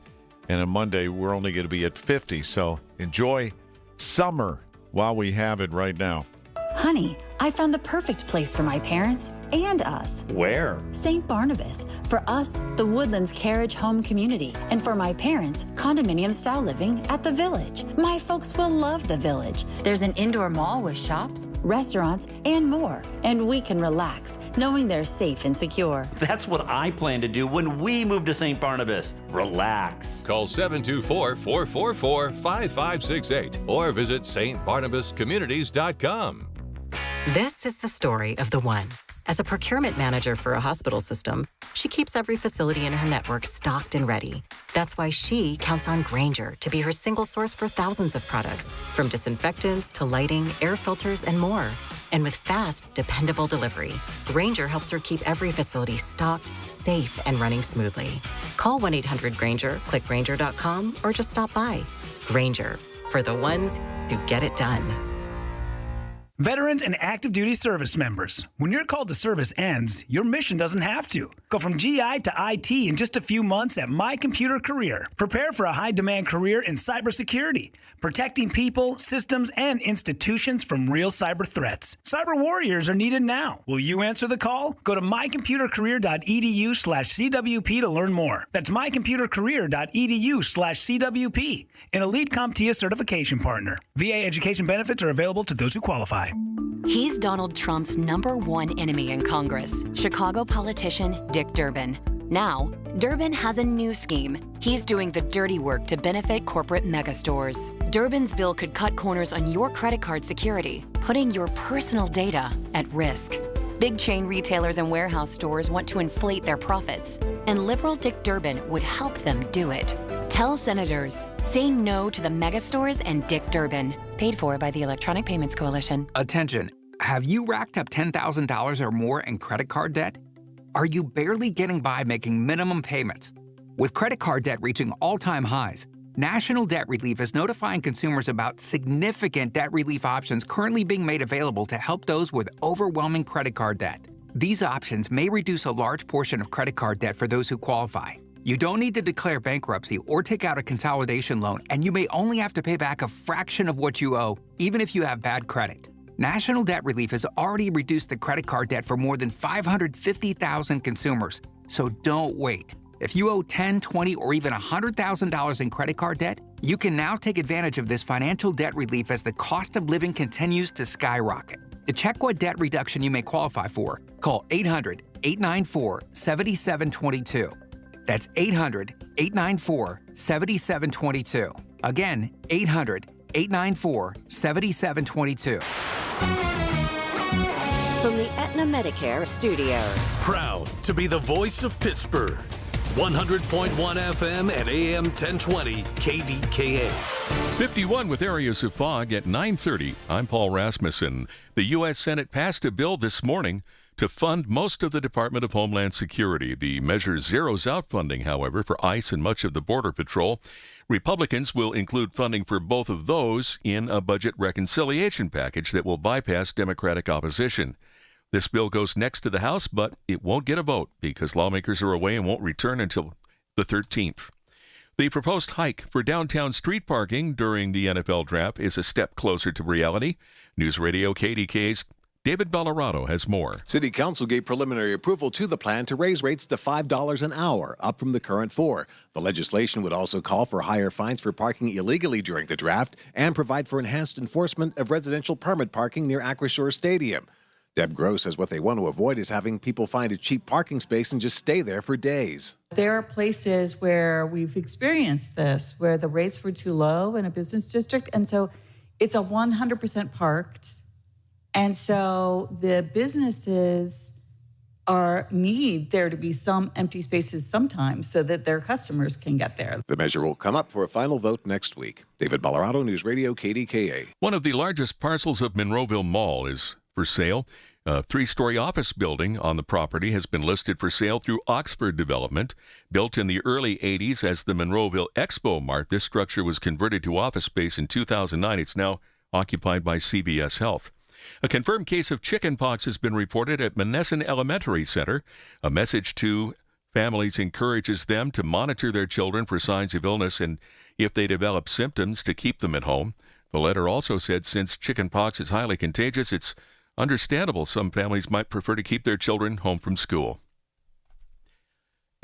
And on Monday, we're only going to be at 50. So enjoy summer while we have it right now. Honey, I found the perfect place for my parents and us. Where? St. Barnabas. For us, the Woodlands Carriage Home Community. And for my parents, condominium-style living at the Village. My folks will love the Village. There's an indoor mall with shops, restaurants, and more. And we can relax, knowing they're safe and secure. That's what I plan to do when we move to St. Barnabas. Relax. Call 724-444-5568 or visit stbarnabascommunities.com. This is the story of the one. As a procurement manager for a hospital system, she keeps every facility in her network stocked and ready. That's why she counts on Grainger to be her single source for thousands of products, from disinfectants to lighting, air filters, and more. And with fast, dependable delivery, Grainger helps her keep every facility stocked, safe, and running smoothly. Call 1-800-GRAINGER, click Grainger.com, or just stop by. Grainger, for the ones who get it done. Veterans and active duty service members, when your call to service ends, your mission doesn't have to. Go from GI to IT in just a few months at My Computer Career. Prepare for a high-demand career in cybersecurity, protecting people, systems, and institutions from real cyber threats. Cyber warriors are needed now. Will you answer the call? Go to mycomputercareer.edu/CWP to learn more. That's mycomputercareer.edu/CWP, an elite CompTIA certification partner. VA education benefits are available to those who qualify. He's Donald Trump's #1 enemy in Congress, Chicago politician Dick Durbin. Now, Durbin has a new scheme. He's doing the dirty work to benefit corporate megastores. Durbin's bill could cut corners on your credit card security, putting your personal data at risk. Big chain retailers and warehouse stores want to inflate their profits, and liberal Dick Durbin would help them do it. Tell senators, say no to the megastores and Dick Durbin. Paid for by the Electronic Payments Coalition. Attention, have you racked up $10,000 or more in credit card debt? Are you barely getting by making minimum payments? With credit card debt reaching all-time highs, National Debt Relief is notifying consumers about significant debt relief options currently being made available to help those with overwhelming credit card debt. These options may reduce a large portion of credit card debt for those who qualify. You don't need to declare bankruptcy or take out a consolidation loan, and you may only have to pay back a fraction of what you owe, even if you have bad credit. National Debt Relief has already reduced the credit card debt for more than 550,000 consumers, so don't wait. If you owe $10,000, $20,000, or even $100,000 in credit card debt, You can now take advantage of this financial debt relief as the cost of living continues to skyrocket. To check what debt reduction you may qualify for, call 800-894-7722. That's 800-894-7722. Again, 800-894-7722. From the Aetna Medicare Studios. Proud to be the voice of Pittsburgh. 100.1 FM and AM 1020 KDKA. 51 with areas of fog at 9:30. I'm Paul Rasmussen. The U.S. Senate passed a bill this morning to fund most of the Department of Homeland Security. The measure zeroes out funding, however, for ICE and much of the Border Patrol. Republicans will include funding for both of those in a budget reconciliation package that will bypass Democratic opposition. This bill goes next to the House, but it won't get a vote because lawmakers are away and won't return until the 13th. The proposed hike for downtown street parking during the NFL draft is a step closer to reality. News Radio KDKA's David Ballarado has more. City Council gave preliminary approval to the plan to raise rates to $5 an hour, up from the current $4. The legislation would also call for higher fines for parking illegally during the draft and provide for enhanced enforcement of residential permit parking near Acrisure Stadium. Deb Gross says what they want to avoid is having people find a cheap parking space and just stay there for days. There are places where we've experienced this, where the rates were too low in a business district, and so it's a 100% parked. And so the businesses need there to be some empty spaces sometimes so that their customers can get there. The measure will come up for a final vote next week. David Ballarado, News Radio KDKA. One of the largest parcels of Monroeville Mall is for sale. A 3-story office building on the property has been listed for sale through Oxford Development. Built in the early 80s as the Monroeville Expo Mart, this structure was converted to office space in 2009. It's now occupied by CVS Health. A confirmed case of chickenpox has been reported at Monessen Elementary Center. A message to families encourages them to monitor their children for signs of illness and, if they develop symptoms, to keep them at home. The letter also said since chickenpox is highly contagious, it's understandable some families might prefer to keep their children home from school.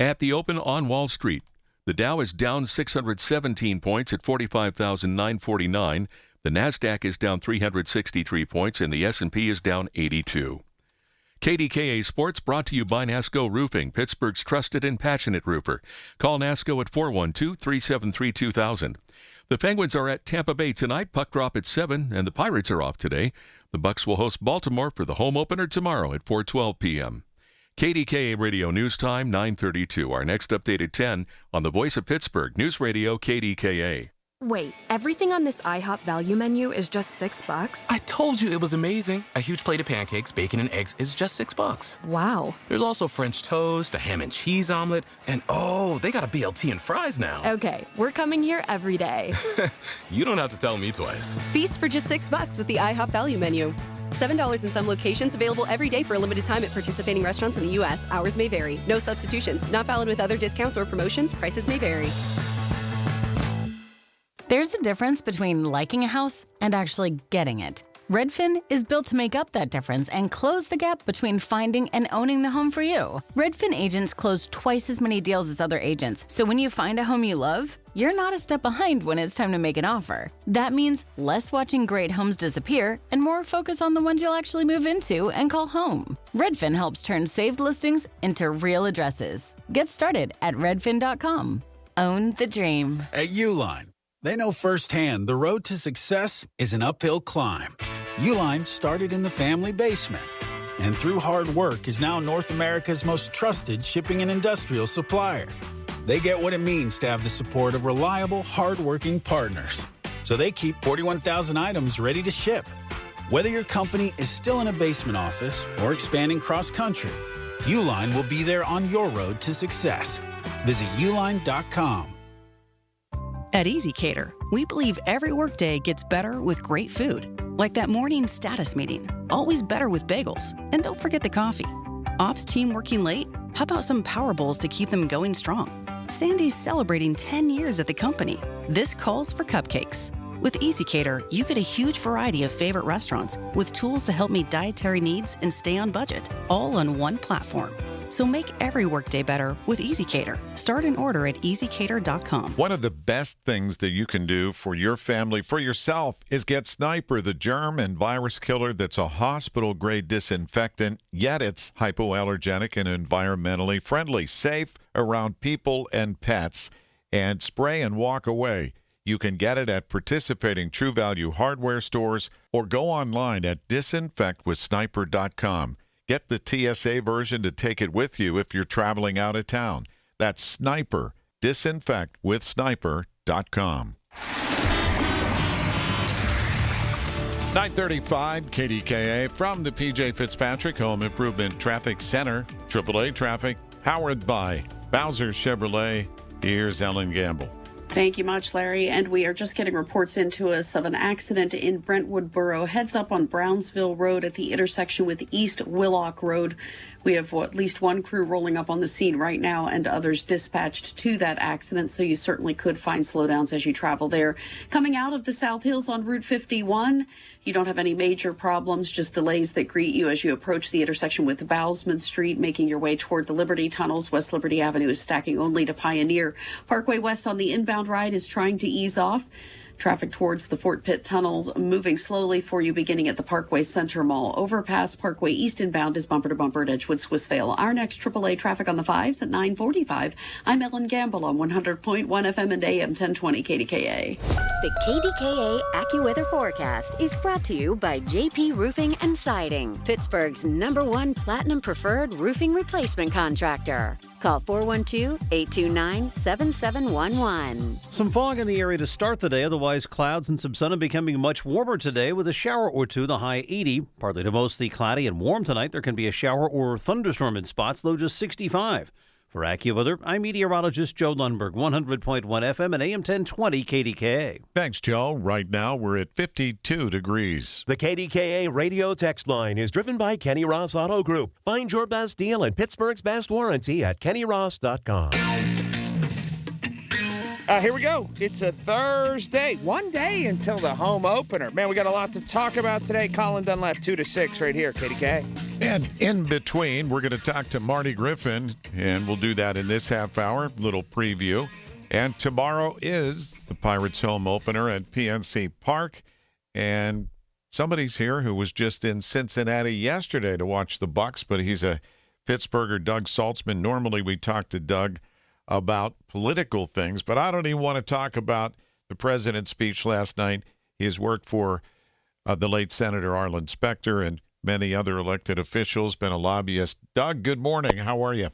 At the open on Wall Street, the Dow is down 617 points at 45,949. The NASDAQ is down 363 points, and the S&P is down 82. KDKA Sports brought to you by NASCO Roofing, Pittsburgh's trusted and passionate roofer. Call NASCO at 412-373-2000. The Penguins are at Tampa Bay tonight. Puck drop at 7, and the Pirates are off today. The Bucks will host Baltimore for the home opener tomorrow at 4:12 p.m. KDKA Radio News Time, 9:32. Our next update at 10 on the Voice of Pittsburgh, News Radio KDKA. Wait, everything on this IHOP value menu is just $6? I told you it was amazing. A huge plate of pancakes, bacon, and eggs is just $6. Wow. There's also French toast, a ham and cheese omelet, and oh, they got a BLT and fries now. Okay, we're coming here every day. You don't have to tell me twice. Feast for just $6 with the IHOP value menu. $7 in some locations, available every day for a limited time at participating restaurants in the U.S. Hours may vary. No substitutions. Not valid with other discounts or promotions. Prices may vary. There's a difference between liking a house and actually getting it. Redfin is built to make up that difference and close the gap between finding and owning the home for you. Redfin agents close twice as many deals as other agents, so when you find a home you love, you're not a step behind when it's time to make an offer. That means less watching great homes disappear and more focus on the ones you'll actually move into and call home. Redfin helps turn saved listings into real addresses. Get started at redfin.com. Own the dream. At Uline, they know firsthand the road to success is an uphill climb. Uline started in the family basement, and through hard work is now North America's most trusted shipping and industrial supplier. They get what it means to have the support of reliable, hard-working partners. So they keep 41,000 items ready to ship. Whether your company is still in a basement office or expanding cross-country, Uline will be there on your road to success. Visit uline.com. At EasyCater, we believe every workday gets better with great food. Like that morning status meeting, always better with bagels. And don't forget the coffee. Ops team working late? How about some Power Bowls to keep them going strong? Sandy's celebrating 10 years at the company. This calls for cupcakes. With EasyCater, you get a huge variety of favorite restaurants with tools to help meet dietary needs and stay on budget, all on one platform. So make every workday better with EasyCater. Start an order at easycater.com. One of the best things that you can do for your family, for yourself, is get Sniper, the germ and virus killer that's a hospital-grade disinfectant, yet it's hypoallergenic and environmentally friendly, safe around people and pets, and spray and walk away. You can get it at participating True Value hardware stores or go online at disinfectwithsniper.com. Get the TSA version to take it with you if you're traveling out of town. That's Sniper. Disinfectwithsniper.com. 9:35 KDKA from the PJ Fitzpatrick Home Improvement Traffic Center. AAA traffic powered by Bowser Chevrolet. Here's Ellen Gamble. Thank you much, Larry. And we are just getting reports into us of an accident in Brentwood Borough. Heads up on Brownsville Road at the intersection with East Willock Road. We have at least one crew rolling up on the scene right now and others dispatched to that accident, so you certainly could find slowdowns as you travel there. Coming out of the South Hills on Route 51, you don't have any major problems, just delays that greet you as you approach the intersection with Bousman Street, making your way toward the Liberty Tunnels. West Liberty Avenue is stacking only to Pioneer. Parkway West on the inbound ride is trying to ease off. Traffic towards the Fort Pitt tunnels moving slowly for you beginning at the Parkway Center Mall. Overpass Parkway East inbound is bumper to bumper at Edgewood Swissvale. Our next AAA traffic on the 5s at 9:45. I'm Ellen Gamble on 100.1 FM and AM 1020 KDKA. The KDKA AccuWeather forecast is brought to you by JP Roofing and Siding, Pittsburgh's #1 Platinum Preferred Roofing Replacement Contractor. Call 412-829-7711. Some fog in the area to start the day, otherwise clouds and some sun, and becoming much warmer today with a shower or two, the high 80. Partly to mostly cloudy and warm tonight. There can be a shower or thunderstorm in spots, low just 65. For AccuWeather, I'm meteorologist Joe Lundberg, 100.1 FM and AM 1020 KDKA. Thanks, Joe. Right now, we're at 52 degrees. The KDKA radio text line is driven by Kenny Ross Auto Group. Find your best deal and Pittsburgh's best warranty at kennyross.com. Here we go. It's a Thursday. One day until the home opener. Man, we got a lot to talk about today. Colin Dunlap, 2 to 6 right here, KDK. And in between, we're going to talk to Marty Griffin, and we'll do that in this half hour, little preview. And tomorrow is the Pirates home opener at PNC Park. And somebody's here who was just in Cincinnati yesterday to watch the Bucks, but he's a Pittsburgher, Doug Saltzman. Normally we talk to Doug about political things, but I don't even want to talk about the president's speech last night. He has worked for the late Senator Arlen Specter and many other elected officials, been a lobbyist. Doug, good morning. How are you?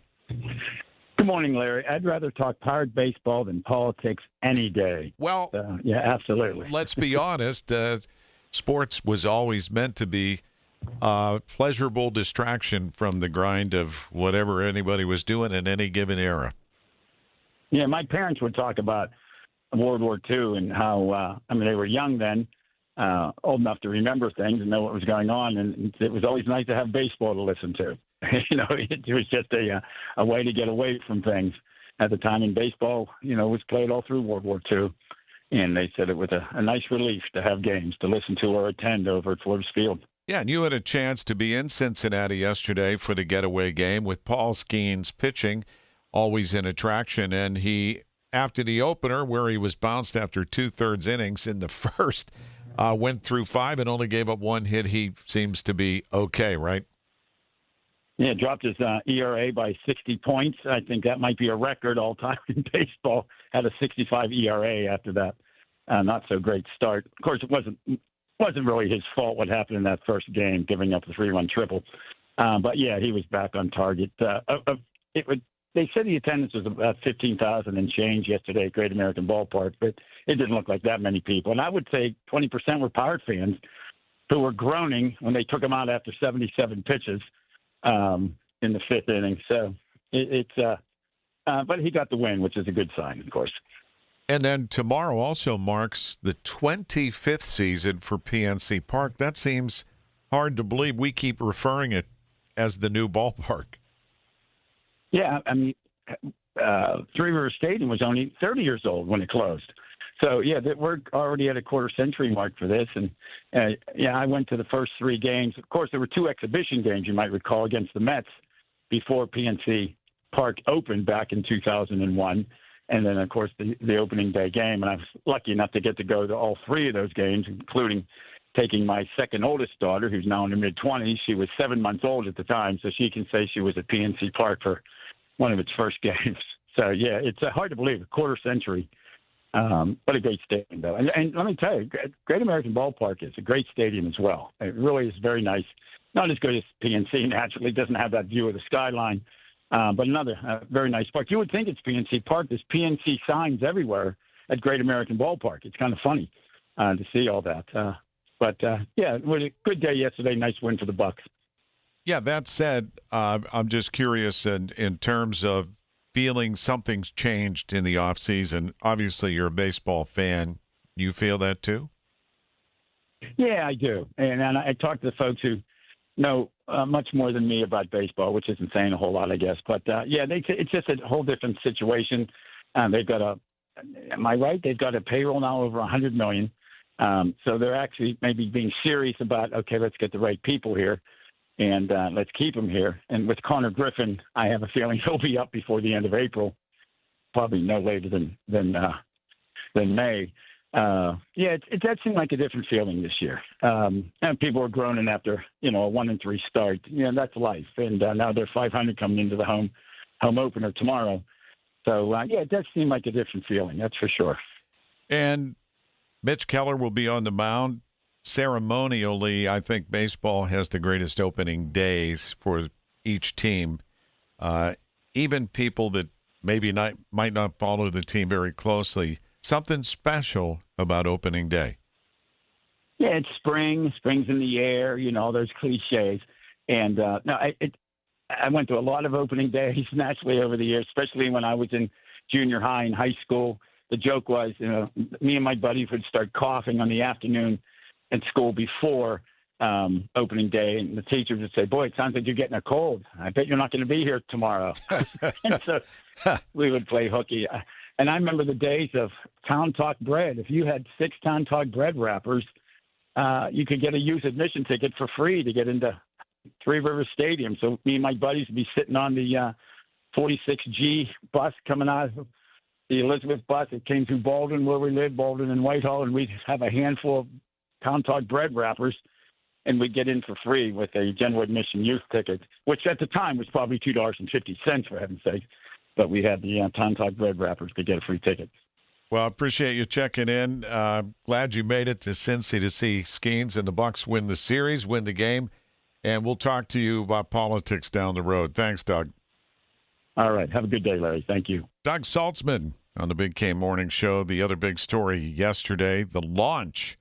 Good morning, Larry. I'd rather talk Pirate baseball than politics any day. Well, yeah, absolutely. Let's be honest. Sports was always meant to be a pleasurable distraction from the grind of whatever anybody was doing in any given era. Yeah, my parents would talk about World War II and how, they were young then, old enough to remember things and know what was going on. And it was always nice to have baseball to listen to. It was just a way to get away from things at the time. And baseball, was played all through World War II. And they said it was a nice relief to have games to listen to or attend over at Forbes Field. Yeah, and you had a chance to be in Cincinnati yesterday for the getaway game with Paul Skeens pitching. Always an attraction, and he, after the opener, where he was bounced after 2/3 innings in the first, went through 5 and only gave up 1 hit. He seems to be okay, right? Yeah, dropped his ERA by 60 points. I think that might be a record all time in baseball. Had a 65 ERA after that not so great start. Of course, it wasn't really his fault what happened in that first game, giving up the 3-run triple. But yeah, he was back on target. They said the attendance was about 15,000 and change yesterday at Great American Ballpark, but it didn't look like that many people. And I would say 20% were Pirate fans who were groaning when they took him out after 77 pitches in the 5th inning. So but he got the win, which is a good sign, of course. And then tomorrow also marks the 25th season for PNC Park. That seems hard to believe. We keep referring it as the new ballpark. Yeah, Three River Stadium was only 30 years old when it closed. So, yeah, we're already at a quarter-century mark for this. And, I went to the first 3 games. Of course, there were 2 exhibition games, you might recall, against the Mets before PNC Park opened back in 2001. And then, of course, the opening day game. And I was lucky enough to get to go to all three of those games, including taking my second oldest daughter, who's now in her mid-20s. She was 7 months old at the time, so she can say she was at PNC Park for one of its first games. So, yeah, it's hard to believe, a quarter century. What a great stadium, though. And let me tell you, Great American Ballpark is a great stadium as well. It really is very nice. Not as good as PNC, naturally. It doesn't have that view of the skyline. But another very nice park. You would think it's PNC Park. There's PNC signs everywhere at Great American Ballpark. It's kind of funny to see all that. Yeah, it was a good day yesterday. Nice win for the Bucks. Yeah, that said, I'm just curious in terms of feeling something's changed in the offseason. Obviously, you're a baseball fan. You feel that too? Yeah, I do. And I talk to the folks who know much more than me about baseball, which isn't saying a whole lot, I guess. But, yeah, it's just a whole different situation. They've got am I right? They've got a payroll now over $100 million. So they're actually maybe being serious about, okay, let's get the right people here and let's keep them here. And with Connor Griffin, I have a feeling he'll be up before the end of April, probably no later than May. Yeah, it does seem like a different feeling this year. And people are groaning after, a 1-3 start. That's life. And now they're 500 coming into the home opener tomorrow. So, yeah, it does seem like a different feeling. That's for sure. And Mitch Keller will be on the mound. Ceremonially, I think baseball has the greatest opening days for each team. Even people that maybe might not follow the team very closely, something special about opening day. Yeah, it's spring. Spring's in the air, those cliches. And I went to a lot of opening days naturally over the years, especially when I was in junior high and high school. The joke was, me and my buddies would start coughing on the afternoon at school before opening day, and the teachers would say, "Boy, it sounds like you're getting a cold. I bet you're not going to be here tomorrow." And so we would play hooky. And I remember the days of Town Talk bread. If you had 6 Town Talk bread wrappers, you could get a youth admission ticket for free to get into Three Rivers Stadium. So me and my buddies would be sitting on the 46G bus coming out of the Elizabeth bus. It came through Baldwin, where we lived, Baldwin and Whitehall, and we'd have a handful of Town Talk bread wrappers, and we'd get in for free with a general admission youth ticket, which at the time was probably $2.50, for heaven's sake. But we had the Town Talk bread wrappers to get a free ticket. Well, I appreciate you checking in. Glad you made it to Cincy to see Skeens and the Bucks win the series, win the game, and we'll talk to you about politics down the road. Thanks, Doug. All right. Have a good day, Larry. Thank you. Doug Saltzman on the Big K Morning Show. The other big story yesterday, the launch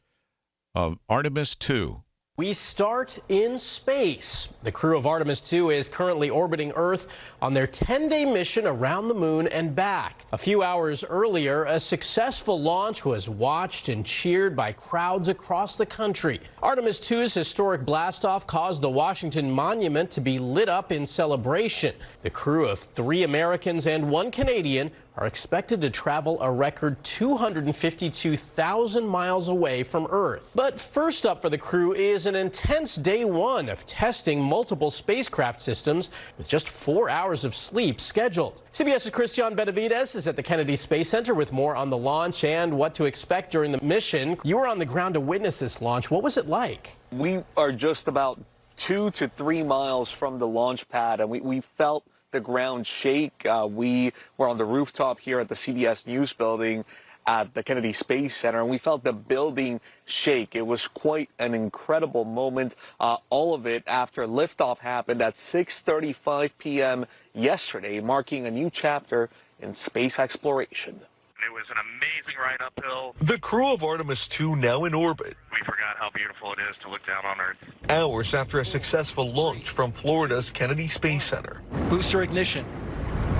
of Artemis II. We start in space. The crew of Artemis II is currently orbiting Earth on their 10-day mission around the moon and back. A few hours earlier, a successful launch was watched and cheered by crowds across the country. Artemis II's historic blastoff caused the Washington Monument to be lit up in celebration. The crew of 3 Americans and 1 Canadian are expected to travel a record 252,000 miles away from Earth. But first up for the crew is an intense day 1 of testing multiple spacecraft systems with just 4 hours of sleep scheduled. CBS's Christian Benavides is at the Kennedy Space Center with more on the launch and what to expect during the mission. You were on the ground to witness this launch. What was it like? We are just about 2 to 3 miles from the launch pad, and we felt the ground shake. We were on the rooftop here at the CBS News building at the Kennedy Space Center, and we felt the building shake. It was quite an incredible moment. All of it after liftoff happened at 6:35 p.m. yesterday, marking a new chapter in space exploration. It was an amazing ride uphill. The crew of Artemis II now in orbit. We forgot how beautiful it is to look down on Earth. Hours after a successful launch from Florida's Kennedy Space Center. Booster ignition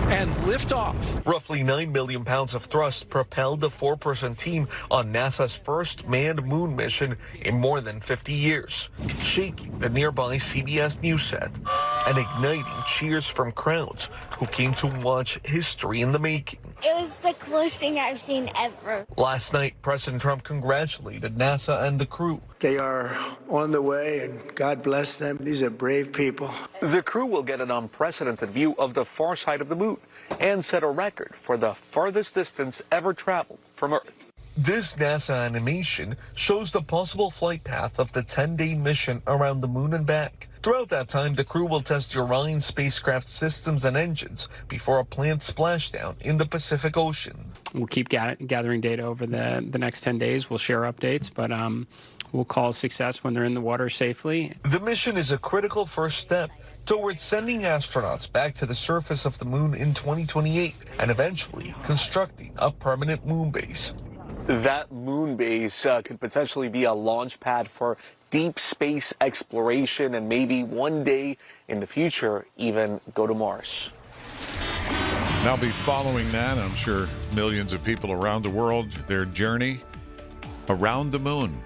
and liftoff. Roughly 9 million pounds of thrust propelled the 4-person team on NASA's first manned moon mission in more than 50 years, shaking the nearby CBS News set. and igniting cheers from crowds who came to watch history in the making. It was the coolest thing I've seen ever. Last night, President Trump congratulated NASA and the crew. They are on the way, and God bless them. These are brave people. The crew will get an unprecedented view of the far side of the moon and set a record for the farthest distance ever traveled from Earth. This NASA animation shows the possible flight path of the 10-day mission around the moon and back. Throughout that time, the crew will test the Orion spacecraft systems and engines before a planned splashdown in the Pacific Ocean. We'll keep gathering data over the next 10 days. We'll share updates, but we'll call success when they're in the water safely. The mission is a critical first step towards sending astronauts back to the surface of the moon in 2028 and eventually constructing a permanent moon base. That moon base could potentially be a launch pad for deep space exploration and maybe one day in the future even go to Mars. And I'll be following that. I'm sure millions of people around the world, their journey around the moon.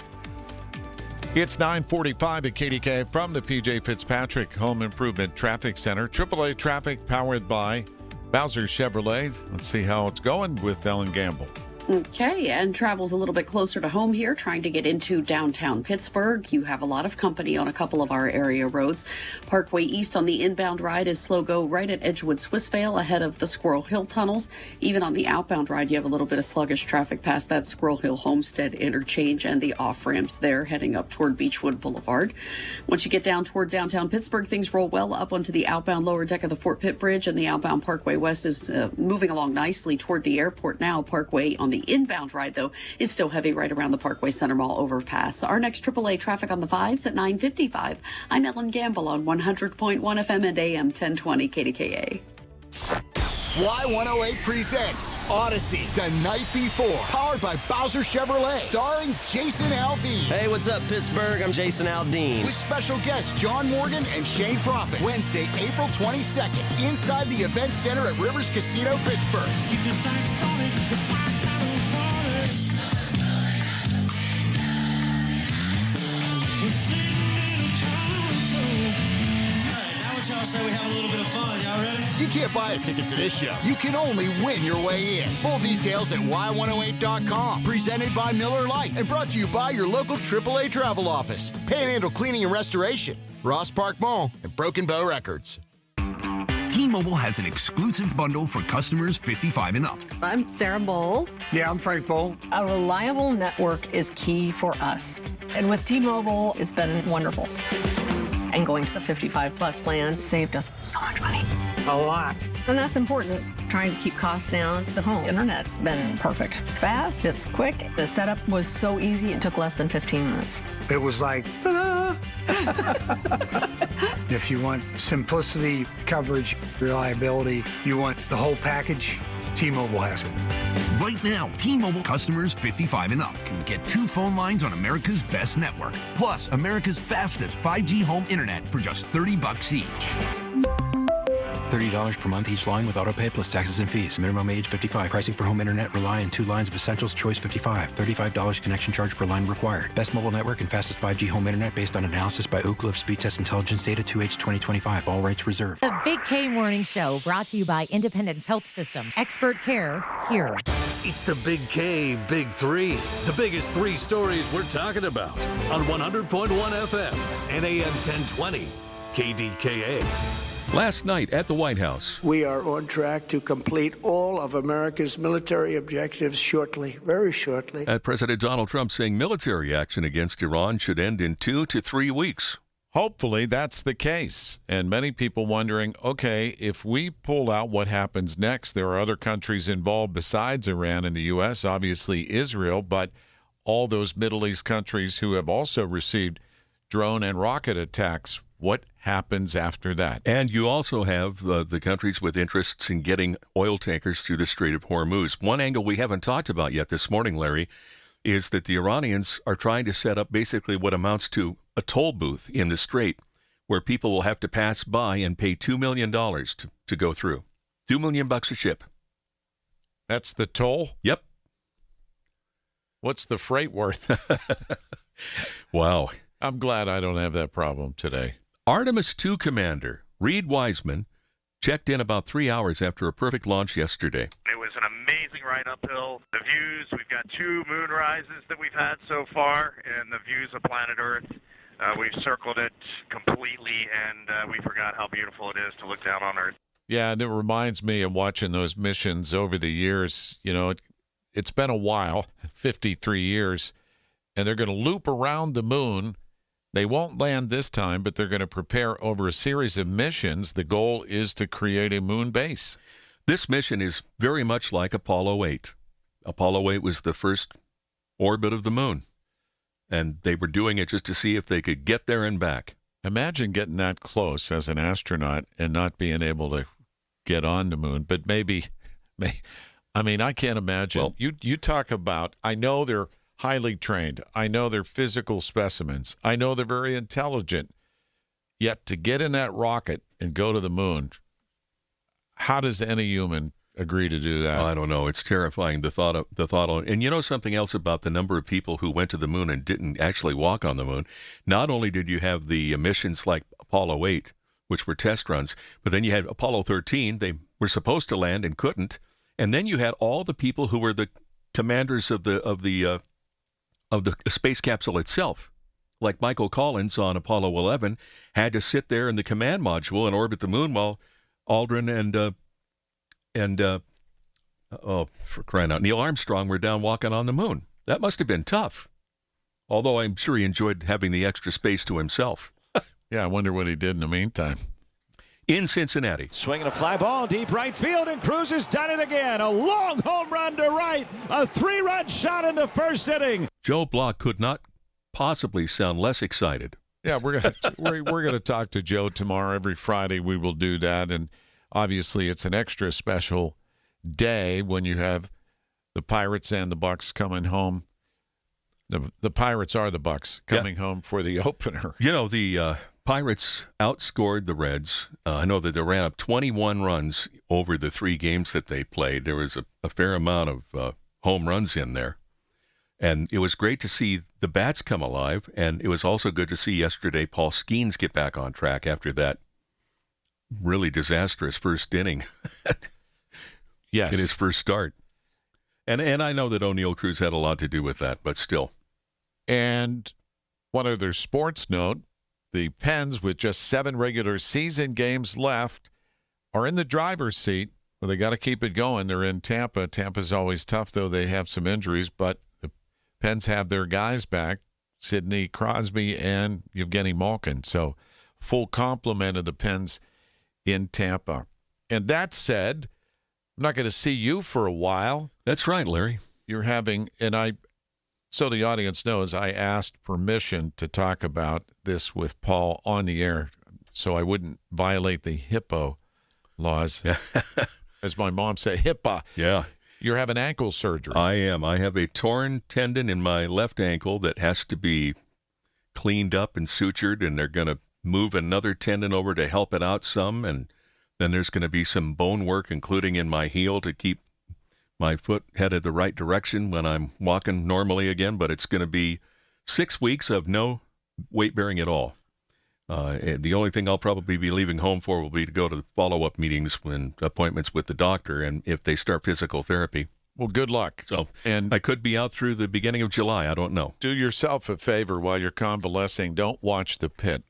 It's 9:45 at KDKA from the PJ Fitzpatrick Home Improvement Traffic Center. AAA traffic powered by Bowser Chevrolet. Let's see how it's going with Ellen Gamble. Okay, and travel's a little bit closer to home here, trying to get into downtown Pittsburgh. You have a lot of company on a couple of our area roads. Parkway East on the inbound ride is slow go right at Edgewood Swissvale ahead of the Squirrel Hill tunnels. Even on the outbound ride, you have a little bit of sluggish traffic past that Squirrel Hill Homestead interchange and the off ramps there heading up toward Beechwood Boulevard. Once you get down toward downtown Pittsburgh, things roll well up onto the outbound lower deck of the Fort Pitt Bridge, and the outbound Parkway West is moving along nicely toward the airport now. Parkway on the inbound ride, though, is still heavy right around the Parkway Center Mall overpass. Our next AAA traffic on the 5s at 9:55. I'm Ellen Gamble on 100.1 FM and AM 1020 KDKA. Y108 presents Odyssey, The Night Before, powered by Bowser Chevrolet, starring Jason Aldean. Hey, what's up, Pittsburgh? I'm Jason Aldean. With special guests John Morgan and Shane Prophet. Wednesday, April 22nd, inside the Event Center at Rivers Casino, Pittsburgh. So we have a little bit of fun. Y'all ready? You can't buy a ticket to this show. You can only win your way in. Full details at y108.com. Presented by Miller Lite and brought to you by your local AAA travel office, Panhandle Cleaning and Restoration, Ross Park Mall, and Broken Bow Records. T-Mobile has an exclusive bundle for customers 55 and up. I'm Sarah Bowl. Yeah, I'm Frank Bowl. A reliable network is key for us. And with T-Mobile, it's been wonderful. And going to the 55-plus plan saved us so much money. A lot. And that's important, trying to keep costs down. The home internet's been perfect. It's fast, it's quick. The setup was so easy, it took less than 15 minutes. It was like, ta-da! If you want simplicity, coverage, reliability, you want the whole package, T-Mobile has it. Right now, T-Mobile customers 55 and up can get 2 phone lines on America's best network, plus America's fastest 5G home internet for just $30 each. $30 per month each line with autopay plus taxes and fees. Minimum age 55. Pricing for home internet rely on 2 lines of essentials. Choice 55. $35 connection charge per line required. Best mobile network and fastest 5G home internet based on analysis by Ookla of Speed Test Intelligence Data 2H 2025. All rights reserved. The Big K Morning Show brought to you by Independence Health System. Expert care here. It's the Big K Big 3. The biggest 3 stories we're talking about on 100.1 FM and AM 1020 KDKA. Last night at the White House, We are on track to complete all of America's military objectives shortly, very shortly. President Donald Trump saying military action against Iran should end in 2 to 3 weeks. Hopefully that's the case. And many people wondering, okay, if we pull out, what happens next? There are other countries involved besides Iran and the U.S., obviously Israel, but all those Middle East countries who have also received drone and rocket attacks. What happens after that? And you also have the countries with interests in getting oil tankers through the Strait of Hormuz. One angle we haven't talked about yet this morning, Larry, is that the Iranians are trying to set up basically what amounts to a toll booth in the Strait where people will have to pass by and pay $2 million to go through. $2 million a ship. That's the toll? Yep. What's the freight worth? Wow. I'm glad I don't have that problem today. Artemis II commander Reed Wiseman checked in about 3 hours after a perfect launch yesterday. It was an amazing ride uphill. The views, we've got 2 moon rises that we've had so far, and the views of planet Earth. We've circled it completely, and we forgot how beautiful it is to look down on Earth. Yeah, and it reminds me of watching those missions over the years. You know, it's been a while, 53 years, and they're going to loop around the moon. They won't land this time, but they're going to prepare over a series of missions. The goal is to create a moon base. This mission is very much like Apollo 8. Apollo 8 was the first orbit of the moon, and they were doing it just to see if they could get there and back. Imagine getting that close as an astronaut and not being able to get on the moon, but maybe I mean, I can't imagine. Well, you talk about, I know they're highly trained. I know they're physical specimens. I know they're very intelligent. Yet to get in that rocket and go to the moon, how does any human agree to do that? I don't know. It's terrifying, the thought of. And you know something else about the number of people who went to the moon and didn't actually walk on the moon? Not only did you have the missions like Apollo 8, which were test runs, but then you had Apollo 13. They were supposed to land and couldn't. And then you had all the people who were the commanders of the space capsule itself, like Michael Collins on Apollo 11, had to sit there in the command module and orbit the moon while Aldrin and for crying out, Neil Armstrong were down walking on the moon. That must have been tough. Although I'm sure he enjoyed having the extra space to himself. Yeah, I wonder what he did in the meantime. In Cincinnati. Swinging a fly ball, deep right field, and Cruz has done it again. A long home run to right. A 3-run shot in the first inning. Joe Block could not possibly sound less excited. Yeah, we're gonna talk to Joe tomorrow. Every Friday we will do that, and obviously it's an extra special day when you have the Pirates and the Bucks coming home. The Pirates are the Bucks coming home for the opener. You know, the Pirates outscored the Reds. I know that they ran up 21 runs over the 3 games that they played. There was a fair amount of home runs in there. And it was great to see the bats come alive. And it was also good to see yesterday Paul Skeens get back on track after that really disastrous first inning. Yes. In his first start. And I know that O'Neill Cruz had a lot to do with that, but still. And one other sports note, the Pens, with just 7 regular season games left, are in the driver's seat. Well, they got to keep it going. They're in Tampa. Tampa's always tough, though they have some injuries, but the Pens have their guys back, Sidney Crosby and Evgeny Malkin. So full complement of the Pens in Tampa. And that said, I'm not going to see you for a while. That's right, Larry. You're having, so the audience knows, I asked permission to talk about this with Paul on the air so I wouldn't violate the HIPAA laws. As my mom said, HIPAA. Yeah. You're having ankle surgery. I am. I have a torn tendon in my left ankle that has to be cleaned up and sutured, and they're going to move another tendon over to help it out some, and then there's going to be some bone work, including in my heel, to keep my foot headed the right direction when I'm walking normally again. But it's going to be 6 weeks of no weight bearing at all. And the only thing I'll probably be leaving home for will be to go to follow-up meetings and appointments with the doctor, and if they start physical therapy. Well, good luck. So, and I could be out through the beginning of July. I don't know. Do yourself a favor while you're convalescing. Don't watch The Pit.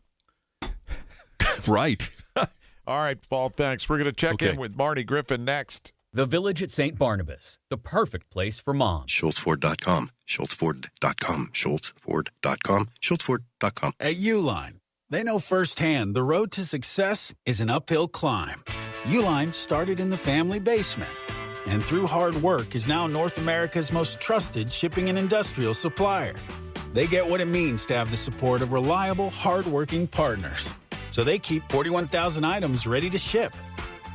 Right. All right, Paul, thanks. We're going to check in with Marty Griffin next. The Village at St. Barnabas, the perfect place for moms. SchultzFord.com, SchultzFord.com, SchultzFord.com, SchultzFord.com. At Uline, they know firsthand the road to success is an uphill climb. Uline started in the family basement, and through hard work is now North America's most trusted shipping and industrial supplier. They get what it means to have the support of reliable, hardworking partners. So they keep 41,000 items ready to ship.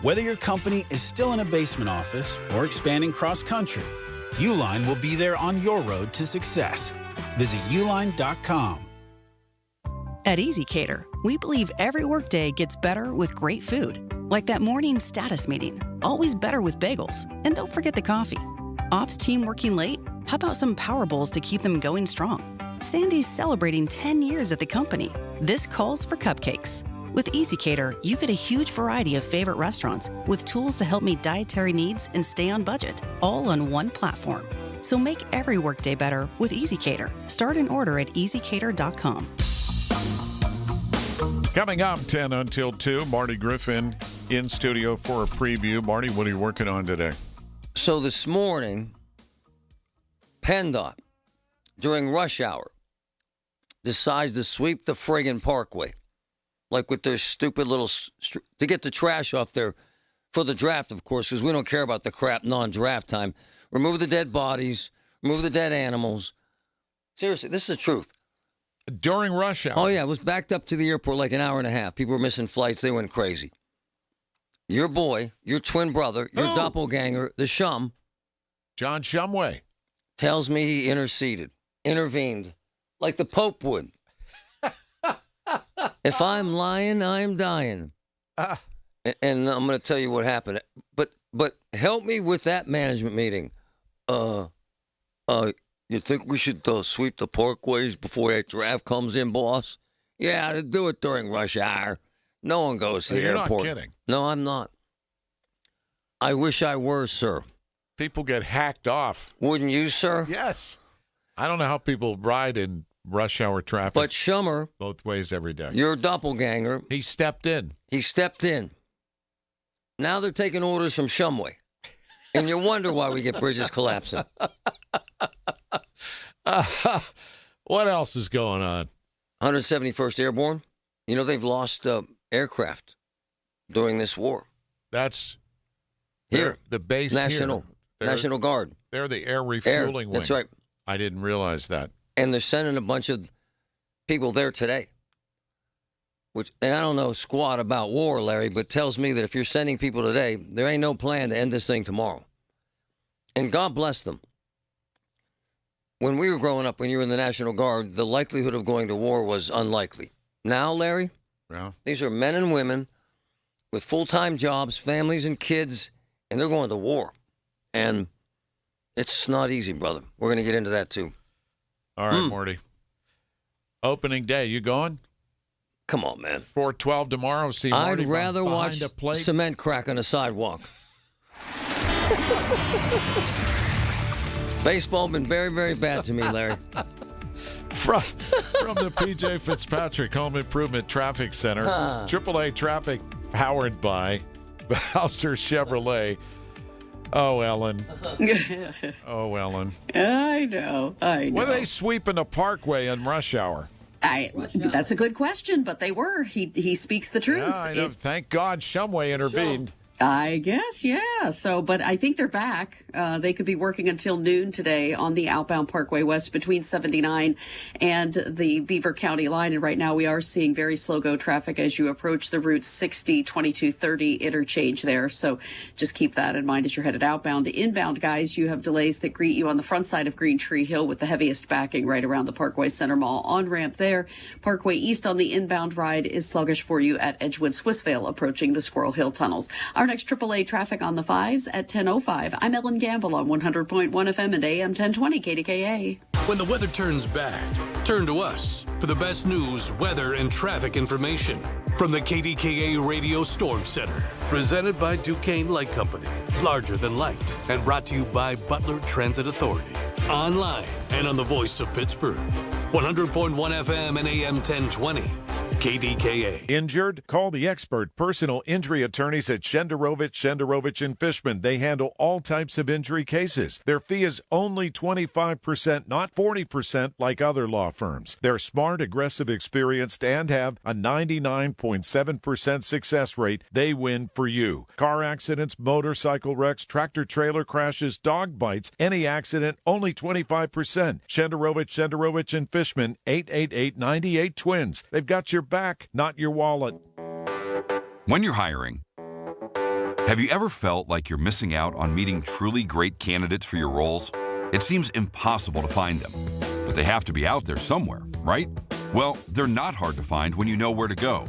Whether your company is still in a basement office or expanding cross-country, Uline will be there on your road to success. Visit uline.com. At EasyCater, we believe every workday gets better with great food. Like that morning status meeting, always better with bagels. And don't forget the coffee. Ops team working late? How about some Power Bowls to keep them going strong? Sandy's celebrating 10 years at the company. This calls for cupcakes. With EasyCater, you get a huge variety of favorite restaurants with tools to help meet dietary needs and stay on budget, all on one platform. So make every workday better with EasyCater. Start an order at easycater.com. Coming up 10 until 2, Marty Griffin in studio for a preview. Marty, what are you working on today? So this morning, PennDOT, during rush hour, decides to sweep the friggin' parkway. Like with their stupid little, to get the trash off there for the draft, of course, because we don't care about the crap non-draft time. Remove the dead bodies, remove the dead animals. Seriously, this is the truth. During rush hour? Oh, yeah, it was backed up to the airport like an hour and a half. People were missing flights. They went crazy. Your boy, your twin brother, your doppelganger, the Shum. John Shumway. Tells me he intervened, like the Pope would. If I'm lying, I'm dying. And I'm going to tell you what happened. But help me with that management meeting. You think we should sweep the parkways before that draft comes in, boss? Yeah, do it during rush hour. No one goes to the airport. You're not kidding. No, I'm not. I wish I were, sir. People get hacked off. Wouldn't you, sir? Yes. I don't know how people ride in rush hour traffic. But Shummer, both ways every day. Your doppelganger. He stepped in. Now they're taking orders from Shumway. And you wonder why we get bridges collapsing. What else is going on? 171st Airborne. You know, they've lost aircraft during this war. That's here. The base National Guard. They're the air refueling wing. That's right. I didn't realize that. And they're sending a bunch of people there today. And I don't know squat about war, Larry, but tells me that if you're sending people today, there ain't no plan to end this thing tomorrow. And God bless them. When we were growing up, when you were in the National Guard, the likelihood of going to war was unlikely. Now, Larry, these are men and women with full-time jobs, families and kids, and they're going to war. And it's not easy, brother. We're going to get into that, too. All right, Morty. Opening day, you going? Come on, man. 4:12 tomorrow. See Marty I'd rather watch cement crack on the sidewalk. Baseball been very, very bad to me, Larry. From the P.J. Fitzpatrick Home Improvement Traffic Center, AAA traffic powered by Bowser Chevrolet. Oh, Ellen. Oh, Ellen. I know. When are they sweeping the parkway in rush hour? That's a good question, but they were. He speaks the truth. Yeah, I know. Thank God Shumway intervened. I guess, yeah. So, but I think they're back. They could be working until noon today on the outbound Parkway West between 79 and the Beaver County line. And right now we are seeing very slow go traffic as you approach the Route 60, 2230 interchange there. So just keep that in mind as you're headed outbound. Inbound, guys, you have delays that greet you on the front side of Green Tree Hill with the heaviest backing right around the Parkway Center Mall on-ramp there. Parkway East on the inbound ride is sluggish for you at Edgewood Swissvale approaching the Squirrel Hill tunnels. Our next AAA traffic on the 5s at 10:05. I'm Ellen Gamble on 100.1 FM and AM 1020 KDKA. When the weather turns bad, turn to us for the best news, weather, and traffic information from the KDKA Radio Storm Center. Presented by Duquesne Light Company. Larger than light. And brought to you by Butler Transit Authority. Online and on the voice of Pittsburgh. 100.1 FM and AM 1020. KDKA. Injured? Call the expert personal injury attorneys at Shenderovich and Fishman. They handle all types of injury cases. Their fee is only 25%, not 40% like other law firms. They're smart, aggressive, experienced, and have a 99.7% success rate. They win for you. Car accidents, motorcycle wrecks, tractor-trailer crashes, dog bites, any accident, only 25%. Shenderovich and Fishman, 888-98-TWINS. They've got your back, not your wallet. When you're hiring, have you ever felt like you're missing out on meeting truly great candidates for your roles? It seems impossible to find them, but they have to be out there somewhere, right? Well, they're not hard to find when you know where to go,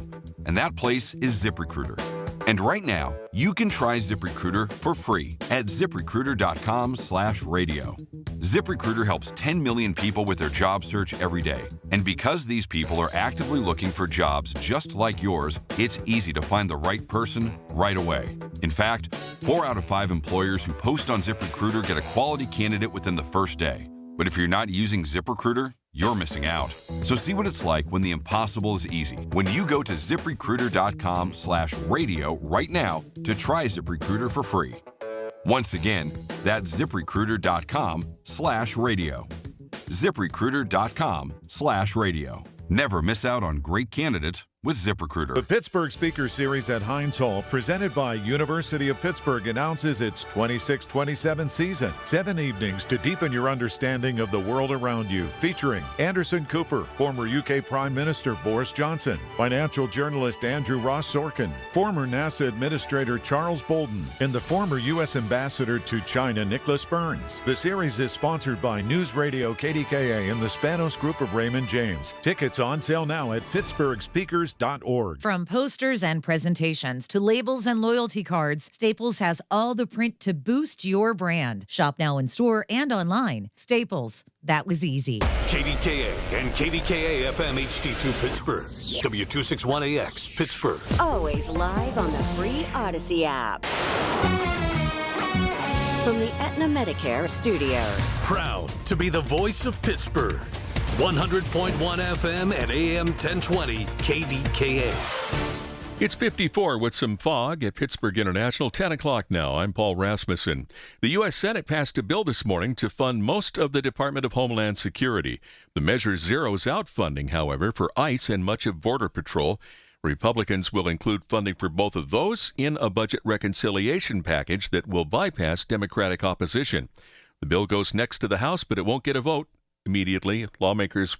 and that place is ZipRecruiter. And right now, you can try ZipRecruiter for free at ZipRecruiter.com/radio. ZipRecruiter helps 10 million people with their job search every day. And because these people are actively looking for jobs just like yours, it's easy to find the right person right away. In fact, 4 out of 5 employers who post on ZipRecruiter get a quality candidate within the first day. But if you're not using ZipRecruiter, you're missing out. So see what it's like when the impossible is easy. When you go to ZipRecruiter.com/radio right now to try ZipRecruiter for free. Once again, that's ZipRecruiter.com/radio. ZipRecruiter.com/radio. Never miss out on great candidates with ZipRecruiter. The Pittsburgh Speaker Series at Heinz Hall, presented by University of Pittsburgh, announces its 26-27 season. 7 evenings to deepen your understanding of the world around you, featuring Anderson Cooper, former UK Prime Minister Boris Johnson, financial journalist Andrew Ross Sorkin, former NASA Administrator Charles Bolden, and the former U.S. Ambassador to China Nicholas Burns. The series is sponsored by News Radio KDKA and the Spanos Group of Raymond James. Tickets on sale now at pittsburghspeakers.org. From posters and presentations to labels and loyalty cards, Staples has all the print to boost your brand. Shop now in store and online. Staples, that was easy. KDKA and KDKA-FM HD2 Pittsburgh. W261AX Pittsburgh. Always live on the free Odyssey app. From the Aetna Medicare studios. Proud to be the voice of Pittsburgh. 100.1 FM and AM 1020 KDKA. It's 54 with some fog at Pittsburgh International. 10 o'clock now. I'm Paul Rasmussen. The U.S. Senate passed a bill this morning to fund most of the Department of Homeland Security. The measure zeroes out funding, however, for ICE and much of Border Patrol. Republicans will include funding for both of those in a budget reconciliation package that will bypass Democratic opposition. The bill goes next to the House, but it won't get a vote immediately. Lawmakers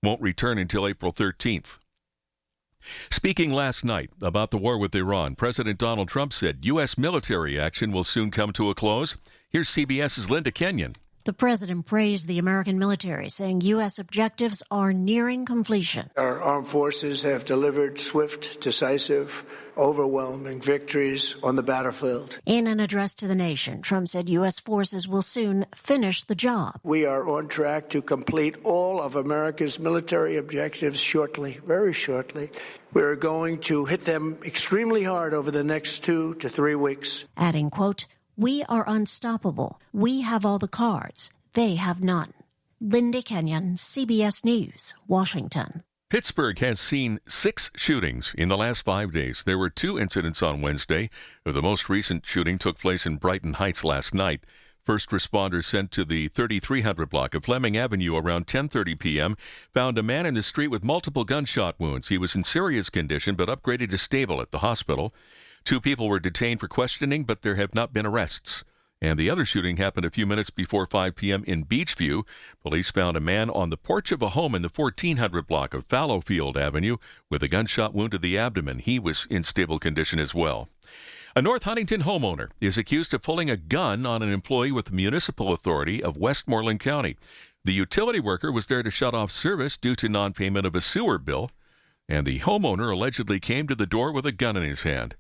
won't return until April 13th. Speaking last night about the war with Iran, President Donald Trump said U.S. military action will soon come to a close. Here's CBS's Linda Kenyon. The president praised the American military, saying U.S. objectives are nearing completion. Our armed forces have delivered swift, decisive, overwhelming victories on the battlefield. In an address to the nation, Trump said U.S. forces will soon finish the job. We are on track to complete all of America's military objectives shortly, very shortly. We are going to hit them extremely hard over the next 2 to 3 weeks. Adding, quote, "We are unstoppable. We have all the cards. They have none." Linda Kenyon, CBS News, Washington. Pittsburgh has seen 6 shootings in the last 5 days. There were 2 incidents on Wednesday. The most recent shooting took place in Brighton Heights last night. First responders sent to the 3300 block of Fleming Avenue around 10:30 p.m. found a man in the street with multiple gunshot wounds. He was in serious condition but upgraded to stable at the hospital. 2 people were detained for questioning, but there have not been arrests. And the other shooting happened a few minutes before 5 p.m. in Beachview. Police found a man on the porch of a home in the 1400 block of Fallowfield Avenue with a gunshot wound to the abdomen. He was in stable condition as well. A North Huntington homeowner is accused of pulling a gun on an employee with the Municipal Authority of Westmoreland County. The utility worker was there to shut off service due to non-payment of a sewer bill, and the homeowner allegedly came to the door with a gun in his hand.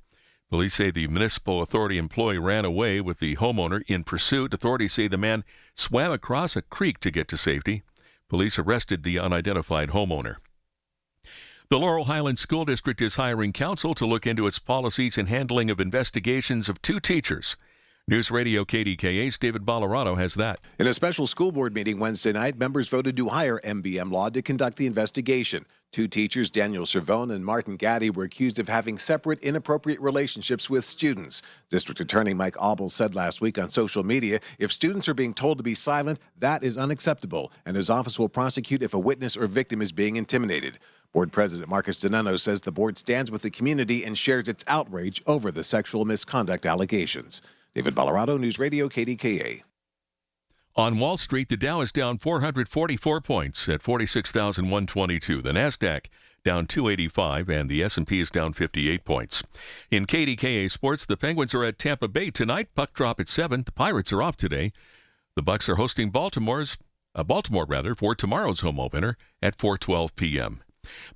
Police say the municipal authority employee ran away with the homeowner in pursuit. Authorities say the man swam across a creek to get to safety. Police arrested the unidentified homeowner. The Laurel Highlands School District is hiring counsel to look into its policies and handling of investigations of 2 teachers. News Radio KDKA's David Ballarado has that. In a special school board meeting Wednesday night, members voted to hire MBM Law to conduct the investigation. 2 teachers, Daniel Cervone and Martin Gaddy, were accused of having separate, inappropriate relationships with students. District Attorney Mike Auble said last week on social media, if students are being told to be silent, that is unacceptable, and his office will prosecute if a witness or victim is being intimidated. Board President Marcus Donano says the board stands with the community and shares its outrage over the sexual misconduct allegations. David Ballarado, News Radio KDKA. On Wall Street, the Dow is down 444 points at 46,122. The Nasdaq down 285, and the S&P is down 58 points. In KDKA Sports, the Penguins are at Tampa Bay tonight. Puck drop at 7. The Pirates are off today. The Bucks are hosting Baltimore for tomorrow's home opener at 4:12 p.m.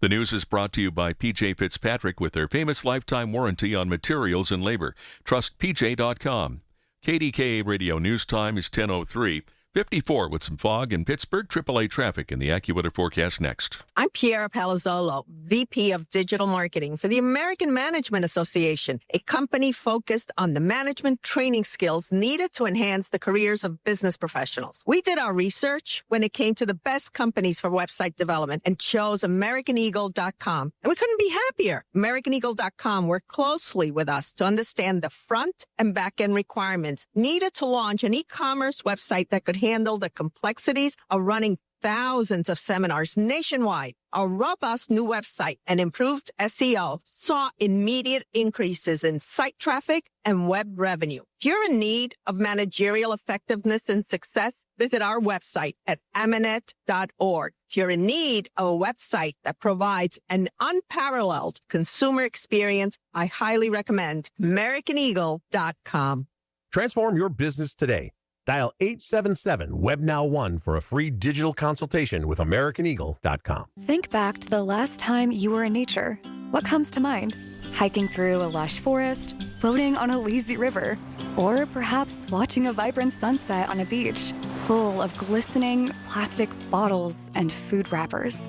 The news is brought to you by PJ Fitzpatrick with their famous lifetime warranty on materials and labor. Trust PJ.com. KDKA Radio News Time is 10:03. 54 with some fog in Pittsburgh. AAA traffic in the AccuWeather forecast next. I'm Piera Palazzolo, VP of Digital Marketing for the American Management Association, a company focused on the management training skills needed to enhance the careers of business professionals. We did our research when it came to the best companies for website development and chose AmericanEagle.com. And we couldn't be happier. AmericanEagle.com worked closely with us to understand the front and back end requirements needed to launch an e-commerce website that could handle the complexities of running thousands of seminars nationwide. Our robust new website and improved SEO saw immediate increases in site traffic and web revenue. If you're in need of managerial effectiveness and success, visit our website at amanet.org. If you're in need of a website that provides an unparalleled consumer experience, I highly recommend AmericanEagle.com. Transform your business today. Dial 877-WebNow1 for a free digital consultation with AmericanEagle.com. Think back to the last time you were in nature. What comes to mind? Hiking through a lush forest, floating on a lazy river, or perhaps watching a vibrant sunset on a beach full of glistening plastic bottles and food wrappers.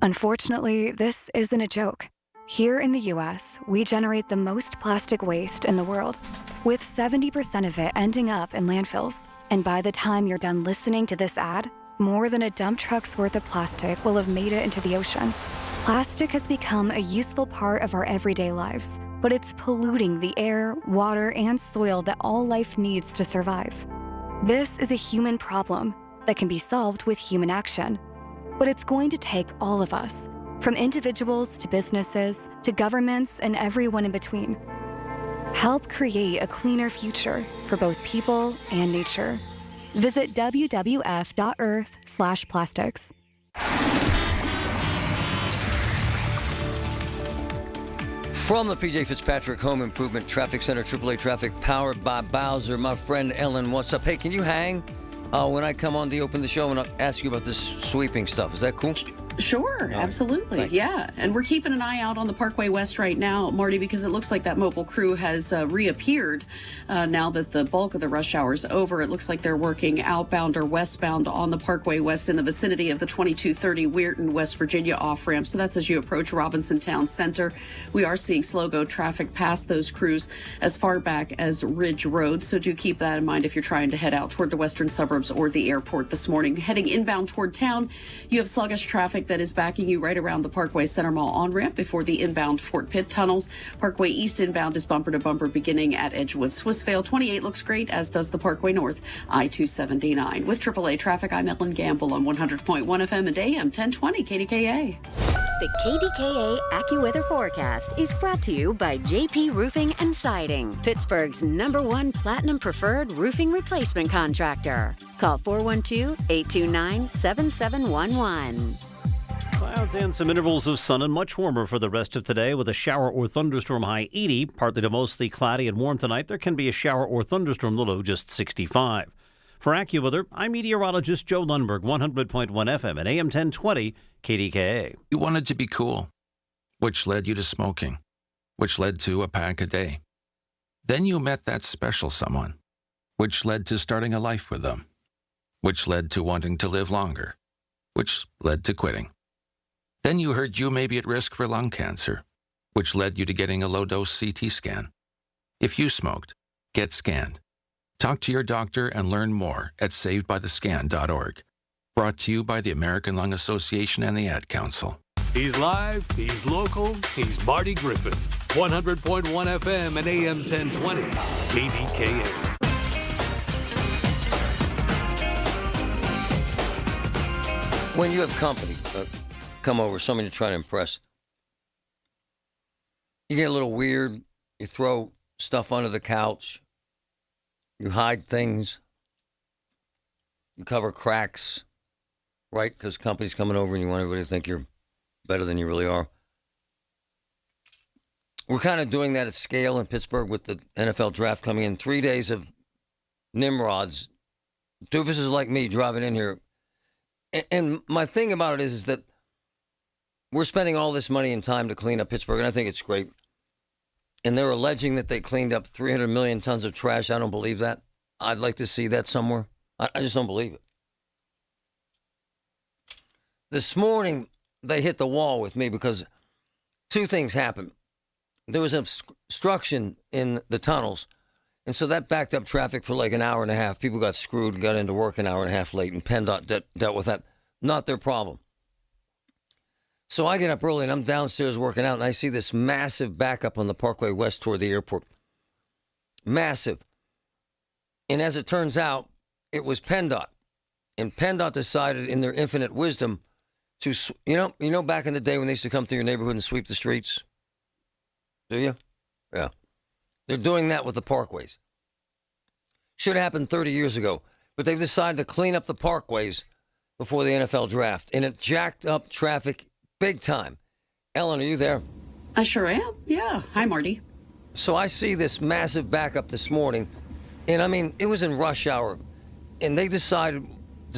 Unfortunately, this isn't a joke. Here in the U.S., we generate the most plastic waste in the world, with 70% of it ending up in landfills. And by the time you're done listening to this ad, more than a dump truck's worth of plastic will have made it into the ocean. Plastic has become a useful part of our everyday lives, but it's polluting the air, water, and soil that all life needs to survive. This is a human problem that can be solved with human action. But it's going to take all of us, from individuals to businesses to governments and everyone in between. Help create a cleaner future for both people and nature. Visit wwf.earth/plastics. From the PJ Fitzpatrick Home Improvement Traffic Center, AAA traffic powered by Bowser. My friend Ellen, what's up? Hey, can you hang when I come on to open the show and I'll ask you about this sweeping stuff? Is that cool? Sure, absolutely. Yeah. And we're keeping an eye out on the Parkway West right now, Marty, because it looks like that mobile crew has reappeared now that the bulk of the rush hour is over. It looks like they're working outbound or westbound on the Parkway West in the vicinity of the 2230 Weirton, West Virginia off-ramp. So that's as you approach Robinson Town Center. We are seeing slow-go traffic past those crews as far back as Ridge Road. So do keep that in mind if you're trying to head out toward the western suburbs or the airport this morning. Heading inbound toward town, you have sluggish traffic that is backing you right around the Parkway Center Mall on-ramp before the inbound Fort Pitt tunnels. Parkway East inbound is bumper to bumper beginning at Edgewood. Swissvale 28 looks great, as does the Parkway North I-279. With AAA traffic, I'm Ellen Gamble on 100.1 FM and AM 1020 KDKA. The KDKA AccuWeather forecast is brought to you by JP Roofing and Siding, Pittsburgh's #1 Platinum Preferred roofing replacement contractor. Call 412-829-7711. Clouds and some intervals of sun and much warmer for the rest of today with a shower or thunderstorm high 80. Partly to mostly cloudy and warm tonight. There can be a shower or thunderstorm, the low just 65. For AccuWeather, I'm meteorologist Joe Lundberg, 100.1 FM and AM 1020 KDKA. You wanted to be cool, which led you to smoking, which led to a pack a day. Then you met that special someone, which led to starting a life with them, which led to wanting to live longer, which led to quitting. Then you heard you may be at risk for lung cancer, which led you to getting a low-dose CT scan. If you smoked, get scanned. Talk to your doctor and learn more at savedbythescan.org. Brought to you by the American Lung Association and the Ad Council. He's live, he's local, he's Marty Griffin. 100.1 FM and AM 1020 KDKA. When you have company come over, somebody to try to impress, you get a little weird. You throw stuff under the couch. You hide things. You cover cracks, right? Because company's coming over and you want everybody to think you're better than you really are. We're kind of doing that at scale in Pittsburgh with the NFL draft coming in. 3 days of Nimrods. Doofuses like me driving in here. And my thing about it is that we're spending all this money and time to clean up Pittsburgh, and I think it's great. And they're alleging that they cleaned up 300 million tons of trash. I don't believe that. I'd like to see that somewhere. I just don't believe it. This morning, they hit the wall with me because two things happened. There was an obstruction in the tunnels, and so that backed up traffic for like an hour and a half. People got screwed and got into work an hour and a half late, and PennDOT dealt with that. Not their problem. So I get up early, and I'm downstairs working out, and I see this massive backup on the Parkway West toward the airport. Massive. And as it turns out, it was PennDOT. And PennDOT decided in their infinite wisdom to, you know, back in the day when they used to come through your neighborhood and sweep the streets? Do you? Yeah. They're doing that with the parkways. Should have happened 30 years ago. But they've decided to clean up the parkways before the NFL draft. And it jacked up traffic big time. Ellen, are you there? I sure am. Yeah. Hi, Marty. So I see this massive backup this morning. And I mean, it was in rush hour. And they decided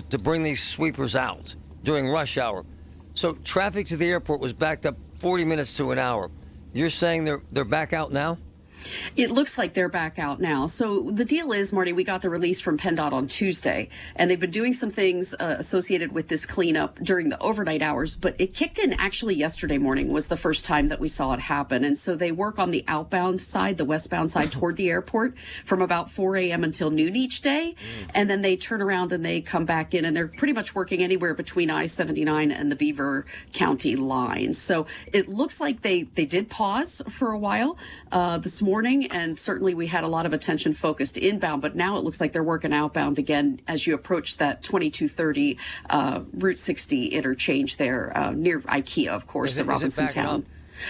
to bring these sweepers out during rush hour. So traffic to the airport was backed up 40 minutes to an hour. You're saying they're back out now? It looks like they're back out now. So the deal is, Marty, we got the release from PennDOT on Tuesday, and they've been doing some things associated with this cleanup during the overnight hours, but it kicked in actually yesterday morning was the first time that we saw it happen. And so they work on the outbound side, the westbound side toward the airport from about 4 a.m. until noon each day. And then they turn around and they come back in, and they're pretty much working anywhere between I-79 and the Beaver County line. So it looks like they did pause for a while this morning, and certainly we had a lot of attention focused inbound, but now it looks like they're working outbound again as you approach that 2230 Route 60 interchange there near IKEA, of course, the Robinson Town.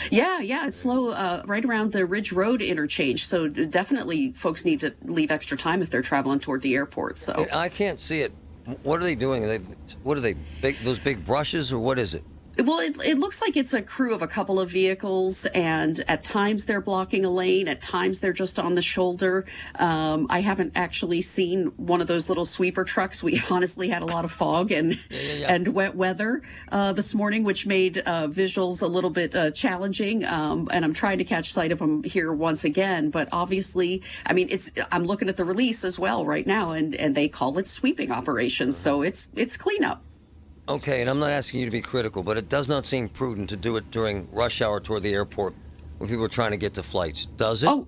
Yeah, it's slow right around the Ridge Road interchange. So definitely folks need to leave extra time if they're traveling toward the airport. So I can't see it. What are they doing? What are they, those big brushes, or what is it? Well, it looks like it's a crew of a couple of vehicles, and at times they're blocking a lane, at times they're just on the shoulder. I haven't actually seen one of those little sweeper trucks. We honestly had a lot of fog and wet weather this morning, which made visuals a little bit challenging. And I'm trying to catch sight of them here once again. But obviously, I mean, I'm looking at the release as well right now, and they call it sweeping operations. So it's cleanup. Okay, and I'm not asking you to be critical, but it does not seem prudent to do it during rush hour toward the airport when people are trying to get to flights. Does it? Oh,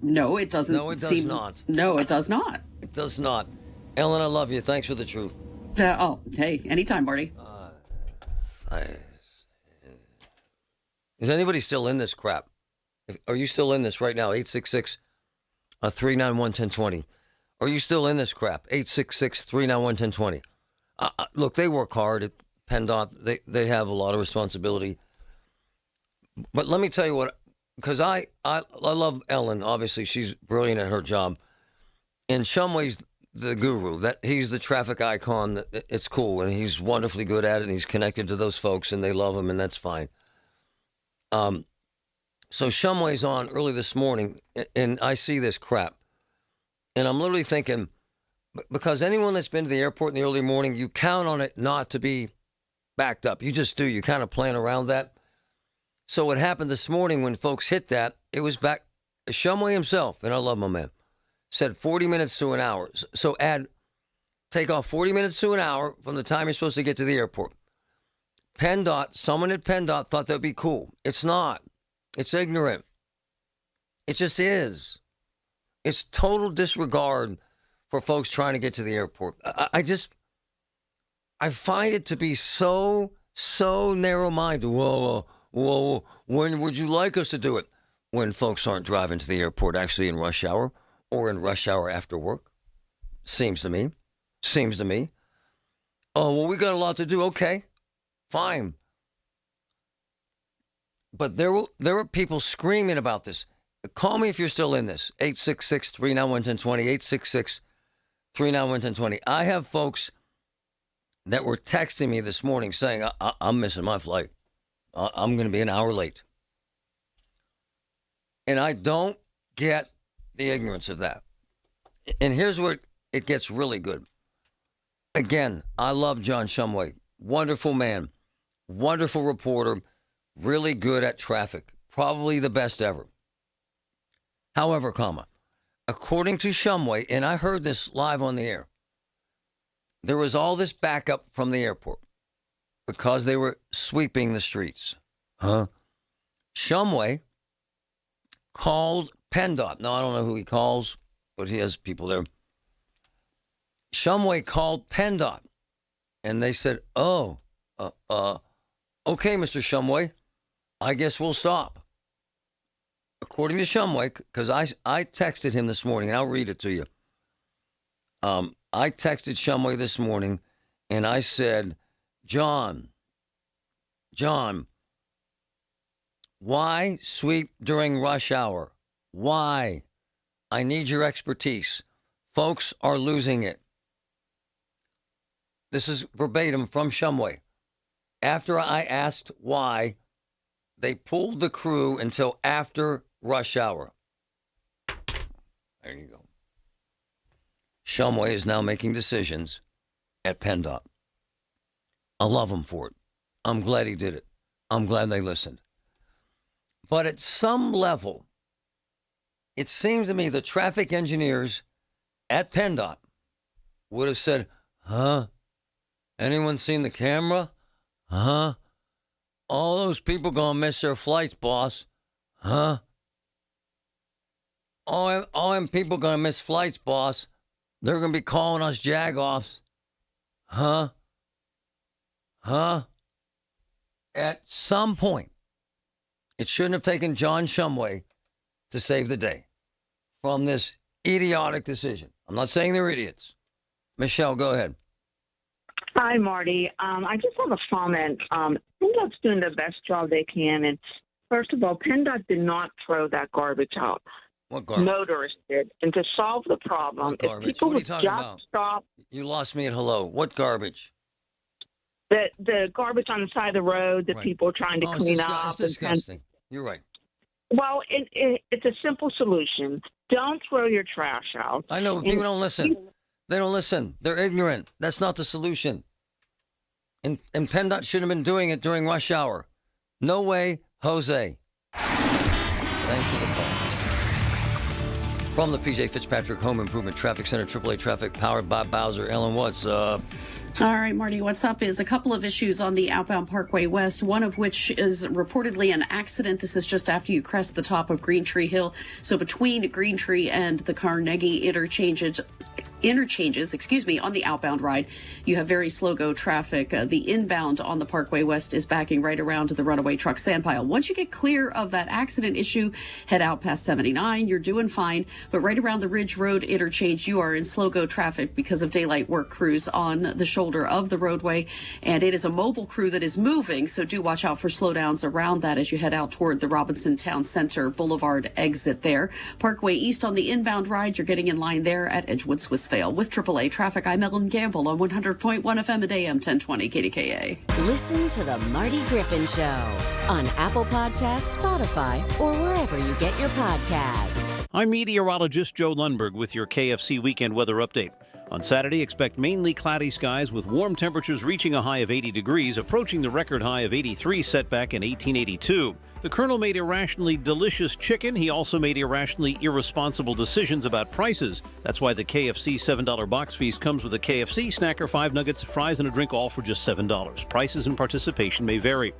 no, it doesn't. No, it does not. No, it does not. It does not. Ellen, I love you. Thanks for the truth. Hey, anytime, Marty. Is anybody still in this crap? Are you still in this right now? 866-391-1020. Are you still in this crap? 866-391-1020. Look, they work hard at PennDOT. They have a lot of responsibility. But let me tell you what, because I love Ellen. Obviously, she's brilliant at her job. And Shumway's the guru. That he's the traffic icon. It's cool, and he's wonderfully good at it, and he's connected to those folks, and they love him, and that's fine. So Shumway's on early this morning, and I see this crap. And I'm literally thinking, because anyone that's been to the airport in the early morning, you count on it not to be backed up. You just do. You kind of plan around that. So what happened this morning when folks hit that, it was back. Shumway himself, and I love my man, said 40 minutes to an hour. So take off 40 minutes to an hour from the time you're supposed to get to the airport. PennDOT, someone at PennDOT thought that would be cool. It's not. It's ignorant. It just is. It's total disregard for folks trying to get to the airport. I find it to be so narrow-minded. Whoa, when would you like us to do it? When folks aren't driving to the airport actually in rush hour or in rush hour after work? Seems to me. Oh, well, we got a lot to do. Okay, fine. But there were people screaming about this. Call me if you're still in this. 866-391-1020, 866-391-1020. I have folks that were texting me this morning saying, I'm missing my flight. I'm going to be an hour late. And I don't get the ignorance of that. And here's where it gets really good. Again, I love John Shumway. Wonderful man. wonderful reporter, really good at traffic, probably the best ever. However, according to Shumway, and I heard this live on the air, there was all this backup from the airport because they were sweeping the streets. Shumway called PennDOT. Now, I don't know who he calls, but he has people there. Shumway called PennDOT, and they said, okay, Mr. Shumway, I guess we'll stop. According to Shumway, because I texted him this morning, and I'll read it to you. I texted Shumway this morning, and I said, John, why sweep during rush hour? Why? I need your expertise. Folks are losing it. This is verbatim from Shumway. After I asked why, they pulled the crew until after rush hour. There you go. Shumway is now making decisions at PennDOT. I love him for it. I'm glad he did it. I'm glad they listened. But at some level, it seems to me the traffic engineers at PennDOT would have said, anyone seen the camera? All those people gonna miss their flights, boss. All them people gonna miss flights, boss. They're gonna be calling us jagoffs. At some point, it shouldn't have taken John Shumway to save the day from this idiotic decision. I'm not saying they're idiots. Michelle, go ahead. Hi, Marty. I just have a comment. PennDOT's doing the best job they can. And first of all, PennDOT did not throw that garbage out. What garbage? Motorists did. And to solve the problem, if people what are you would talking just about? stop. You lost me at hello. What garbage? The garbage on the side of the road that people are trying to clean up. It's disgusting. You're right. Well, it's a simple solution. Don't throw your trash out. I know, but people don't listen. They don't listen. They're ignorant. That's not the solution. And PennDOT should have been doing it during rush hour. No way, Jose. Thanks for the call. From the PJ Fitzpatrick Home Improvement Traffic Center, AAA Traffic, powered by Bowser. Ellen, what's up? All right, Marty, what's up is a couple of issues on the outbound Parkway West, one of which is reportedly an accident. This is just after you crest the top of Green Tree Hill. So between Green Tree and the Carnegie interchanges, on the outbound ride, you have very slow go traffic. The inbound on the Parkway West is backing right around to the runaway truck sand pile. Once you get clear of that accident issue, head out past 79. You're doing fine. But right around the Ridge Road interchange, you are in slow go traffic because of daylight work crews on the shoulder of the roadway. And it is a mobile crew that is moving. So do watch out for slowdowns around that as you head out toward the Robinson Town Center Boulevard exit there. Parkway East on the inbound ride, you're getting in line there at Edgewood Swissvale. With AAA Traffic, I'm Ellen Gamble on 100.1 FM at AM 1020 KDKA. Listen to the Marty Griffin Show on Apple Podcasts, Spotify, or wherever you get your podcasts. I'm meteorologist Joe Lundberg with your KFC weekend weather update. On Saturday, expect mainly cloudy skies with warm temperatures reaching a high of 80 degrees, approaching the record high of 83 set back in 1882. The Colonel made irrationally delicious chicken. He also made irrationally irresponsible decisions about prices. That's why the KFC $7 box feast comes with a KFC snacker, 5 nuggets, fries, and a drink, all for just $7. Prices and participation may vary.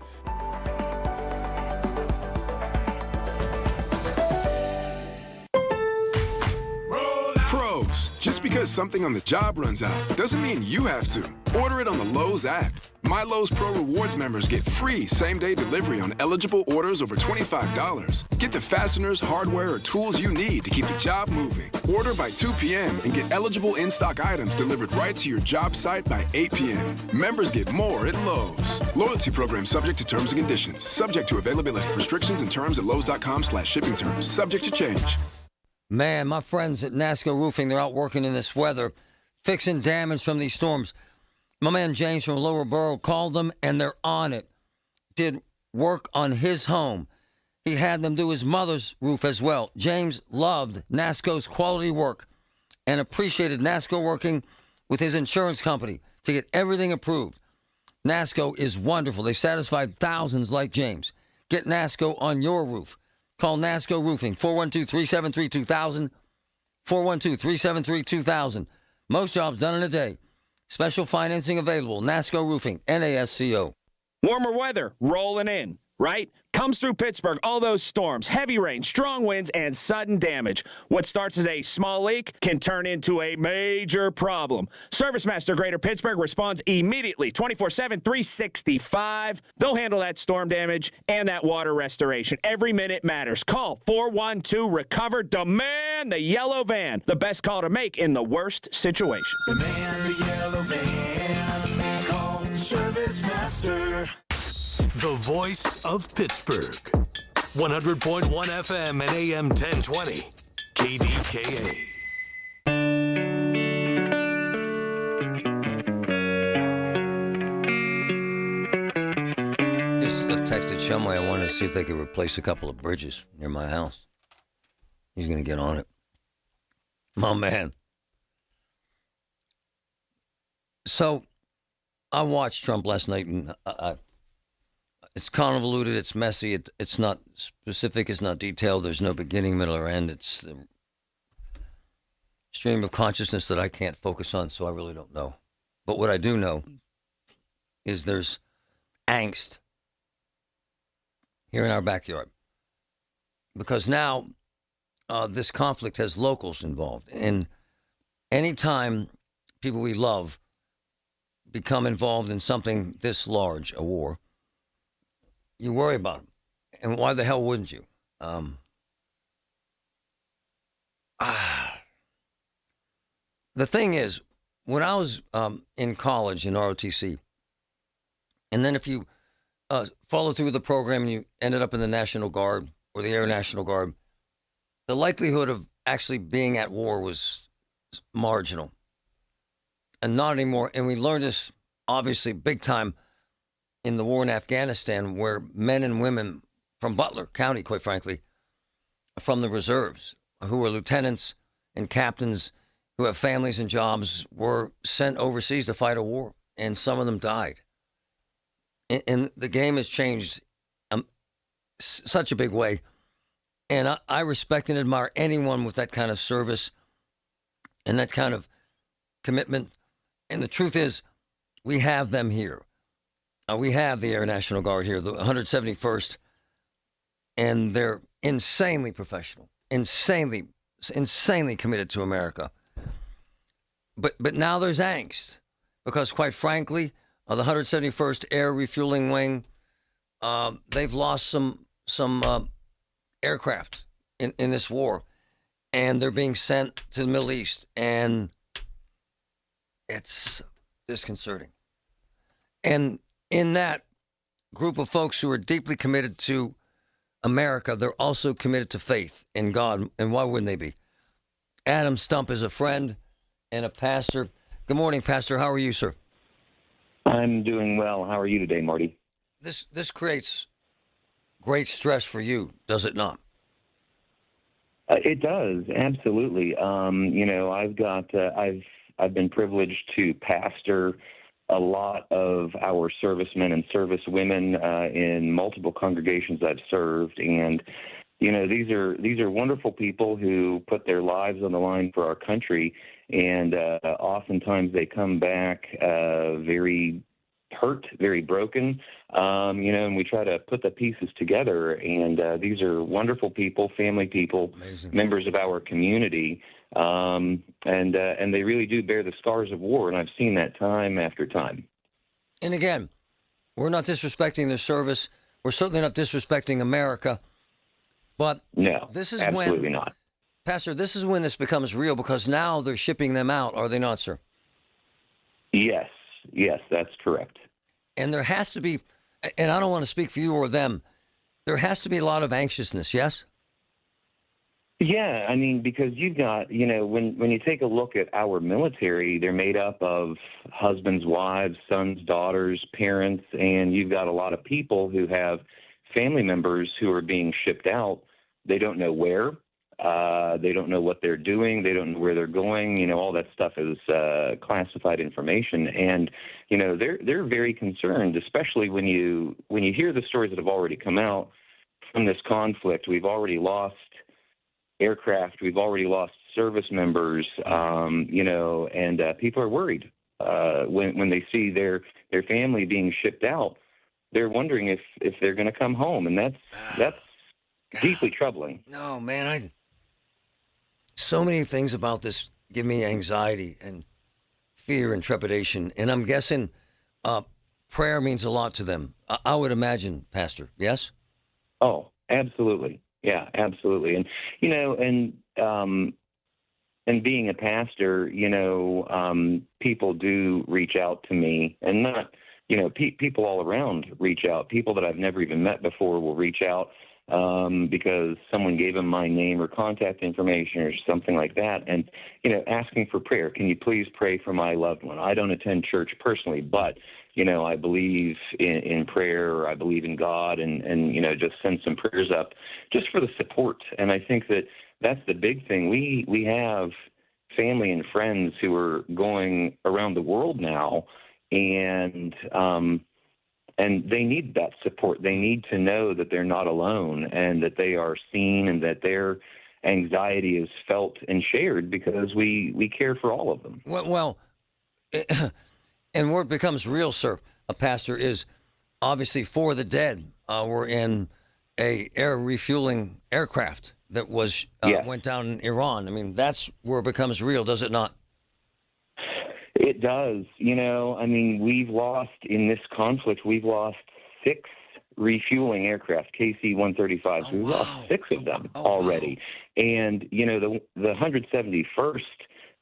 Just because something on the job runs out doesn't mean you have to. Order it on the Lowe's app. My Lowe's Pro Rewards members get free same-day delivery on eligible orders over $25. Get the fasteners, hardware, or tools you need to keep the job moving. Order by 2 p.m. and get eligible in-stock items delivered right to your job site by 8 p.m. Members get more at Lowe's. Loyalty program subject to terms and conditions. Subject to availability. Restrictions and terms at lowes.com/shipping terms. Subject to change. Man, my friends at NASCO Roofing, they're out working in this weather, fixing damage from these storms. My man James from Lower Borough called them, and they're on it. Did work on his home. He had them do his mother's roof as well. James loved NASCO's quality work and appreciated NASCO working with his insurance company to get everything approved. NASCO is wonderful. They satisfied thousands like James. Get NASCO on your roof. Call NASCO Roofing, 412-373-2000, 412-373-2000. Most jobs done in a day. Special financing available. NASCO Roofing, NASCO. Warmer weather rolling in, right? Comes through Pittsburgh, all those storms, heavy rain, strong winds, and sudden damage. What starts as a small leak can turn into a major problem. ServiceMaster Greater Pittsburgh responds immediately, 24/7, 365. They'll handle that storm damage and that water restoration. Every minute matters. Call 412-RECOVER. Demand the yellow van. The best call to make in the worst situation. Demand the yellow van. Call ServiceMaster. The voice of Pittsburgh. 100.1 FM and AM 1020. KDKA. Just texted Shumway. I wanted to see if they could replace a couple of bridges near my house. He's going to get on it. My man. So, I watched Trump last night, and it's convoluted, it's messy, it's not specific, it's not detailed, there's no beginning, middle, or end. It's a stream of consciousness that I can't focus on, so I really don't know. But what I do know is there's angst here in our backyard. Because now this conflict has locals involved. And anytime people we love become involved in something this large, a war, you worry about them. And why the hell wouldn't you? The thing is, when I was in college in ROTC, and then if you followed through with the program and you ended up in the National Guard or the Air National Guard, the likelihood of actually being at war was marginal. And not anymore. And we learned this, obviously, big time in the war in Afghanistan, where men and women from Butler County, quite frankly, from the reserves, who were lieutenants and captains who have families and jobs, were sent overseas to fight a war. And some of them died. And the game has changed such a big way. And I respect and admire anyone with that kind of service and that kind of commitment. And the truth is, we have them here. We have the Air National Guard here, the 171st, and they're insanely professional, insanely committed to America. But now there's angst because, quite frankly, the 171st Air Refueling Wing, they've lost some aircraft in this war, and they're being sent to the Middle East, and it's disconcerting. And in that group of folks who are deeply committed to America, they're also committed to faith in God. And why wouldn't they be? Adam Stump is a friend and a pastor. Good morning, Pastor. How are you, sir? I'm doing well. How are you today, Marty? This creates great stress for you, does it not? It does, absolutely. I've been privileged to pastor a lot of our servicemen and servicewomen in multiple congregations I've served, and these are wonderful people who put their lives on the line for our country, and oftentimes they come back very hurt, very broken, and we try to put the pieces together, and these are wonderful people, family people, amazing members of our community. And they really do bear the scars of war, and I've seen that time after time. And again, we're not disrespecting their service. We're certainly not disrespecting America. But no, this is absolutely not. Pastor, this is when this becomes real, because now they're shipping them out, are they not, sir? Yes, that's correct. And there has to be, and I don't want to speak for you or them, there has to be a lot of anxiousness, yes? Yeah, I mean, because you've got, when you take a look at our military, they're made up of husbands, wives, sons, daughters, parents, and you've got a lot of people who have family members who are being shipped out. They don't know where. They don't know what they're doing. They don't know where they're going. All that stuff is classified information. And, they're very concerned, especially when you hear the stories that have already come out from this conflict. We've already lost aircraft. We've already lost service members, and people are worried when they see their family being shipped out. They're wondering if they're going to come home, and that's deeply troubling. No, man, so many things about this give me anxiety and fear and trepidation, and I'm guessing prayer means a lot to them. I would imagine, Pastor. Yes? Oh, absolutely. Yeah, absolutely. And and being a pastor, people do reach out to me, and not, people all around reach out. People that I've never even met before will reach out because someone gave them my name or contact information or something like that, and asking for prayer. Can you please pray for my loved one? I don't attend church personally, but I believe in prayer, or I believe in God, and just send some prayers up just for the support. And I think that's the big thing. We have family and friends who are going around the world now, and they need that support. They need to know that they're not alone, and that they are seen, and that their anxiety is felt and shared, because we care for all of them. Well, and where it becomes real, sir, a pastor, is obviously for the dead. We're in a air refueling aircraft that was went down in Iran. I mean, that's where it becomes real, does it not? It does. We've lost, in this conflict, we've lost 6 refueling aircraft, KC-135s. We've lost 6 of them already. Wow. And, the 171st,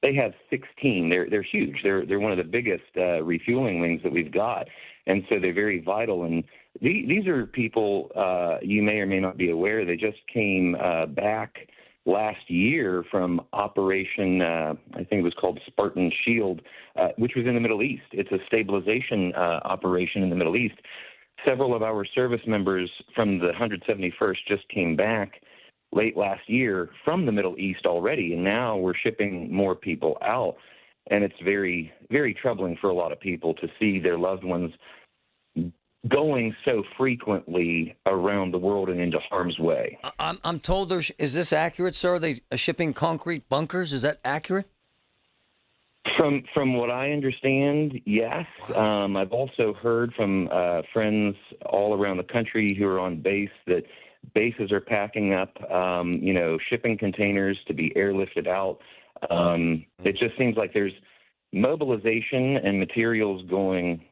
they have 16. They're huge. They're one of the biggest refueling wings that we've got. And so they're very vital. And these are people you may or may not be aware. They just came back last year from Operation, I think it was called Spartan Shield, which was in the Middle East. It's a stabilization operation in the Middle East. Several of our service members from the 171st just came back late last year from the Middle East already, and now we're shipping more people out. And it's very, very troubling for a lot of people to see their loved ones going so frequently around the world and into harm's way. I'm told is this accurate, sir? Are they shipping concrete bunkers? Is that accurate? From what I understand, yes. I've also heard from friends all around the country who are on base that bases are packing up, shipping containers to be airlifted out. It just seems like there's mobilization and materials going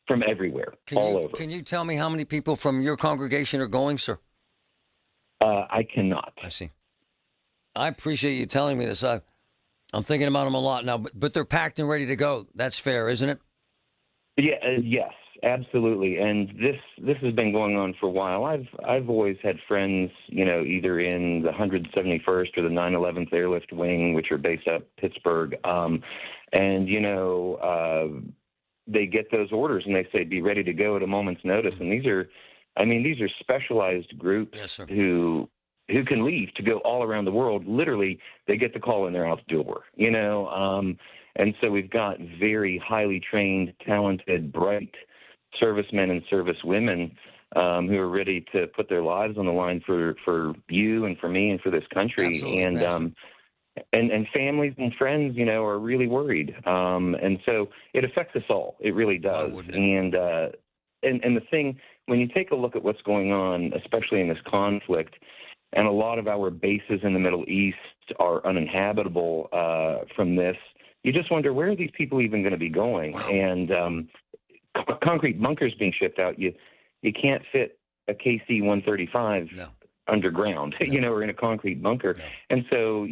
from everywhere, all over. Can you tell me how many people from your congregation are going, sir? I cannot. I see. I appreciate you telling me this. I'm thinking about them a lot now, but they're packed and ready to go. That's fair, isn't it? Yeah. Yes, absolutely. And this has been going on for a while. I've always had friends, either in the 171st or the 911th Airlift Wing, which are based out of Pittsburgh, they get those orders and they say, be ready to go at a moment's notice. And these are specialized groups who can leave to go all around the world. Literally, they get the call and they're out the door, and so we've got very highly trained, talented, bright servicemen and servicewomen who are ready to put their lives on the line for you and for me and for this country. Absolutely, and families and friends, are really worried. And so it affects us all. It really does. And the thing, when you take a look at what's going on, especially in this conflict, and a lot of our bases in the Middle East are uninhabitable from this, you just wonder, where are these people even going to be going? Wow. And concrete bunkers being shipped out, you can't fit a KC-135 underground, or in a concrete bunker. And so,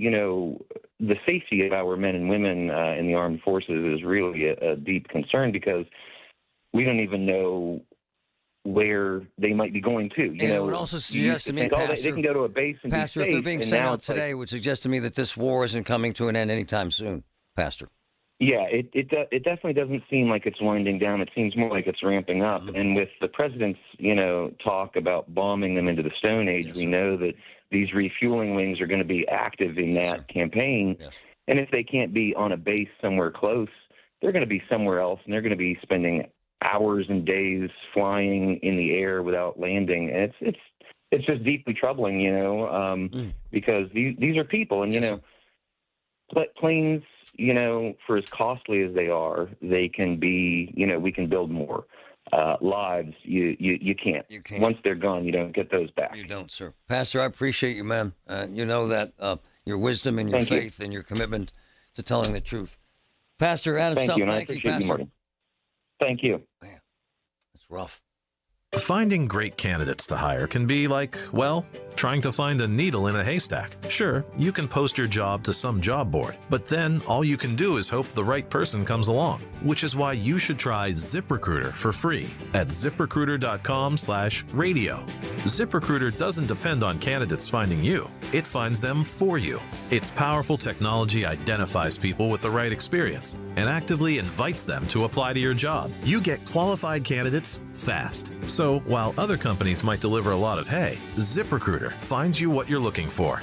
the safety of our men and women in the armed forces is really a deep concern, because we don't even know where they might be going to. And it would also suggest to me, Pastor, they can go to a base and Pastor, be safe. if they're being sent out today, would suggest to me that this war isn't coming to an end anytime soon, Pastor. Yeah, it definitely doesn't seem like it's winding down. It seems more like it's ramping up. Mm-hmm. And with the president's, talk about bombing them into the Stone Age, we know that these refueling wings are going to be active in that campaign. Yes. And if they can't be on a base somewhere close, they're going to be somewhere else, and they're going to be spending hours and days flying in the air without landing. And it's just deeply troubling, because these are people, and planes, for as costly as they are, they can be, we can build more. Lives, you can't. You can't. Once they're gone, you don't get those back. You don't, sir. Pastor, I appreciate you, man. You know that your wisdom and your Thank you. faith and your commitment to telling the truth. Pastor Adam Thank Stump, you, and I thank you, appreciate you, Pastor. Marty. Thank you. Man, that's rough. Finding great candidates to hire can be like, well, trying to find a needle in a haystack. Sure, you can post your job to some job board, but then all you can do is hope the right person comes along, which is why you should try ZipRecruiter for free at ZipRecruiter.com/radio. ZipRecruiter doesn't depend on candidates finding you. It finds them for you. Its powerful technology identifies people with the right experience and actively invites them to apply to your job. You get qualified candidates fast. So while other companies might deliver a lot of hay, ZipRecruiter finds you what you're looking for.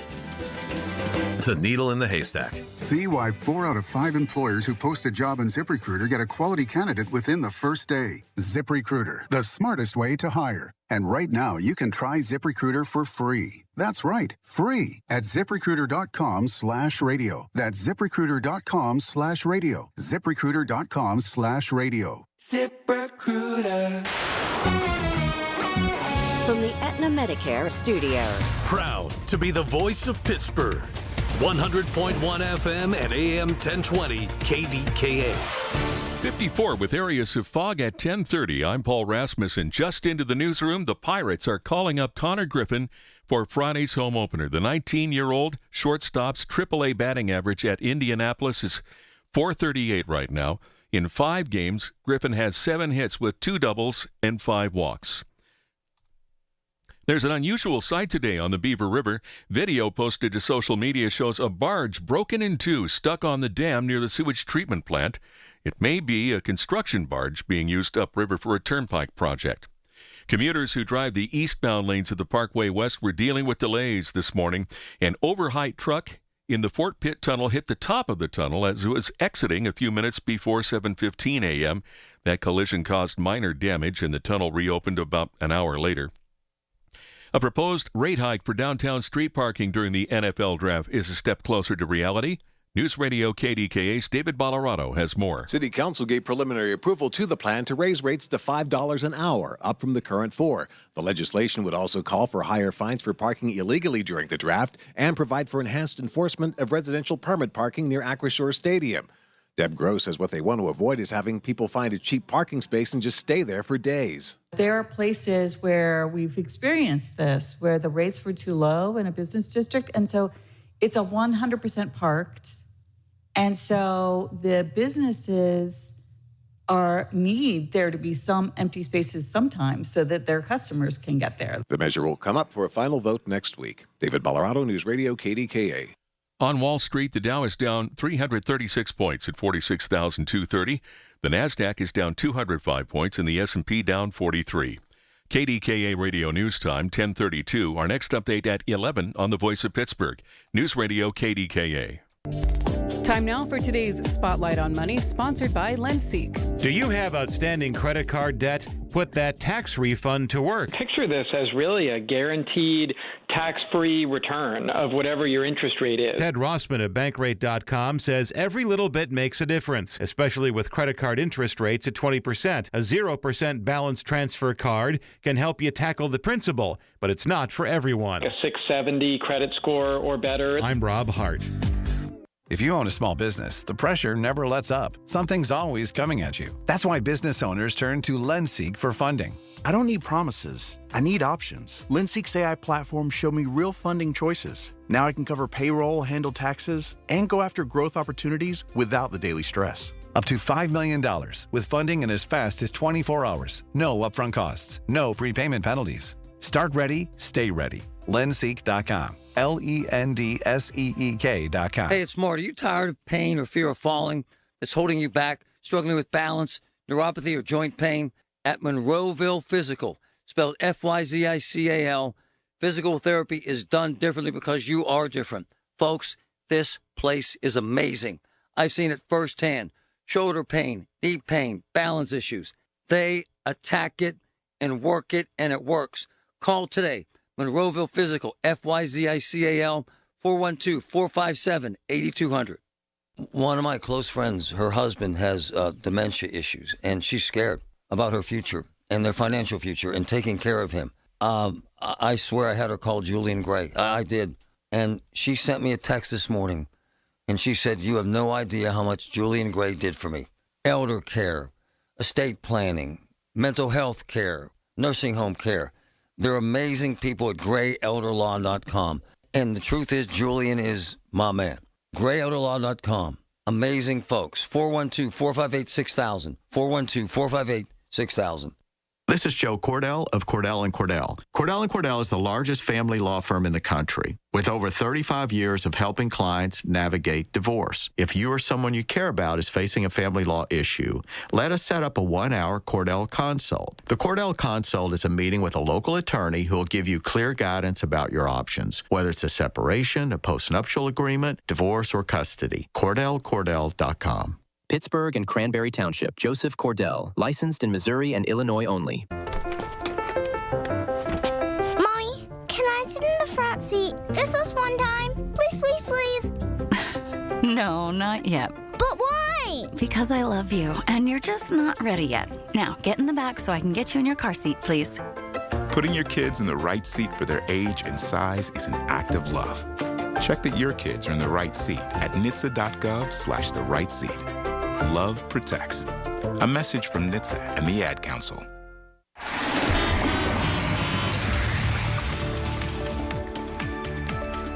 The needle in the haystack. See why 4 out of 5 employers who post a job on ZipRecruiter get a quality candidate within the first day. ZipRecruiter, the smartest way to hire. And right now, you can try ZipRecruiter for free. That's right, free at ZipRecruiter.com/radio. That's ZipRecruiter.com/radio. ZipRecruiter.com/radio. ZipRecruiter. From the Aetna Medicare studios. Proud to be the voice of Pittsburgh. 100.1 FM and AM 1020 KDKA. 54 with areas of fog at 10:30. I'm Paul Rasmussen. Just into the newsroom, the Pirates are calling up Connor Griffin for Friday's home opener. The 19-year-old shortstop's AAA batting average at Indianapolis is .438 right now. In 5 games, Griffin has 7 hits with 2 doubles and 5 walks. There's an unusual sight today on the Beaver River. Video posted to social media shows a barge broken in 2 stuck on the dam near the sewage treatment plant. It may be a construction barge being used upriver for a turnpike project. Commuters who drive the eastbound lanes of the Parkway West were dealing with delays this morning. An overheight truck in the Fort Pitt Tunnel hit the top of the tunnel as it was exiting a few minutes before 7:15 a.m. That collision caused minor damage, and the tunnel reopened about an hour later. A proposed rate hike for downtown street parking during the NFL draft is a step closer to reality. News Radio KDKA's David Ballarado has more. City Council gave preliminary approval to the plan to raise rates to $5 an hour, up from the current $4. The legislation would also call for higher fines for parking illegally during the draft and provide for enhanced enforcement of residential permit parking near Acrisure Stadium. Deb Gross says what they want to avoid is having people find a cheap parking space and just stay there for days. There are places where we've experienced this, where the rates were too low in a business district. And so it's a 100% parked. And so the businesses need there to be some empty spaces sometimes so that their customers can get there. The measure will come up for a final vote next week. David Ballarado, News Radio KDKA. On Wall Street, the Dow is down 336 points at 46,230. The Nasdaq is down 205 points and the S&P down 43. KDKA Radio News Time, 10:32. Our next update at 11 on the Voice of Pittsburgh. News Radio KDKA. Time now for today's Spotlight on Money, sponsored by LendSeek. Do you have outstanding credit card debt? Put that tax refund to work. Picture this as really a guaranteed tax-free return of whatever your interest rate is. Ted Rossman at Bankrate.com says every little bit makes a difference, especially with credit card interest rates at 20%. A 0% balance transfer card can help you tackle the principal, but it's not for everyone. A 670 credit score or better. I'm Rob Hart. If you own a small business, the pressure never lets up. Something's always coming at you. That's why business owners turn to LendSeek for funding. I don't need promises. I need options. LendSeek's AI platform showed me real funding choices. Now I can cover payroll, handle taxes, and go after growth opportunities without the daily stress. Up to $5 million with funding in as fast as 24 hours. No upfront costs. No prepayment penalties. Start ready, stay ready. LendSeek.com. LendSeek.com. Hey, it's Marty. Are you tired of pain or fear of falling? that's holding you back, struggling with balance, neuropathy, or joint pain, at Monroeville Physical, spelled F-Y-Z-I-C-A-L, physical therapy is done differently because you are different. Folks, this place is amazing. I've seen it firsthand. Shoulder pain, knee pain, balance issues. They attack it and work it, and it works. Call today. Monroeville Physical, F-Y-Z-I-C-A-L, 412-457-8200. One of my close friends, her husband has dementia issues, and she's scared about her future and their financial future and taking care of him. I swear I had her call Julian Gray. I did. And she sent me a text this morning, and she said, you have no idea how much Julian Gray did for me. Elder care, estate planning, mental health care, nursing home care. They're amazing people at grayelderlaw.com. And the truth is, Julian is my man. grayelderlaw.com. Amazing folks. 412-458-6000. 412-458-6000. This is Joe Cordell of Cordell & Cordell. Cordell & Cordell is the largest family law firm in the country with over 35 years of helping clients navigate divorce. If you or someone you care about is facing a family law issue, let us set up a 1-hour Cordell Consult. The Cordell Consult is a meeting with a local attorney who will give you clear guidance about your options, whether it's a separation, a postnuptial agreement, divorce, or custody. CordellCordell.com. Pittsburgh and Cranberry Township. Joseph Cordell. Licensed in Missouri and Illinois only. Mommy, can I sit in the front seat just this one time? Please, please, please. No, not yet. But why? Because I love you, and you're just not ready yet. Now, get in the back so I can get you in your car seat, please. Putting your kids in the right seat for their age and size is an act of love. Check that your kids are in the right seat at NHTSA.gov/the right seat. Love protects. A message from NHTSA and the Ad Council.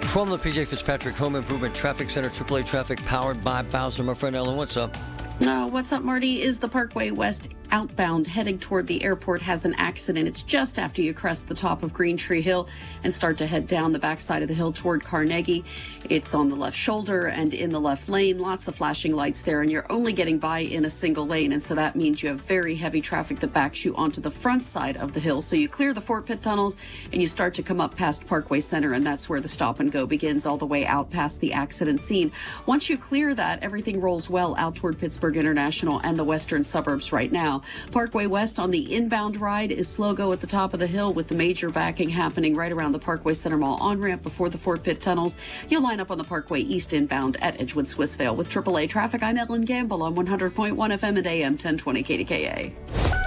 From the PJ Fitzpatrick Home Improvement Traffic Center, AAA Traffic, powered by Bowser. My friend Ellen, what's up? What's up, Marty? Is the Parkway West outbound heading toward the airport has an accident. It's just after you crest the top of Green Tree Hill and start to head down the backside of the hill toward Carnegie. It's on the left shoulder and in the left lane. Lots of flashing lights there, and you're only getting by in a single lane. And so that means you have very heavy traffic that backs you onto the front side of the hill. So you clear the Fort Pitt tunnels and you start to come up past Parkway Center, and that's where the stop and go begins all the way out past the accident scene. Once you clear that, everything rolls well out toward Pittsburgh International and the western suburbs right now. Parkway West on the inbound ride is slow go at the top of the hill with the major backing happening right around the Parkway Center Mall on-ramp before the Fort Pitt tunnels. You'll line up on the Parkway East inbound at Edgewood Swissvale. With AAA traffic, I'm Ellen Gamble on 100.1 FM and AM 1020 KDKA.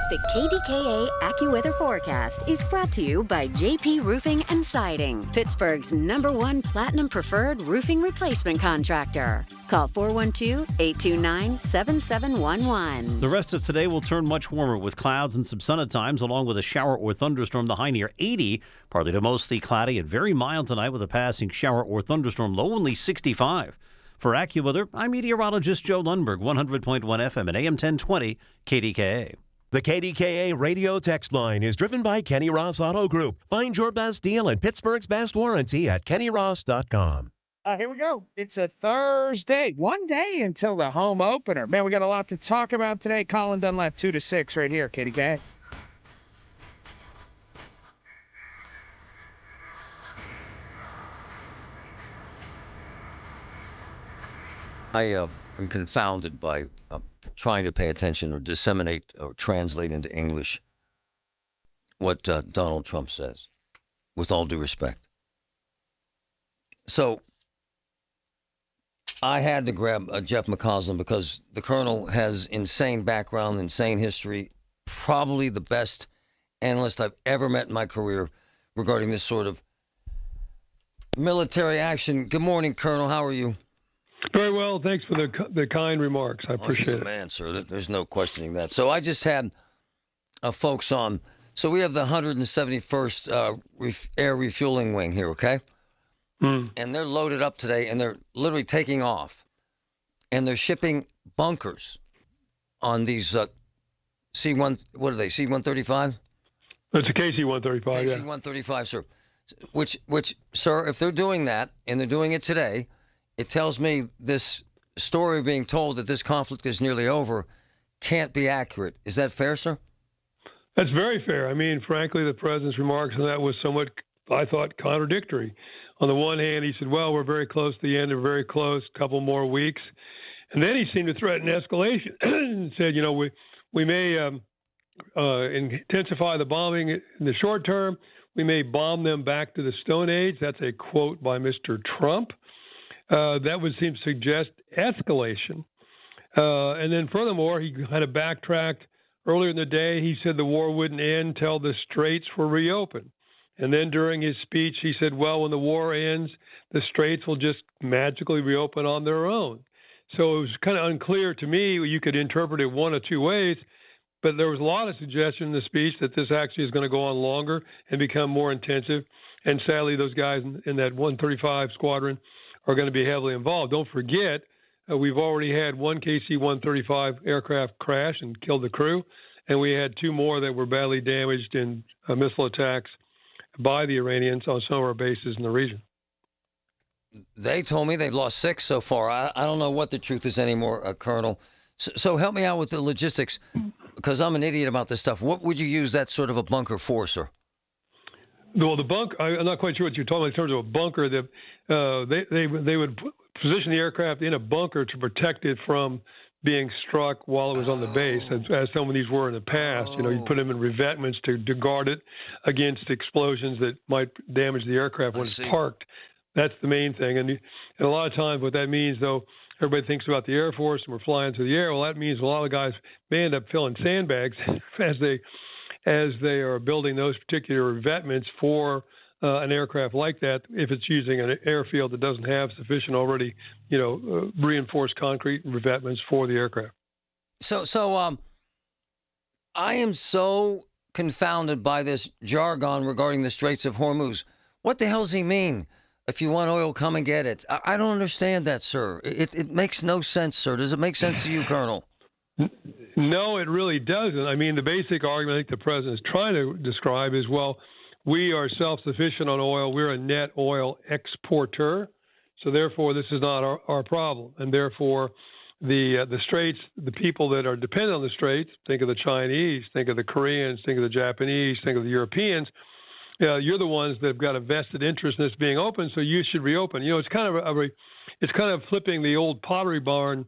The KDKA AccuWeather forecast is brought to you by JP Roofing and Siding, Pittsburgh's #1 Platinum Preferred Roofing Replacement Contractor. Call 412-829-7711. The rest of today will turn much warmer with clouds and some sun at times, along with a shower or thunderstorm. The high near 80, partly to mostly cloudy and very mild tonight with a passing shower or thunderstorm. Low only 65. For AccuWeather, I'm meteorologist Joe Lundberg, 100.1 FM and AM 1020 KDKA. The KDKA radio text line is driven by Kenny Ross Auto Group. Find your best deal and Pittsburgh's best warranty at kennyross.com. Here we go. It's a Thursday. One day until the home opener. Man, we got a lot to talk about today. Colin Dunlap, 2 to 6 right here, KDKA. I am confounded by trying to pay attention or disseminate or translate into English what Donald Trump says, with all due respect. So I had to grab Jeff McCausland because the Colonel has insane background, insane history, probably the best analyst I've ever met in my career regarding this sort of military action. Good morning, Colonel. How are you? Very well. Thanks for the kind remarks. I appreciate it. Man, sir, there's no questioning that. So I just had folks on. So we have the 171st Air Refueling Wing here, okay? And they're loaded up today, and they're literally taking off. And they're shipping bunkers on these C-1, what are they, C-135? It's a KC-135, yeah. KC-135, sir. Which, sir, if they're doing that, and they're doing it today, it tells me this story being told that this conflict is nearly over can't be accurate. Is that fair, sir? That's very fair. I mean, frankly, the president's remarks on that was somewhat, I thought, contradictory. On the one hand, he said, well, we're very close to the end, we're very close, a couple more weeks. And then he seemed to threaten escalation and said, you know, we may intensify the bombing in the short term. We may bomb them back to the Stone Age. That's a quote by Mr. Trump. That would seem to suggest escalation. And then furthermore, he had a backtracked. Earlier in the day, he said the war wouldn't end till the straits were reopened. And then during his speech, he said, well, when the war ends, the straits will just magically reopen on their own. So it was kind of unclear to me. You could interpret it one of two ways, but there was a lot of suggestion in the speech that this actually is going to go on longer and become more intensive. And sadly, those guys in that 135 squadron are going to be heavily involved. Don't forget, we've already had one KC-135 aircraft crash and killed the crew, and we had two more that were badly damaged in missile attacks by the Iranians on some of our bases in the region. They told me they've lost 6 so far. I don't know what the truth is anymore, Colonel. So help me out with the logistics, because I'm an idiot about this stuff. What would you use that sort of a bunker for, sir? Well, the bunker, I'm not quite sure what you're talking about in terms of a bunker. They would position the aircraft in a bunker to protect it from being struck while it was on the base, as some of these were in the past. You know, you put them in revetments to guard it against explosions that might damage the aircraft when it's parked. That's the main thing. And a lot of times what that means, though, everybody thinks about the Air Force and we're flying through the air. Well, that means a lot of guys may end up filling sandbags as they are building those particular revetments for an aircraft like that, if it's using an airfield that doesn't have sufficient already, reinforced concrete revetments for the aircraft. So I am so confounded by this jargon regarding the Straits of Hormuz. What the hell does he mean? If you want oil, come and get it. I don't understand that, sir. It makes no sense, sir. Does it make sense to you, Colonel? No, it really doesn't. I mean, the basic argument I think the president is trying to describe is, well, we are self-sufficient on oil. We're a net oil exporter. So therefore, this is not our problem. And therefore, the Straits, the people that are dependent on the Straits, think of the Chinese, think of the Koreans, think of the Japanese, think of the Europeans, you're the ones that have got a vested interest in this being open, so you should reopen. You know, it's kind of flipping the old Pottery Barn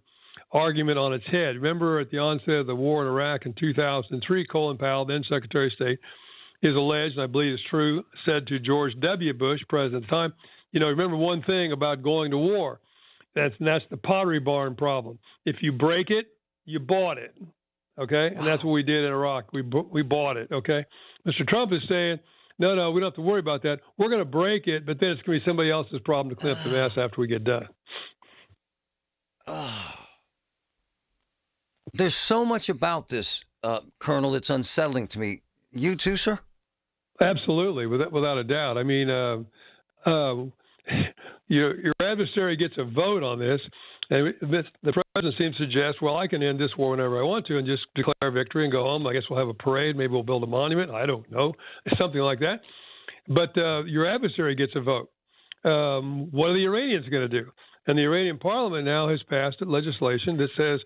argument on its head. Remember at the onset of the war in Iraq in 2003, Colin Powell, then Secretary of State, is alleged, and I believe it's true, said to George W. Bush, president at the time, remember one thing about going to war. That's the Pottery Barn problem. If you break it, you bought it, okay? And that's what we did in Iraq. We bought it, okay? Mr. Trump is saying, no, we don't have to worry about that. We're going to break it, but then it's going to be somebody else's problem to clean up the mess after we get done. There's so much about this, Colonel, that's unsettling to me. You too, sir? Absolutely, without a doubt. I mean, your adversary gets a vote on this, and the president seems to suggest, well, I can end this war whenever I want to and just declare victory and go home. I guess we'll have a parade. Maybe we'll build a monument. I don't know. Something like that. But your adversary gets a vote. What are the Iranians going to do? And the Iranian parliament now has passed legislation that says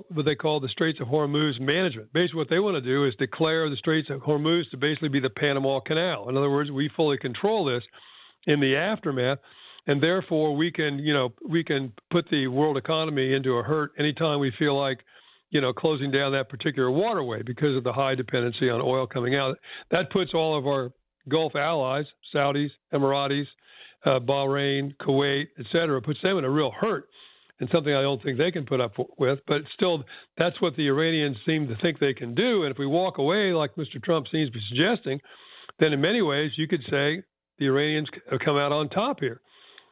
what they call the Straits of Hormuz management. Basically, what they want to do is declare the Straits of Hormuz to basically be the Panama Canal. In other words, we fully control this in the aftermath, and therefore we can put the world economy into a hurt anytime we feel like, closing down that particular waterway because of the high dependency on oil coming out. That puts all of our Gulf allies, Saudis, Emiratis, Bahrain, Kuwait, et cetera, puts them in a real hurt and something I don't think they can put up with. But still, that's what the Iranians seem to think they can do. And if we walk away like Mr. Trump seems to be suggesting, then in many ways you could say the Iranians have come out on top here.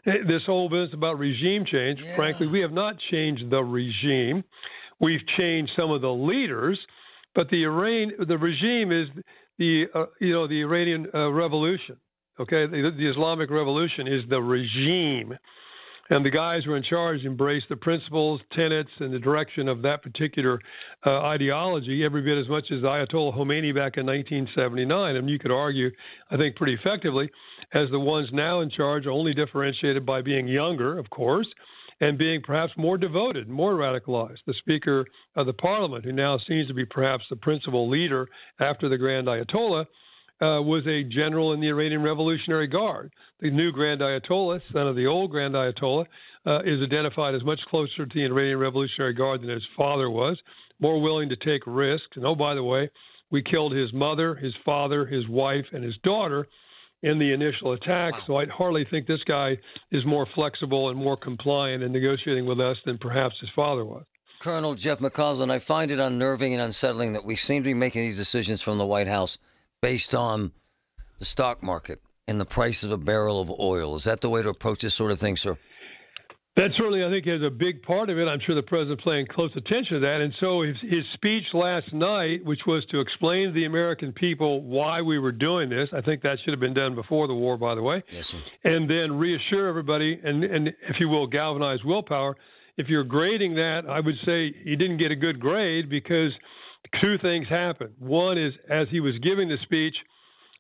This whole business about regime change, frankly, we have not changed the regime. We've changed some of the leaders, but the regime is the Iranian Revolution. Okay, the Islamic Revolution is the regime, and the guys who are in charge embrace the principles, tenets, and the direction of that particular ideology every bit as much as Ayatollah Khomeini back in 1979. And you could argue, I think, pretty effectively, as the ones now in charge are only differentiated by being younger, of course, and being perhaps more devoted, more radicalized. The Speaker of the Parliament, who now seems to be perhaps the principal leader after the Grand Ayatollah, was a general in the Iranian Revolutionary Guard. The new Grand Ayatollah, son of the old Grand Ayatollah, is identified as much closer to the Iranian Revolutionary Guard than his father was, more willing to take risks. And oh, by the way, we killed his mother, his father, his wife, and his daughter in the initial attack. Wow. So I hardly think this guy is more flexible and more compliant in negotiating with us than perhaps his father was. Colonel Jeff McCausland, I find it unnerving and unsettling that we seem to be making these decisions from the White House based on the stock market and the price of a barrel of oil. Is that the way to approach this sort of thing, sir? That certainly, I think, is a big part of it. I'm sure the president's paying close attention to that. And so his speech last night, which was to explain to the American people why we were doing this, I think that should have been done before the war, by the way. Yes, sir. And then reassure everybody and, if you will, galvanize willpower. If you're grading that, I would say he didn't get a good grade because two things happened. One is, as he was giving the speech,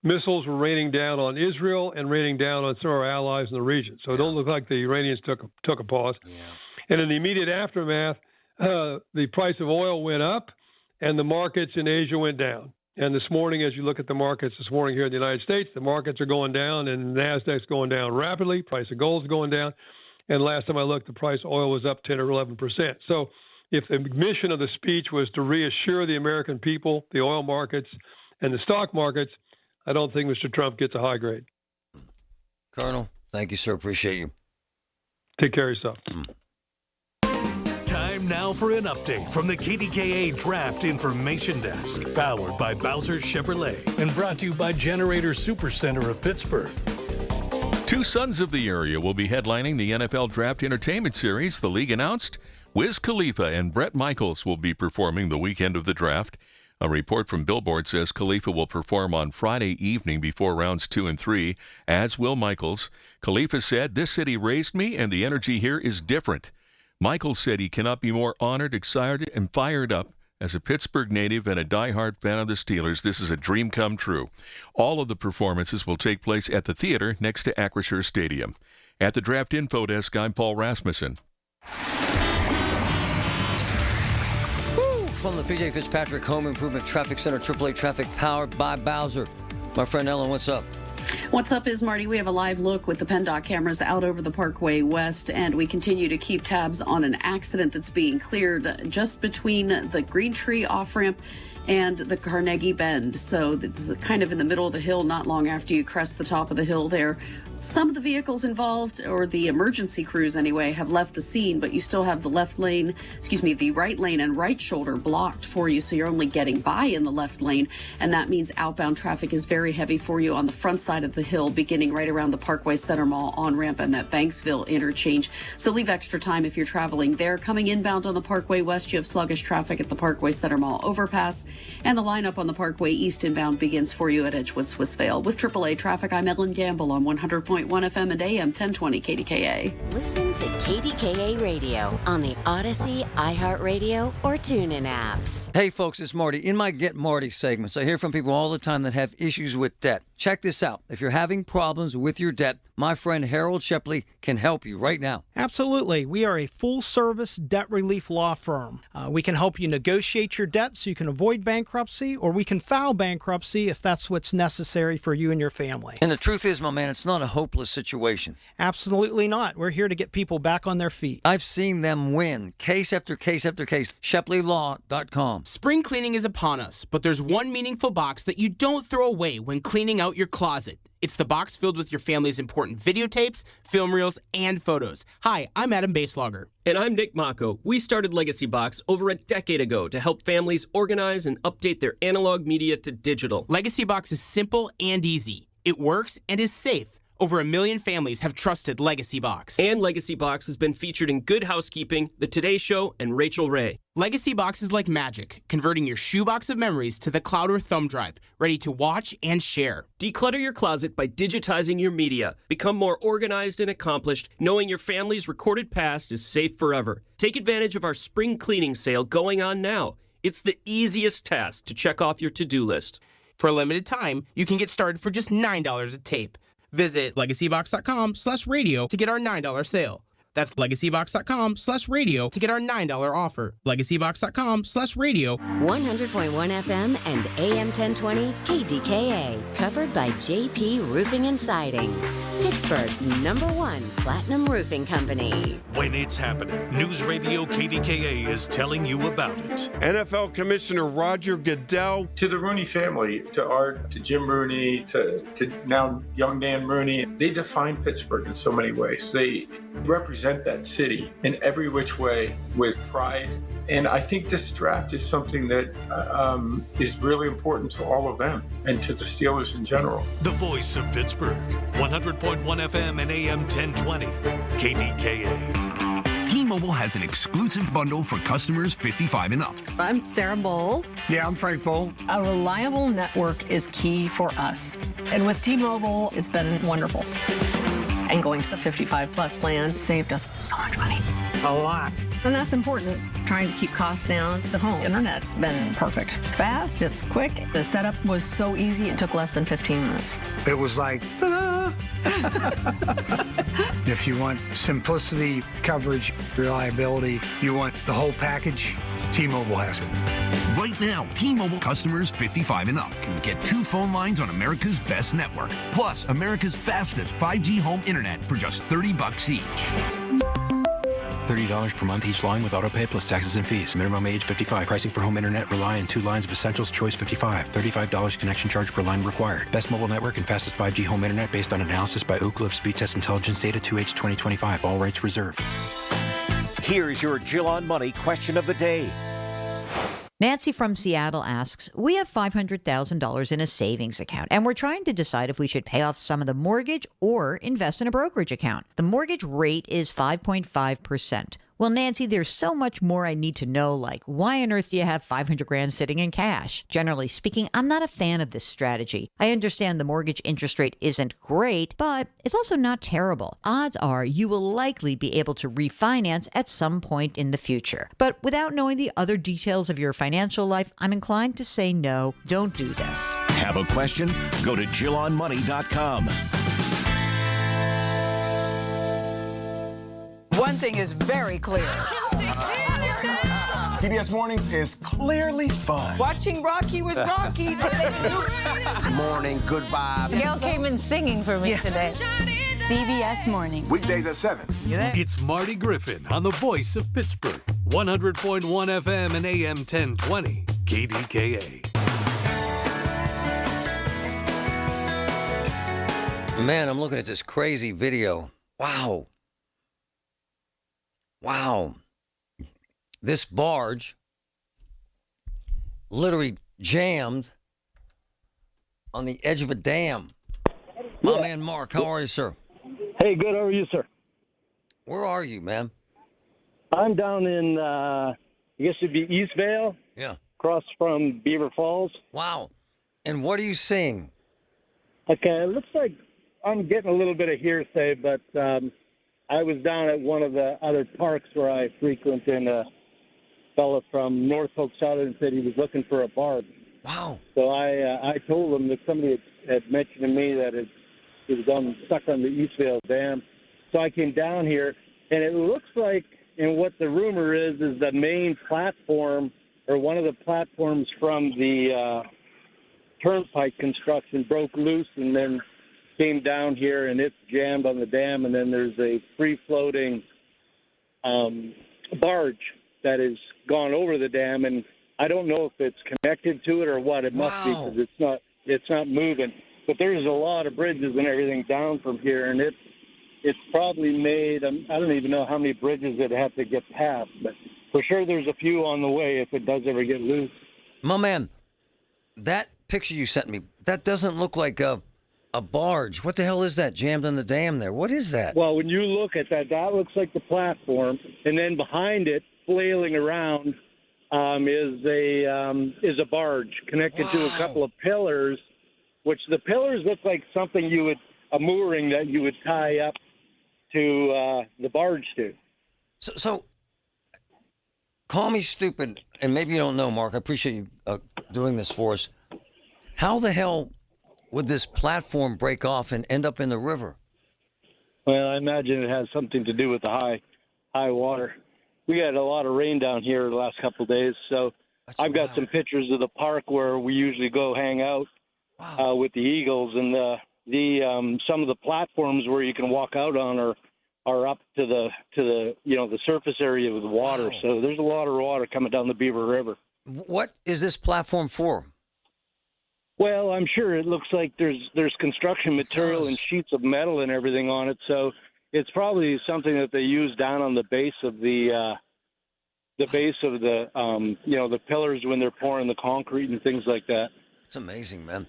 missiles were raining down on Israel and raining down on some of our allies in the region. So it don't look like the Iranians took a pause. Yeah. And in the immediate aftermath, the price of oil went up and the markets in Asia went down. And this morning, as you look at the markets this morning here in the United States, the markets are going down and NASDAQ's going down rapidly. Price of gold's going down. And last time I looked, the price of oil was up 10 or 11%. So if the mission of the speech was to reassure the American people, the oil markets, and the stock markets, I don't think Mr. Trump gets a high grade. Colonel, thank you, sir. Appreciate you. Take care of yourself. Time now for an update from the KDKA Draft Information Desk, powered by Bowser Chevrolet and brought to you by Generator Supercenter of Pittsburgh. Two sons of the area will be headlining the NFL Draft Entertainment Series. The league announced Wiz Khalifa and Bret Michaels will be performing the weekend of the draft. A report from Billboard says Khalifa will perform on Friday evening before rounds 2 and 3, as will Michaels. Khalifa said, "This city raised me, and the energy here is different." Michaels said he cannot be more honored, excited, and fired up. As a Pittsburgh native and a diehard fan of the Steelers, this is a dream come true. All of the performances will take place at the theater next to Acrisure Stadium. At the Draft Info Desk, I'm Paul Rasmussen. From the P.J. Fitzpatrick Home Improvement Traffic Center, AAA Traffic, powered by Bowser. My friend Ellen, what's up? What's up is, Marty, we have a live look with the PennDOT cameras out over the Parkway West, and we continue to keep tabs on an accident that's being cleared just between the Green Tree off-ramp and the Carnegie Bend. So it's kind of in the middle of the hill, not long after you crest the top of the hill there. Some of the vehicles involved, or the emergency crews anyway, have left the scene, but you still have the the right lane and right shoulder blocked for you, so you're only getting by in the left lane, and that means outbound traffic is very heavy for you on the front side of the hill, beginning right around the Parkway Center Mall on-ramp and that Banksville interchange. So leave extra time if you're traveling there. Coming inbound on the Parkway West, you have sluggish traffic at the Parkway Center Mall overpass, and the lineup on the Parkway East inbound begins for you at Edgewood Swissvale. With AAA Traffic, I'm Ellen Gamble on 100.1 FM and AM 1020 KDKA. Listen to KDKA Radio on the Odyssey, iHeartRadio, or TuneIn apps. Hey, folks, it's Marty. In my Get Marty segments, I hear from people all the time that have issues with debt. Check this out. If you're having problems with your debt, my friend Harold Shepley can help you right now. Absolutely. We are a full-service debt relief law firm. We can help you negotiate your debt so you can avoid bankruptcy, or we can file bankruptcy if that's what's necessary for you and your family. And the truth is, my man, it's not a hopeless situation. Absolutely not. We're here to get people back on their feet. I've seen them win, case after case after case. ShepleyLaw.com. Spring cleaning is upon us, but there's one meaningful box that you don't throw away when cleaning out your closet. It's the box filled with your family's important videotapes, film reels, and photos. Hi, I'm Adam Baselogger. And I'm Nick Mako. We started Legacy Box over a decade ago to help families organize and update their analog media to digital. Legacy Box is simple and easy. It works and is safe. Over 1 million families have trusted Legacy Box. And Legacy Box has been featured in Good Housekeeping, The Today Show, and Rachel Ray. Legacy Box is like magic, converting your shoebox of memories to the cloud or thumb drive, ready to watch and share. Declutter your closet by digitizing your media. Become more organized and accomplished, knowing your family's recorded past is safe forever. Take advantage of our spring cleaning sale going on now. It's the easiest task to check off your to-do list. For a limited time, you can get started for just $9 a tape. Visit legacybox.com/radio to get our $9 sale. That's legacybox.com/radio to get our $9 offer. Legacybox.com/radio. 100.1 FM and AM 1020 KDKA. Covered by JP Roofing and Siding. Pittsburgh's #1 platinum roofing company. When it's happening, News Radio KDKA is telling you about it. NFL Commissioner Roger Goodell. To the Rooney family, to Art, to Jim Rooney, to now young Dan Rooney, they define Pittsburgh in so many ways. They represent that city in every which way with pride. And I think this draft is something that is really important to all of them and to the Steelers in general. The voice of Pittsburgh, 100.1 FM and AM 1020, KDKA. T-Mobile has an exclusive bundle for customers 55 and up. I'm Sarah Bowl. Yeah, I'm Frank Bowl. A reliable network is key for us. And with T-Mobile, it's been wonderful. And going to the 55 plus plan saved us so much money. A lot. And that's important. Trying to keep costs down. The home internet's been perfect. It's fast, it's quick. The setup was so easy, it took less than 15 minutes. It was like, ta-da! If you want simplicity, coverage, reliability, you want the whole package, T-Mobile has it. Right now, T-Mobile customers 55 and up can get 2 phone lines on America's best network, plus America's fastest 5G home internet for just $30 each. $30 per month each line with autopay plus taxes and fees. Minimum age 55. Pricing for home internet rely on 2 lines of essentials. Choice 55. $35 connection charge per line required. Best mobile network and fastest 5G home internet based on analysis by Ookla of Speed Test Intelligence data 2H 2025. All rights reserved. Here's your Jill on Money question of the day. Nancy from Seattle asks, we have $500,000 in a savings account, and we're trying to decide if we should pay off some of the mortgage or invest in a brokerage account. The mortgage rate is 5.5%. Well, Nancy, there's so much more I need to know, like why on earth do you have $500,000 sitting in cash? Generally speaking, I'm not a fan of this strategy. I understand the mortgage interest rate isn't great, but it's also not terrible. Odds are you will likely be able to refinance at some point in the future. But without knowing the other details of your financial life, I'm inclined to say no, don't do this. Have a question? Go to JillOnMoney.com. One thing is very clear. CBS Mornings is clearly fun. Watching Rocky with Rocky. Good morning, good vibes. Gail came in singing for me today. CBS Mornings. Weekdays at 7. It's Marty Griffin on the voice of Pittsburgh, 100.1 FM and AM 1020, KDKA. Man, I'm looking at this crazy video. Wow. This barge literally jammed on the edge of a dam. My man Mark, how are you, sir? Hey, good. How are you, sir? Where are you, man? I'm down in, I guess it'd be Eastvale. Yeah. Across from Beaver Falls. Wow. And what are you seeing? Okay, it looks like I'm getting a little bit of hearsay, but I was down at one of the other parks where I frequent, and a fella from Norfolk Southern said he was looking for a barge. Wow. So I told him that somebody had mentioned to me that it was stuck on the Eastvale Dam. So I came down here, and it looks like, and what the rumor is the main platform, or one of the platforms from the turnpike construction broke loose and then came down here, and it's jammed on the dam, and then there's a free-floating barge that has gone over the dam, and I don't know if it's connected to it or what. It must be, because it's not moving. But there's a lot of bridges and everything down from here, and it's probably made, I don't even know how many bridges it have to get past, but for sure there's a few on the way if it does ever get loose. My man, that picture you sent me, that doesn't look like a barge. What the hell is that jammed on the dam there? What is that? Well, when you look at that looks like the platform, and then behind it, flailing around, is a barge connected to a couple of pillars, which the pillars look like something a mooring that you would tie up to the barge to. So call me stupid, and maybe you don't know, Mark. I appreciate you doing this for us. How the hell would this platform break off and end up in the river? Well, I imagine it has something to do with the high water. We had a lot of rain down here the last couple of days, so I've got some pictures of the park where we usually go hang out with the eagles, and some of the platforms where you can walk out on are up to the the surface area of the water. Wow. So there's a lot of water coming down the Beaver River. What is this platform for? Well, I'm sure it looks like there's construction material and sheets of metal and everything on it. So it's probably something that they use down on the base of the the pillars when they're pouring the concrete and things like that. It's amazing, man.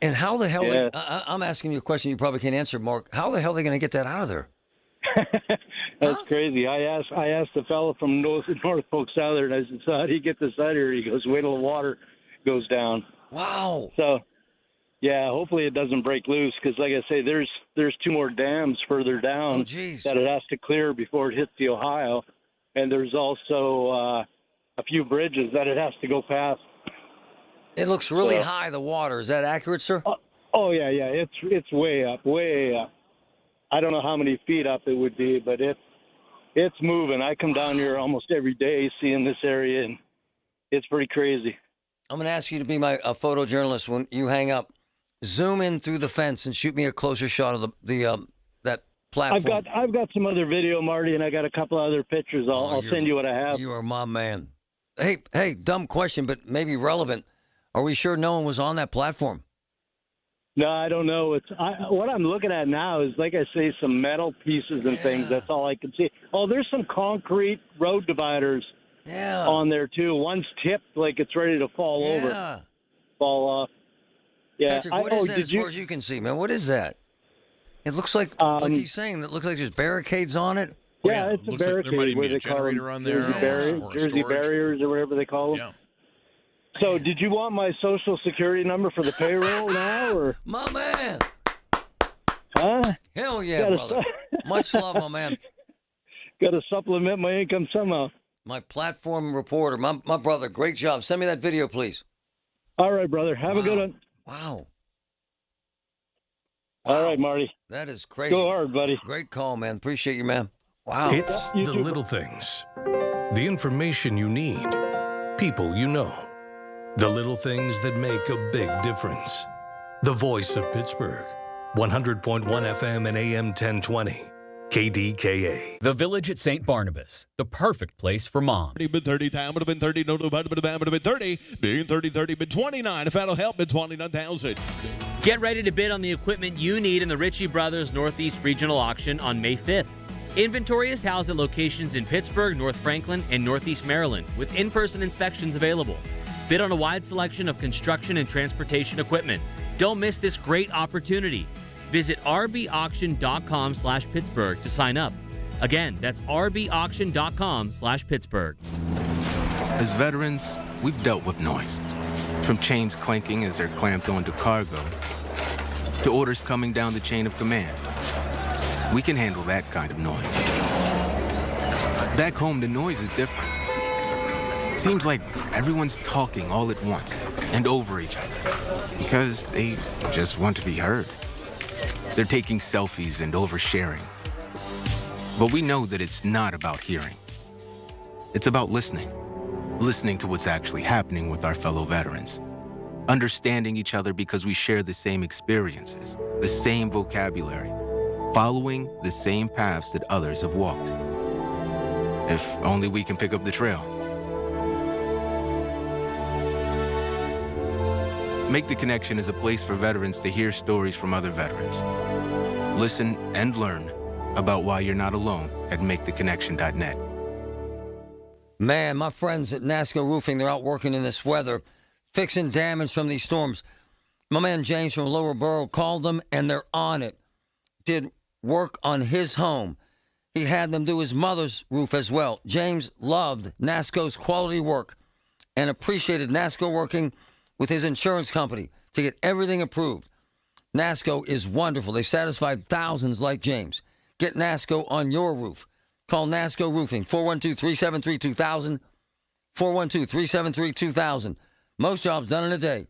And how the hell? Yeah. I'm asking you a question you probably can't answer, Mark. How the hell are they going to get that out of there? That's crazy. I asked the fellow from Norfolk Southern. I said, "So how do you get this out of here?" He goes, "Wait till the water goes down." Wow. So, yeah, hopefully it doesn't break loose because, like I say, there's 2 more dams further down that it has to clear before it hits the Ohio, and there's also a few bridges that it has to go past. It looks really high, the water. Is that accurate, sir? Oh yeah. It's way up, way up. I don't know how many feet up it would be, but it's moving. I come down here almost every day seeing this area, and it's pretty crazy. I'm going to ask you to be my photojournalist when you hang up. Zoom in through the fence and shoot me a closer shot of that platform. I've got some other video, Marty, and I got a couple other pictures. I'll send you what I have. You are my man. Hey, dumb question, but maybe relevant. Are we sure no one was on that platform? No, I don't know. What I'm looking at now is, like I say, some metal pieces and things. That's all I can see. Oh, there's some concrete road dividers on there, too. One's tipped like it's ready to fall off. Yeah. Patrick, what is that as far as you can see, man? What is that? It looks like he's saying, it looks like there's barricades on it. Yeah, it's a barricade. Like there might even be a generator on there. Jersey barriers or whatever they call them. Yeah. So, did you want my social security number for the payroll now, or? My man. Huh? Hell yeah, brother. Much love, my man. Got to supplement my income somehow. My platform reporter, my brother. Great job. Send me that video, please. All right, brother. Have a good one. Wow. All right, Marty. That is crazy. Go hard, buddy. Great call, man. Appreciate you, man. Wow. It's the little things. The information you need. People you know. The little things that make a big difference. The voice of Pittsburgh. 100.1 FM and AM 1020. KDKA. The Village at St. Barnabas, the perfect place for mom. Been 30 time, would have been 30, no, would have been 30, being 30, been 29, if that'll help, been 29,000. Get ready to bid on the equipment you need in the Ritchie Brothers Northeast Regional Auction on May 5th. Inventory is housed at locations in Pittsburgh, North Franklin, and Northeast Maryland, with in-person inspections available. Bid on a wide selection of construction and transportation equipment. Don't miss this great opportunity. Visit rbauction.com/Pittsburgh to sign up. Again, that's rbauction.com/Pittsburgh. As veterans, we've dealt with noise. From chains clanking as they're clamped onto cargo, to orders coming down the chain of command. We can handle that kind of noise. Back home, the noise is different. Seems like everyone's talking all at once and over each other because they just want to be heard. They're taking selfies and oversharing. But we know that it's not about hearing. It's about listening. Listening to what's actually happening with our fellow veterans. Understanding each other because we share the same experiences, the same vocabulary, following the same paths that others have walked. If only we can pick up the trail. Make the Connection is a place for veterans to hear stories from other veterans. Listen and learn about why you're not alone at maketheconnection.net. Man, my friends at NASCO Roofing, they're out working in this weather, fixing damage from these storms. My man James from Lower Borough called them, and they're on it. Did work on his home. He had them do his mother's roof as well. James loved NASCO's quality work and appreciated NASCO working with his insurance company to get everything approved. NASCO is wonderful. They've satisfied thousands like James. Get NASCO on your roof. Call NASCO Roofing, 412-373-2000, 412-373-2000. Most jobs done in a day.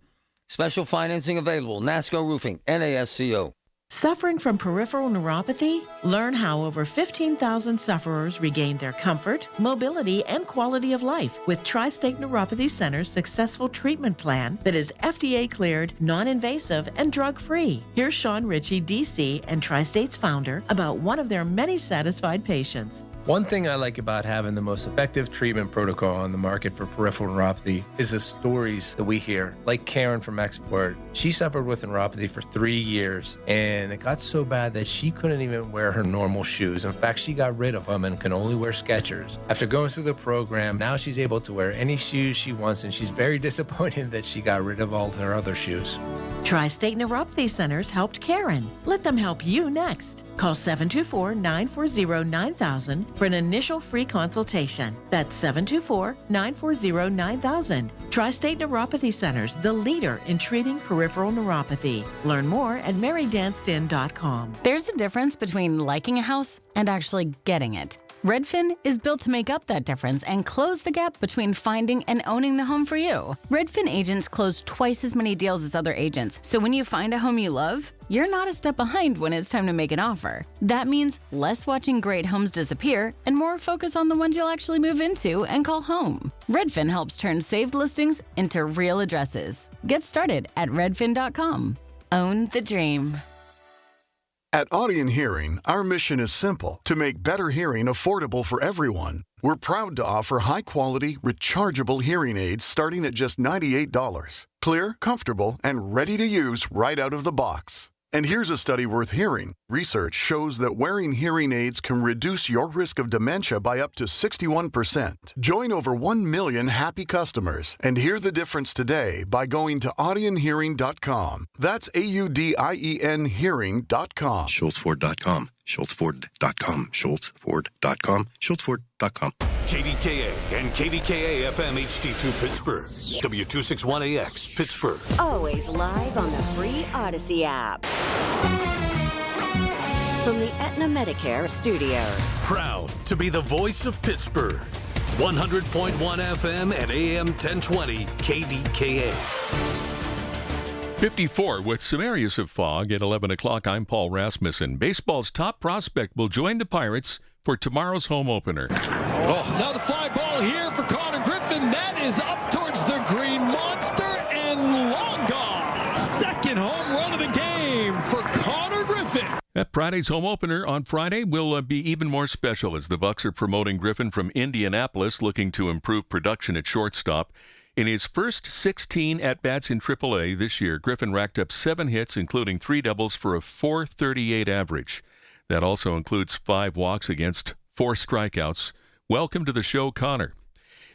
Special financing available. NASCO Roofing, NASCO. Suffering from peripheral neuropathy? Learn how over 15,000 sufferers regained their comfort, mobility, and quality of life with Tri-State Neuropathy Center's successful treatment plan that is FDA cleared, non-invasive, and drug-free. Here's Sean Ritchie, DC, and Tri-State's founder about one of their many satisfied patients. One thing I like about having the most effective treatment protocol on the market for peripheral neuropathy is the stories that we hear. Like Karen from Export, she suffered with neuropathy for 3 years, and it got so bad that she couldn't even wear her normal shoes. In fact, she got rid of them and can only wear Skechers. After going through the program, now she's able to wear any shoes she wants, and she's very disappointed that she got rid of all of her other shoes. Tri-State Neuropathy Centers helped Karen. Let them help you next. Call 724-940-9000 for an initial free consultation. That's 724-940-9000. Tri-State Neuropathy Centers, the leader in treating peripheral neuropathy. Learn more at marydanston.com. There's a difference between liking a house and actually getting it. Redfin is built to make up that difference and close the gap between finding and owning the home for you. Redfin agents close twice as many deals as other agents, so when you find a home you love, you're not a step behind when it's time to make an offer. That means less watching great homes disappear and more focus on the ones you'll actually move into and call home. Redfin helps turn saved listings into real addresses. Get started at redfin.com. Own the dream. At Audion Hearing, our mission is simple: to make better hearing affordable for everyone. We're proud to offer high-quality, rechargeable hearing aids starting at just $98. Clear, comfortable, and ready to use right out of the box. And here's a study worth hearing. Research shows that wearing hearing aids can reduce your risk of dementia by up to 61%. Join over 1 million happy customers and hear the difference today by going to audionhearing.com. That's AUDIEN hearing.com. SchultzFord.com. SchultzFord.com. SchultzFord.com. SchultzFord.com. KDKA and KDKA-FM HD2 Pittsburgh. W261AX Pittsburgh. Always live on the free Odyssey app. From the Aetna Medicare studios. Proud to be the voice of Pittsburgh. 100.1 FM and AM 1020 KDKA. 54 with some areas of fog at 11 o'clock. I'm Paul Rasmussen. Baseball's top prospect will join the Pirates for tomorrow's home opener. Now the fly ball here for Connor Griffin. That is up towards the Green Monster and long gone. Second home run of the game for Connor Griffin. That Friday's home opener on Friday will be even more special as the Bucs are promoting Griffin from Indianapolis, looking to improve production at shortstop. In his first 16 at-bats in AAA this year, Griffin racked up 7 hits, including 3 doubles for a .438 average. That also includes 5 walks against 4 strikeouts. Welcome to the show, Connor.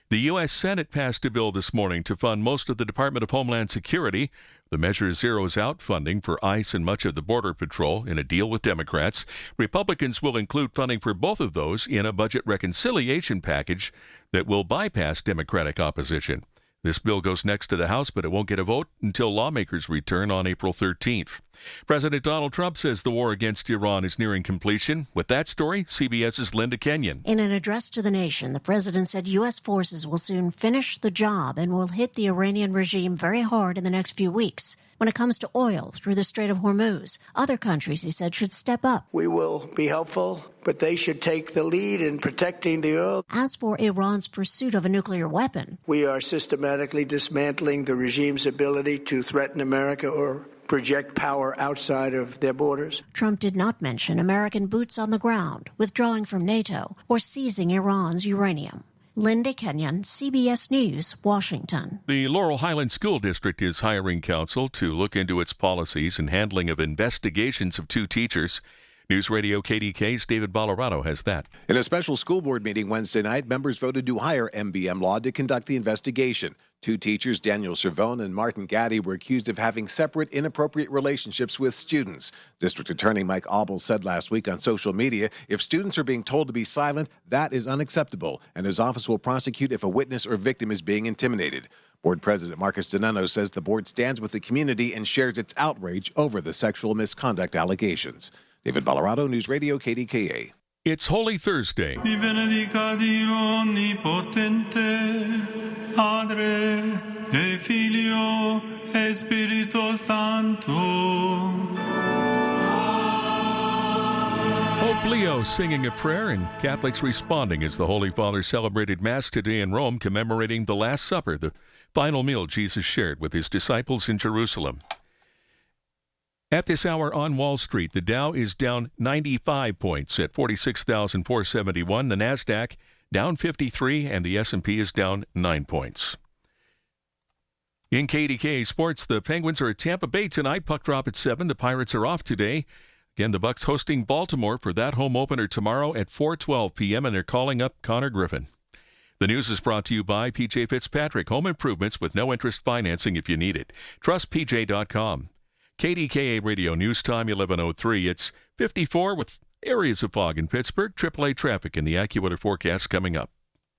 The U.S. Senate passed a bill this morning to fund most of the Department of Homeland Security. The measure zeroes out funding for ICE and much of the Border Patrol in a deal with Democrats. Republicans will include funding for both of those in a budget reconciliation package that will bypass Democratic opposition. This bill goes next to the House, but it won't get a vote until lawmakers return on April 13th. President Donald Trump says the war against Iran is nearing completion. With that story, CBS's Linda Kenyon. In an address to the nation, the president said U.S. forces will soon finish the job and will hit the Iranian regime very hard in the next few weeks. When it comes to oil through the Strait of Hormuz, other countries, he said, should step up. We will be helpful, but they should take the lead in protecting the oil. As for Iran's pursuit of a nuclear weapon, we are systematically dismantling the regime's ability to threaten America or project power outside of their borders. Trump did not mention American boots on the ground, withdrawing from NATO, or seizing Iran's uranium. Linda Kenyon, CBS News, Washington. The Laurel Highlands School District is hiring counsel to look into its policies and handling of investigations of 2 teachers. News Radio KDK's David Ballarado has that. In a special school board meeting Wednesday night, members voted to hire MBM Law to conduct the investigation. 2 teachers, Daniel Cervone and Martin Gaddy, were accused of having separate, inappropriate relationships with students. District Attorney Mike Aubel said last week on social media, if students are being told to be silent, that is unacceptable, and his office will prosecute if a witness or victim is being intimidated. Board President Marcus Donano says the board stands with the community and shares its outrage over the sexual misconduct allegations. David Ballarado, News Radio KDKA. It's Holy Thursday. Padre e Figlio e Spirito Santo. Leo singing a prayer and Catholics responding as the Holy Father celebrated Mass today in Rome, commemorating the Last Supper, the final meal Jesus shared with his disciples in Jerusalem. At this hour on Wall Street, the Dow is down 95 points at 46,471. The NASDAQ down 53, and the S&P is down 9 points. In KDKA Sports, the Penguins are at Tampa Bay tonight. Puck drop at 7. The Pirates are off today. Again, the Bucks hosting Baltimore for that home opener tomorrow at 4:12 p.m., and they're calling up Connor Griffin. The news is brought to you by PJ Fitzpatrick, home improvements with no interest financing if you need it. Trust PJ.com. KDKA Radio News Time 11:03. It's 54 with areas of fog in Pittsburgh. AAA traffic in the AccuWeather forecast coming up.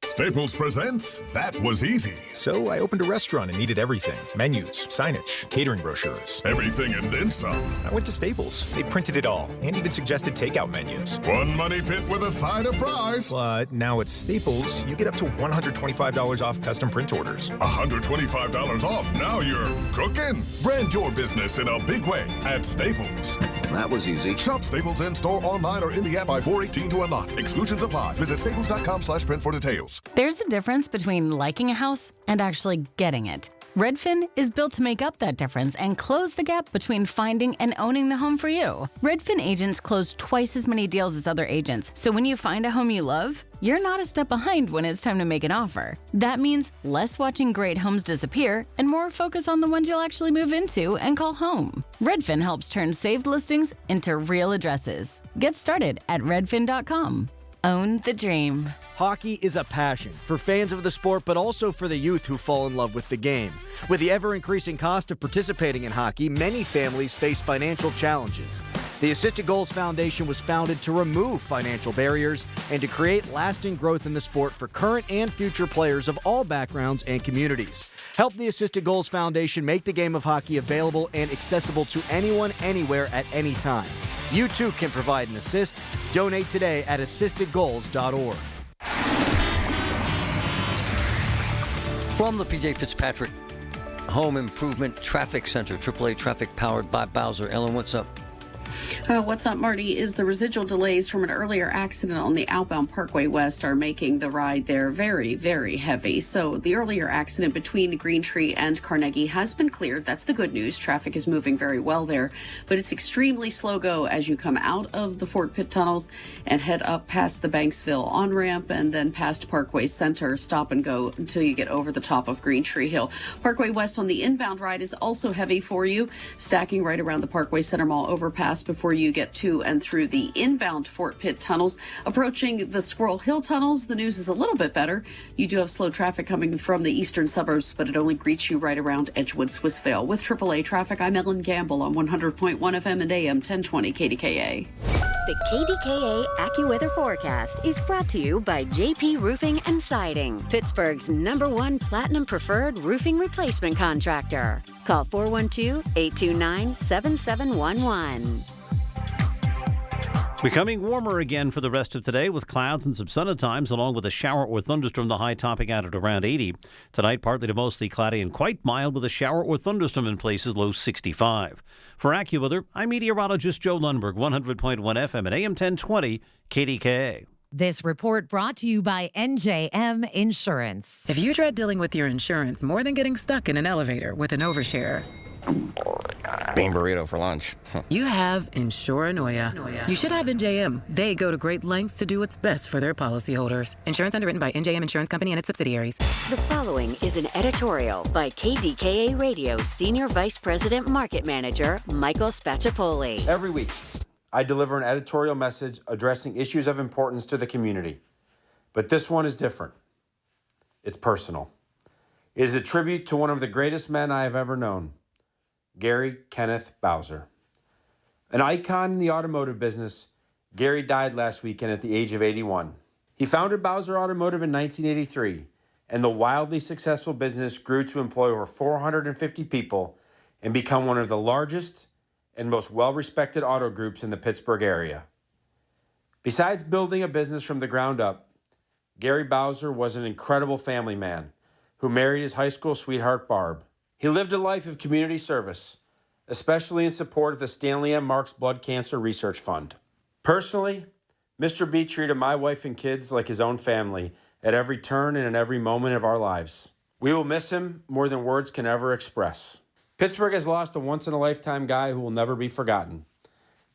Staples presents That Was Easy. So I opened a restaurant and needed everything. Menus, signage, catering brochures. Everything and then some. I went to Staples. They printed it all and even suggested takeout menus. One money pit with a side of fries. But now at Staples, you get up to $125 off custom print orders. $125 off. Now you're cooking. Brand your business in a big way at Staples. That was easy. Shop Staples in-store, online, or in the app by 4/18 to unlock. Exclusions apply. Visit staples.com/print for details. There's a difference between liking a house and actually getting it. Redfin is built to make up that difference and close the gap between finding and owning the home for you. Redfin agents close twice as many deals as other agents, so when you find a home you love, you're not a step behind when it's time to make an offer. That means less watching great homes disappear and more focus on the ones you'll actually move into and call home. Redfin helps turn saved listings into real addresses. Get started at redfin.com. Own the dream. Hockey is a passion for fans of the sport, but also for the youth who fall in love with the game. With the ever-increasing cost of participating in hockey, many families face financial challenges. The Assisted Goals Foundation was founded to remove financial barriers and to create lasting growth in the sport for current and future players of all backgrounds and communities. Help the Assisted Goals Foundation make the game of hockey available and accessible to anyone, anywhere, at any time. You too can provide an assist. Donate today at assistedgoals.org. From the PJ Fitzpatrick Home Improvement Traffic Center, AAA traffic powered by Bowser. Ellen, what's up? What's up, Marty, is the residual delays from an earlier accident on the outbound Parkway West are making the ride there very, very heavy. So the earlier accident between Green Tree and Carnegie has been cleared. That's the good news. Traffic is moving very well there, but it's extremely slow go as you come out of the Fort Pitt tunnels and head up past the Banksville on-ramp and then past Parkway Center, stop and go until you get over the top of Green Tree Hill. Parkway West on the inbound ride is also heavy for you, stacking right around the Parkway Center Mall overpass before you get to and through the inbound Fort Pitt tunnels. Approaching the Squirrel Hill tunnels, the news is a little bit better. You do have slow traffic coming from the eastern suburbs, but it only greets you right around Edgewood, Swissvale. With AAA traffic, I'm Ellen Gamble on 100.1 FM and AM 1020 KDKA. The KDKA AccuWeather forecast is brought to you by JP Roofing and Siding, Pittsburgh's #1 Platinum Preferred Roofing Replacement Contractor. Call 412-829-7711. Becoming warmer again for the rest of today with clouds and some sun at times, along with a shower or thunderstorm, the high topping out at around 80. Tonight, partly to mostly cloudy and quite mild with a shower or thunderstorm in places, low 65. For AccuWeather, I'm meteorologist Joe Lundberg, 100.1 FM and AM 1020 KDKA. This report brought to you by NJM Insurance. If you dread dealing with your insurance more than getting stuck in an elevator with an overshare, bean burrito for lunch. you have Insuranoia. You should have NJM. They go to great lengths to do what's best for their policyholders. Insurance underwritten by NJM Insurance Company and its subsidiaries. The following is an editorial by KDKA Radio Senior Vice President Market Manager Michael Spacciapoli. Every week, I deliver an editorial message addressing issues of importance to the community. But this one is different. It's personal. It is a tribute to one of the greatest men I have ever known, Gary Kenneth Bowser. An icon in the automotive business, Gary died last weekend at the age of 81. He founded Bowser Automotive in 1983, and the wildly successful business grew to employ over 450 people and become one of the largest and most well-respected auto groups in the Pittsburgh area. Besides building a business from the ground up, Gary Bowser was an incredible family man who married his high school sweetheart, Barb. He lived a life of community service, especially in support of the Stanley M. Marks Blood Cancer Research Fund. Personally, Mr. B treated my wife and kids like his own family at every turn and in every moment of our lives. We will miss him more than words can ever express. Pittsburgh has lost a once-in-a-lifetime guy who will never be forgotten.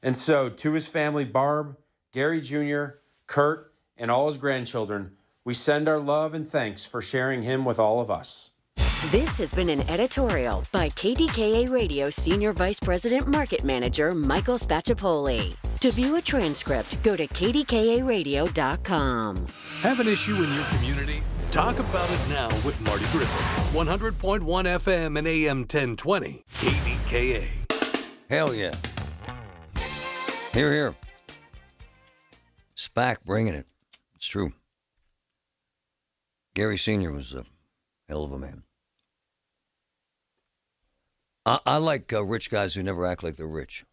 And so, to his family, Barb, Gary Jr., Kurt, and all his grandchildren, we send our love and thanks for sharing him with all of us. This has been an editorial by KDKA Radio Senior Vice President Market Manager Michael Spacciapoli. To view a transcript, go to kdkaradio.com. Have an issue in your community? Talk about it now with Marty Griffin. 100.1 FM and AM 1020. KDKA. Hell yeah. Here, here. SPAC bringing it. It's true. Gary Sr. was a hell of a man. I like rich guys who never act like they're rich.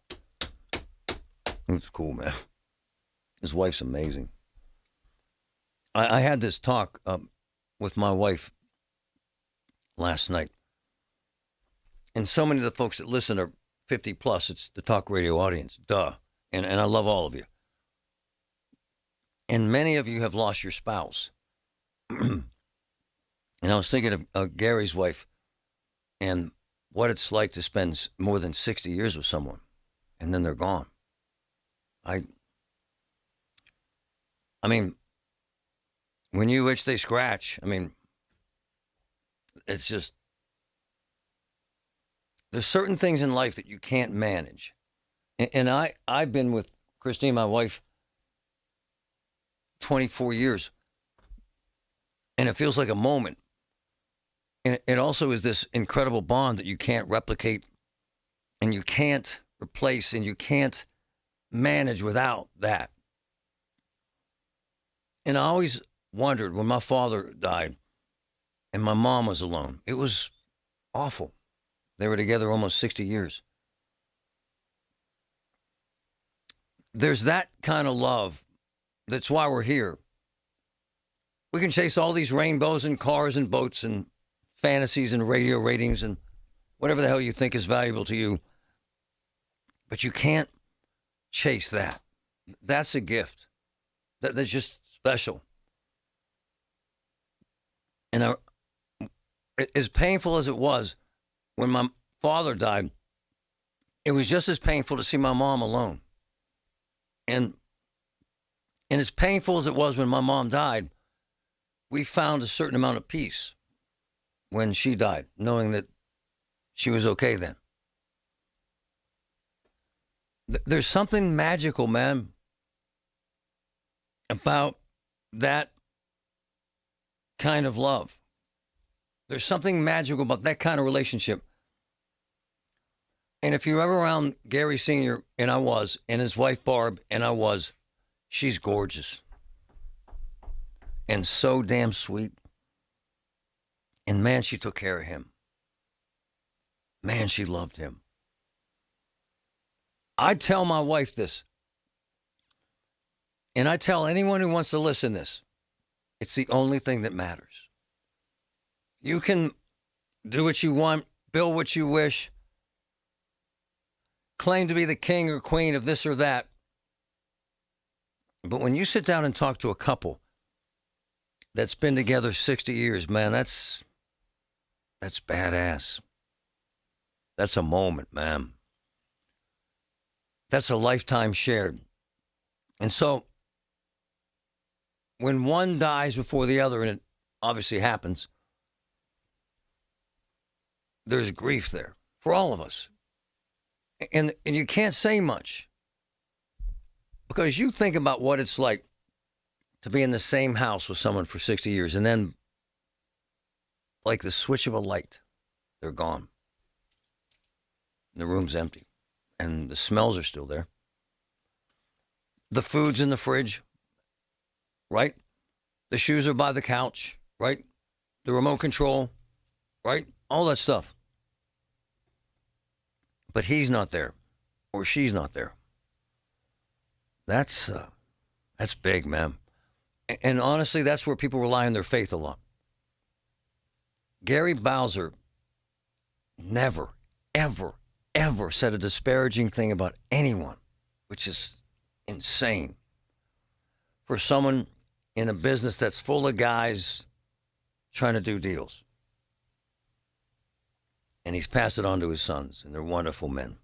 It's cool, man. His wife's amazing. I had this talk with my wife last night. And so many of the folks that listen are 50 plus. It's the talk radio audience. Duh. And I love all of you. And many of you have lost your spouse. And I was thinking of Gary's wife and what it's like to spend more than 60 years with someone, and then they're gone. I mean, when you itch, they scratch. I mean, it's just, there's certain things in life that you can't manage. And I've been with Christine, my wife, 24 years, and it feels like a moment. And it also is this incredible bond that you can't replicate and you can't replace and you can't manage without that. And I always wondered when my father died and my mom was alone. It was awful. They were together almost 60 years. There's that kind of love. That's why we're here. We can chase all these rainbows and cars and boats and fantasies and radio ratings and whatever the hell you think is valuable to you. But you can't chase that. That's a gift. That's just special. And as painful as it was when my father died, it was just as painful to see my mom alone. And as painful as it was when my mom died, we found a certain amount of peace when she died, knowing that she was okay then. There's something magical, man, about that kind of love. There's something magical about that kind of relationship. And if you're ever around Gary Sr., and I was, and his wife Barb, and I was, she's gorgeous. And so damn sweet. And man, she took care of him. Man, she loved him. I tell my wife this, and I tell anyone who wants to listen this, it's the only thing that matters. You can do what you want, build what you wish, claim to be the king or queen of this or that. But when you sit down and talk to a couple that's been together 60 years, man, that's badass. That's a moment, man. That's a lifetime shared. And so when one dies before the other, and it obviously happens, there's grief there for all of us. And you can't say much because you think about what it's like to be in the same house with someone for 60 years and then, like the switch of a light, they're gone. The room's empty and the smells are still there. The food's in the fridge, right? The shoes are by the couch, right? The remote control, right? All that stuff. But he's not there or she's not there. That's big, man. And honestly, that's where people rely on their faith a lot. Gary Bowser never, ever, ever said a disparaging thing about anyone, which is insane. for someone in a business that's full of guys trying to do deals. And he's passed it on to his sons, and they're wonderful men.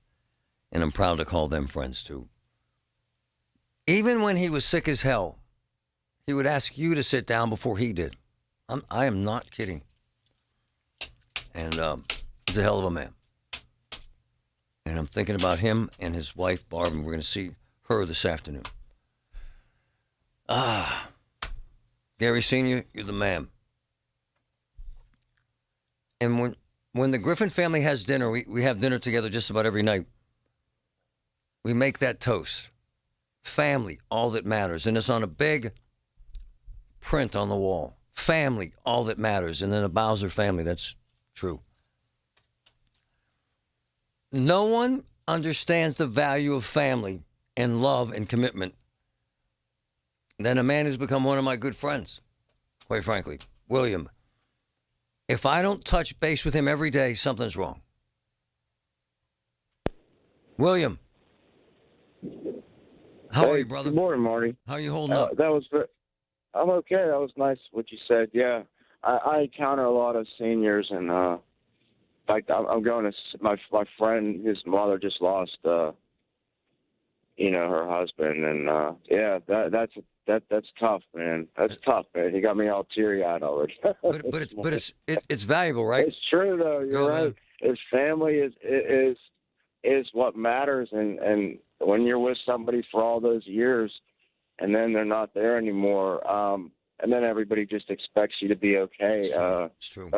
And I'm proud to call them friends, too. Even when he was sick as hell, he would ask you to sit down before he did. I am not kidding. And he's a hell of a man. And I'm thinking about him and his wife, Barb, and we're going to see her this afternoon. Gary Sr., you're the man. And when the Griffin family has dinner, we have dinner together just about every night. We make that toast. Family, all that matters. And it's on a big print on the wall. Family, all that matters. And then a Bowser family, that's true. No one understands the value of family and love and commitment than a man who's become one of my good friends, quite frankly, William. If I don't touch base with him every day, something's wrong. William. How are you, brother? Good morning, Marty. How are you holding up? I'm okay. That was nice what you said. Yeah, I encounter a lot of seniors, and like I'm going to my friend. His mother just lost, her husband, and that's tough, man. That's tough, man. He got me all teary-eyed already. but it's valuable, right? It's true, though. You're right. His family is what matters, and when you're with somebody for all those years, and then they're not there anymore, and then everybody just expects you to be okay. It's true.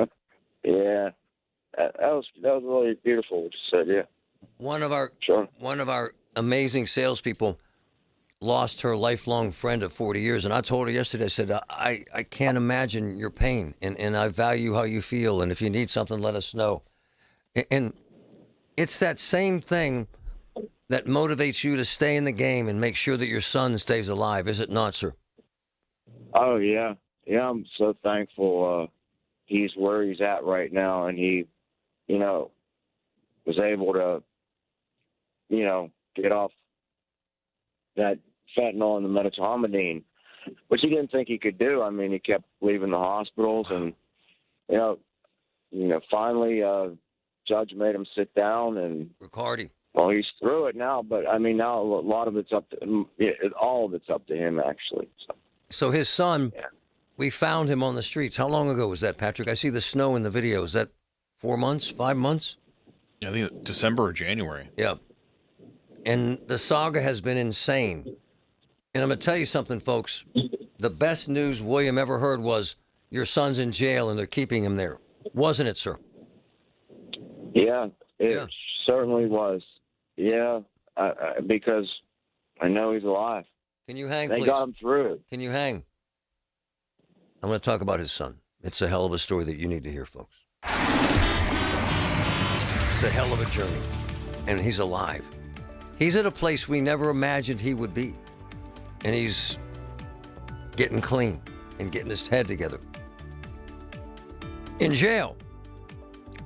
Yeah, that was really beautiful what you said. Yeah. One of our amazing salespeople lost her lifelong friend of 40 years, and I told her yesterday. I said, I can't imagine your pain, and I value how you feel, and if you need something, let us know. And it's that same thing that motivates you to stay in the game and make sure that your son stays alive, is it not, sir? Oh, yeah. Yeah, I'm so thankful he's where he's at right now, and he, was able to, get off that fentanyl and the medetomidine, which he didn't think he could do. I mean, he kept leaving the hospitals, and, finally, judge made him sit down, and Riccardi. Well, he's through it now, but I mean, now a lot of it's up to all of it's up to him, actually. So his son, we found him on the streets. How long ago was that, Patrick? I see the snow in the video. Is that 4 months, 5 months? Yeah, I think December or January. Yeah. And the saga has been insane. And I'm going to tell you something, folks. The best news William ever heard was your son's in jail and they're keeping him there. Wasn't it, sir? Yeah, it certainly was. Yeah, because I know he's alive. Can you hang, please? They got him through it. Can you hang? I'm going to talk about his son. It's a hell of a story that you need to hear, folks. It's a hell of a journey. And he's alive. He's at a place we never imagined he would be. And he's getting clean and getting his head together. In jail.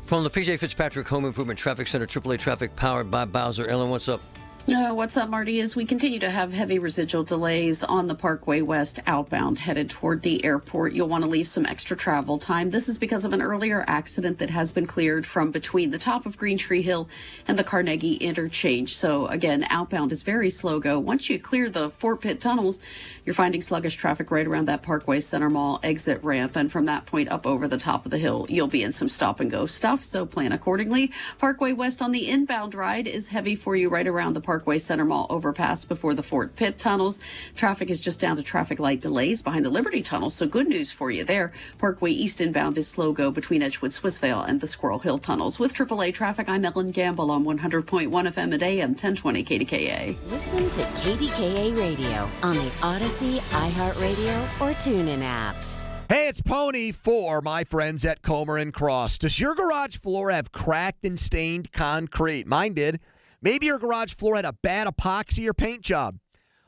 From the P.J. Fitzpatrick Home Improvement Traffic Center, AAA traffic powered by Bowser. Ellen, what's up? What's up, Marty? As we continue to have heavy residual delays on the Parkway West outbound headed toward the airport, you'll want to leave some extra travel time. This is because of an earlier accident that has been cleared from between the top of Green Tree Hill and the Carnegie interchange. So again, outbound is very slow go. Once you clear the Fort Pitt tunnels, you're finding sluggish traffic right around that Parkway Center Mall exit ramp. And from that point up over the top of the hill, you'll be in some stop and go stuff. So plan accordingly. Parkway West on the inbound ride is heavy for you right around the Parkway Center Mall overpass before the Fort Pitt tunnels. Traffic is just down to traffic light delays behind the Liberty Tunnel, so good news for you there. Parkway East inbound is slow go between Edgewood, Swissvale, and the Squirrel Hill tunnels. With AAA traffic, I'm Ellen Gamble on 100.1 FM at AM 1020 KDKA. Listen to KDKA Radio on the Odyssey, iHeartRadio, or TuneIn apps. Hey, it's Pony for my friends at Comer and Cross. Does your garage floor have cracked and stained concrete? Mine did. Maybe your garage floor had a bad epoxy or paint job.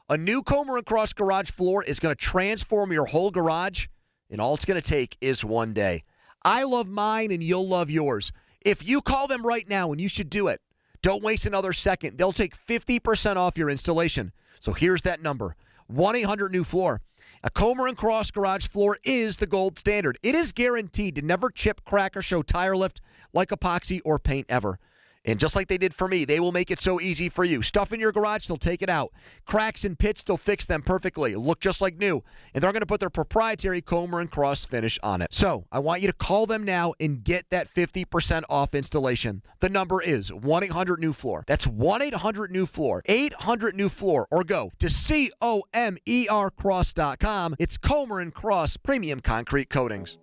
A new Comer & Cross garage floor is going to transform your whole garage, and all it's going to take is one day. I love mine, and you'll love yours. If you call them right now, and you should do it, don't waste another second. They'll take 50% off your installation. So here's that number, 1-800-NEW-FLOOR. A Comer and Cross garage floor is the gold standard. It is guaranteed to never chip, crack, or show tire lift like epoxy or paint ever. And just like they did for me, they will make it so easy for you. Stuff in your garage, they'll take it out. Cracks and pits, they'll fix them perfectly. Look just like new. And they're going to put their proprietary Comer and Cross finish on it. So I want you to call them now and get that 50% off installation. The number is 1-800-NEW-FLOOR. That's 1-800-NEW-FLOOR. 800-NEW-FLOOR. Or go to COMERcross.com. It's Comer and Cross Premium Concrete Coatings.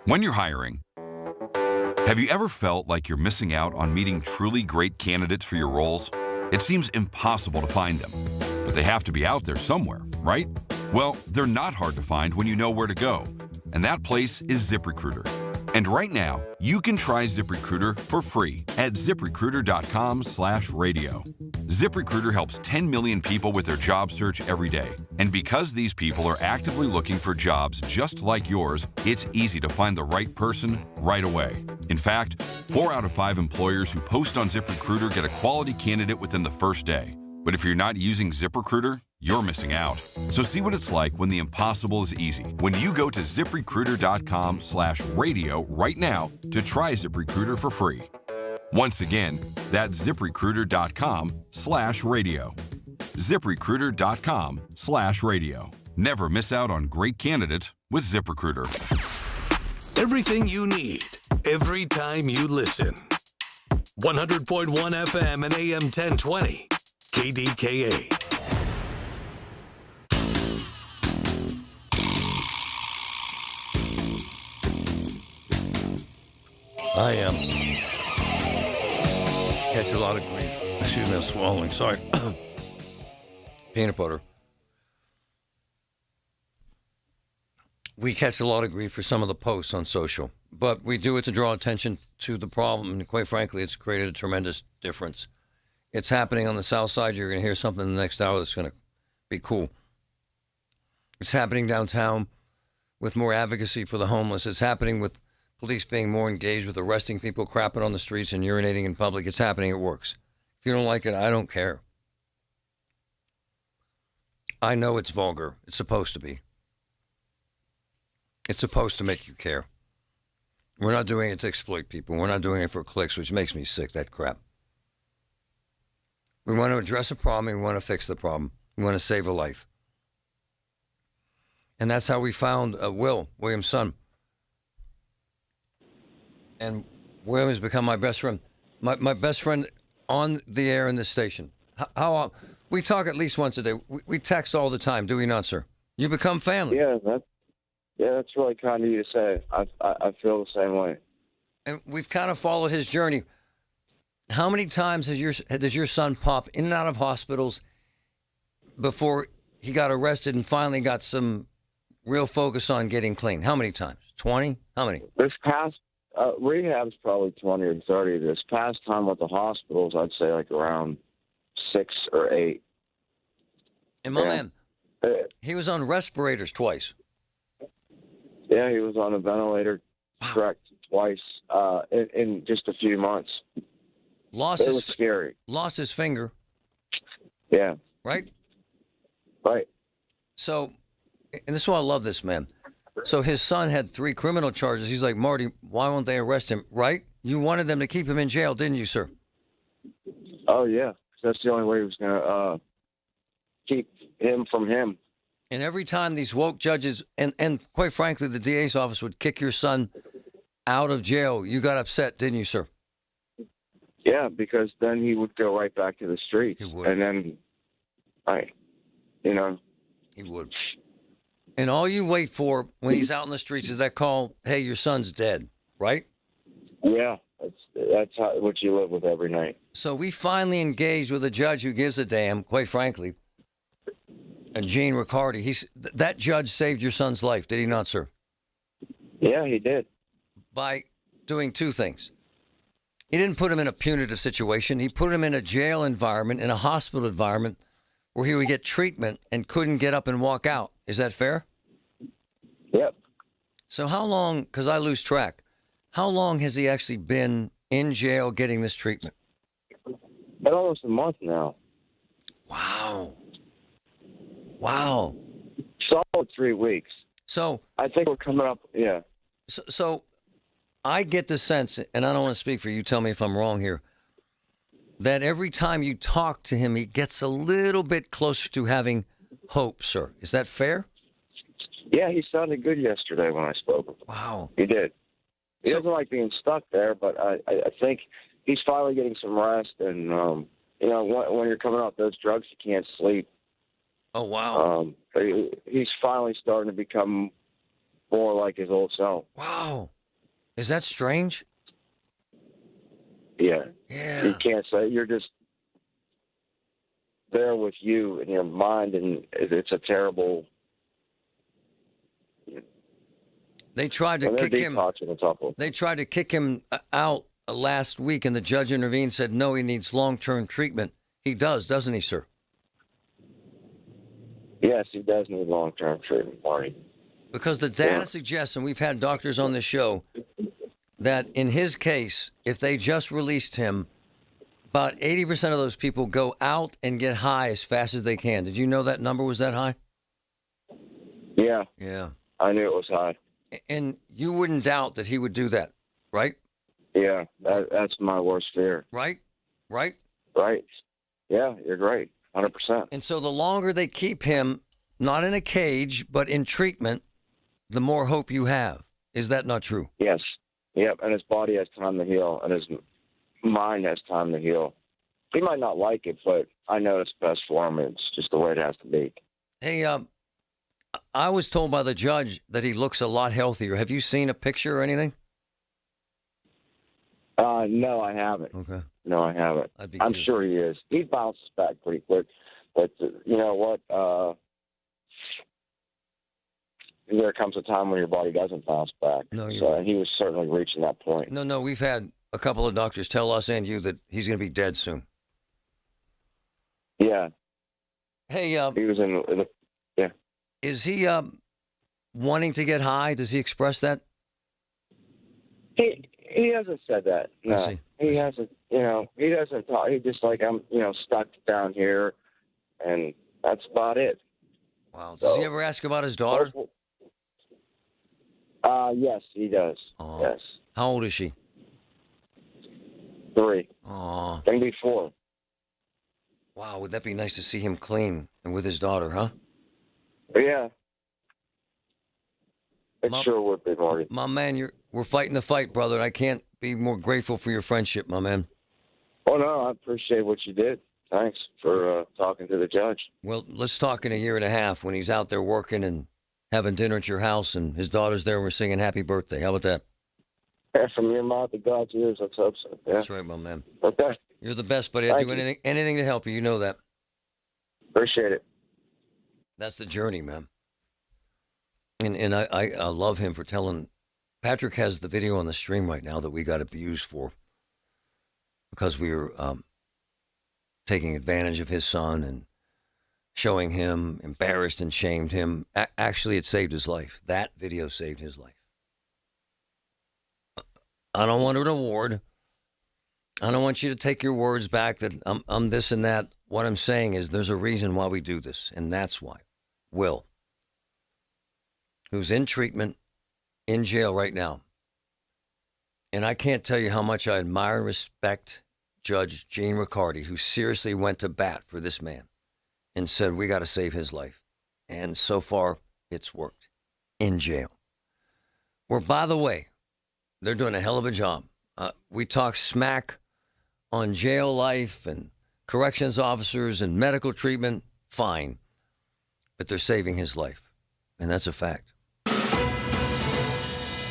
When you're hiring, have you ever felt like you're missing out on meeting truly great candidates for your roles? It seems impossible to find them, but they have to be out there somewhere, right? Well, they're not hard to find when you know where to go, and that place is ZipRecruiter. And right now, you can try ZipRecruiter for free at ZipRecruiter.com/radio. ZipRecruiter helps 10 million people with their job search every day. And because these people are actively looking for jobs just like yours, it's easy to find the right person right away. In fact, 4 out of 5 employers who post on ZipRecruiter get a quality candidate within the first day. But if you're not using ZipRecruiter, you're missing out. So see what it's like when the impossible is easy. When you go to ZipRecruiter.com/radio right now to try ZipRecruiter for free. Once again, that's ZipRecruiter.com/radio. ZipRecruiter.com/radio. Never miss out on great candidates with ZipRecruiter. Everything you need, every time you listen. 100.1 FM and AM 1020. KDKA. I catch a lot of grief. Excuse me, I'm swallowing. Sorry. Peanut butter. We catch a lot of grief for some of the posts on social, but we do it to draw attention to the problem, and quite frankly, it's created a tremendous difference. It's happening on the south side. You're going to hear something in the next hour that's going to be cool. It's happening downtown with more advocacy for the homeless. It's happening with police being more engaged with arresting people crapping on the streets and urinating in public. It's happening. It works. If you don't like it, I don't care. I know it's vulgar. It's supposed to be. It's supposed to make you care. We're not doing it to exploit people. We're not doing it for clicks, which makes me sick, that crap. We want to address a problem and we want to fix the problem. We want to save a life. And that's how we found William's son. And William has become my best friend. My best friend on the air in this station. How we talk at least once a day. We text all the time, do we not, sir? You become family. Yeah, that's really kind of you to say. I feel the same way. And we've kind of followed his journey. How many times does your son pop in and out of hospitals before he got arrested and finally got some real focus on getting clean? How many times? 20? How many? This past rehab's probably 20 or 30. This past time with the hospitals, I'd say like around 6 or 8. And my man, he was on respirators twice. Yeah, he was on a ventilator, correct, twice in just a few months. It was scary. Lost his finger. Yeah. Right? Right. So, and this is why I love this man. So his son had 3 criminal charges. He's like, Marty, why won't they arrest him? Right? You wanted them to keep him in jail, didn't you, sir? Oh, yeah. That's the only way he was going to keep him from him. And every time these woke judges, and quite frankly, the DA's office would kick your son out of jail, you got upset, didn't you, sir? Yeah, because then he would go right back to the streets. He would. And then, He would. And all you wait for when he's out in the streets is that call, hey, your son's dead, right? Yeah, that's what you live with every night. So we finally engaged with a judge who gives a damn, quite frankly, and Gene Riccardi. That judge saved your son's life, did he not, sir? Yeah, he did. By doing 2 things. He didn't put him in a punitive situation. He put him in a jail environment, in a hospital environment, where he would get treatment and couldn't get up and walk out. Is that fair? Yep. So how long, because I lose track, how long has he actually been in jail getting this treatment? Almost a month now. Wow. Wow. Solid 3 weeks. So I think we're coming up. Yeah. So I get the sense, and I don't want to speak for you. Tell me if I'm wrong here. That every time you talk to him, he gets a little bit closer to having hope, sir. Is that fair? Yeah, he sounded good yesterday when I spoke with him. Wow. He did. He doesn't like being stuck there, but I think he's finally getting some rest. And, you know, when you're coming off those drugs, you can't sleep. Oh, wow. He's finally starting to become more like his old self. Wow. Is that strange? Yeah. Yeah. You can't say. You're just there with you in your mind, and it's a terrible... They tried to kick him. They tried to kick him out last week, and the judge intervened, said no, he needs long-term treatment. He does, doesn't he, sir? Yes, he does need long-term treatment, Marty. Because the data suggests, and we've had doctors on the show, that in his case, if they just released him, about 80% of those people go out and get high as fast as they can. Did you know that number was that high? Yeah. Yeah. I knew it was high. And you wouldn't doubt that he would do that, right? Yeah, that's my worst fear. Right? Right? Right. Yeah, you're great. 100%. And so the longer they keep him, not in a cage, but in treatment, the more hope you have. Is that not true? Yes. Yep, and his body has time to heal, and his mind has time to heal. He might not like it, but I know it's best for him. It's just the way it has to be. Hey, I was told by the judge that he looks a lot healthier. Have you seen a picture or anything? No, I haven't. Okay. No, I haven't. I'm sure he is. He bounces back pretty quick. But you know what? There comes a time when your body doesn't bounce back. No, you're so right. he was certainly reaching that point. No, we've had a couple of doctors tell us and you that he's going to be dead soon. Yeah. Hey, he was in the yeah. Is he wanting to get high? Does he express that? He hasn't said that. No, he hasn't. You know, he doesn't talk. He just like I'm. You know, stuck down here, and that's about it. Wow. Does he ever ask about his daughter? Yes, he does. Oh. Yes. How old is she? 3. Oh. Can be 4. Wow. Would that be nice to see him clean and with his daughter, huh? Yeah. It sure would be, Marty. My man, we're fighting the fight, brother. I can't be more grateful for your friendship, my man. Oh, no, I appreciate what you did. Thanks for talking to the judge. Well, let's talk in a year and a half when he's out there working and having dinner at your house and his daughter's there and we're singing happy birthday. How about that? Yeah, from your mouth to God's ears, let's hope so. Yeah. That's right, my man. Okay. You're the best, buddy. I'd do anything to help you. You know that. Appreciate it. That's the journey, man. And I love him for telling. Patrick has the video on the stream right now that we got abused for because we were taking advantage of his son and showing him embarrassed and shamed him. Actually, it saved his life. That video saved his life. I don't want an award. I don't want you to take your words back that I'm this and that. What I'm saying is there's a reason why we do this, and that's why. Will, who's in treatment, in jail right now. And I can't tell you how much I admire and respect Judge Gene Riccardi, who seriously went to bat for this man and said, we got to save his life. And so far, it's worked. In jail. Where, by the way, they're doing a hell of a job. We talk smack on jail life and corrections officers and medical treatment. Fine. But they're saving his life. And that's a fact.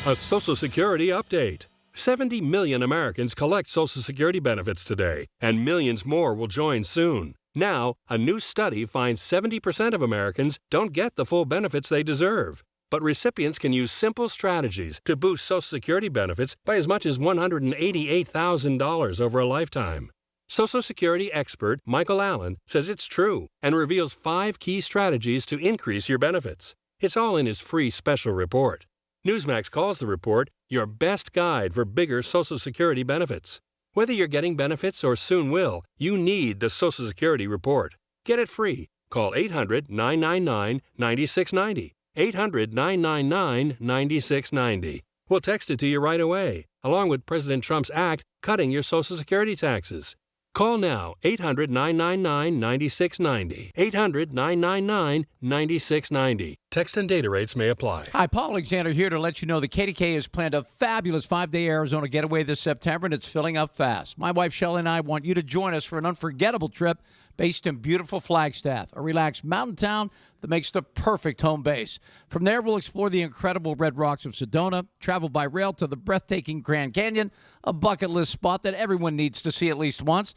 A Social Security update. 70 million Americans collect Social Security benefits today, and millions more will join soon. Now, a new study finds 70% of Americans don't get the full benefits they deserve. But recipients can use simple strategies to boost Social Security benefits by as much as $188,000 over a lifetime. Social Security expert Michael Allen says it's true and reveals 5 key strategies to increase your benefits. It's all in his free special report. Newsmax calls the report your best guide for bigger Social Security benefits. Whether you're getting benefits or soon will, you need the Social Security report. Get it free Call 800-999-9690. 800-999-9690. We'll text it to you right away, along with President Trump's act cutting your Social Security taxes. Call now, 800-999-9690. 800-999-9690. Text and data rates may apply. Hi, Paul Alexander here to let you know the KDKA has planned a fabulous 5-day Arizona getaway this September, and it's filling up fast. My wife, Shelley, and I want you to join us for an unforgettable trip based in beautiful Flagstaff, a relaxed mountain town that makes the perfect home base. From there, we'll explore the incredible red rocks of Sedona, travel by rail to the breathtaking Grand Canyon, a bucket list spot that everyone needs to see at least once.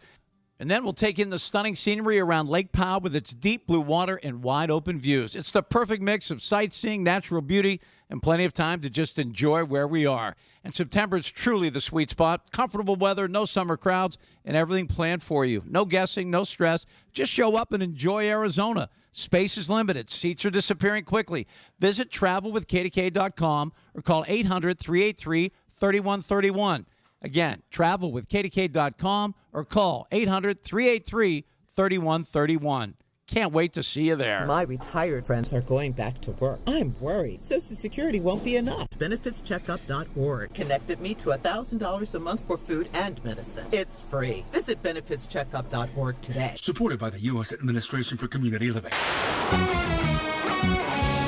And then we'll take in the stunning scenery around Lake Powell with its deep blue water and wide open views. It's the perfect mix of sightseeing, natural beauty, and plenty of time to just enjoy where we are. And September is truly the sweet spot. Comfortable weather, no summer crowds, and everything planned for you. No guessing, no stress. Just show up and enjoy Arizona. Space is limited. Seats are disappearing quickly. Visit travelwithkdk.com or call 800-383-3131. Again, travelwithkdk.com or call 800-383-3131. Can't wait to see you there. My retired friends are going back to work. I'm worried Social Security won't be enough. BenefitsCheckup.org connected me to $1,000 a month for food and medicine. It's free. Visit BenefitsCheckup.org today. Supported by the U.S. Administration for Community Living.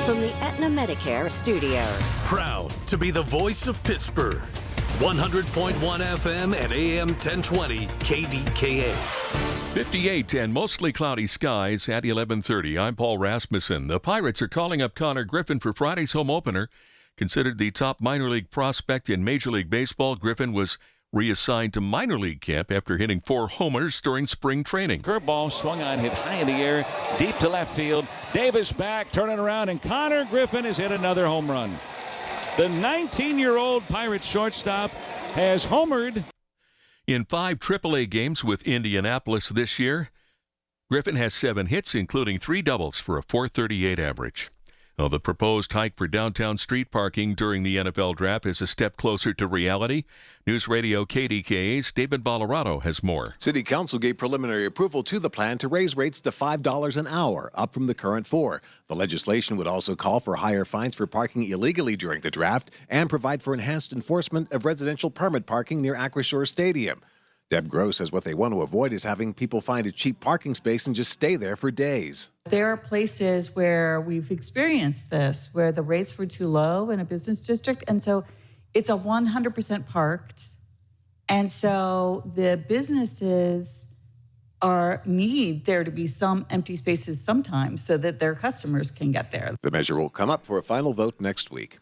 From the Aetna Medicare Studios. Proud to be the voice of Pittsburgh. 100.1 FM and AM 1020 KDKA. 58 and mostly cloudy skies at 11:30. I'm Paul Rasmussen. The Pirates are calling up Connor Griffin for Friday's home opener. Considered the top minor league prospect in Major League Baseball, Griffin was reassigned to minor league camp after hitting 4 homers during spring training. Curveball swung on, hit high in the air, deep to left field. Davis back, turning around, and Connor Griffin has hit another home run. The 19-year-old Pirates shortstop has homered. In 5 AAA games with Indianapolis this year, Griffin has 7 hits, including 3 doubles for a .438 average. Now, the proposed hike for downtown street parking during the NFL draft is a step closer to reality. News Radio KDKA's David Ballarado has more. City Council gave preliminary approval to the plan to raise rates to $5 an hour, up from the current $4. The legislation would also call for higher fines for parking illegally during the draft and provide for enhanced enforcement of residential permit parking near Acrisure Stadium. Deb Gross says what they want to avoid is having people find a cheap parking space and just stay there for days. There are places where we've experienced this, where the rates were too low in a business district, and so it's a 100% parked. And so the businesses need there to be some empty spaces sometimes so that their customers can get there. The measure will come up for a final vote next week.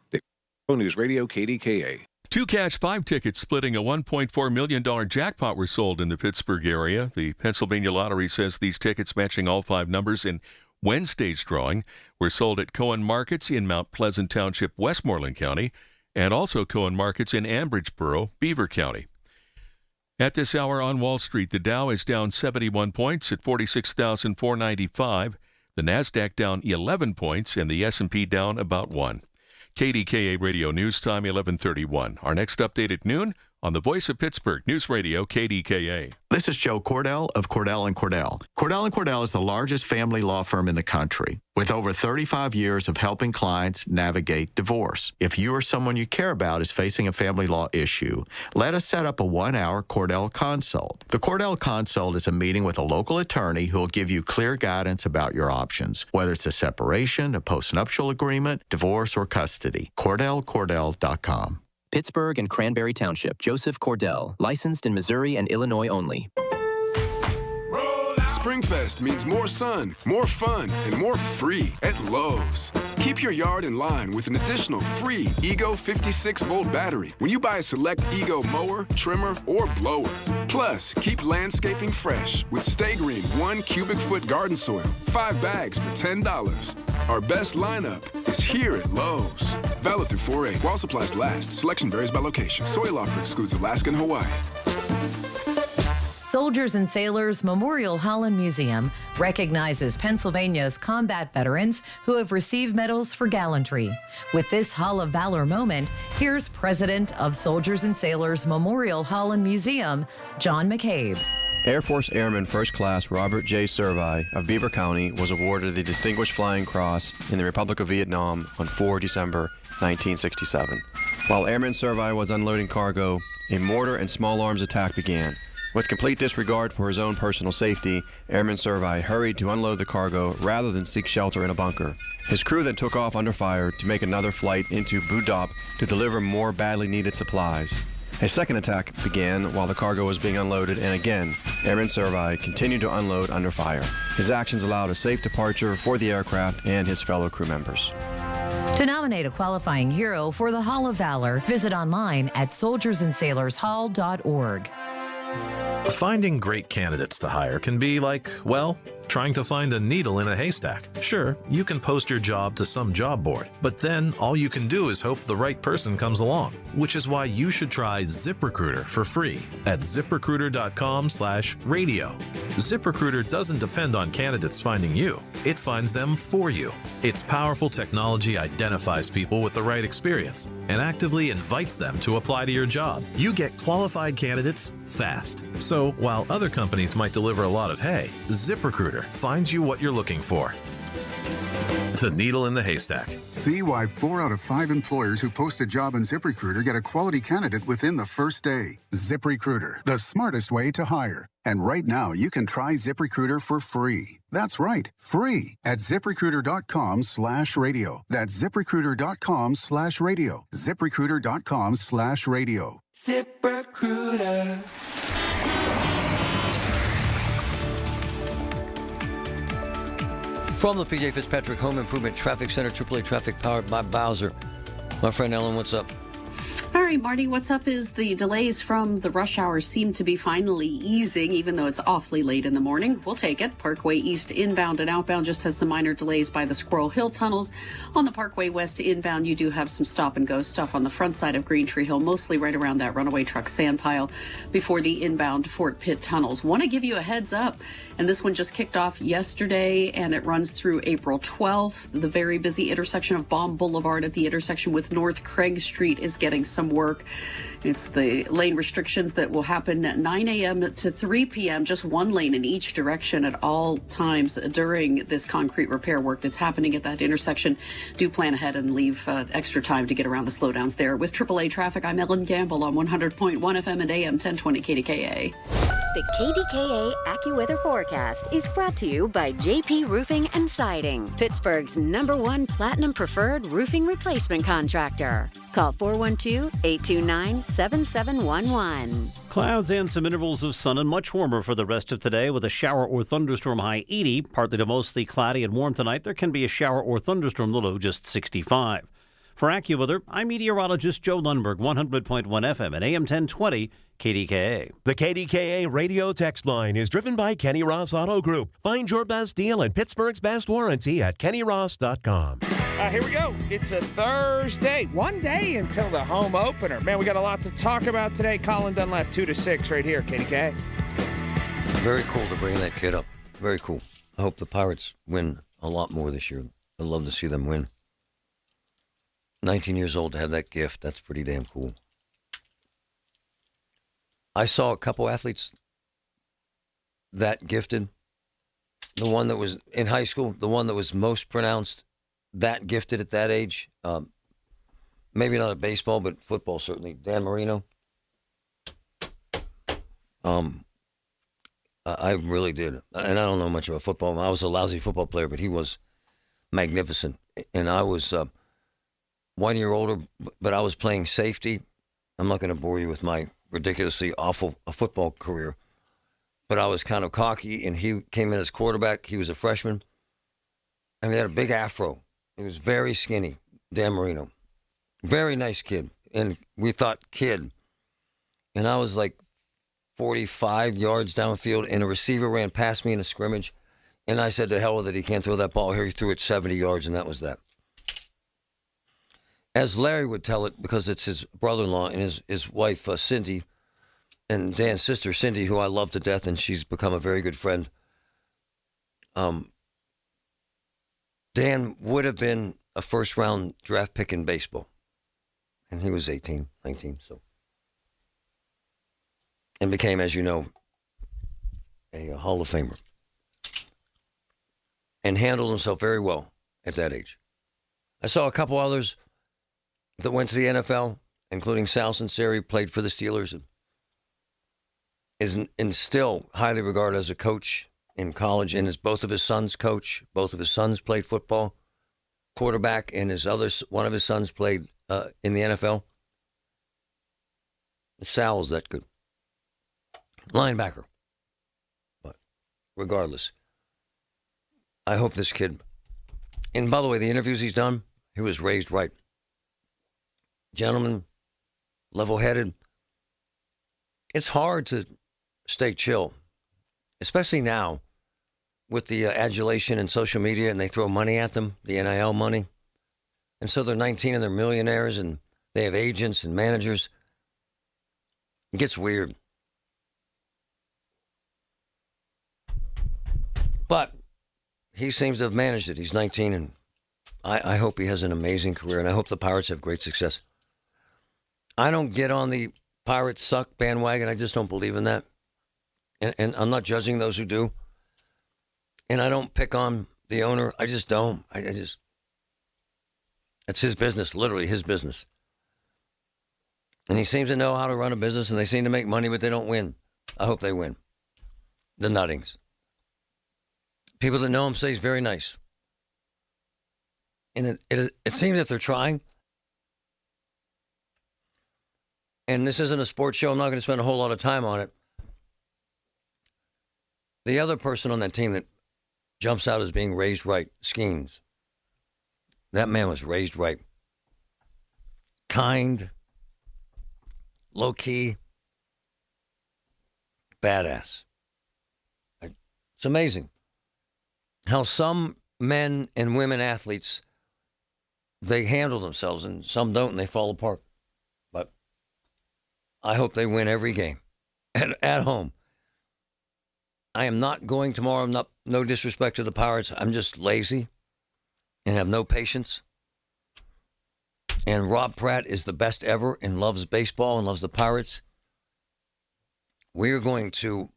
News Radio KDKA. 2 Catch 5 tickets splitting a $1.4 million jackpot were sold in the Pittsburgh area. The Pennsylvania Lottery says these tickets, matching all 5 numbers in Wednesday's drawing, were sold at Cohen Markets in Mount Pleasant Township, Westmoreland County, and also Cohen Markets in Ambridgeboro, Beaver County. At this hour on Wall Street, the Dow is down 71 points at 46,495. The NASDAQ down 11 points, and the S&P down about 1. KDKA Radio News Time 11:31. Our next update at noon on the Voice of Pittsburgh News Radio KDKA. This is Joe Cordell of Cordell & Cordell. Cordell & Cordell is the largest family law firm in the country with over 35 years of helping clients navigate divorce. If you or someone you care about is facing a family law issue, let us set up a 1-hour Cordell Consult. The Cordell Consult is a meeting with a local attorney who will give you clear guidance about your options, whether it's a separation, a postnuptial agreement, divorce, or custody. CordellCordell.com. Pittsburgh and Cranberry Township. Joseph Cordell. Licensed in Missouri and Illinois only. Springfest means more sun, more fun, and more free at Lowe's. Keep your yard in line with an additional free Ego 56-volt battery when you buy a select Ego mower, trimmer, or blower. Plus, keep landscaping fresh with Stay Green 1 cubic foot garden soil, 5 bags for $10. Our best lineup is here at Lowe's. Valid through 4/8 while supplies last. Selection varies by location. Soil offer excludes Alaska and Hawaii. Soldiers and Sailors Memorial Hall and Museum recognizes Pennsylvania's combat veterans who have received medals for gallantry. With this Hall of Valor moment, here's President of Soldiers and Sailors Memorial Hall and Museum, John McCabe. Air Force Airman First Class Robert J. Servi of Beaver County was awarded the Distinguished Flying Cross in the Republic of Vietnam on 4 December 1967. While Airman Servi was unloading cargo, a mortar and small arms attack began. With complete disregard for his own personal safety, Airman Servi hurried to unload the cargo rather than seek shelter in a bunker. His crew then took off under fire to make another flight into Bù Đốp to deliver more badly needed supplies. A second attack began while the cargo was being unloaded, and again, Airman Servi continued to unload under fire. His actions allowed a safe departure for the aircraft and his fellow crew members. To nominate a qualifying hero for the Hall of Valor, visit online at soldiersandsailorshall.org. Finding great candidates to hire can be like, well, trying to find a needle in a haystack. Sure, you can post your job to some job board, but then all you can do is hope the right person comes along, which is why you should try ZipRecruiter for free at ZipRecruiter.com/radio. ZipRecruiter doesn't depend on candidates finding you. It finds them for you. Its powerful technology identifies people with the right experience and actively invites them to apply to your job. You get qualified candidates fast. So while other companies might deliver a lot of hay, ZipRecruiter finds you what you're looking for. The needle in the haystack. See why 4 out of 5 employers who post a job on ZipRecruiter get a quality candidate within the first day. ZipRecruiter, the smartest way to hire. And right now, you can try ZipRecruiter for free. That's right, free at ZipRecruiter.com/radio. That's ZipRecruiter.com/radio. ZipRecruiter.com/radio. ZipRecruiter. From the PJ Fitzpatrick Home Improvement Traffic Center, AAA traffic powered by Bowser. My friend Ellen, what's up? All right, Marty, what's up is the delays from the rush hour seem to be finally easing, even though it's awfully late in the morning. We'll take it. Parkway East inbound and outbound just has some minor delays by the Squirrel Hill tunnels. On the Parkway West inbound, you do have some stop-and-go stuff on the front side of Green Tree Hill, mostly right around that runaway truck sand pile before the inbound Fort Pitt tunnels. Want to give you a heads up, and this one just kicked off yesterday, and it runs through April 12th. The very busy intersection of Baum Boulevard at the intersection with North Craig Street is getting some work. It's the lane restrictions that will happen at 9 a.m. to 3 p.m., just one lane in each direction at all times during this concrete repair work that's happening at that intersection. Do plan ahead and leave extra time to get around the slowdowns there. With AAA Traffic, I'm Ellen Gamble on 100.1 FM and AM 1020 KDKA. The KDKA AccuWeather forecast is brought to you by JP Roofing and Siding, Pittsburgh's #1 Platinum Preferred Roofing Replacement Contractor. Call 412-829-7711. Clouds and some intervals of sun and much warmer for the rest of today with a shower or thunderstorm high 80. Partly to mostly cloudy and warm tonight. There can be a shower or thunderstorm, the low just 65. For AccuWeather, I'm meteorologist Joe Lundberg, 100.1 FM and AM 1020 KDKA. The KDKA radio text line is driven by Kenny Ross Auto Group. Find your best deal and Pittsburgh's best warranty at kennyross.com. Here we go. It's a Thursday. One day until the home opener. Man, we got a lot to talk about today. Colin Dunlap, 2 to 6 right here, KDKA. Very cool to bring that kid up. Very cool. I hope the Pirates win a lot more this year. I'd love to see them win. 19 years old to have that gift. That's pretty damn cool. I saw a couple athletes that gifted. The one that was in high school, the one that was most pronounced that gifted at that age. Maybe not at baseball, but football certainly. Dan Marino. I really did. And I don't know much about football. I was a lousy football player, but he was magnificent. And I was 1 year older, but I was playing safety. I'm not going to bore you with my ridiculously awful football career, but I was kind of cocky, and he came in as quarterback. He was a freshman, and he had a big afro. He was very skinny, Dan Marino. Very nice kid, and we thought kid. And I was like 45 yards downfield, and a receiver ran past me in a scrimmage, and I said, to hell with it, he can't throw that ball here. He threw it 70 yards, and that was that. As Larry would tell it, because it's his brother-in-law and his wife, Cindy, and Dan's sister, Cindy, who I love to death, and she's become a very good friend. Dan would have been a first-round draft pick in baseball. And he was 18, 19, so. And became, as you know, a Hall of Famer, and handled himself very well at that age. I saw a couple others that went to the NFL, including Sal Sinceri, played for the Steelers, and still highly regarded as a coach in college, and both of his sons coach. Both of his sons played football, quarterback, and one of his sons played in the NFL. Sal was that good. Linebacker. But regardless, I hope this kid, and by the way, the interviews he's done, he was raised right. Gentleman, level-headed. It's hard to stay chill, especially now with the adulation and social media, and they throw money at them, the NIL money. And so they're 19 and they're millionaires, and they have agents and managers. It gets weird. But he seems to have managed it. He's 19, and I hope he has an amazing career, and I hope the Pirates have great success. I don't get on the Pirates suck bandwagon. I just don't believe in that. And I'm not judging those who do. And I don't pick on the owner. I just don't. It's his business, literally his business. And he seems to know how to run a business, and they seem to make money, but they don't win. I hope they win. The Nuttings. People that know him say he's very nice. And it seems that they're trying. And this isn't a sports show. I'm not going to spend a whole lot of time on it. The other person on that team that jumps out as being raised right, Skeens. That man was raised right. Kind. Low-key. Badass. It's amazing how some men and women athletes, they handle themselves, and some don't, and they fall apart. But I hope they win every game at home. I am not going tomorrow. No disrespect to the Pirates. I'm just lazy and have no patience. And Rob Pratt is the best ever and loves baseball and loves the Pirates. We are going to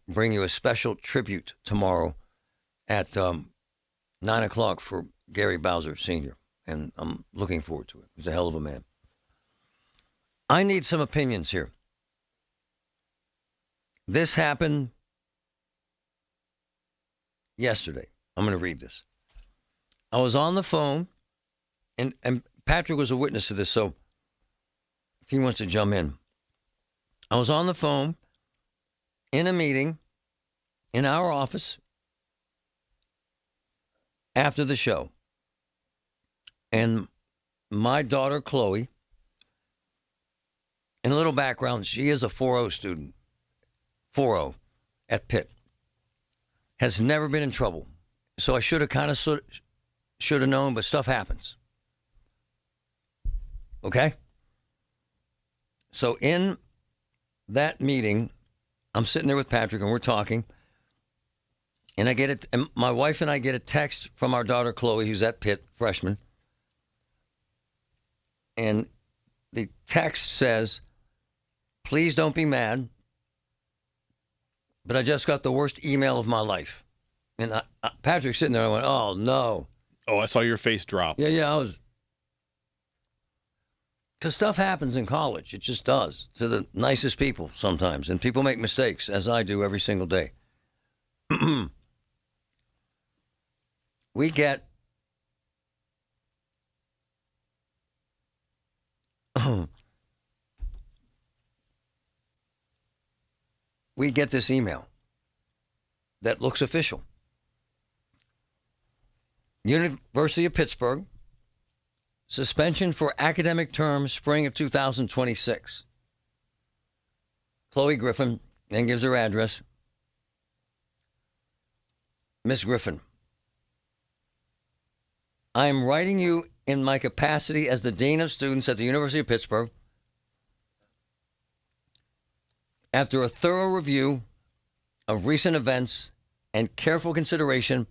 bring you a special tribute tomorrow at 9 o'clock for Gary Bowser Sr., and I'm looking forward to it. He's a hell of a man. I need some opinions here. This happened yesterday. I'm going to read this. I was on the phone, and Patrick was a witness to this, so if he wants to jump in. I was on the phone in a meeting in our office after the show, and my daughter, Chloe, in a little background, she is a 4.0 student, 4.0 at Pitt, has never been in trouble. So I should have known, but stuff happens. Okay? So in that meeting, I'm sitting there with Patrick, and we're talking, and and my wife and I get a text from our daughter, Chloe, who's at Pitt, freshman. And the text says, "Please don't be mad, but I just got the worst email of my life." And Patrick's sitting there, and I went, "Oh, no." Oh, I saw your face drop. Yeah, I was. Because stuff happens in college. It just does, to the nicest people sometimes. And people make mistakes, as I do every single day. We get this email that looks official. University of Pittsburgh, suspension for academic term spring of 2026. Chloe Griffin then gives her address. Miss Griffin, I am writing you in my capacity as the Dean of Students at the University of Pittsburgh. After a thorough review of recent events and careful consideration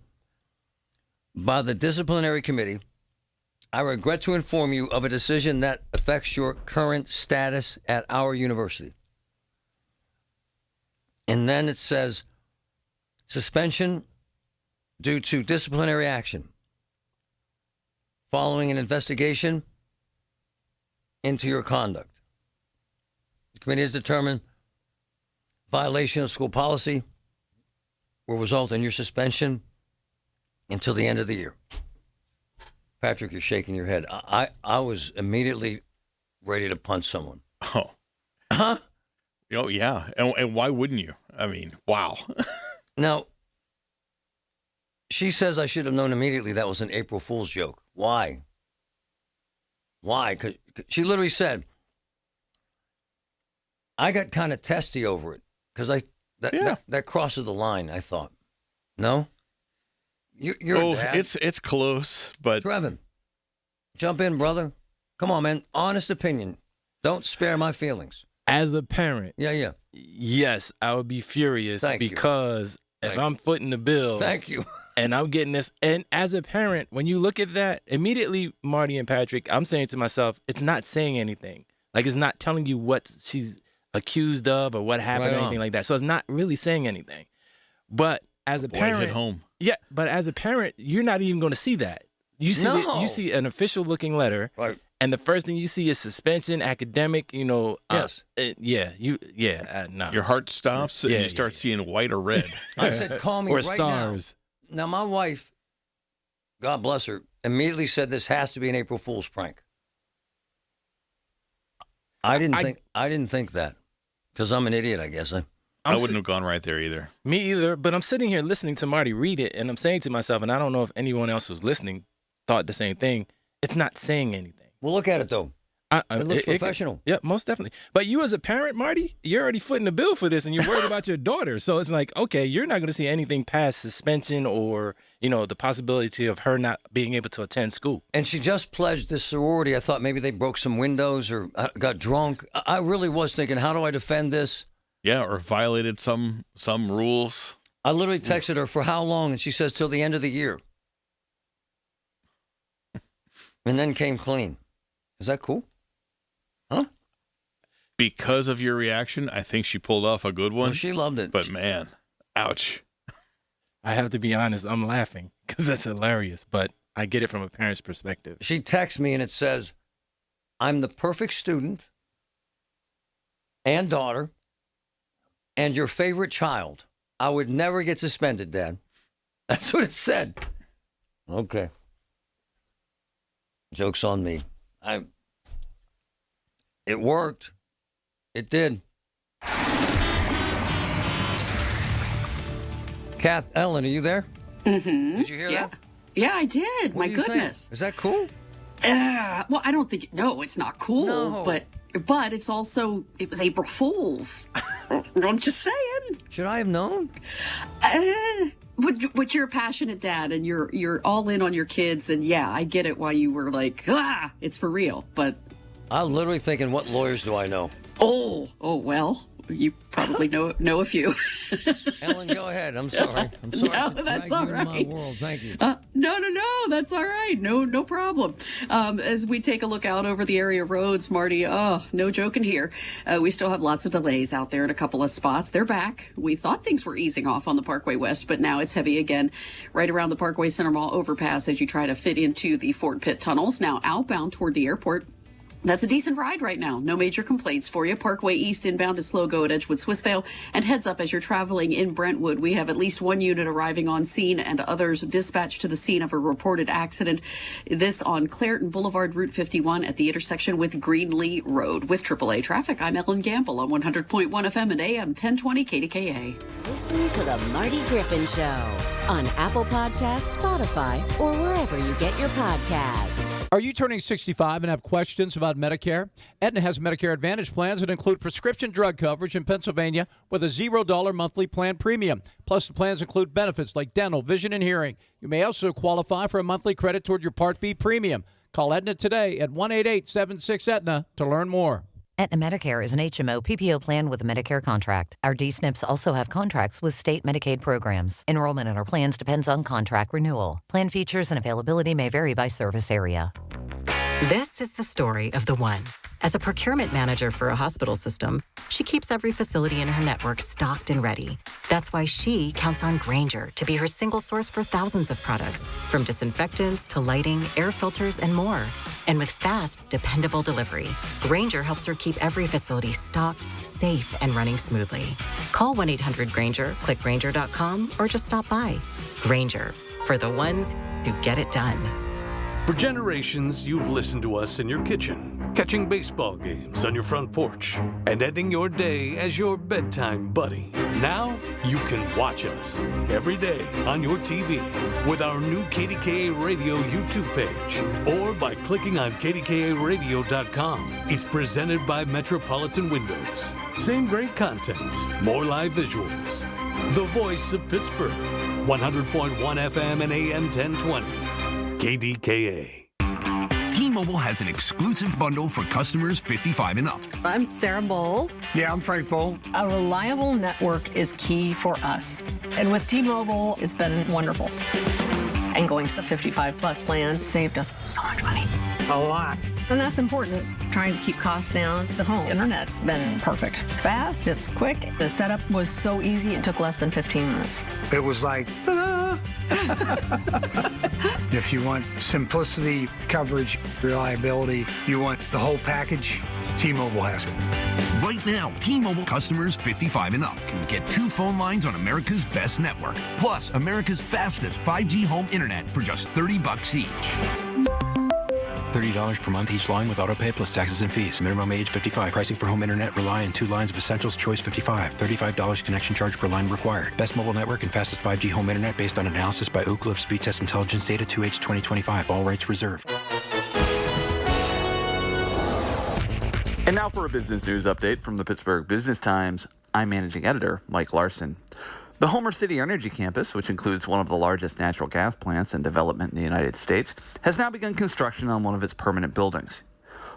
by the disciplinary committee, I regret to inform you of a decision that affects your current status at our university. And then it says, Suspension due to disciplinary action following an investigation into your conduct. The committee has determined violation of school policy will result in your suspension until the end of the year. Patrick, you're shaking your head. I was immediately ready to punch someone. Oh. Huh? Oh, yeah. And why wouldn't you? I mean, wow. Now, she says I should have known immediately that was an April Fool's joke. Why? Why? Because she literally said, I got kind of testy over it because that crosses the line, I thought. No? You're a dad. It's close, but Trevin, jump in, brother. Come on, man. Honest opinion. Don't spare my feelings. As a parent, yes, I would be furious because if I'm footing the bill, and I'm getting this, and as a parent, when you look at that, immediately, Marty and Patrick, I'm saying to myself, it's not saying anything. Like, it's not telling you what she's accused of or what happened or anything like that. So it's not really saying anything. But as a parent, hit home. Yeah, but as a parent, you're not even going to see that. You see, you see an official looking letter, and the first thing you see is suspension, academic. Yes. No. Your heart stops and you start seeing white or red. I said, call me or right stars. Now, my wife, God bless her, immediately said this has to be an April Fool's prank. I didn't think that because I'm an idiot, I guess. I wouldn't have gone right there either. Me either, but I'm sitting here listening to Marty read it, and I'm saying to myself, and I don't know if anyone else was listening thought the same thing, it's not saying anything. Well, look at it, though. It looks professional. Yeah, most definitely. But you as a parent, Marty, you're already footing the bill for this, and you're worried about your daughter. So it's like, okay, you're not going to see anything past suspension or, the possibility of her not being able to attend school. And she just pledged this sorority. I thought maybe they broke some windows or got drunk. I really was thinking, how do I defend this? Yeah, or violated some rules. I literally texted her for how long, and she says till the end of the year. And then came clean. Is that cool? Huh? Because of your reaction, I think she pulled off a good one. Well, she loved it. But man, ouch. I have to be honest, I'm laughing because that's hilarious, but I get it from a parent's perspective. She texts me and it says, I'm the perfect student and daughter and your favorite child. I would never get suspended, Dad. That's what it said. Okay. Joke's on me. It worked. It did. Ellen, are you there? Mm-hmm. Did you hear that? Yeah, I did. What My do you goodness. think? Is that cool? Well, I don't think. No, it's not cool. No. But it's also, it was April Fool's. I'm just saying. Should I have known? But you're a passionate dad and you're all in on your kids, and yeah, I get it why you were like, it's for real. But I'm literally thinking, what lawyers do I know? Oh, well, you probably know a few. Ellen, go ahead. I'm sorry. No, that's all right. My world. Thank you. No, that's all right. No problem. As we take a look out over the area roads, Marty, no joking here. We still have lots of delays out there in a couple of spots. They're back. We thought things were easing off on the Parkway West, but now it's heavy again right around the Parkway Center Mall overpass as you try to fit into the Fort Pitt tunnels. Now outbound toward the airport. That's a decent ride right now. No major complaints for you. Parkway East inbound is slow go at Edgewood Swissvale. And heads up as you're traveling in Brentwood. We have at least one unit arriving on scene and others dispatched to the scene of a reported accident. This on Clareton Boulevard, Route 51 at the intersection with Greenlee Road. With AAA traffic, I'm Ellen Gamble on 100.1 FM and AM 1020 KDKA. Listen to the Marty Griffin Show on Apple Podcasts, Spotify, or wherever you get your podcasts. Are you turning 65 and have questions about Medicare? Aetna has Medicare Advantage plans that include prescription drug coverage in Pennsylvania with a $0 monthly plan premium. Plus, the plans include benefits like dental, vision, and hearing. You may also qualify for a monthly credit toward your Part B premium. Call Aetna today at 1-888-76-AETNA to learn more. Aetna Medicare is an HMO PPO plan with a Medicare contract. Our D-SNPs also have contracts with state Medicaid programs. Enrollment in our plans depends on contract renewal. Plan features and availability may vary by service area. This is the story of the one. As a procurement manager for a hospital system, she keeps every facility in her network stocked and ready. That's why she counts on Grainger to be her single source for thousands of products, from disinfectants to lighting, air filters, and more. And with fast, dependable delivery, Grainger helps her keep every facility stocked, safe, and running smoothly. Call 1-800-GRAINGER, click Grainger.com, or just stop by. Grainger, for the ones who get it done. For generations, you've listened to us in your kitchen, catching baseball games on your front porch, and ending your day as your bedtime buddy. Now, you can watch us every day on your TV with our new KDKA Radio YouTube page, or by clicking on KDKARadio.com. It's presented by Metropolitan Windows. Same great content, more live visuals. The voice of Pittsburgh, 100.1 FM and AM 1020. KDKA. T-Mobile has an exclusive bundle for customers 55 and up. I'm Sarah Bowl. Yeah, I'm Frank Bowl. A reliable network is key for us. And with T-Mobile, it's been wonderful. And going to the 55 plus plan saved us so much money. A lot. And that's important. Trying to keep costs down. The home internet's been perfect. It's fast, it's quick. The setup was so easy, it took less than 15 minutes. It was like, ta-da! If you want simplicity, coverage, reliability, you want the whole package, T-Mobile has it. Right now, T-Mobile customers 55 and up can get 2 phone lines on America's best network, plus America's fastest 5G home internet for just $30 each. $30 per month each line with autopay plus taxes and fees. Minimum age 55. Pricing for home internet rely on 2 lines of essentials. Choice 55. $35 connection charge per line required. Best mobile network and fastest 5G home internet based on analysis by Ookla of Speed Test Intelligence data 2H 2025. All rights reserved. And now for a business news update from the Pittsburgh Business Times. I'm managing editor Mike Larson. The Homer City Energy Campus, which includes one of the largest natural gas plants in development in the United States, has now begun construction on one of its permanent buildings.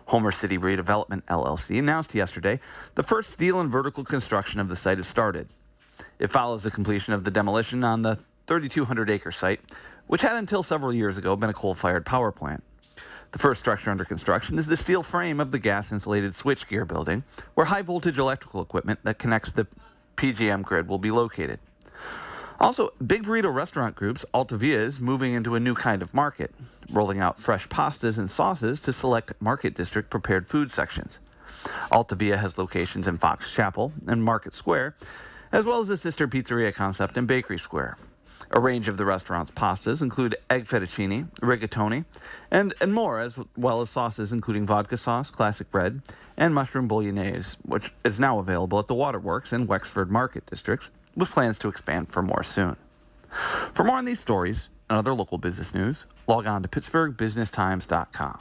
Homer City Redevelopment, LLC, announced yesterday the first steel and vertical construction of the site has started. It follows the completion of the demolition on the 3,200-acre site, which had until several years ago been a coal-fired power plant. The first structure under construction is the steel frame of the gas-insulated switchgear building, where high-voltage electrical equipment that connects the PJM grid will be located. Also, Big Burrito Restaurant Group's Alta Via is moving into a new kind of market, rolling out fresh pastas and sauces to select Market District prepared food sections. Alta Via has locations in Fox Chapel and Market Square, as well as a sister pizzeria concept in Bakery Square. A range of the restaurant's pastas include egg fettuccine, rigatoni, and more, as well as sauces including vodka sauce, classic bread, and mushroom bolognese, which is now available at the Waterworks and Wexford Market Districts, with plans to expand for more soon. For more on these stories and other local business news, log on to PittsburghBusinessTimes.com.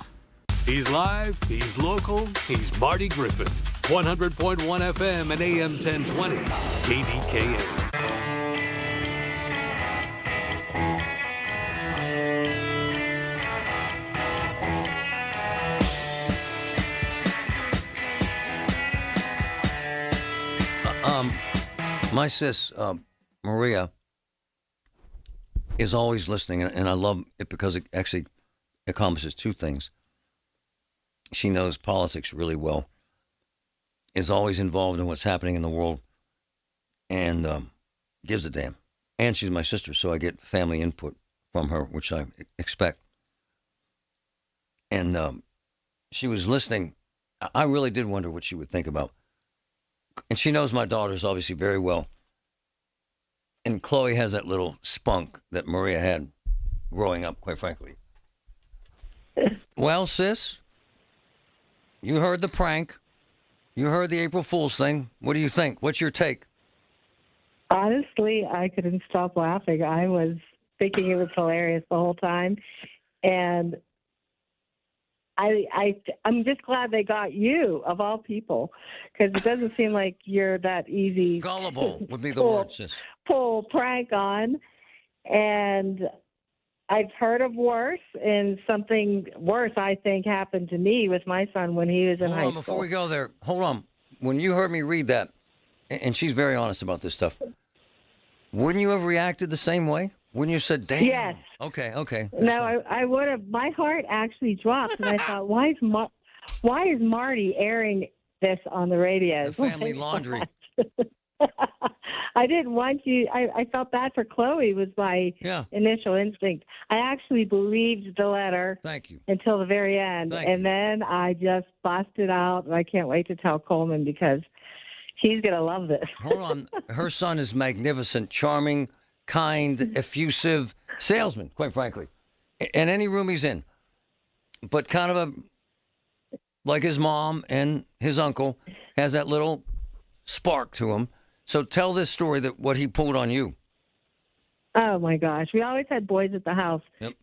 He's live, he's local, he's Marty Griffin. 100.1 FM and AM 1020, KDKA. My sis, Maria, is always listening, and I love it because it actually accomplishes 2 things. She knows politics really well, is always involved in what's happening in the world, and gives a damn. And she's my sister, so I get family input from her, which I expect. And she was listening. I really did wonder what she would think about. And she knows my daughters obviously very well. And Chloe has that little spunk that Maria had growing up, quite frankly. Well, sis, you heard the prank. You heard the April Fool's thing. What do you think? What's your take? Honestly, I couldn't stop laughing. I was thinking it was hilarious the whole time. And I'm just glad they got you, of all people, because it doesn't seem like you're that easy. Gullible would be the word, sis. Pull prank on. And I've heard of worse, and something worse, I think, happened to me with my son when he was in high school. Before we go there, hold on. When you heard me read that, and she's very honest about this stuff, wouldn't you have reacted the same way? When you said damn. Yes. Okay. No, I would have. My heart actually dropped, and I thought, why is Marty airing this on the radio? The family laundry. I didn't want you. I felt bad for Chloe was my initial instinct. I actually believed the letter. Thank you. Until the very end. Then I just busted out, and I can't wait to tell Coleman because he's going to love this. Hold on. Her son is magnificent, charming, kind, effusive salesman, quite frankly, in any room he's in. But kind of like his mom and his uncle, has that little spark to him. So tell this story, that what he pulled on you. Oh, my gosh. We always had boys at the house. Yep.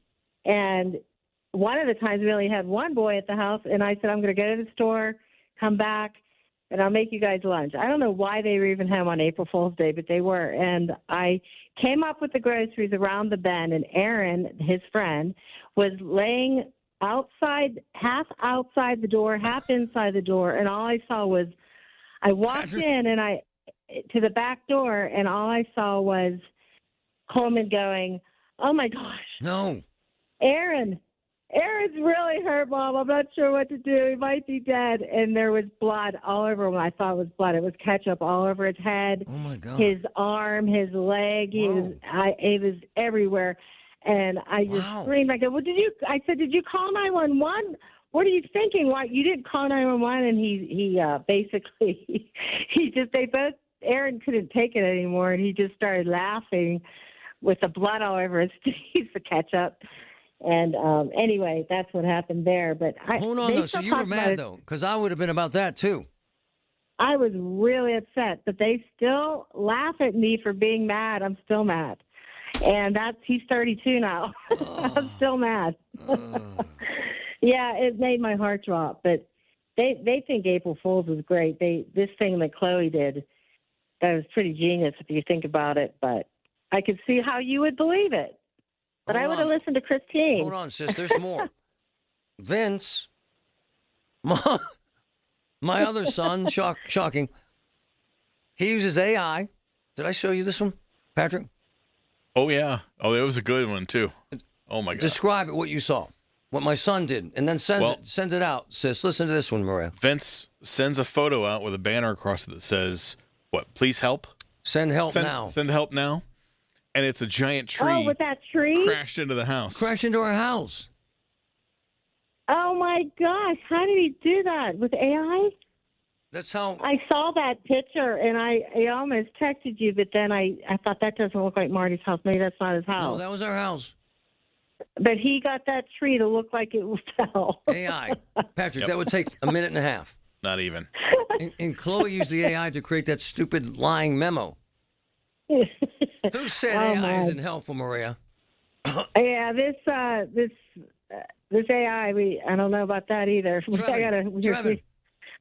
And one of the times we only had one boy at the house, and I said, I'm going to go to the store, come back, and I'll make you guys lunch. I don't know why they were even home on April Fool's Day, but they were. And I came up with the groceries around the bend, and Aaron, his friend, was laying outside, half outside the door, half inside the door, and all I saw was, I walked in and to the back door, and all I saw was Coleman going, oh my gosh. No. Aaron's really hurt, Mom. I'm not sure what to do. He might be dead. And there was blood all over him. I thought it was blood. It was ketchup all over his head. Oh, my God. His arm, his leg. It was everywhere. And I just screamed. I go, I said, did you call 911? What are you thinking? Why you didn't call 911? And he basically, Aaron couldn't take it anymore. And he just started laughing with the blood all over his face, the ketchup. And anyway, that's what happened there. But hold on, though. So you were mad, though, because I would have been about that, too. I was really upset, but they still laugh at me for being mad. I'm still mad. And he's 32 now. I'm still mad. Yeah, it made my heart drop. But they think April Fool's was great. This thing that Chloe did, that was pretty genius if you think about it. But I could see how you would believe it. But I would have listened to Christine. Hold on, sis. There's more. Vince, my other son, shocking. He uses AI. Did I show you this one, Patrick? Oh, yeah. Oh, that was a good one, too. Oh, my God. Describe it, what you saw, what my son did, and then send it out, sis. Listen to this one, Maria. Vince sends a photo out with a banner across it that says, what, please help? Send help now. Send help now. And it's a giant tree. Oh, with that tree? Crashed into the house. Crashed into our house. Oh, my gosh. How did he do that? With AI? That's how. I saw that picture, and I almost texted you, but then I thought that doesn't look like Marty's house. Maybe that's not his house. No, that was our house. But he got that tree to look like it fell. AI. Patrick, that would take a minute and a half. Not even. And Chloe used the AI to create that stupid lying memo. Who said AI isn't helpful, Maria? Yeah, this AI, I don't know about that either.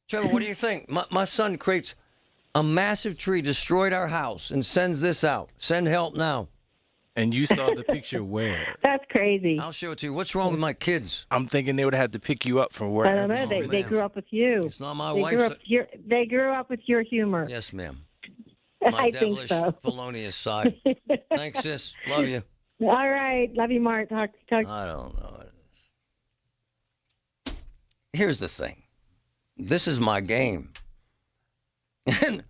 Trevor, what do you think? My son creates a massive tree, destroyed our house, and sends this out. Send help now. And you saw the picture where? That's crazy. I'll show it to you. What's wrong with my kids? I'm thinking they would have had to pick you up from where. I don't know. They grew up with you. It's not my wife. They grew up with your humor. Yes, ma'am. My I devilish, think so. felonious side. Thanks, sis. Love you. All right. Love you, Mark. Talk. I don't know. Here's the thing. This is my game. And,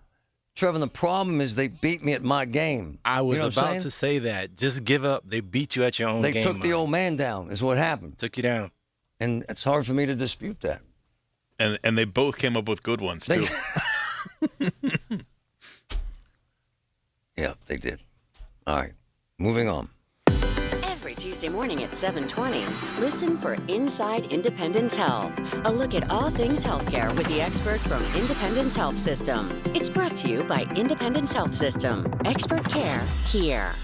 Trevor, the problem is they beat me at my game. I was about to say that. Just give up. They beat you at your own game. They took the old man down, is what happened. Took you down. And it's hard for me to dispute that. And they both came up with good ones, too. Yeah, they did. All right, moving on. Every Tuesday morning at 7:20, listen for Inside Independence Health, a look at all things healthcare with the experts from Independence Health System. It's brought to you by Independence Health System. Expert care here.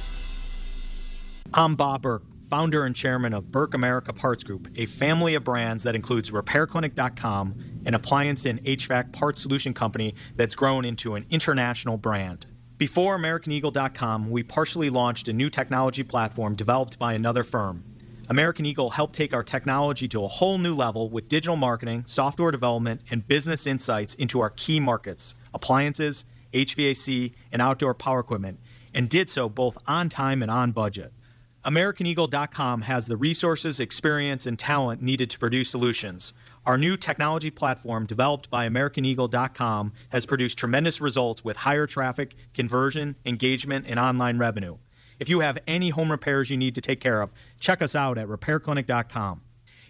I'm Bob Burke, founder and chairman of Burke America Parts Group, a family of brands that includes RepairClinic.com, an appliance and HVAC parts solution company that's grown into an international brand. Before AmericanEagle.com, we partially launched a new technology platform developed by another firm. American Eagle helped take our technology to a whole new level with digital marketing, software development, and business insights into our key markets, appliances, HVAC, and outdoor power equipment, and did so both on time and on budget. AmericanEagle.com has the resources, experience, and talent needed to produce solutions. Our new technology platform, developed by AmericanEagle.com, has produced tremendous results with higher traffic, conversion, engagement, and online revenue. If you have any home repairs you need to take care of, check us out at RepairClinic.com.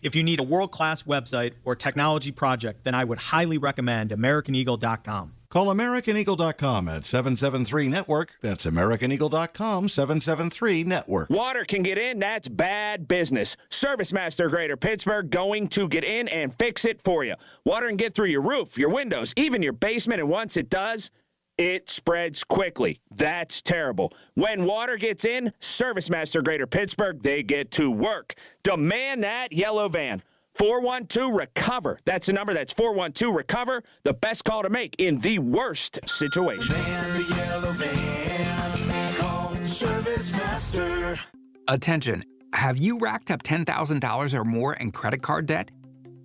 If you need a world-class website or technology project, then I would highly recommend AmericanEagle.com. Call AmericanEagle.com at 773-NETWORK. That's AmericanEagle.com, 773-NETWORK. Water can get in, that's bad business. ServiceMaster Greater Pittsburgh going to get in and fix it for you. Water can get through your roof, your windows, even your basement, and once it does, it spreads quickly. That's terrible. When water gets in, ServiceMaster Greater Pittsburgh, they get to work. Demand that yellow van. 412-RECOVER. That's the number. That's 412-RECOVER. The best call to make in the worst situation. Man the yellow van. Call ServiceMaster. Attention. Have you racked up $10,000 or more in credit card debt?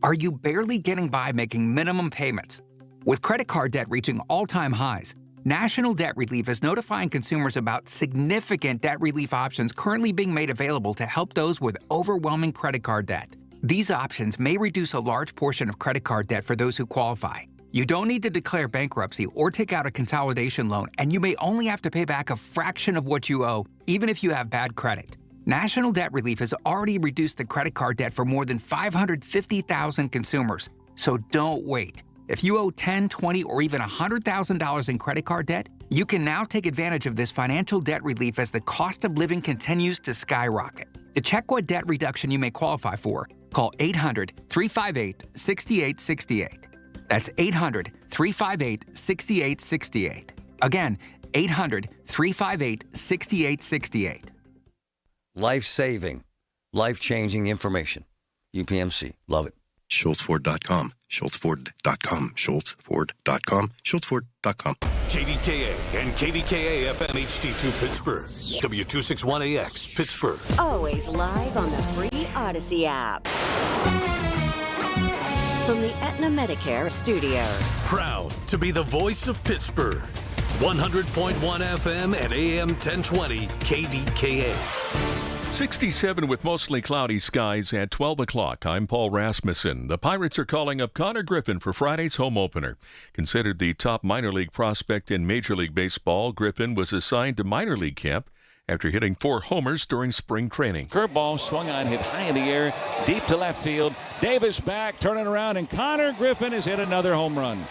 Are you barely getting by making minimum payments? With credit card debt reaching all-time highs, National Debt Relief is notifying consumers about significant debt relief options currently being made available to help those with overwhelming credit card debt. These options may reduce a large portion of credit card debt for those who qualify. You don't need to declare bankruptcy or take out a consolidation loan, and you may only have to pay back a fraction of what you owe, even if you have bad credit. National Debt Relief has already reduced the credit card debt for more than 550,000 consumers. So don't wait. If you owe $10,000, $20,000, or even $100,000 in credit card debt, you can now take advantage of this financial debt relief as the cost of living continues to skyrocket. To check what debt reduction you may qualify for, call 800-358-6868. That's 800-358-6868. Again, 800-358-6868. Life-saving, life-changing information. UPMC. Love it. SchultzFord.com. SchultzFord.com. SchultzFord.com. SchultzFord.com. KDKA and KDKA-FM HD2 Pittsburgh. W261AX Pittsburgh. Always live on the free Odyssey app. From the Aetna Medicare studios. Proud to be the voice of Pittsburgh. 100.1 FM and AM 1020 KDKA. 67 with mostly cloudy skies at 12 o'clock. I'm Paul Rasmussen. The Pirates are calling up Connor Griffin for Friday's home opener. Considered the top minor league prospect in Major League Baseball, Griffin was assigned to minor league camp after hitting 4 homers during spring training. Curveball swung on, hit high in the air, deep to left field. Davis back, turning around, and Connor Griffin has hit another home run.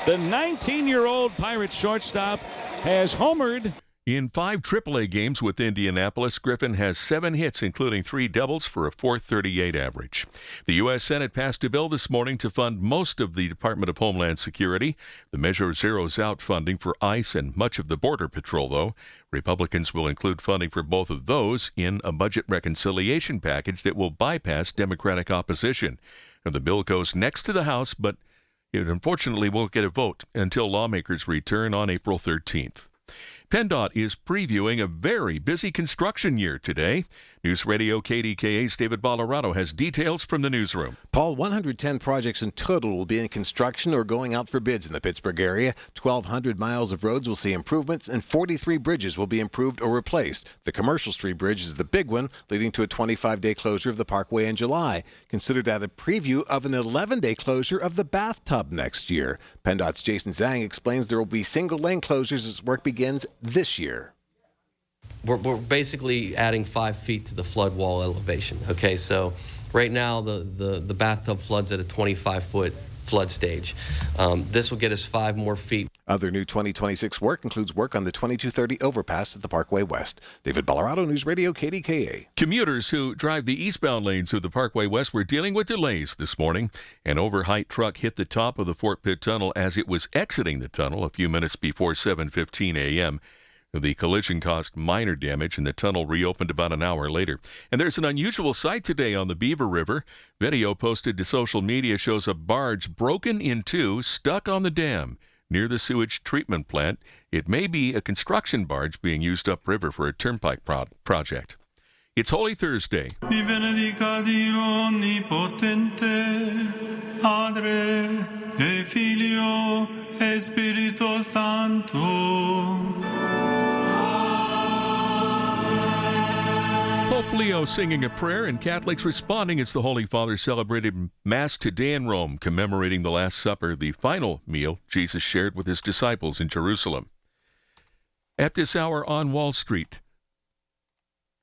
The 19-year-old Pirates shortstop has homered. In 5 AAA games with Indianapolis, Griffin has 7 hits, including 3 doubles for a .438 average. The U.S. Senate passed a bill this morning to fund most of the Department of Homeland Security. The measure zeroes out funding for ICE and much of the Border Patrol, though. Republicans will include funding for both of those in a budget reconciliation package that will bypass Democratic opposition. Now, the bill goes next to the House, but it unfortunately won't get a vote until lawmakers return on April 13th. PennDOT is previewing a very busy construction year today. News Radio KDKA's David Ballarado has details from the newsroom. Paul, 110 projects in total will be in construction or going out for bids in the Pittsburgh area. 1,200 miles of roads will see improvements, and 43 bridges will be improved or replaced. The Commercial Street Bridge is the big one, leading to a 25-day closure of the Parkway in July. Consider that a preview of an 11-day closure of the bathtub next year. PennDOT's Jason Zhang explains there will be single-lane closures as work begins this year. We're basically adding 5 feet to the flood wall elevation. Okay, so right now the bathtub floods at a 25-foot flood stage. This will get us 5 more feet. Other new 2026 work includes work on the 2230 overpass at the Parkway West. David Ballarado, News Radio KDKA. Commuters who drive the eastbound lanes of the Parkway West were dealing with delays this morning. An overheight truck hit the top of the Fort Pitt Tunnel as it was exiting the tunnel a few minutes before 7:15 a.m. The collision caused minor damage, and the tunnel reopened about an hour later. And there's an unusual sight today on the Beaver River. Video posted to social media shows a barge broken in 2, stuck on the dam near the sewage treatment plant. It may be a construction barge being used upriver for a turnpike project. It's Holy Thursday. Vi benedica Dio onnipotente, Padre e Figlio e Spirito Santo. Pope Leo singing a prayer and Catholics responding as the Holy Father celebrated Mass today in Rome, commemorating the Last Supper, the final meal Jesus shared with his disciples in Jerusalem. At this hour on Wall Street,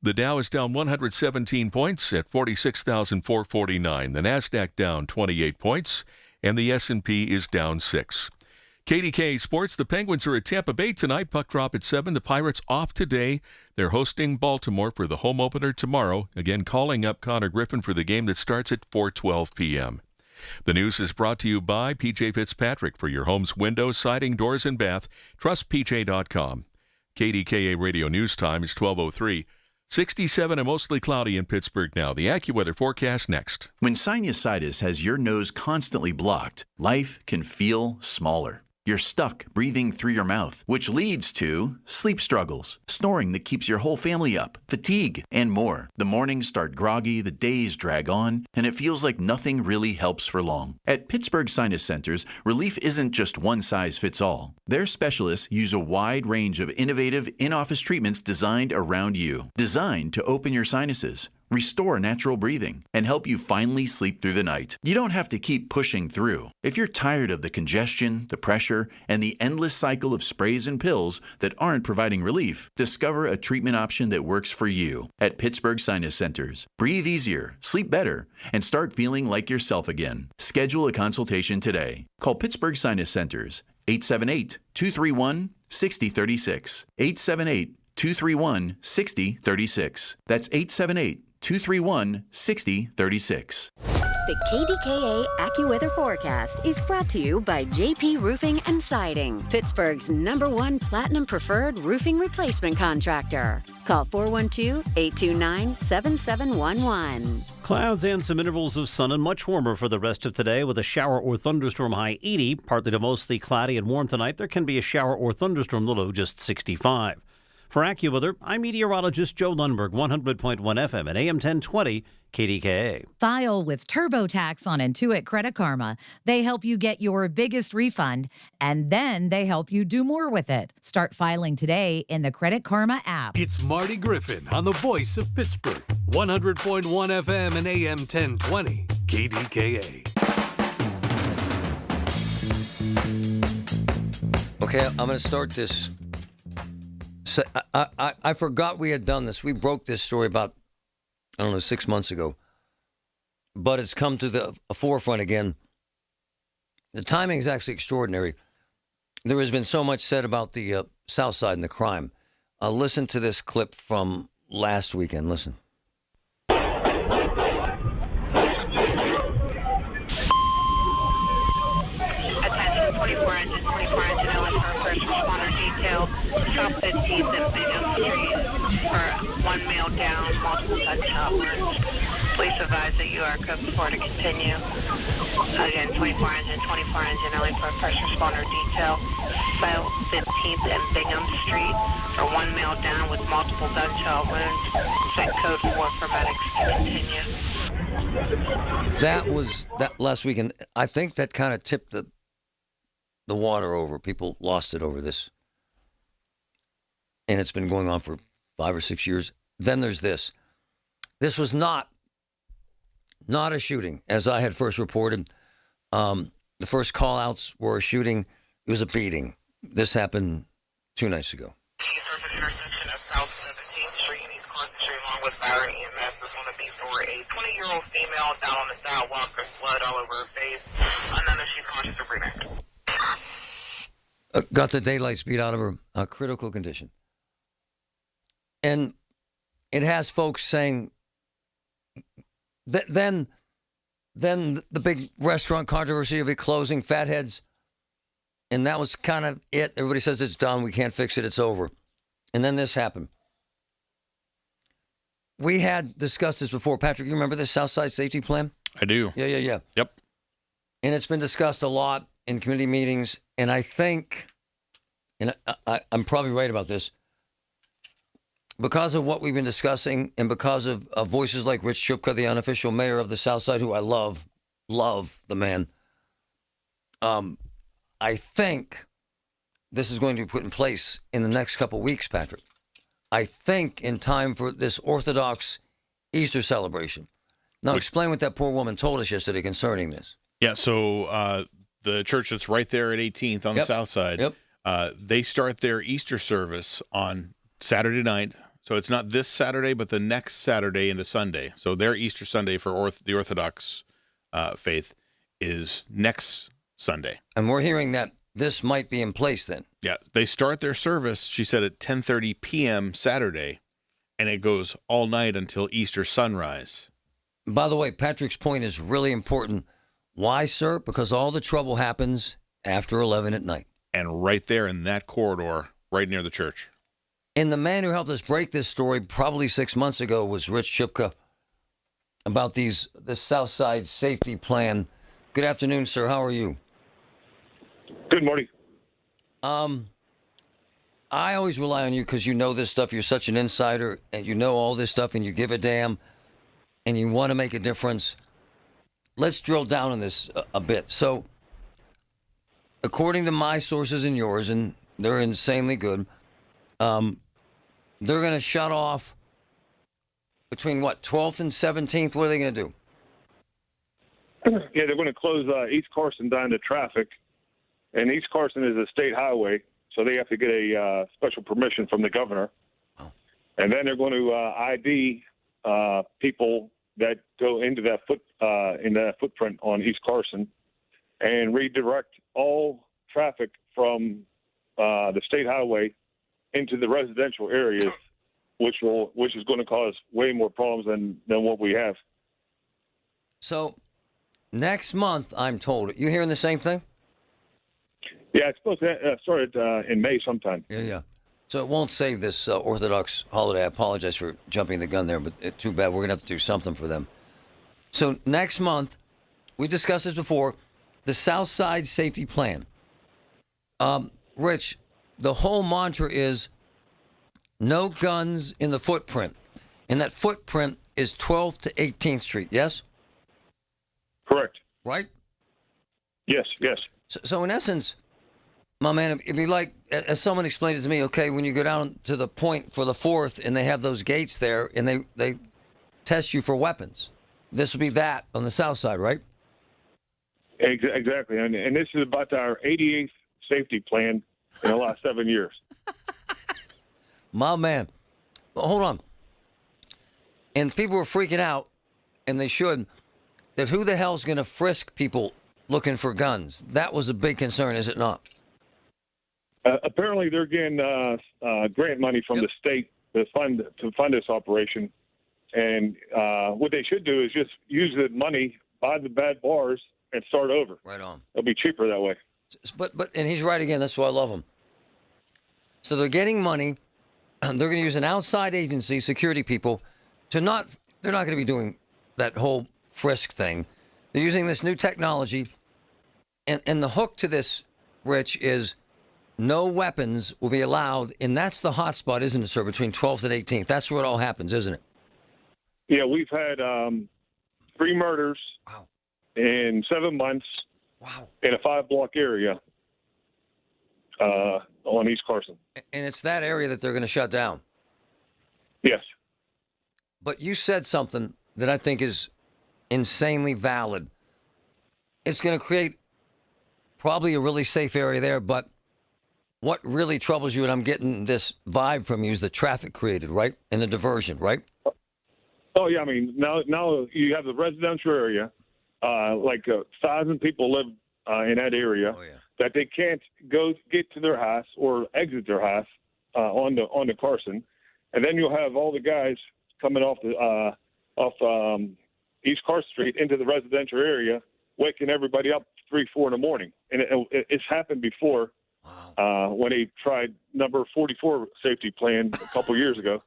the Dow is down 117 points at 46,449. The Nasdaq down 28 points, and the S&P is down 6. KDKA Sports, the Penguins are at Tampa Bay tonight. Puck drop at 7. The Pirates off today. They're hosting Baltimore for the home opener tomorrow. Again, calling up Connor Griffin for the game that starts at 4:12 p.m. The news is brought to you by PJ Fitzpatrick. For your home's windows, siding, doors, and bath, trust PJ.com. KDKA Radio News Time is 12:03. 67 and mostly cloudy in Pittsburgh now. The AccuWeather forecast next. When sinusitis has your nose constantly blocked, life can feel smaller. You're stuck breathing through your mouth, which leads to sleep struggles, snoring that keeps your whole family up, fatigue, and more. The mornings start groggy, the days drag on, and it feels like nothing really helps for long. At Pittsburgh Sinus Centers, relief isn't just one size fits all. Their specialists use a wide range of innovative in-office treatments designed around you, designed to open your sinuses, restore natural breathing, and help you finally sleep through the night. You don't have to keep pushing through. If you're tired of the congestion, the pressure, and the endless cycle of sprays and pills that aren't providing relief, discover a treatment option that works for you at Pittsburgh Sinus Centers. Breathe easier, sleep better, and start feeling like yourself again. Schedule a consultation today. Call Pittsburgh Sinus Centers, 878-231-6036. 878-231-6036. That's 878-231-6036. The KDKA AccuWeather forecast is brought to you by JP Roofing and Siding, Pittsburgh's #1 Platinum Preferred Roofing Replacement Contractor. Call 412-829-7711. Clouds and some intervals of sun and much warmer for the rest of today with a shower or thunderstorm high 80. Partly to mostly cloudy and warm tonight. There can be a shower or thunderstorm, the low just 65. For AccuWeather, I'm meteorologist Joe Lundberg, 100.1 FM and AM 1020 KDKA. File with TurboTax on Intuit Credit Karma. They help you get your biggest refund, and then they help you do more with it. Start filing today in the Credit Karma app. It's Marty Griffin on the voice of Pittsburgh, 100.1 FM and AM 1020 KDKA. Okay, I'm going to start this. So I forgot we had done this. We broke this story about, 6 months ago. But it's come to the forefront again. The timing is actually extraordinary. There has been so much said about the South Side and the crime. Listen to this clip from last weekend. Listen. Attention 24 engine Ellen for first responder detail. South 15th and Bingham Street for one male down, multiple gunshot wounds. Please advise that you are code before to continue. Again, 24 engine Ellen for first responder detail. South 15th and Bingham Street for one male down with multiple gunshot wounds. Set code 4 for medics to continue. That was that last weekend. I think that kind of tipped the water over. People lost it over this. And it's been going on for 5 or 6 years. Then there's this. This was not a shooting, as I had first reported. The first call-outs were a shooting. It was a beating. This happened 2 nights ago. Surface intersection of South 17th Street and East Clinton Street, along with Barrett EMS, is going to be for a 20-year-old female down on the sidewalk with blood all over her face. None of she's conscious or breathing. Got the daylight speed out of her. Critical condition. And it has folks saying that then the big restaurant controversy of it closing, Fatheads, and that was kind of it. Everybody says it's done. We can't fix it. It's over. And then this happened. We had discussed this before. Patrick, you remember this Southside Safety Plan? I do. Yeah. Yep. And it's been discussed a lot in committee meetings. And I think, and I'm probably right about this, because of what we've been discussing and because of voices like Rich Chupka, the unofficial mayor of the South Side, who I love the man, I think this is going to be put in place in the next couple of weeks, Patrick. I think in time for this Orthodox Easter celebration. Now, explain what that poor woman told us yesterday concerning this. Yeah, so the church that's right there at 18th on the south side, they start their Easter service on Saturday night. So it's not this Saturday, but the next Saturday into Sunday. So their Easter Sunday for the Orthodox faith is next Sunday. And we're hearing that this might be in place then. Yeah, they start their service, she said, at 10:30 p.m. Saturday, and it goes all night until Easter sunrise. By the way, Patrick's point is really important. Why, sir? Because all the trouble happens after 11 at night. And right there in that corridor, right near the church. And the man who helped us break this story probably 6 months ago was Rich Chipka about the South Side safety plan. Good afternoon, sir. How are you? Good morning. I always rely on you because you know this stuff. You're such an insider, and you know all this stuff, and you give a damn, and you want to make a difference. Let's drill down on this a bit. So, according to my sources and yours, and they're insanely good, they're going to shut off between, 12th and 17th? What are they going to do? Yeah, they're going to close East Carson down to traffic. And East Carson is a state highway, so they have to get a special permission from the governor. Oh. And then they're going to ID people that go into that footprint on East Carson and redirect all traffic from the state highway into the residential areas, which is going to cause way more problems than what we have. So next month, I'm told, you hearing the same thing? Yeah, it's supposed to start in May sometime. Yeah. So it won't save this Orthodox holiday. I apologize for jumping the gun there, but too bad. We're going to have to do something for them. So next month, we discussed this before, the South Side Safety Plan. Rich, the whole mantra is no guns in the footprint. And that footprint is 12th to 18th Street, yes? Correct. Right? Yes. So in essence, my man, if you like, as someone explained it to me, okay, when you go down to the point for the 4th and they have those gates there and they test you for weapons, this will be that on the south side, right? Exactly. And this is about our 88th safety plan in the last 7 years. My man. Well, hold on. And people were freaking out, and they should, that who the hell's going to frisk people looking for guns? That was a big concern, is it not? Apparently, they're getting grant money from the state to fund this operation, and what they should do is just use the money, buy the bad bars, and start over. Right on. It'll be cheaper that way. But and he's right again. That's why I love him. So they're getting money. They're going to use an outside agency, security people, they're not going to be doing that whole frisk thing. They're using this new technology, and the hook to this, Rich, is no weapons will be allowed, and that's the hot spot, isn't it, sir, between 12th and 18th? That's where it all happens, isn't it? Yeah, we've had 3 murders in 7 months in a 5-block area on East Carson. And it's that area that they're going to shut down. Yes. But you said something that I think is insanely valid. It's going to create probably a really safe area there, but what really troubles you, and I'm getting this vibe from you, is the traffic created, right? And the diversion, right? Oh, yeah. I mean, now you have the residential area, like 1,000 people live in that area that they can't go get to their house or exit their house on the Carson. And then you'll have all the guys coming off East Carson Street into the residential area, waking everybody up 3, 4 in the morning. And it's happened before. When they tried number 44 safety plan a couple years ago.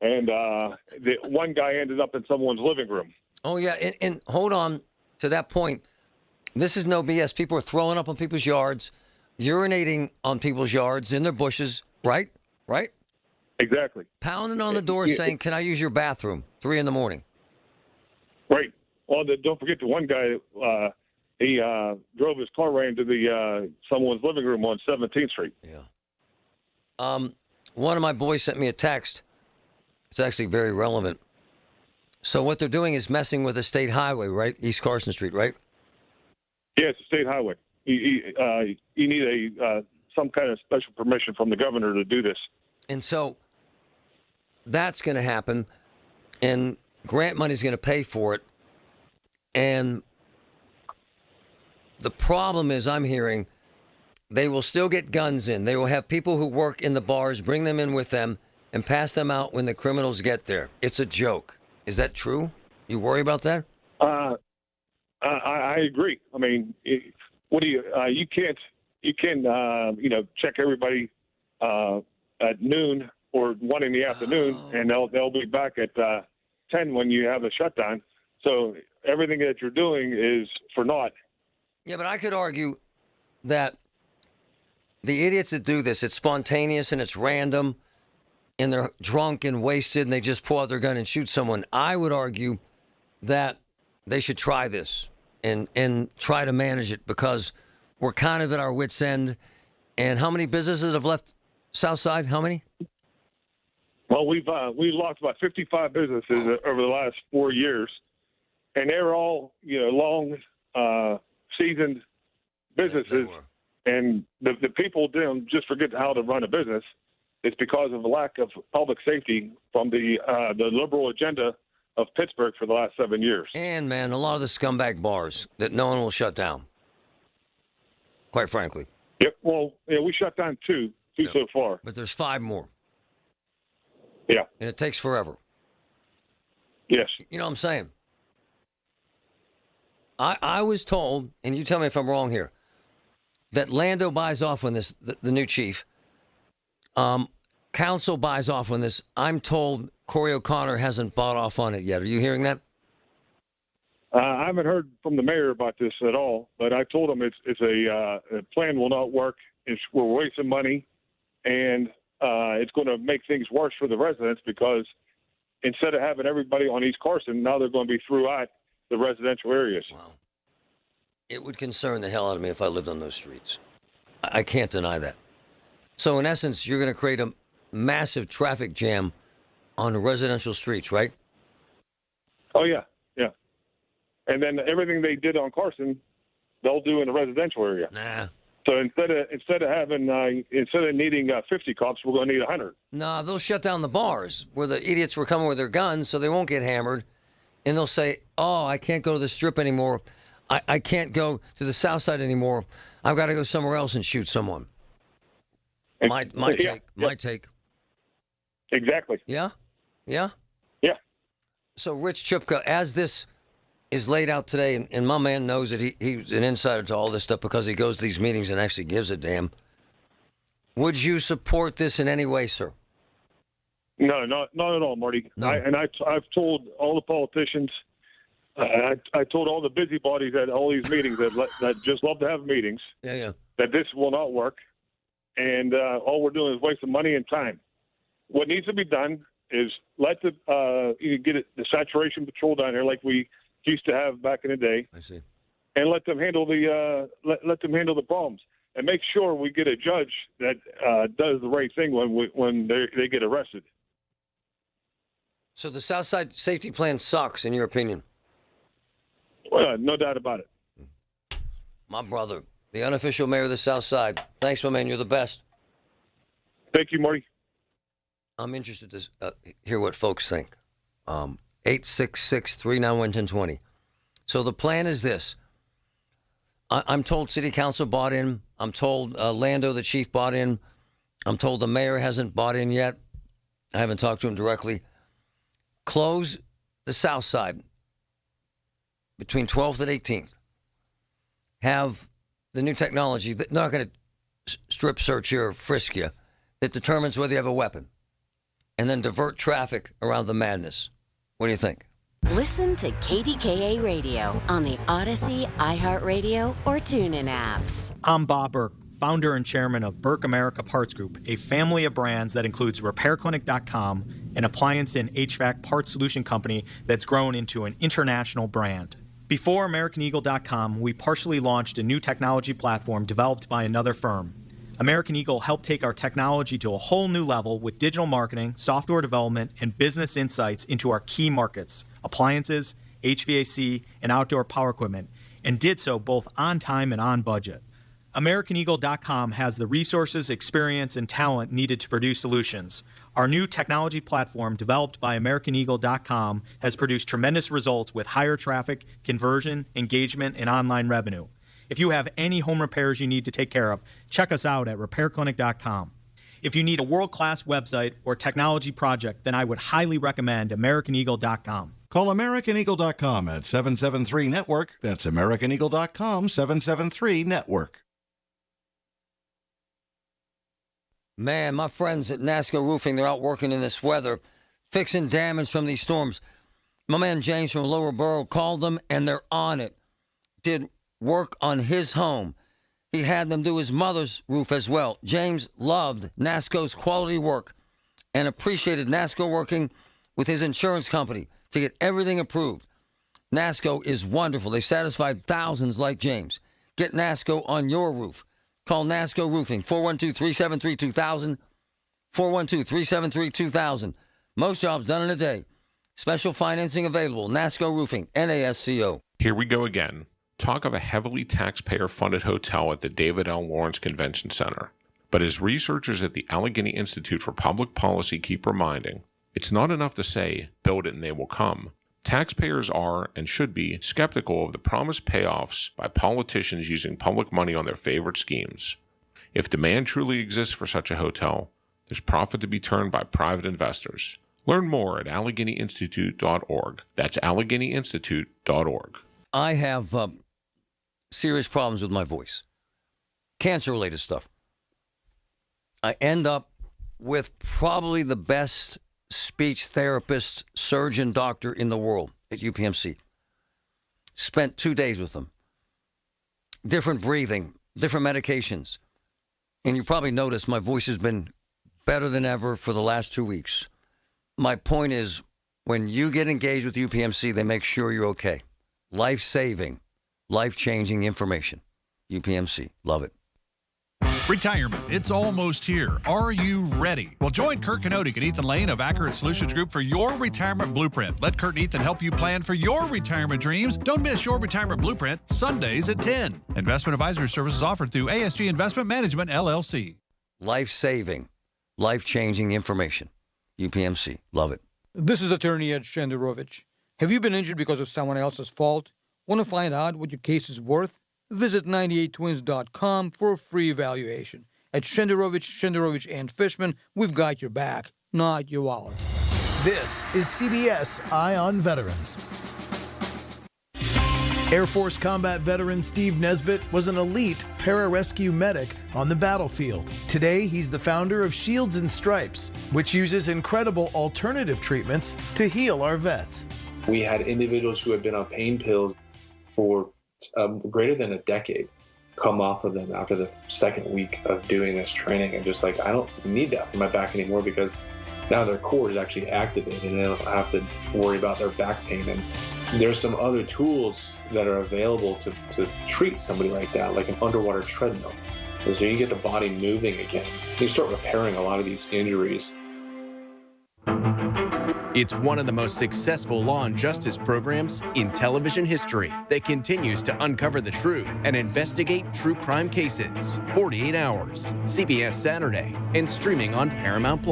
And the one guy ended up in someone's living room. Oh, yeah. And hold on to that point. This is no BS. People are throwing up on people's yards, urinating on people's yards, in their bushes, right? Right? Exactly. Pounding on the door saying, can I use your bathroom? 3 in the morning. Right. Well, don't forget the one guy, he drove his car right into someone's living room on 17th Street. Yeah. One of my boys sent me a text. It's actually very relevant. So what they're doing is messing with the state highway, right? East Carson Street, right? Yeah, it's a state highway. You need some kind of special permission from the governor to do this. And so that's going to happen, and grant money is going to pay for it. And the problem is, I'm hearing they will still get guns in. They will have people who work in the bars bring them in with them and pass them out when the criminals get there. It's a joke. Is that true? You worry about that? I agree. I mean, what do you can't check everybody at noon or 1 in the afternoon, and they'll be back at 10 when you have a shutdown. So everything that you're doing is for naught. Yeah, but I could argue that the idiots that do this, it's spontaneous and it's random, and they're drunk and wasted, and they just pull out their gun and shoot someone. I would argue that they should try this and try to manage it, because we're kind of at our wits' end. And how many businesses have left Southside? How many? Well, we've lost about 55 businesses over the last 4 years, and they're all long seasoned businesses. And the people just forget how to run a business. It's because of the lack of public safety from the liberal agenda of Pittsburgh for the last 7 years. And, man, a lot of the scumbag bars that no one will shut down, quite frankly. Yep. Well, yeah, we shut down two so far. But there's 5 more. Yeah. And it takes forever. Yes. You know what I'm saying? I was told, and you tell me if I'm wrong here, that Lando buys off on this, the new chief. Council buys off on this. I'm told Corey O'Connor hasn't bought off on it yet. Are you hearing that? I haven't heard from the mayor about this at all, but I told him it's a plan will not work. We're wasting money, and it's going to make things worse for the residents, because instead of having everybody on East Carson, now they're going to be throughout the residential areas. Wow. It would concern the hell out of me if I lived on those streets. I can't deny that. So in essence, you're going to create a massive traffic jam on the residential streets, right? Oh, yeah. Yeah. And then everything they did on Carson, they'll do in the residential area. Nah. So instead of needing 50 cops, we're going to need 100. Nah, they'll shut down the bars where the idiots were coming with their guns, so they won't get hammered. And they'll say, oh, I can't go to the Strip anymore. I can't go to the South Side anymore. I've got to go somewhere else and shoot someone. My take. Exactly. Yeah? Yeah? Yeah. So, Rich Chipka, as this is laid out today, and my man knows that he's an insider to all this stuff because he goes to these meetings and actually gives a damn, would you support this in any way, sir? No, not at all, Marty. No. I've told all the politicians, I told all the busybodies at all these meetings that just love to have meetings. Yeah. That this will not work, and all we're doing is wasting money and time. What needs to be done is let the saturation patrol down here like we used to have back in the day. I see. And let them handle the problems, and make sure we get a judge that does the right thing when they get arrested. So the South Side safety plan sucks, in your opinion? Well, no doubt about it. My brother, the unofficial mayor of the South Side. Thanks, my man. You're the best. Thank you, Marty. I'm interested to hear what folks think. 866-391-1020. So the plan is this. I'm told City Council bought in. I'm told Lando, the chief, bought in. I'm told the mayor hasn't bought in yet. I haven't talked to him directly. Close the South Side between 12th and 18th. Have the new technology, they're not going to strip search you or frisk you, that determines whether you have a weapon, and then divert traffic around the madness. What do you think? Listen to KDKA Radio on the Odyssey, iHeartRadio, or TuneIn apps. I'm Bob Burke, founder and chairman of Burke America Parts Group, a family of brands that includes RepairClinic.com, an appliance and HVAC parts solution company that's grown into an international brand. Before AmericanEagle.com, we partially launched a new technology platform developed by another firm. American Eagle helped take our technology to a whole new level with digital marketing, software development, and business insights into our key markets, appliances, HVAC, and outdoor power equipment, and did so both on time and on budget. AmericanEagle.com has the resources, experience, and talent needed to produce solutions. Our new technology platform, developed by AmericanEagle.com, has produced tremendous results with higher traffic, conversion, engagement, and online revenue. If you have any home repairs you need to take care of, check us out at RepairClinic.com. If you need a world-class website or technology project, then I would highly recommend AmericanEagle.com. Call AmericanEagle.com at 773-NETWORK. That's AmericanEagle.com, 773-NETWORK. Man, my friends at NASCO Roofing, they're out working in this weather, fixing damage from these storms. My man James from Lower Borough called them, and they're on it. Did work on his home. He had them do his mother's roof as well. James loved NASCO's quality work and appreciated NASCO working with his insurance company to get everything approved. NASCO is wonderful. They satisfied thousands like James. Get NASCO on your roof. Call NASCO Roofing, 412-373-2000, 412-373-2000. Most jobs done in a day. Special financing available. NASCO Roofing, NASCO. Here we go again. Talk of a heavily taxpayer-funded hotel at the David L. Lawrence Convention Center. But as researchers at the Allegheny Institute for Public Policy keep reminding, it's not enough to say, build it and they will come. Taxpayers are, and should be, skeptical of the promised payoffs by politicians using public money on their favorite schemes. If demand truly exists for such a hotel, there's profit to be turned by private investors. Learn more at AlleghenyInstitute.org. That's AlleghenyInstitute.org. I have serious problems with my voice. Cancer-related stuff. I end up with probably the best speech therapist, surgeon, doctor in the world at UPMC. Spent 2 days with them. Different breathing, different medications. And you probably noticed my voice has been better than ever for the last 2 weeks. My point is, when you get engaged with UPMC, they make sure you're okay. Life-saving, life-changing information. UPMC. Love it. Retirement, it's almost here. Are you ready? Well, join Kurt Kanodik and Ethan Lane of Accurate Solutions Group for your retirement blueprint. Let Kurt and Ethan help you plan for your retirement dreams. Don't miss your retirement blueprint, Sundays at 10. Investment advisory services offered through ASG Investment Management, LLC. Life-saving, life-changing information. UPMC. Love it. This is attorney Ed Shenderovich. Have you been injured because of someone else's fault? Want to find out what your case is worth? Visit 98twins.com for a free evaluation. At Shenderovich, and Fishman, we've got your back, not your wallet. This is CBS Eye on Veterans. Air Force combat veteran Steve Nesbitt was an elite pararescue medic on the battlefield. Today, he's the founder of Shields and Stripes, which uses incredible alternative treatments to heal our vets. We had individuals who had been on pain pills for greater than a decade come off of them after the second week of doing this training and just like, I don't need that for my back anymore because now their core is actually activated and they don't have to worry about their back pain. And there's some other tools that are available to treat somebody like that, like an underwater treadmill. And so you get the body moving again. You start repairing a lot of these injuries. It's one of the most successful law and justice programs in television history that continues to uncover the truth and investigate true crime cases. 48 Hours, CBS Saturday, and streaming on Paramount+.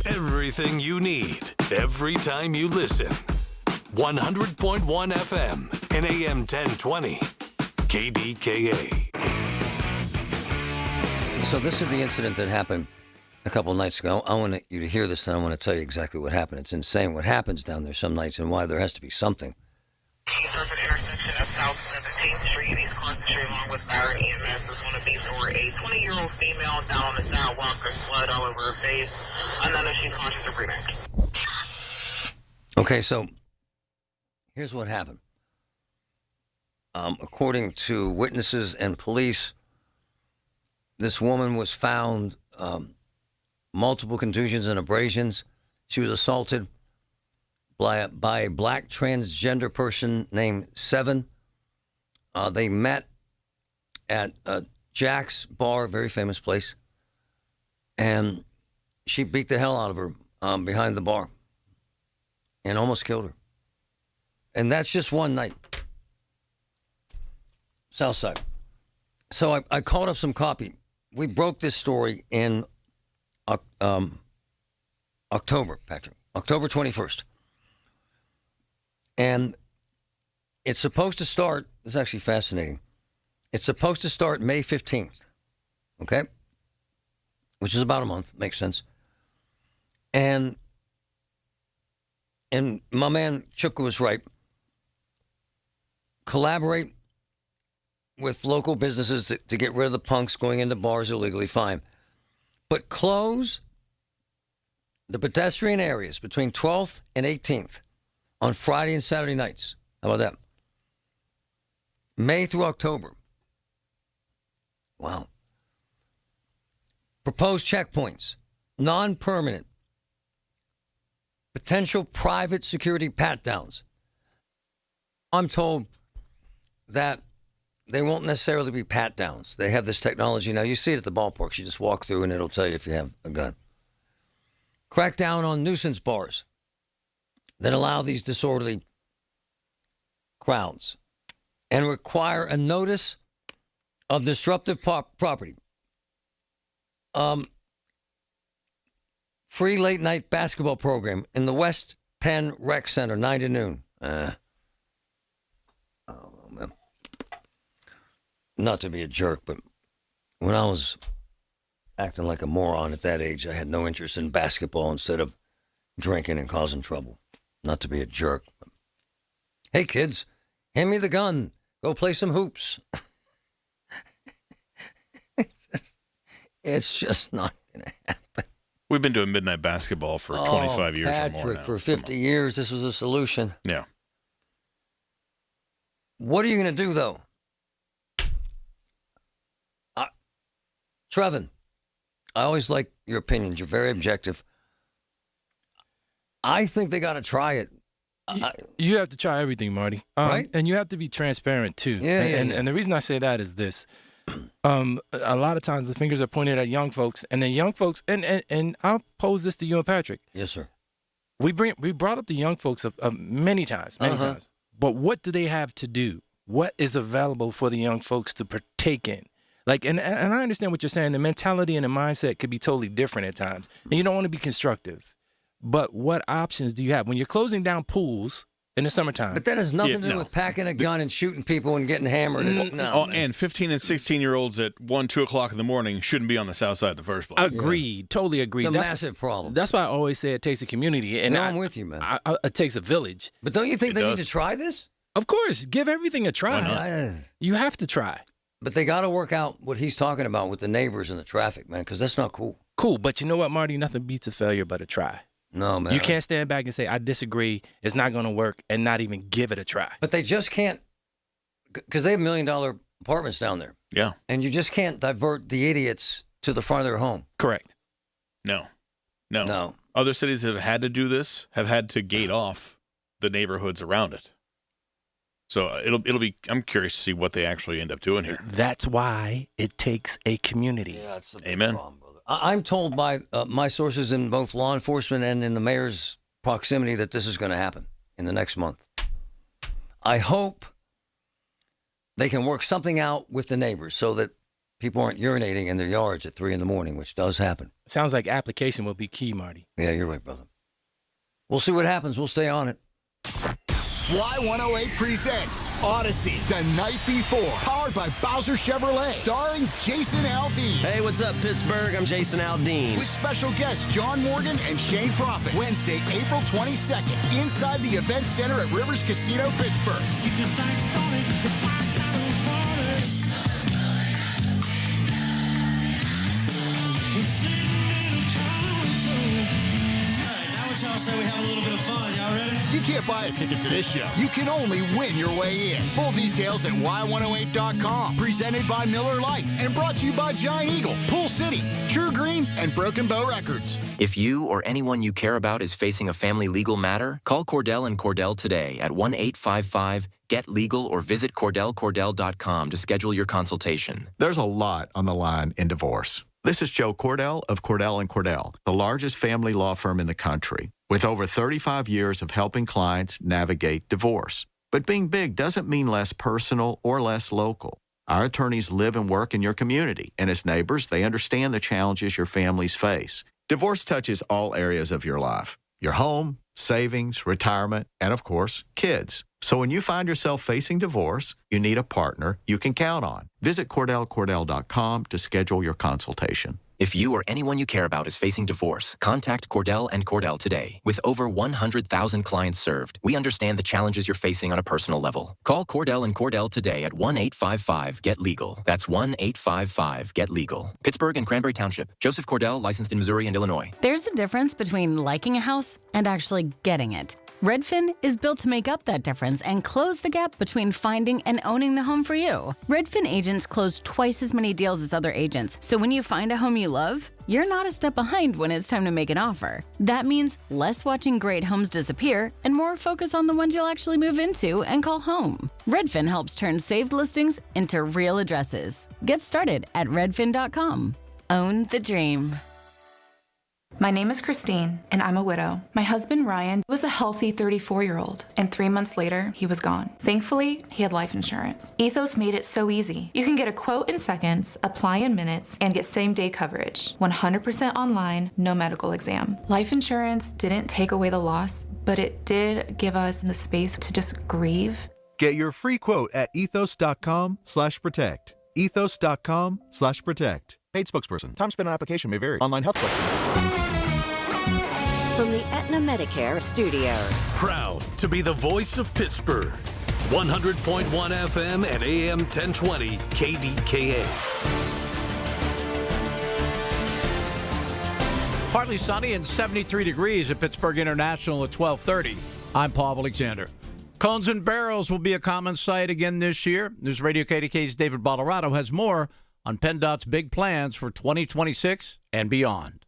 Everything you need, every time you listen. 100.1 FM and AM 1020. KDKA. So this is the incident that happened a couple nights ago. I want you to hear this, and I want to tell you exactly what happened. It's insane what happens down there some nights and why there has to be something. He's at the intersection of South 17th Street, East Clinton Street, along with Barrett EMS. Is one of these where a 20-year-old female down on the sidewalk, her blood all over her face. None of she's conscious or breathing. Okay, so here's what happened. According to witnesses and police, this woman was found multiple contusions and abrasions. She was assaulted by a black transgender person named Seven. They met at Jack's Bar, very famous place. And she beat the hell out of her behind the bar and almost killed her. And that's just one night. Southside. So I called up some copy. We broke this story in October, Patrick. October 21st. And it's supposed to start, this is actually fascinating. It's supposed to start May 15th, okay? Which is about a month, makes sense. And my man Chukka was right. Collaborate with local businesses to get rid of the punks going into bars illegally, fine. But close the pedestrian areas between 12th and 18th on Friday and Saturday nights. How about that? May through October. Wow. Proposed checkpoints, non-permanent, potential private security pat-downs. I'm told that they won't necessarily be pat-downs. They have this technology now. You see it at the ballparks. You just walk through and it'll tell you if you have a gun. Crack down on nuisance bars that allow these disorderly crowds and require a notice of disruptive property. Free late night basketball program in the West Penn Rec Center, 9 to noon. Oh, man. Not to be a jerk, but when I was acting like a moron at that age, I had no interest in basketball instead of drinking and causing trouble. Not to be a jerk. But, hey, kids, hand me the gun. Go play some hoops. It's just not going to happen. We've been doing midnight basketball for 25 years Patrick, or more now. For 50 years, this was a solution. Yeah. What are you going to do, though? Trevin, I always like your opinions. You're very objective. I think they got to try it. You have to try everything, Marty. Right? And you have to be transparent, too. And the reason I say that is this. A lot of times the fingers are pointed at young folks, and then young folks, and I'll pose this to you and Patrick. Yes, sir. We brought up the young folks many times. But what do they have to do? What is available for the young folks to partake in? Like, and I understand what you're saying. The mentality and the mindset could be totally different at times, and you don't want to be constructive. But what options do you have when you're closing down pools in the summertime? But that has nothing to do with packing a gun and shooting people and getting hammered. And 15 and 16-year-olds at 1, 2 o'clock in the morning shouldn't be on the south side in the first place. Agreed. Totally agreed. It's a massive problem. That's why I always say it takes a community. And I'm with you, man. It takes a village. But don't you think they need to try this? Of course. Give everything a try. You have to try. But they got to work out what he's talking about with the neighbors and the traffic, man, because that's not cool. Cool. But you know what, Marty? Nothing beats a failure but a try. No, man. You can't stand back and say, I disagree, it's not going to work, and not even give it a try. But they just can't, because they have $1 million apartments down there. Yeah. And you just can't divert the idiots to the front of their home. Correct. No. Other cities that have had to do this have had to gate off the neighborhoods around it. So it'll be, I'm curious to see what they actually end up doing here. That's why it takes a community. Yeah, it's a big Amen. problem, brother. I'm told by my sources in both law enforcement and in the mayor's proximity that this is going to happen in the next month. I hope they can work something out with the neighbors so that people aren't urinating in their yards at 3 a.m, which does happen. Sounds like application will be key, Marty. Yeah, you're right, brother. We'll see what happens. We'll stay on it. Y108 presents Odyssey the Night Before, powered by Bowser Chevrolet, starring Jason Aldean. Hey, what's up, Pittsburgh? I'm Jason Aldean. With special guests John Morgan and Shane Prophet. Wednesday, April 22nd, inside the Event Center at Rivers Casino, Pittsburgh. Y'all say we have a little bit of fun. Y'all ready? You You can't buy a ticket to this show. You can only win your way in. Full details at y108.com. Presented by Miller Lite and brought to you by Giant Eagle, Pool City, True Green, and Broken Bow Records. If you or anyone you care about is facing a family legal matter, call Cordell & Cordell today at 1-855-GET-LEGAL or visit CordellCordell.com to schedule your consultation. There's a lot on the line in divorce. This is Joe Cordell of Cordell & Cordell, the largest family law firm in the country, with over 35 years of helping clients navigate divorce. But being big doesn't mean less personal or less local. Our attorneys live and work in your community, and as neighbors, they understand the challenges your families face. Divorce touches all areas of your life: your home, savings, retirement, and of course, kids. So when you find yourself facing divorce, you need a partner you can count on. Visit CordellCordell.com to schedule your consultation. If you or anyone you care about is facing divorce, contact Cordell & Cordell today. With over 100,000 clients served, we understand the challenges you're facing on a personal level. Call Cordell & Cordell today at 1-855-GET-LEGAL. That's 1-855-GET-LEGAL. Pittsburgh and Cranberry Township. Joseph Cordell, licensed in Missouri and Illinois. There's a difference between liking a house and actually getting it. Redfin is built to make up that difference and close the gap between finding and owning the home for you. Redfin agents close twice as many deals as other agents, so when you find a home you love, you're not a step behind when it's time to make an offer. That means less watching great homes disappear and more focus on the ones you'll actually move into and call home. Redfin helps turn saved listings into real addresses. Get started at redfin.com. Own the dream. My name is Christine, and I'm a widow. My husband, Ryan, was a healthy 34-year-old, and 3 months later, he was gone. Thankfully, he had life insurance. Ethos made it so easy. You can get a quote in seconds, apply in minutes, and get same-day coverage. 100% online, no medical exam. Life insurance didn't take away the loss, but it did give us the space to just grieve. Get your free quote at ethos.com/protect. ethos.com/protect. Paid spokesperson. Time spent on application may vary. Online health questions. From the Aetna Medicare Studios. Proud to be the voice of Pittsburgh. 100.1 FM and AM 1020 KDKA. Partly sunny and 73 degrees at Pittsburgh International at 12:30. I'm Paul Alexander. Cones and barrels will be a common sight again this year. News Radio KDK's David Bollerado has more on PennDOT's big plans for 2026 and beyond.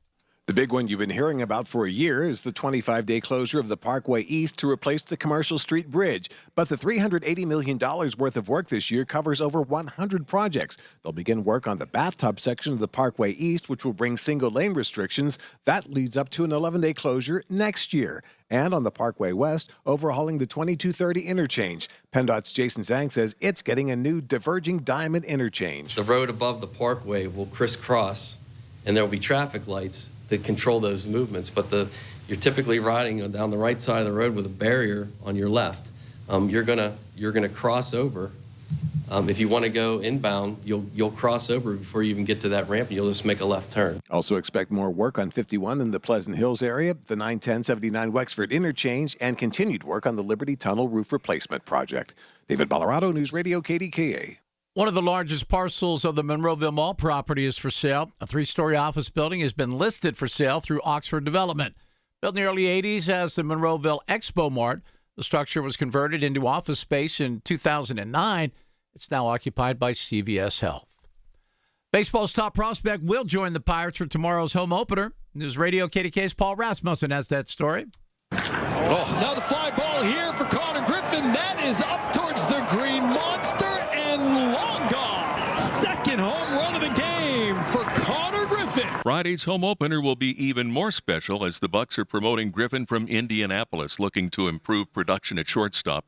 The big one you've been hearing about for a year is the 25-day closure of the Parkway East to replace the Commercial Street Bridge. But the $380 million worth of work this year covers over 100 projects. They'll begin work on the bathtub section of the Parkway East, which will bring single-lane restrictions. That leads up to an 11-day closure next year. And on the Parkway West, overhauling the 2230 interchange. PennDOT's Jason Zhang says it's getting a new diverging diamond interchange. The road above the Parkway will crisscross, and there will be traffic lights to control those movements. But you're typically riding down the right side of the road with a barrier on your left. You're gonna cross over. If you want to go inbound, you'll cross over before you even get to that ramp, and you'll just make a left turn. Also expect more work on 51 in the Pleasant Hills area, the 910-79 Wexford interchange, and continued work on the Liberty Tunnel roof replacement project. David Bollerado, News Radio KDKA. One of the largest parcels of the Monroeville Mall property is for sale. A 3-story office building has been listed for sale through Oxford Development. Built in the early 80s as the Monroeville Expo Mart, the structure was converted into office space in 2009. It's now occupied by CVS Health. Baseball's top prospect will join the Pirates for tomorrow's home opener. News Radio KDK's Paul Rasmussen has that story. Oh, now the fly ball here for Connor Griffin. That is up towards the Green Monster and long gone. Second home run of the game for Connor Griffin. Friday's home opener will be even more special as the Bucks are promoting Griffin from Indianapolis, looking to improve production at shortstop.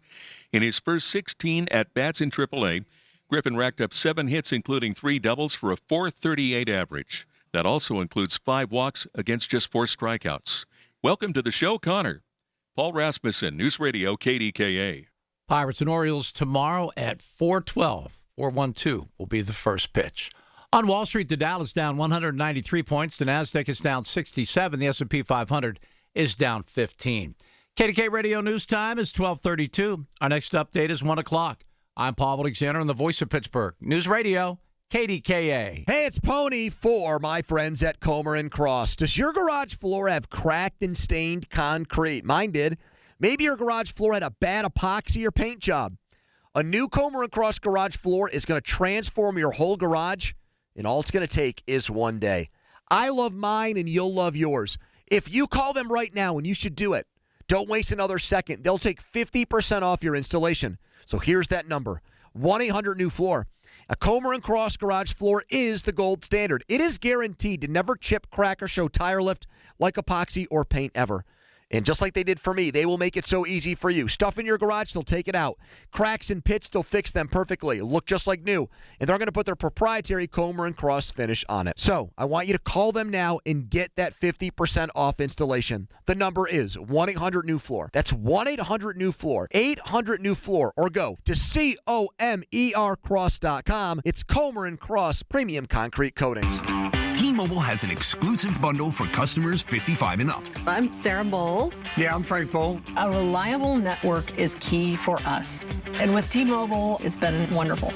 In his first 16 at-bats in AAA, Griffin racked up 7 hits, including 3 doubles for a .438 average. That also includes 5 walks against just 4 strikeouts. Welcome to the show, Connor. Paul Rasmussen, News Radio KDKA. Pirates and Orioles tomorrow at 4:12. 4:12 will be the first pitch. On Wall Street, the Dow is down 193 points. The Nasdaq is down 67. The S&P 500 is down 15. KDK Radio News Time is 12:32. Our next update is 1 o'clock. I'm Paul Alexander on the voice of Pittsburgh. News Radio, KDKA. Hey, it's Pony for my friends at Comer & Cross. Does your garage floor have cracked and stained concrete? Mine did. Maybe your garage floor had a bad epoxy or paint job. A new Comer & Cross garage floor is going to transform your whole garage, and all it's going to take is one day. I love mine, and you'll love yours. If you call them right now, and you should do it, don't waste another second. They'll take 50% off your installation. So here's that number, 1-800-NEW-FLOOR. A Comer & Cross garage floor is the gold standard. It is guaranteed to never chip, crack, or show tire lift like epoxy or paint ever. And just like they did for me, they will make it so easy for you. Stuff in your garage, they'll take it out. Cracks and pits, they'll fix them perfectly. Look just like new. And they're going to put their proprietary Comer & Cross finish on it. So I want you to call them now and get that 50% off installation. The number is 1-800-NEW-FLOOR. That's 1-800-NEW-FLOOR. 800-NEW-FLOOR. Or go to COMERcross.com. It's Comer & Cross Premium Concrete Coatings. T-Mobile has an exclusive bundle for customers 55 and up. I'm Sarah Bowl. Yeah, I'm Frank Bowl. A reliable network is key for us. And with T-Mobile, it's been wonderful.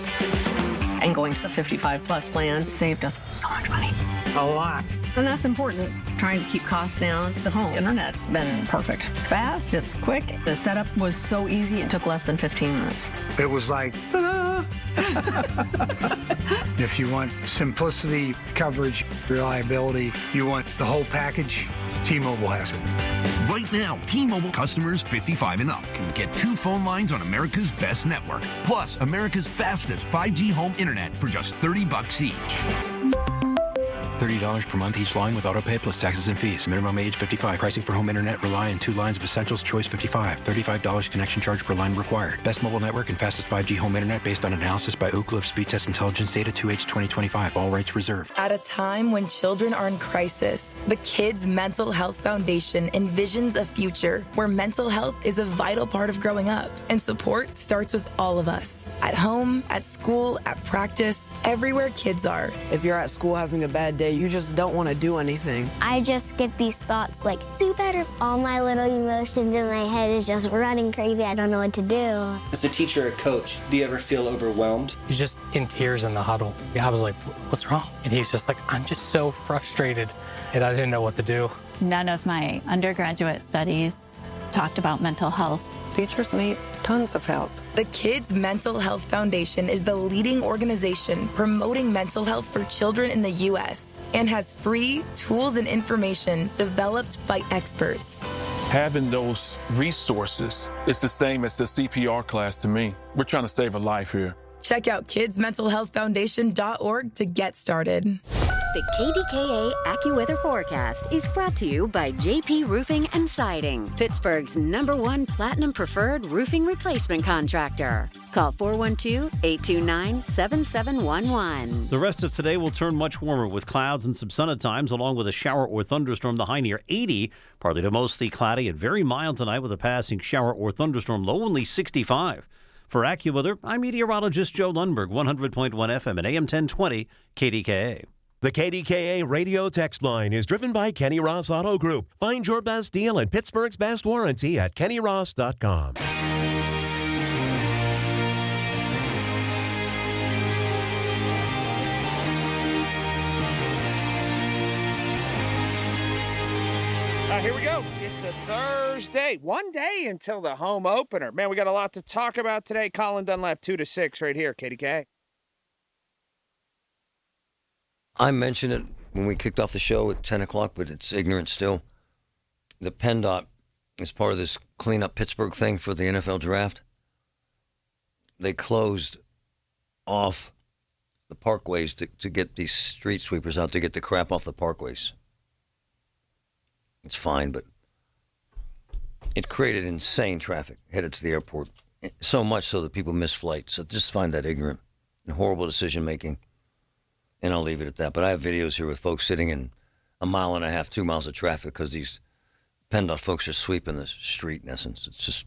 And going to the 55-plus plan saved us so much money. A lot. And that's important. Trying to keep costs down. The home internet's been perfect. It's fast, it's quick. The setup was so easy, it took less than 15 minutes. It was like, ta-da! If you want simplicity, coverage, reliability, you want the whole package, T-Mobile has it. Right now, T-Mobile customers 55 and up can get 2 phone lines on America's best network, plus America's fastest 5G home internet for just $30 each. $30 per month each line with autopay plus taxes and fees. Minimum age 55. Pricing for home internet rely on 2 lines of essentials. Choice 55. $35 connection charge per line required. Best mobile network and fastest 5G home internet based on analysis by Ookla of Speed Test Intelligence data 2H 2025. All rights reserved. At a time when children are in crisis, the Kids Mental Health Foundation envisions a future where mental health is a vital part of growing up. And support starts with all of us. At home, at school, at practice, everywhere kids are. If you're at school having a bad day, you just don't want to do anything. I just get these thoughts like, do better. All my little emotions in my head is just running crazy. I don't know what to do. As a teacher or coach, do you ever feel overwhelmed? He's just in tears in the huddle. I was like, what's wrong? And he's just like, I'm just so frustrated. And I didn't know what to do. None of my undergraduate studies talked about mental health. Teachers need tons of help. The Kids Mental Health Foundation is the leading organization promoting mental health for children in the U.S. and has free tools and information developed by experts. Having those resources is the same as the CPR class to me. We're trying to save a life here. Check out kidsmentalhealthfoundation.org to get started. The KDKA AccuWeather forecast is brought to you by JP Roofing and Siding, Pittsburgh's #1 Platinum Preferred Roofing Replacement Contractor. Call 412-829-7711. The rest of today will turn much warmer with clouds and some sun at times, along with a shower or thunderstorm. The high near 80, partly to mostly cloudy and very mild tonight with a passing shower or thunderstorm. Low only 65. For AccuWeather, I'm meteorologist Joe Lundberg, 100.1 FM and AM 1020 KDKA. The KDKA radio text line is driven by Kenny Ross Auto Group. Find your best deal and Pittsburgh's best warranty at kennyross.com. Here we go. It's a Thursday. One day until the home opener. Man, we got a lot to talk about today. Colin Dunlap, 2 to 6 right here, KDK. I mentioned it when we kicked off the show at 10 o'clock, but it's ignorant still. The PennDOT is part of this clean up Pittsburgh thing for the NFL draft. They closed off the parkways to get these street sweepers out to get the crap off the parkways. It's fine, but it created insane traffic headed to the airport. So much so that people miss flights. So just find that ignorant and horrible decision making. And I'll leave it at that. But I have videos here with folks sitting in 1.5 miles, 2 miles of traffic because these PennDOT folks are sweeping the street, in essence. It's just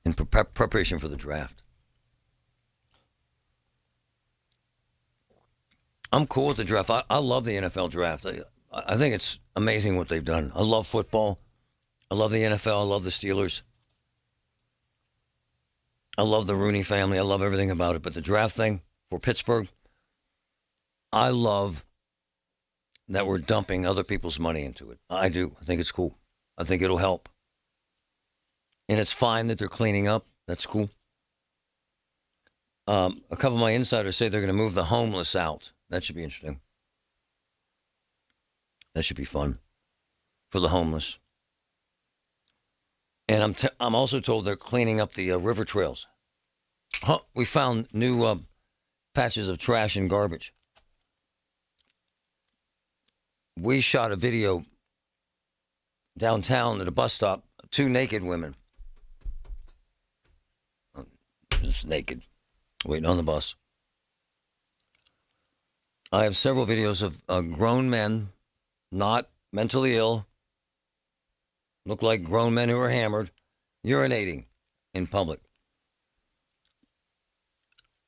in preparation for the draft. I'm cool with the draft. I love the NFL draft. I think it's amazing what they've done. I love football. I love the NFL. I love the Steelers. I love the Rooney family. I love everything about it. But the draft thing for Pittsburgh, I love that we're dumping other people's money into it. I do. I think it's cool. I think it'll help. And it's fine that they're cleaning up. That's cool. A couple of my insiders say they're going to move the homeless out. That should be interesting. That should be fun for the homeless. And I'm also told they're cleaning up the river trails. We found new patches of trash and garbage. We shot a video downtown at a bus stop, 2 naked women. Just naked, waiting on the bus. I have several videos of grown men, not mentally ill, look like grown men who are hammered, urinating in public.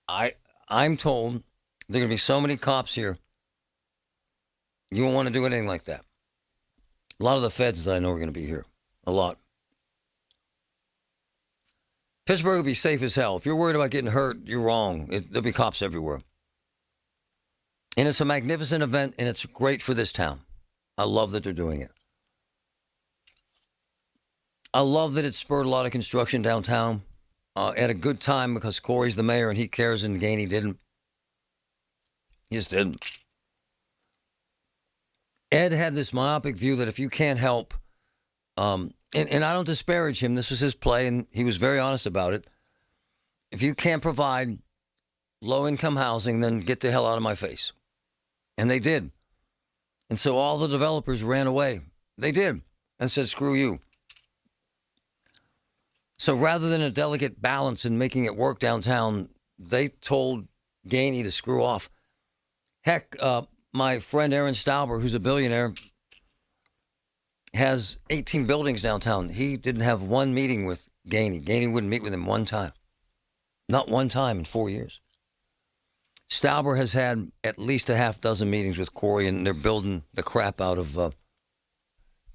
I'm told there are going to be so many cops here, you won't want to do anything like that. A lot of the feds that I know are going to be here. A lot. Pittsburgh will be safe as hell. If you're worried about getting hurt, you're wrong. There'll be cops everywhere. And it's a magnificent event, and it's great for this town. I love that they're doing it. I love that it spurred a lot of construction downtown at a good time because Corey's the mayor and he cares and Gainey didn't. He just didn't. Ed had this myopic view that if you can't help, and I don't disparage him, this was his play and he was very honest about it. If you can't provide low-income housing, then get the hell out of my face. And they did. And so all the developers ran away. They did. And said, screw you. So rather than a delicate balance in making it work downtown, they told Gainey to screw off. Heck, my friend Aaron Stauber, who's a billionaire, has 18 buildings downtown. He didn't have one meeting with Gainey. Gainey wouldn't meet with him one time. Not one time in 4 years. Stauber has had at least a half dozen meetings with Corey, and they're building the crap out of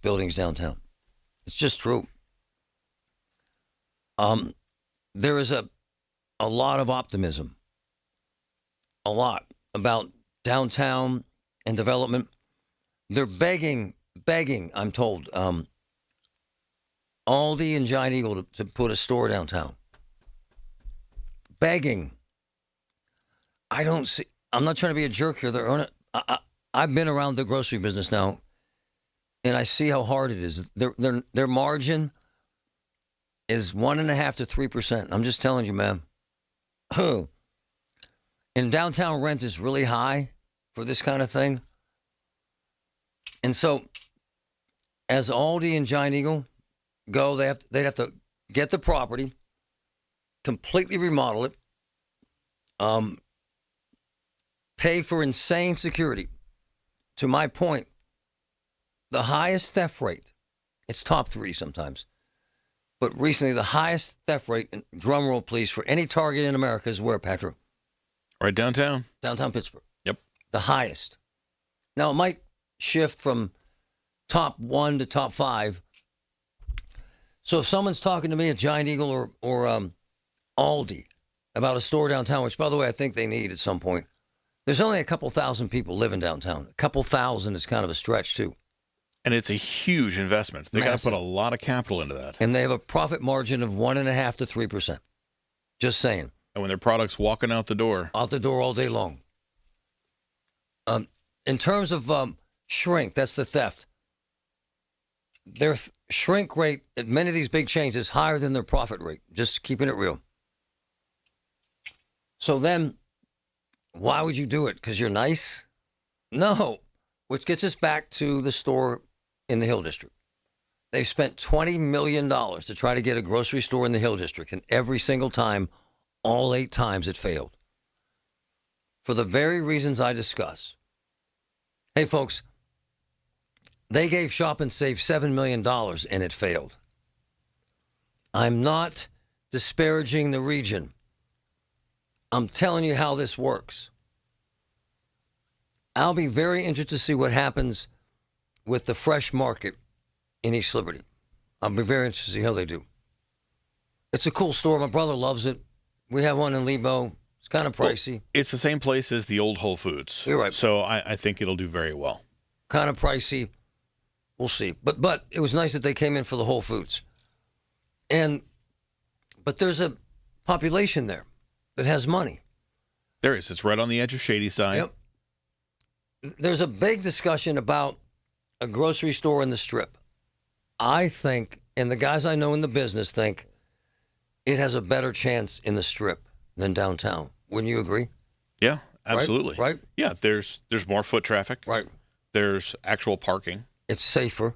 buildings downtown. It's just true. There is a lot of optimism, a lot about downtown and development. They're begging, I'm told, Aldi and Giant Eagle to put a store downtown. Begging. I'm not trying to be a jerk here. I've been around the grocery business now, and I see how hard it is. Their margin is 1.5% to 3%. I'm just telling you, man. And downtown rent is really high for this kind of thing. And so, as Aldi and Giant Eagle go, they'd have to get the property, completely remodel it, pay for insane security. To my point, the highest theft rate, it's top 3 sometimes, but recently the highest theft rate, and drum roll please, for any Target in America is where, Patrick? Right downtown. Downtown Pittsburgh. Yep. The highest. Now, it might shift from top 1 to top 5. So if someone's talking to me at Giant Eagle or Aldi about a store downtown, which, by the way, I think they need at some point, there's only a couple thousand people living downtown. A couple thousand is kind of a stretch, too. And it's a huge investment. They got to put a lot of capital into that. And they have a profit margin of 1.5% to 3%. Just saying. And when their product's walking out the door. Out the door all day long. In terms of shrink, that's the theft. Their shrink rate at many of these big chains is higher than their profit rate. Just keeping it real. So then, why would you do it? Because you're nice? No. Which gets us back to the store in the Hill District. They've spent $20 million to try to get a grocery store in the Hill District, and every single time, all 8 times, it failed. For the very reasons I discuss. Hey, folks, they gave Shop and Save $7 million, and it failed. I'm not disparaging the region. I'm telling you how this works. I'll be very interested to see what happens with the fresh market in East Liberty. I'll be very interested to see how they do. It's a cool store. My brother loves it. We have one in Lebo. It's kind of pricey. Well, it's the same place as the old Whole Foods. You're right. So I think it'll do very well. Kind of pricey. We'll see. But it was nice that they came in for the Whole Foods. But there's a population there that has money. There is. It's right on the edge of Shady Side. Yep. There's a big discussion about a grocery store in the Strip. I think, and the guys I know in the business think, it has a better chance in the Strip than downtown. Wouldn't you agree? Yeah, absolutely. Right? Yeah, there's more foot traffic. Right. There's actual parking. It's safer.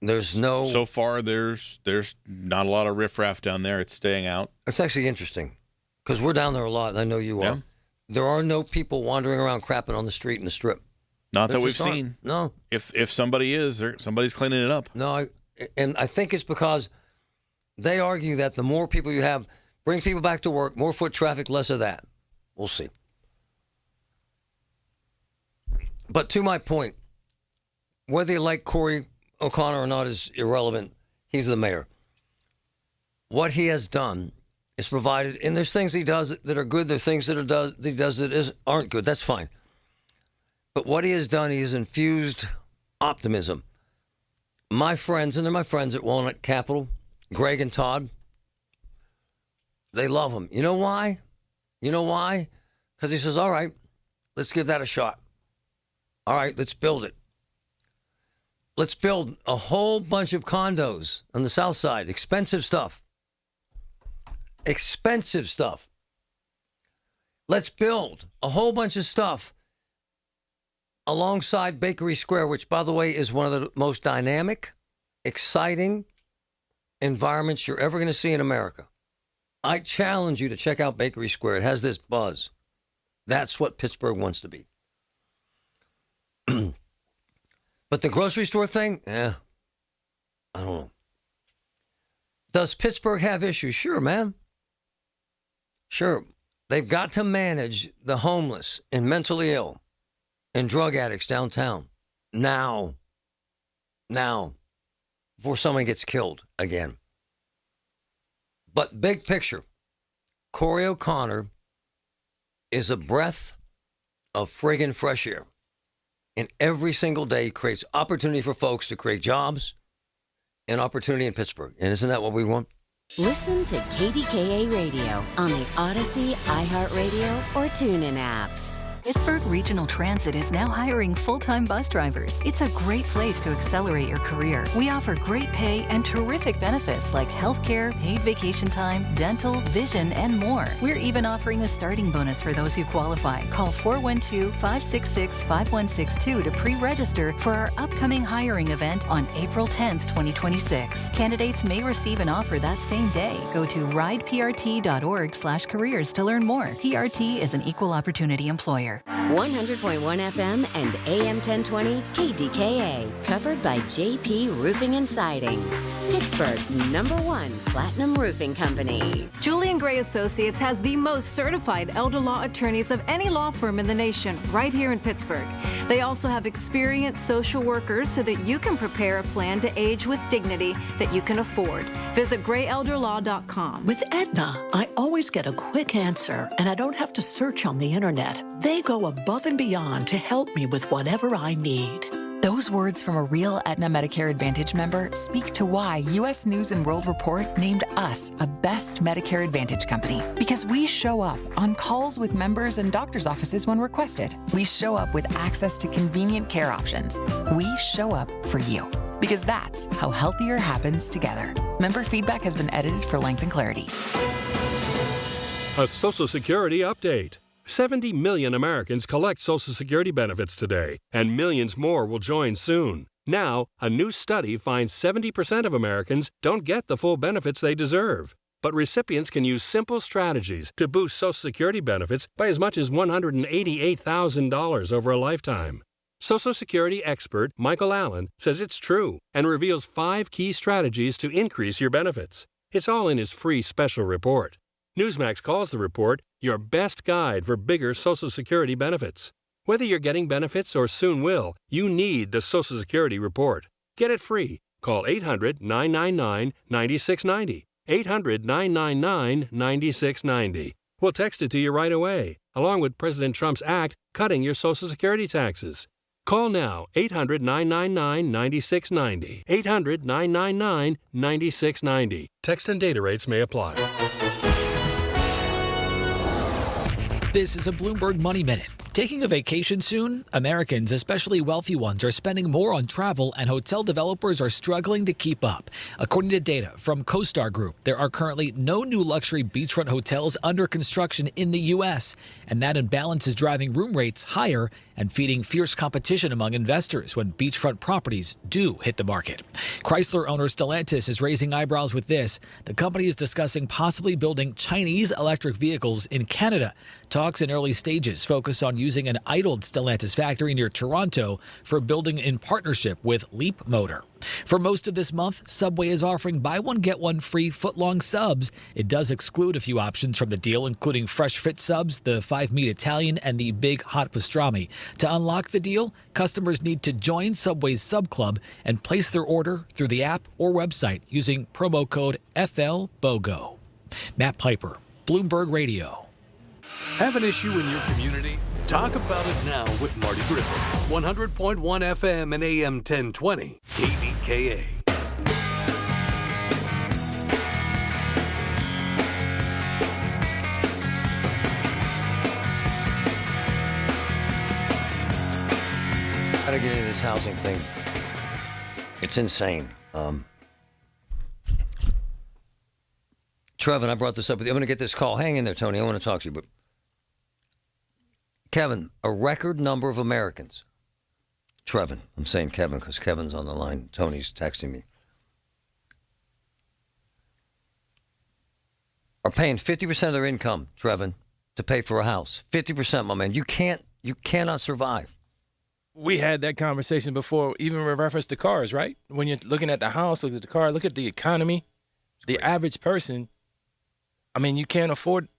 There's no... So far, there's not a lot of riffraff down there. It's staying out. It's actually interesting because we're down there a lot, and I know you are. Yeah. There are no people wandering around crapping on the street in the Strip. Not There that we've just aren't. seen. No. If somebody is, somebody's cleaning it up. No, I think it's because they argue that the more people you have, bring people back to work, more foot traffic, less of that. We'll see. But to my point, whether you like Corey O'Connor or not is irrelevant. He's the mayor. What he has done is provided, and there's things he does that are good, there's things that he does that aren't good. That's fine. But what he has done, he has infused optimism. My friends, and they're my friends at Walnut Capital, Greg and Todd, they love him. You know why? Because he says, all right, let's give that a shot. All right, let's build it. Let's build a whole bunch of condos on the south side. Expensive stuff. Expensive stuff. Let's build a whole bunch of stuff alongside Bakery Square, which, by the way, is one of the most dynamic, exciting environments you're ever going to see in America. I challenge you to check out Bakery Square. It has this buzz. That's what Pittsburgh wants to be. But the grocery store thing, I don't know. Does Pittsburgh have issues? Sure, man. Sure. They've got to manage the homeless and mentally ill and drug addicts downtown now, before someone gets killed again. But big picture, Corey O'Connor is a breath of friggin' fresh air. And every single day creates opportunity for folks to create jobs and opportunity in Pittsburgh. And isn't that what we want? Listen to KDKA Radio on the Odyssey, iHeartRadio, or TuneIn apps. Pittsburgh Regional Transit is now hiring full-time bus drivers. It's a great place to accelerate your career. We offer great pay and terrific benefits like healthcare, paid vacation time, dental, vision, and more. We're even offering a starting bonus for those who qualify. Call 412-566-5162 to pre-register for our upcoming hiring event on April 10th, 2026. Candidates may receive an offer that same day. Go to rideprt.org/careers to learn more. PRT is an equal opportunity employer. 100.1 FM and AM 1020 KDKA, covered by JP Roofing and Siding, Pittsburgh's #1 platinum roofing company. Julian Gray Associates has the most certified elder law attorneys of any law firm in the nation, right here in Pittsburgh. They also have experienced social workers so that you can prepare a plan to age with dignity that you can afford. Visit grayelderlaw.com. With Aetna, I always get a quick answer, and I don't have to search on the internet. They go above and beyond to help me with whatever I need. Those words from a real Aetna Medicare Advantage member speak to why U.S. News & World Report named us a best Medicare Advantage company. Because we show up on calls with members and doctors' offices when requested. We show up with access to convenient care options. We show up for you. Because that's how healthier happens together. Member feedback has been edited for length and clarity. A Social Security update. 70 million Americans collect Social Security benefits today, and millions more will join soon. Now, a new study finds 70% of Americans don't get the full benefits they deserve. But recipients can use simple strategies to boost Social Security benefits by as much as $188,000 over a lifetime. Social Security expert Michael Allen says it's true and reveals 5 key strategies to increase your benefits. It's all in his free special report. Newsmax calls the report your best guide for bigger Social Security benefits. Whether you're getting benefits or soon will, you need the Social Security report. Get it free. Call 800-999-9690. 800-999-9690. We'll text it to you right away, along with President Trump's act cutting your Social Security taxes. Call now, 800-999-9690. 800-999-9690. Text and data rates may apply. This is a Bloomberg Money Minute. Taking a vacation soon? Americans, especially wealthy ones, are spending more on travel, and hotel developers are struggling to keep up. According to data from CoStar Group, there are currently no new luxury beachfront hotels under construction in the U.S., and that imbalance is driving room rates higher and feeding fierce competition among investors when beachfront properties do hit the market. Chrysler owner Stellantis is raising eyebrows with this. The company is discussing possibly building Chinese electric vehicles in Canada. Talks in early stages focus on using an idled Stellantis factory near Toronto for building in partnership with Leap Motor. For most of this month, Subway is offering buy one, get one free footlong subs. It does exclude a few options from the deal, including fresh fit subs, the 5-meat Italian, and the big hot pastrami. To unlock the deal, customers need to join Subway's Sub Club and place their order through the app or website using promo code FLBOGO. Matt Piper, Bloomberg Radio. Have an issue in your community? Talk about it now with Marty Griffin. 100.1 FM and AM 1020. KDKA. Gotta get into this housing thing. It's insane. Trevin, I brought this up with you. I'm going to get this call. Hang in there, Tony. I want to talk to you. But Kevin, a record number of Americans. Trevin, I'm saying Kevin because Kevin's on the line. Tony's texting me. Are paying 50% of their income, Trevin, to pay for a house. 50%, my man. You cannot survive. We had that conversation before, even with reference to cars, right? When you're looking at the house, look at the car, look at the economy, the average person. I mean, you can't afford.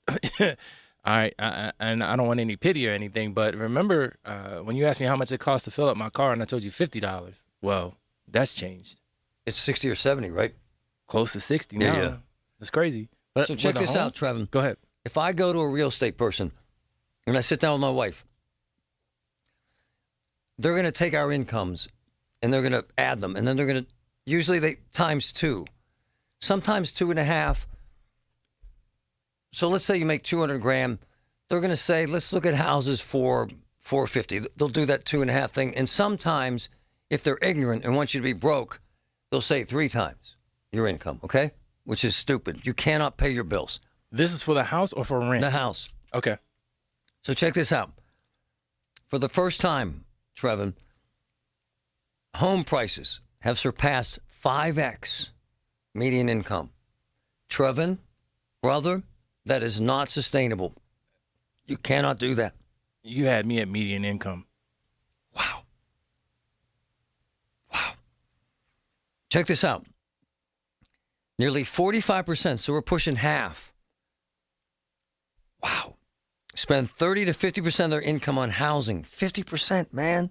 All right, and I don't want any pity or anything, but remember when you asked me how much it costs to fill up my car, and I told you $50. Well, that's changed. It's 60 or 70, right? Close to 60 now. Yeah. That's crazy. But so check this out, Trevin. Go ahead. If I go to a real estate person and I sit down with my wife, they're going to take our incomes and they're going to add them, and then they're going to usually they times 2, sometimes 2.5. So let's say you make $200,000. They're going to say, let's look at houses for $450,000. They'll do that 2.5 thing. And sometimes, if they're ignorant and want you to be broke, they'll say 3 times your income, okay? Which is stupid. You cannot pay your bills. This is for the house or for rent? The house. Okay. So check this out. For the first time, Trevin, home prices have surpassed 5x median income. Trevin, brother, that is not sustainable. You cannot do that. You had me at median income. Wow. Check this out. Nearly 45%, so we're pushing half. Wow. Spend 30 to 50% of their income on housing. 50%, man.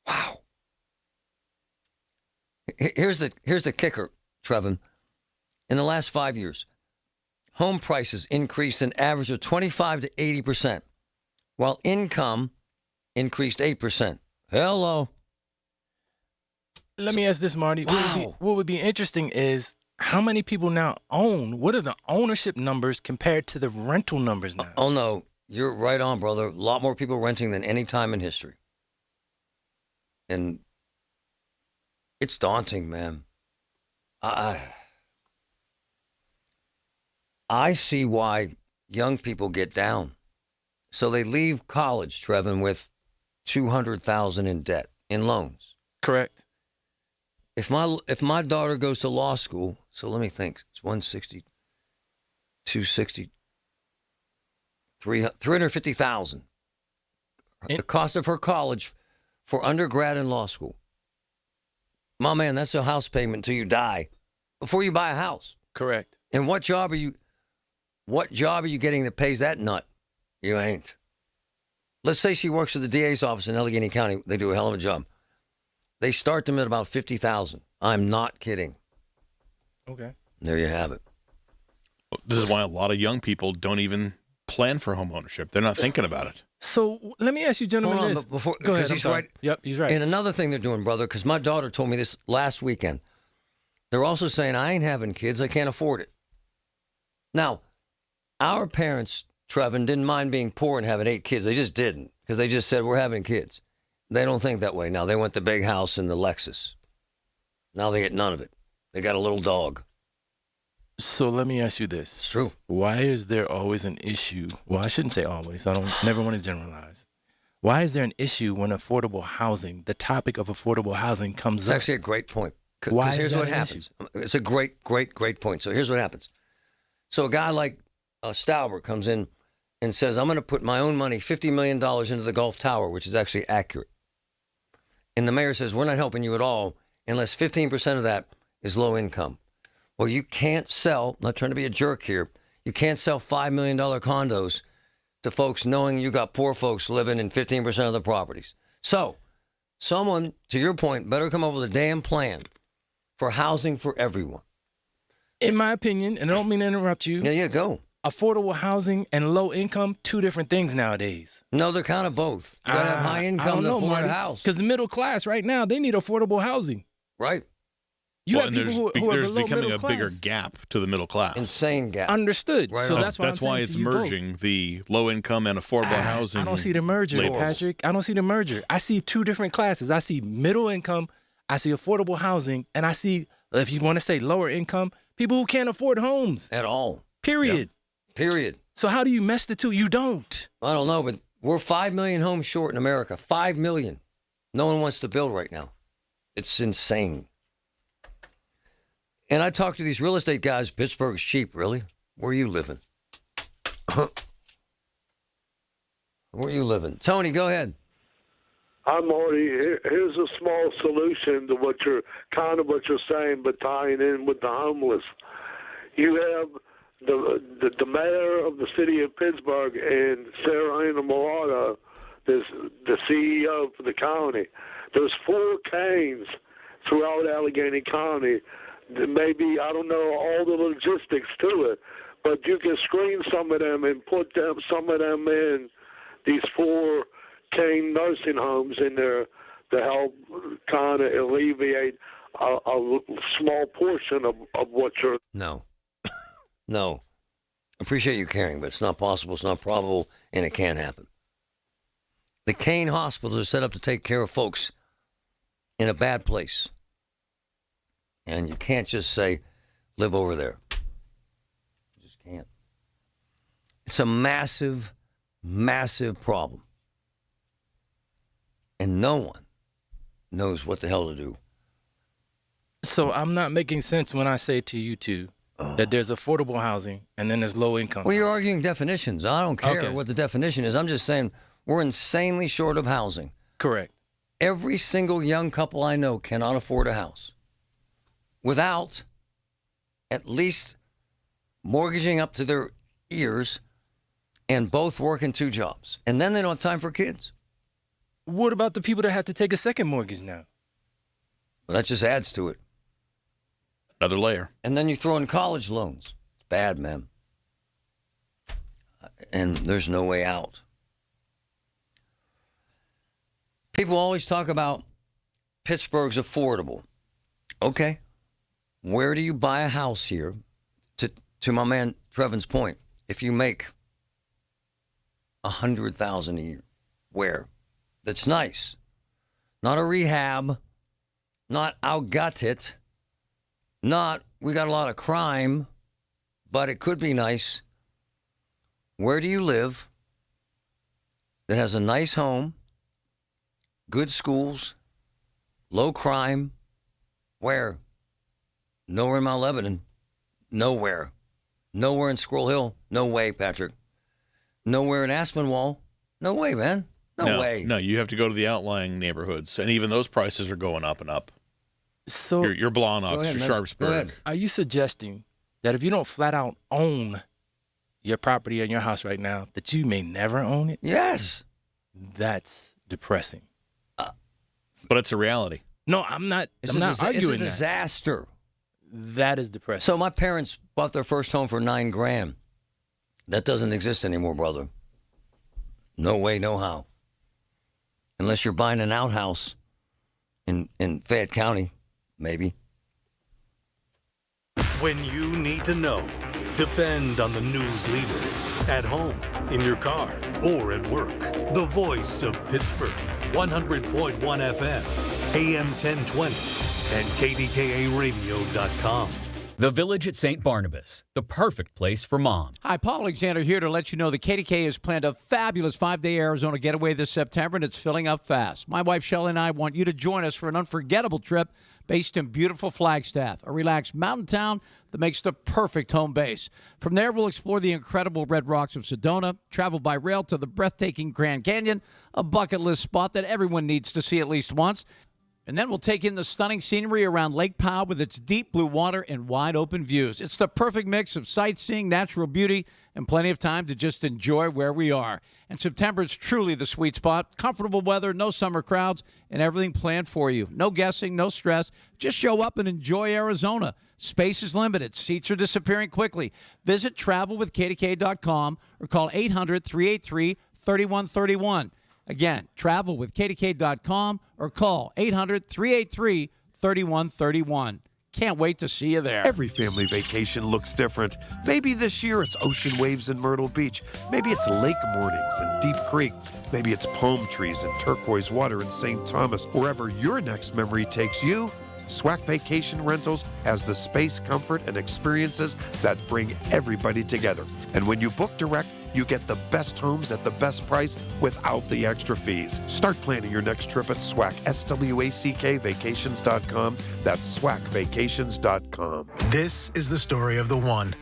Wow. Here's the kicker, Trevin. In the last 5 years, home prices increased an average of 25 to 80%, while income increased 8%. Hello. Let me ask this, Marty. Wow. What would be interesting is how many people now own? What are the ownership numbers compared to the rental numbers now? Oh, no. You're right on, brother. A lot more people renting than any time in history. And it's daunting, man. I see why young people get down. So they leave college, Trevin, with $200,000 in debt, in loans. Correct. If my daughter goes to law school, so let me think. It's 160, 260, 350,000. The cost of her college for undergrad and law school. My man, that's a house payment until you die, before you buy a house. Correct. And what job are you getting that pays that nut? You ain't. Let's say she works at the DA's office in Allegheny County. They do a hell of a job. They start them at about $50,000. I'm not kidding. Okay. There you have it. This is why a lot of young people don't even plan for home ownership. They're not thinking about it. So let me ask you, gentlemen, Hold on, this. but before, Go ahead. because I'm he's sorry. right. Yep, he's right. And another thing they're doing, brother, because my daughter told me this last weekend. They're also saying, I ain't having kids. I can't afford it. Now, our parents, Trevin, didn't mind being poor and having 8 kids. They just didn't, because they just said, we're having kids. They don't think that way now. They want the big house and the Lexus. Now they get none of it. They got a little dog. So let me ask you this. It's true. Why is there always an issue? Well, I shouldn't say always. Never want to generalize. Why is there an issue when affordable housing, the topic of affordable housing comes It's up? actually a great point. Why Here's is that what an happens. It's a great point. So here's what happens. So a guy like Stauber comes in and says, I'm going to put my own money, $50 million into the Gulf Tower, which is actually accurate. And the mayor says, we're not helping you at all unless 15% of that is low income. Well, you can't sell, I'm not trying to be a jerk here, you can't sell $5 million condos to folks knowing you got poor folks living in 15% of the properties. So someone, to your point, better come up with a damn plan for housing for everyone. In my opinion, and I don't mean to interrupt you. Yeah, go. Affordable housing and low income, 2 different things nowadays. No, they're kind of both. You got to have high income to afford a house. Because the middle class right now, they need affordable housing. Right. You have people who are there's below becoming middle a class. bigger gap to the middle class. Insane gap. Understood. Right so on. that's why That's why it's merging the low income and affordable housing. I don't see the merger, labels. Patrick. I don't see the merger. I see 2 different classes. I see middle income, I see affordable housing, and I see, if you want to say lower income, people who can't afford homes. At all. Period. Yep. Period. So how do you mesh the two? You don't. I don't know, but we're 5 million homes short in America. 5 million. No one wants to build right now. It's insane. And I talk to these real estate guys. Pittsburgh's cheap, really? Where are you living? Where are you living? Tony, go ahead. I'm Marty. Here's a small solution to what you're saying, but tying in with the homeless. You have the mayor of the city of Pittsburgh and Sarah Inamorata, the CEO for the county. There's 4 canes throughout Allegheny County. Maybe, I don't know all the logistics to it, but you can screen some of them and put some of them in these 4 cane nursing homes in there to help kind of alleviate a small portion of what you're... No. No. Appreciate you caring, but it's not possible, it's not probable, and it can't happen. The cane hospitals are set up to take care of folks in a bad place. And you can't just say, live over there. You just can't. It's a massive, massive problem. And no one knows what the hell to do. So I'm not making sense when I say to you two that there's affordable housing and then there's low income. Well, you're arguing definitions. I don't care Okay. what the definition is. I'm just saying we're insanely short of housing. Correct. Every single young couple I know cannot afford a house without at least mortgaging up to their ears and both working 2 jobs. And then they don't have time for kids. What about the people that have to take a second mortgage now? Well, that just adds to it. Another layer. And then you throw in college loans. It's bad, man. And there's no way out. People always talk about Pittsburgh's affordable. Okay. Where do you buy a house here? To my man Trevin's point, if you make $100,000 a year, where? That's nice. Not a rehab. Not I'll gut it. Not we got a lot of crime, but it could be nice. Where do you live that has a nice home, good schools, low crime? Where? Nowhere in Mount Lebanon. Nowhere. Nowhere in Squirrel Hill. No way, Patrick. Nowhere in Aspinwall. No way, man. No way. No, you have to go to the outlying neighborhoods, and even those prices are going up and up. So Your Blawnox, your Sharpsburg. Are you suggesting that if you don't flat out own your property and your house right now, that you may never own it? Yes. That's depressing. But it's a reality. No, I'm not. It's I'm not arguing It's a disaster. That is depressing. So my parents bought their first home for $9,000. That doesn't exist anymore, brother. No way, no how. Unless you're buying an outhouse in Fayette County, maybe. When you need to know, depend on the news leader. At home, in your car, or at work. The voice of Pittsburgh. 100.1 FM, AM 1020, and KDKA-radio.com. The Village at St. Barnabas, the perfect place for mom. Hi, Paul Alexander here to let you know that KDKA has planned a fabulous 5-day Arizona getaway this September, and it's filling up fast. My wife, Shelley, and I want you to join us for an unforgettable trip based in beautiful Flagstaff, a relaxed mountain town that makes the perfect home base. From there, we'll explore the incredible red rocks of Sedona, travel by rail to the breathtaking Grand Canyon, a bucket list spot that everyone needs to see at least once. And then we'll take in the stunning scenery around Lake Powell with its deep blue water and wide open views. It's the perfect mix of sightseeing, natural beauty, and plenty of time to just enjoy where we are. And September is truly the sweet spot. Comfortable weather, no summer crowds, and everything planned for you. No guessing, no stress. Just show up and enjoy Arizona. Space is limited. Seats are disappearing quickly. Visit travelwithkdk.com or call 800-383-3131. Again, travel with KDK.com or call 800-383-3131. Can't wait to see you there. Every family vacation looks different. Maybe this year it's ocean waves in Myrtle Beach. Maybe it's lake mornings in Deep Creek. Maybe it's palm trees and turquoise water in St. Thomas. Wherever your next memory takes you, SWAC Vacation Rentals has the space, comfort, and experiences that bring everybody together. And when you book direct, you get the best homes at the best price without the extra fees. Start planning your next trip at SWAC, SWACK vacations.com. That's SWACvacations.com. This is the story of the one.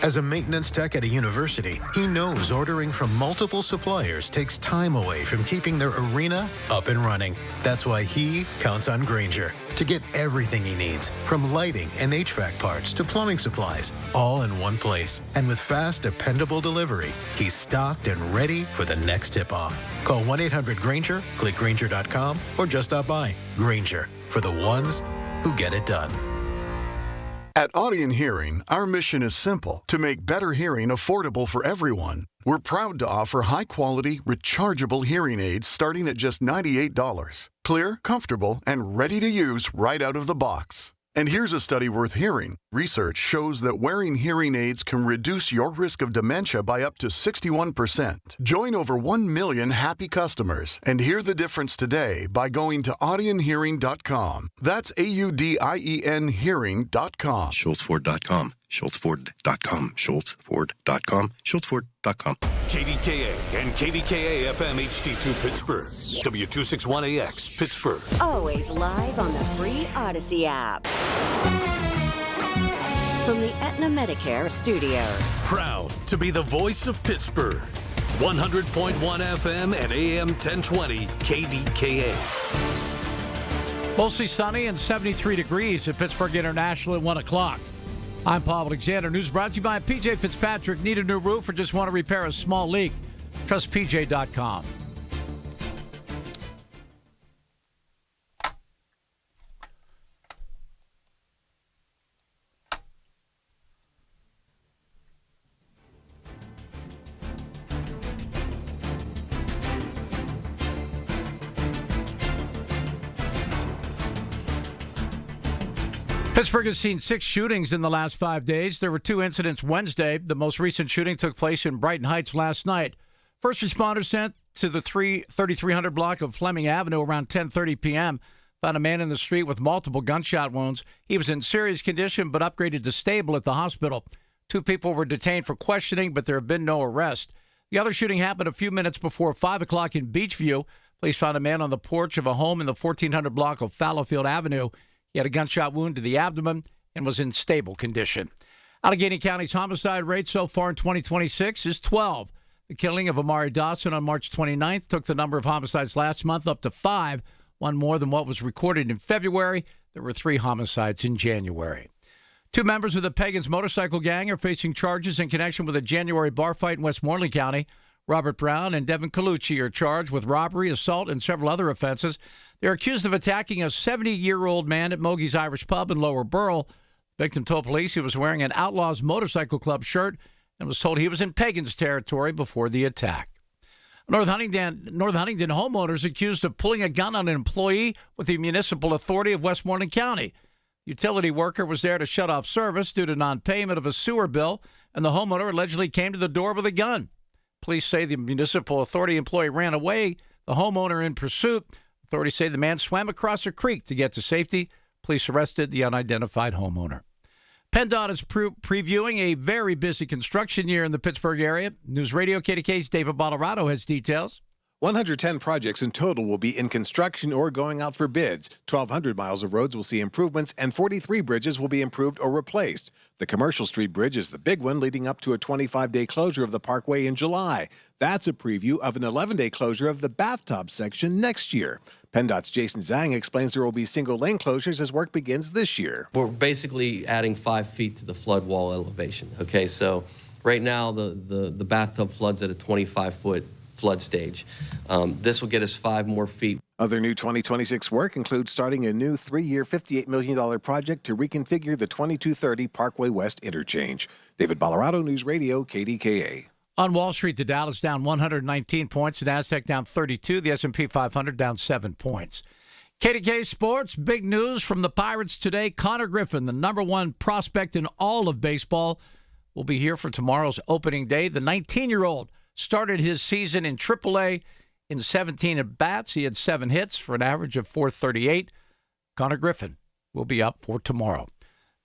As a maintenance tech at a university, he knows ordering from multiple suppliers takes time away from keeping their arena up and running. That's why he counts on Grainger to get everything he needs, from lighting and HVAC parts to plumbing supplies, all in one place. And with fast, dependable delivery, he's stocked and ready for the next tip-off. Call 1-800-GRAINGER, click Grainger.com, or just stop by. Grainger, for the ones who get it done. At Audion Hearing, our mission is simple: to make better hearing affordable for everyone. We're proud to offer high-quality, rechargeable hearing aids starting at just $98. Clear, comfortable, and ready to use right out of the box. And here's a study worth hearing. Research shows that wearing hearing aids can reduce your risk of dementia by up to 61%. Join over 1 million happy customers and hear the difference today by going to audionhearing.com. That's AUDIEN hearing.com. SchultzFord.com. SchultzFord.com. SchultzFord.com. SchultzFord.com. KDKA and KDKA-FM HD2 Pittsburgh. W261AX Pittsburgh. Always live on the free Odyssey app. From the Aetna Medicare studios. Proud to be the voice of Pittsburgh. 100.1 FM and AM 1020 KDKA. Mostly sunny and 73 degrees at Pittsburgh International at 1 o'clock. I'm Paul Alexander. News brought to you by PJ Fitzpatrick. Need a new roof or just want to repair a small leak? Trust PJ.com. Pittsburgh has seen 6 shootings in the last 5 days. There were 2 incidents Wednesday. The most recent shooting took place in Brighton Heights last night. First responders sent to the 3300 block of Fleming Avenue around 10:30 p.m. found a man in the street with multiple gunshot wounds. He was in serious condition but upgraded to stable at the hospital. 2 people were detained for questioning, but there have been no arrests. The other shooting happened a few minutes before 5 o'clock in Beachview. Police found a man on the porch of a home in the 1400 block of Fallowfield Avenue. He had a gunshot wound to the abdomen and was in stable condition. Allegheny County's homicide rate so far in 2026 is 12. The killing of Amari Dawson on March 29th took the number of homicides last month up to 5, one more than what was recorded in February. There were 3 homicides in January. 2 members of the Pagans motorcycle gang are facing charges in connection with a January bar fight in Westmoreland County. Robert Brown and Devin Colucci are charged with robbery, assault, and several other offenses. They're accused of attacking a 70-year-old man at Mogie's Irish Pub in Lower Burrell. The victim told police he was wearing an Outlaws Motorcycle Club shirt and was told he was in Pagan's territory before the attack. North Huntingdon homeowners accused of pulling a gun on an employee with the Municipal Authority of Westmoreland County. Utility worker was there to shut off service due to non-payment of a sewer bill, and the homeowner allegedly came to the door with a gun. Police say the Municipal Authority employee ran away, the homeowner in pursuit. Authorities say the man swam across a creek to get to safety. Police arrested the unidentified homeowner. PennDOT is previewing a very busy construction year in the Pittsburgh area. News Radio KDKA's David Ballarado has details. 110 projects in total will be in construction or going out for bids. 1,200 miles of roads will see improvements, and 43 bridges will be improved or replaced. The Commercial Street Bridge is the big one, leading up to a 25-day closure of the Parkway in July. That's a preview of an 11-day closure of the Bathtub section next year. PennDOT's Jason Zhang explains there will be single-lane closures as work begins this year. We're basically adding 5 feet to the flood wall elevation. Okay, so right now the bathtub floods at a 25-foot flood stage. This will get us 5 more feet. Other new 2026 work includes starting a new 3-year, $58 million project to reconfigure the 2230 Parkway West interchange. David Ballarado, News Radio, KDKA. On Wall Street, the Dow is down 119 points, the Nasdaq down 32, the S&P 500 down 7 points. KDK Sports, big news from the Pirates today. Connor Griffin, the #1 prospect in all of baseball, will be here for tomorrow's opening day. The 19-year-old started his season in AAA in 17 at-bats. He had 7 hits for an average of .438. Connor Griffin will be up for tomorrow.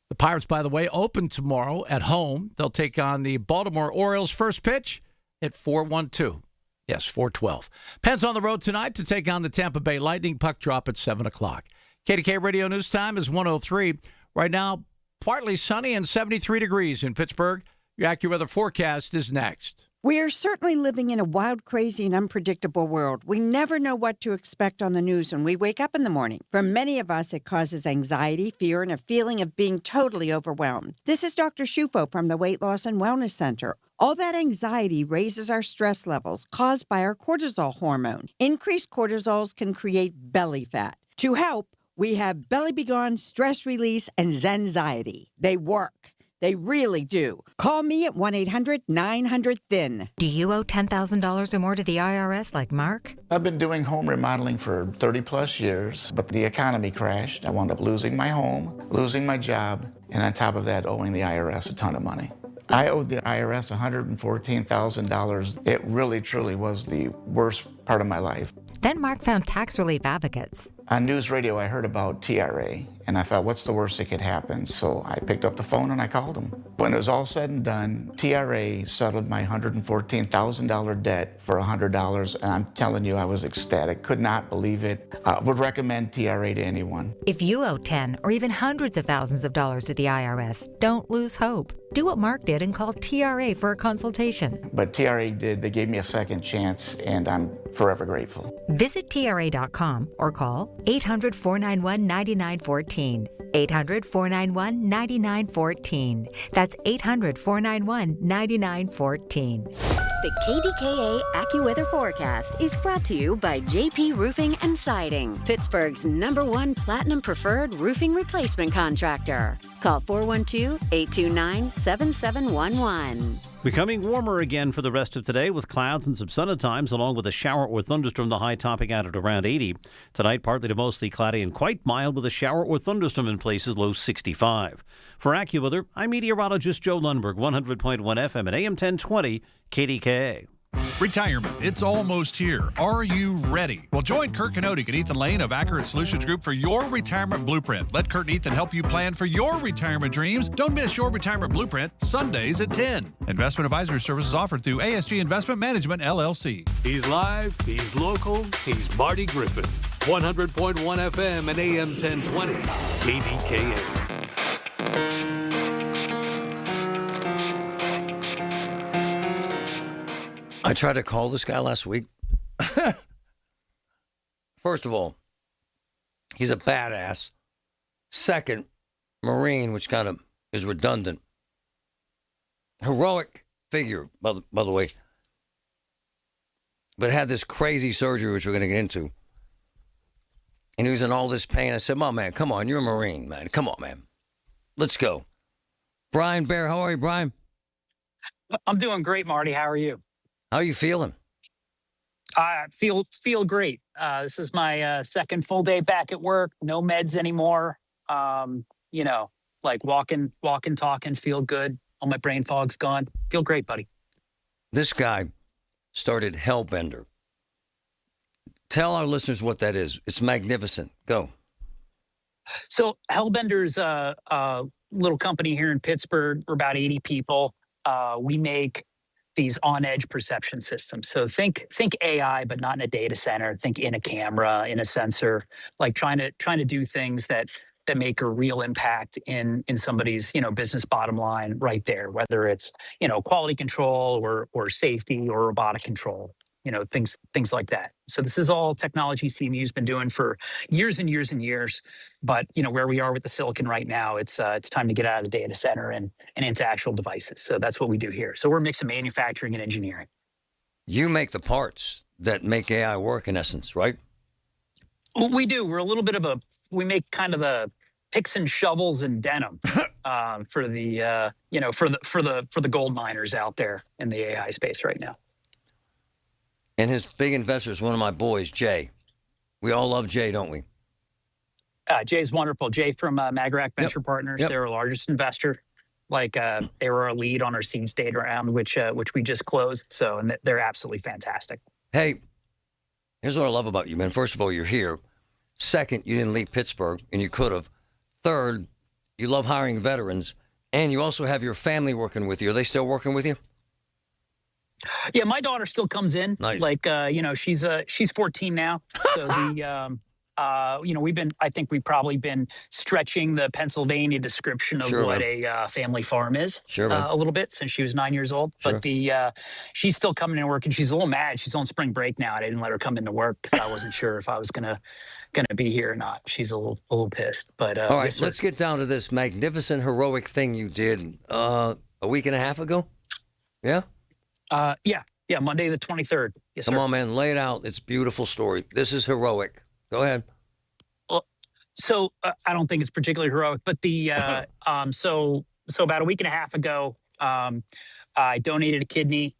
The Pirates, by the way, open tomorrow at home. They'll take on the Baltimore Orioles. First pitch at 4:12. Yes, 4:12. Pens on the road tonight to take on the Tampa Bay Lightning. Puck drop at 7 o'clock. KDK Radio News Time is 1:03. Right now, partly sunny and 73 degrees in Pittsburgh. Your AccuWeather forecast is next. We are certainly living in a wild, crazy, and unpredictable world. We never know what to expect on the news when we wake up in the morning. For many of us, it causes anxiety, fear, and a feeling of being totally overwhelmed. This is Dr. Shufo from the Weight Loss and Wellness Center. All that anxiety raises our stress levels caused by our cortisol hormone. Increased cortisols can create belly fat. To help, we have Belly Begone, Stress Release, and Zenxiety. They work. They really do. Call me at 1-800-900-THIN. Do you owe $10,000 or more to the IRS like Mark? I've been doing home remodeling for 30-plus years, but the economy crashed. I wound up losing my home, losing my job, and on top of that, owing the IRS a ton of money. I owed the IRS $114,000. It really, truly was the worst part of my life. Then Mark found tax relief advocates. On News Radio, I heard about TRA, and I thought, what's the worst that could happen? So I picked up the phone and I called them. When it was all said and done, TRA settled my $114,000 debt for $100, and I'm telling you, I was ecstatic. Could not believe it. Would recommend TRA to anyone. If you owe 10 or even hundreds of thousands of dollars to the IRS, don't lose hope. Do what Mark did and call TRA for a consultation. But TRA did. They gave me a second chance, and I'm forever grateful. Visit TRA.com or call 800-491-9914. 800-491-9914. That's 800-491-9914. The KDKA AccuWeather forecast is brought to you by JP Roofing and Siding, Pittsburgh's #1 Platinum Preferred Roofing Replacement Contractor. Call 412-829-7711. Becoming warmer again for the rest of today with clouds and some sun at times, along with a shower or thunderstorm, the high topping out at around 80. Tonight, partly to mostly cloudy and quite mild with a shower or thunderstorm in places, low 65. For AccuWeather, I'm meteorologist Joe Lundberg, 100.1 FM and AM 1020 KDKA. Retirement, it's almost here. Are you ready? Well, join Kurt Kanodik and Ethan Lane of Accurate Solutions Group for your retirement blueprint. Let Kurt and Ethan help you plan for your retirement dreams. Don't miss your retirement blueprint Sundays at 10. Investment advisory services offered through ASG Investment Management, LLC. He's live, he's local, he's Marty Griffin. 100.1 FM and AM 1020 KDKA. I tried to call this guy last week. First of all, he's a badass. Second, Marine, which kind of is redundant. Heroic figure, by the way. But had this crazy surgery, which we're going to get into. And he was in all this pain. I said, "Oh, man, come on. You're a Marine, man. Come on, man. Let's go." Brian Bear, how are you, Brian? I'm doing great, Marty. How are you? How are you feeling? I feel great. This is my second full day back at work. No meds anymore. You know, like walking, talking. Feel good. All my brain fog's gone. Feel great, buddy. This guy started Hellbender. Tell our listeners what that is. It's magnificent. Go. So Hellbender's a little company here in Pittsburgh. We're about 80 people. We make these on-edge perception systems. So think AI, but not in a data center. Think in a camera, in a sensor, like trying to do things that make a real impact in somebody's business bottom line right there. Whether it's quality control or safety or robotic control. Things like that. So this is all technology CMU's been doing for years and years and years. But where we are with the silicon right now, it's time to get out of the data center and into actual devices. So that's what we do here. So we're a mix of manufacturing and engineering. You make the parts that make AI work, in essence, right? We do. We're a little bit of we make kind of the picks and shovels and denim for the for the gold miners out there in the AI space right now. And his big investor is one of my boys, Jay. We all love Jay, don't we? Jay's wonderful. Jay from Magarac Venture Partners. Yep. They're our largest investor. Like they were our lead on our seed stage round, which we just closed. So, and they're absolutely fantastic. Hey, here's what I love about you, man. First of all, you're here. Second, you didn't leave Pittsburgh, and you could have. Third, you love hiring veterans, and you also have your family working with you. Are they still working with you? Yeah, my daughter still comes in. Nice. Like she's 14 now. So we've probably been stretching the Pennsylvania description of what a family farm is a little bit since she was 9 years old. Sure. But she's still coming to work, and she's a little mad. She's on spring break now, and I didn't let her come into work because I wasn't sure if I was gonna be here or not. She's a little pissed. But all right, yes, let's get down to this magnificent, heroic thing you did a week and a half ago. Yeah. Yeah, Monday the 23rd. Yes, Come sir. on, man, lay it out. It's a beautiful story. This is heroic. Go ahead. Well, so I don't think it's particularly heroic, but the so about a week and a half ago, I donated a kidney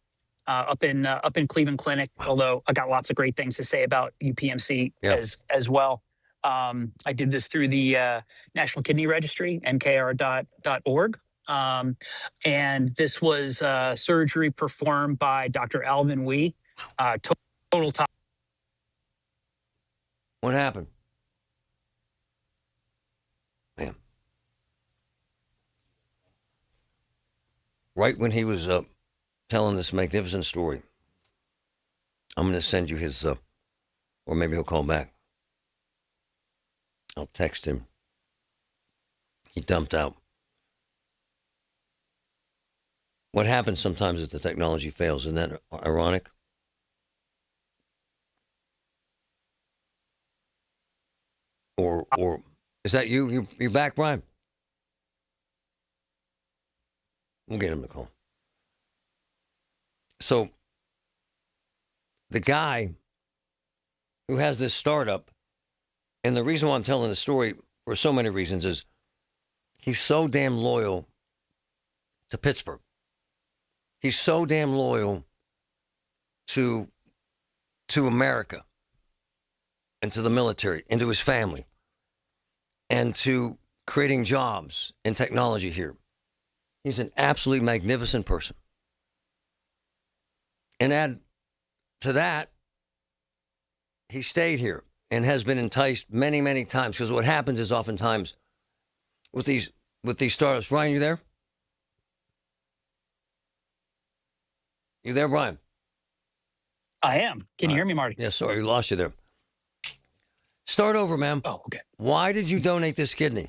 up in Cleveland Clinic. Although I got lots of great things to say about UPMC as well. I did this through the National Kidney Registry, nkr.org. And this was surgery performed by Dr. Alvin Wee. Total top. What happened? Man. Right when he was telling this magnificent story, I'm going to send you his, or maybe he'll call back. I'll text him. He dumped out. What happens sometimes is the technology fails. Isn't that ironic? Or is that you? You back, Brian? We'll get him to call. So the guy who has this startup, and the reason why I'm telling the story for so many reasons is he's so damn loyal to Pittsburgh. He's so damn loyal to America and to the military and to his family and to creating jobs and technology here. He's an absolutely magnificent person. And add to that, he stayed here and has been enticed many, many times, because what happens is oftentimes with these startups. Brian, you there? You there, Brian? I am. Can you hear me, Marty? Yeah, sorry, we lost you there. Start over, ma'am. Oh, okay. Why did you donate this kidney?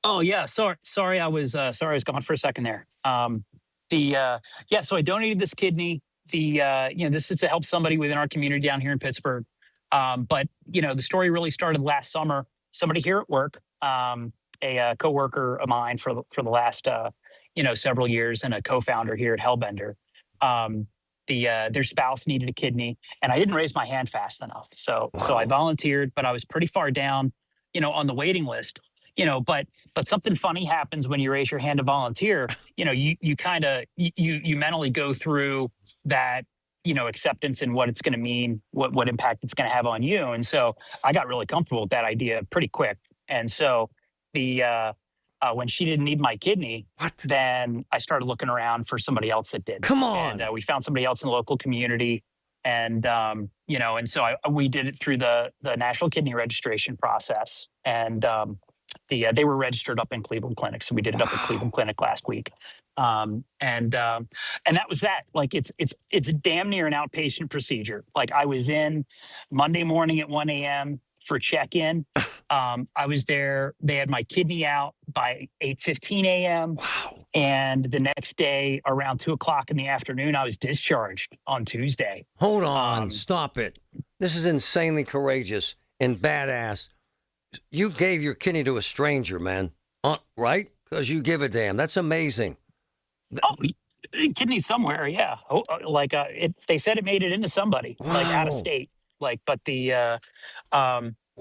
Oh, yeah. Sorry, I was gone for a second there. So I donated this kidney. This is to help somebody within our community down here in Pittsburgh. But the story really started last summer. Somebody here at work, a coworker of mine for the last several years, and a co-founder here at Hellbender. Their spouse needed a kidney, and I didn't raise my hand fast enough. So I volunteered, but I was pretty far down, on the waiting list. but something funny happens when you raise your hand to volunteer. You kind of you mentally go through that, acceptance and what it's going to mean, what impact it's going to have on you. And so I got really comfortable with that idea pretty quick. And so when she didn't need my kidney, then I started looking around for somebody else that did. Come on. And we found somebody else in the local community. And, and so we did it through the National Kidney Registration process. And they were registered up in Cleveland Clinic. So we did it up at Cleveland Clinic last week. And that was that. Like it's damn near an outpatient procedure. Like I was in Monday morning at 1 a.m. for check-in. I was there. They had my kidney out by 8:15 a.m. Wow. And the next day around 2:00 in the afternoon, I was discharged on Tuesday. Hold on. Stop it. This is insanely courageous and badass. You gave your kidney to a stranger, man. Right? Because you give a damn. That's amazing. Oh, kidney somewhere, yeah. They said it made it into somebody, like out of state. But the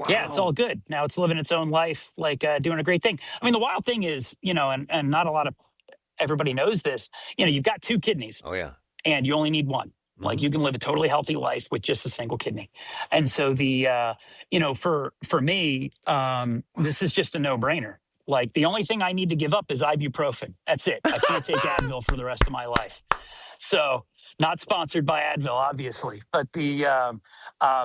yeah, it's all good. Now it's living its own life, doing a great thing. I mean, the wild thing is, and not a lot of everybody knows this. You've got 2 kidneys. Oh yeah, and you only need one. Like you can live a totally healthy life with just a single kidney. And so for me, this is just a no-brainer. Like the only thing I need to give up is ibuprofen. That's it. I can't take Advil for the rest of my life. So not sponsored by Advil, obviously, but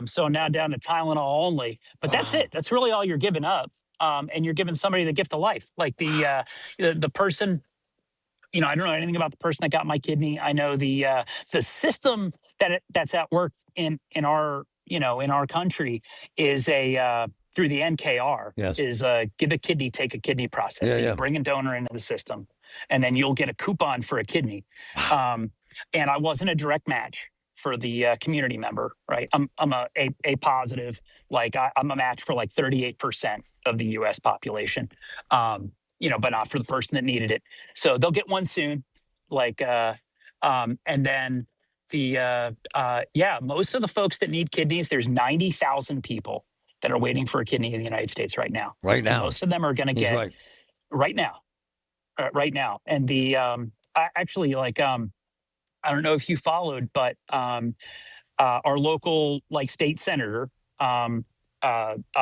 so now down to Tylenol only. But that's it. That's really all you're giving up. And you're giving somebody the gift of life. Like the person. I don't know anything about the person that got my kidney. I know the system that's at work in our country is through the NKR. Yes. Is give a kidney, take a kidney process. Yeah. You bring a donor into the system, and then you'll get a coupon for a kidney. And I wasn't a direct match for the community member, right? I'm a positive. I'm a match for 38% of the U.S. population. But not for the person that needed it. So they'll get one soon. And then most of the folks that need kidneys, there's 90,000 people that are waiting for a kidney in the United States right now. Right now. And most of them are going to get right now. And I don't know if you followed, but our local state senator,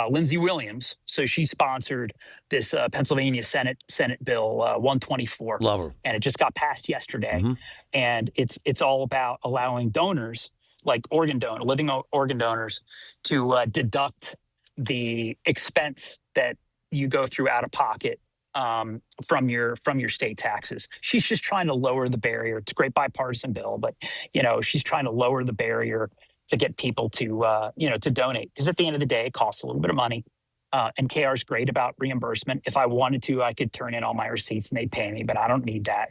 Lindsey Williams. So she sponsored this Pennsylvania Senate Bill 124. Love her. And it just got passed yesterday. And it's all about allowing donors, like living organ donors, to deduct the expense that you go through out of pocket from your state taxes. She's just trying to lower the barrier. It's a great bipartisan bill, but she's trying to lower the barrier to get people to donate. Because at the end of the day, it costs a little bit of money. And KR is great about reimbursement. If I wanted to, I could turn in all my receipts and they'd pay me, but I don't need that.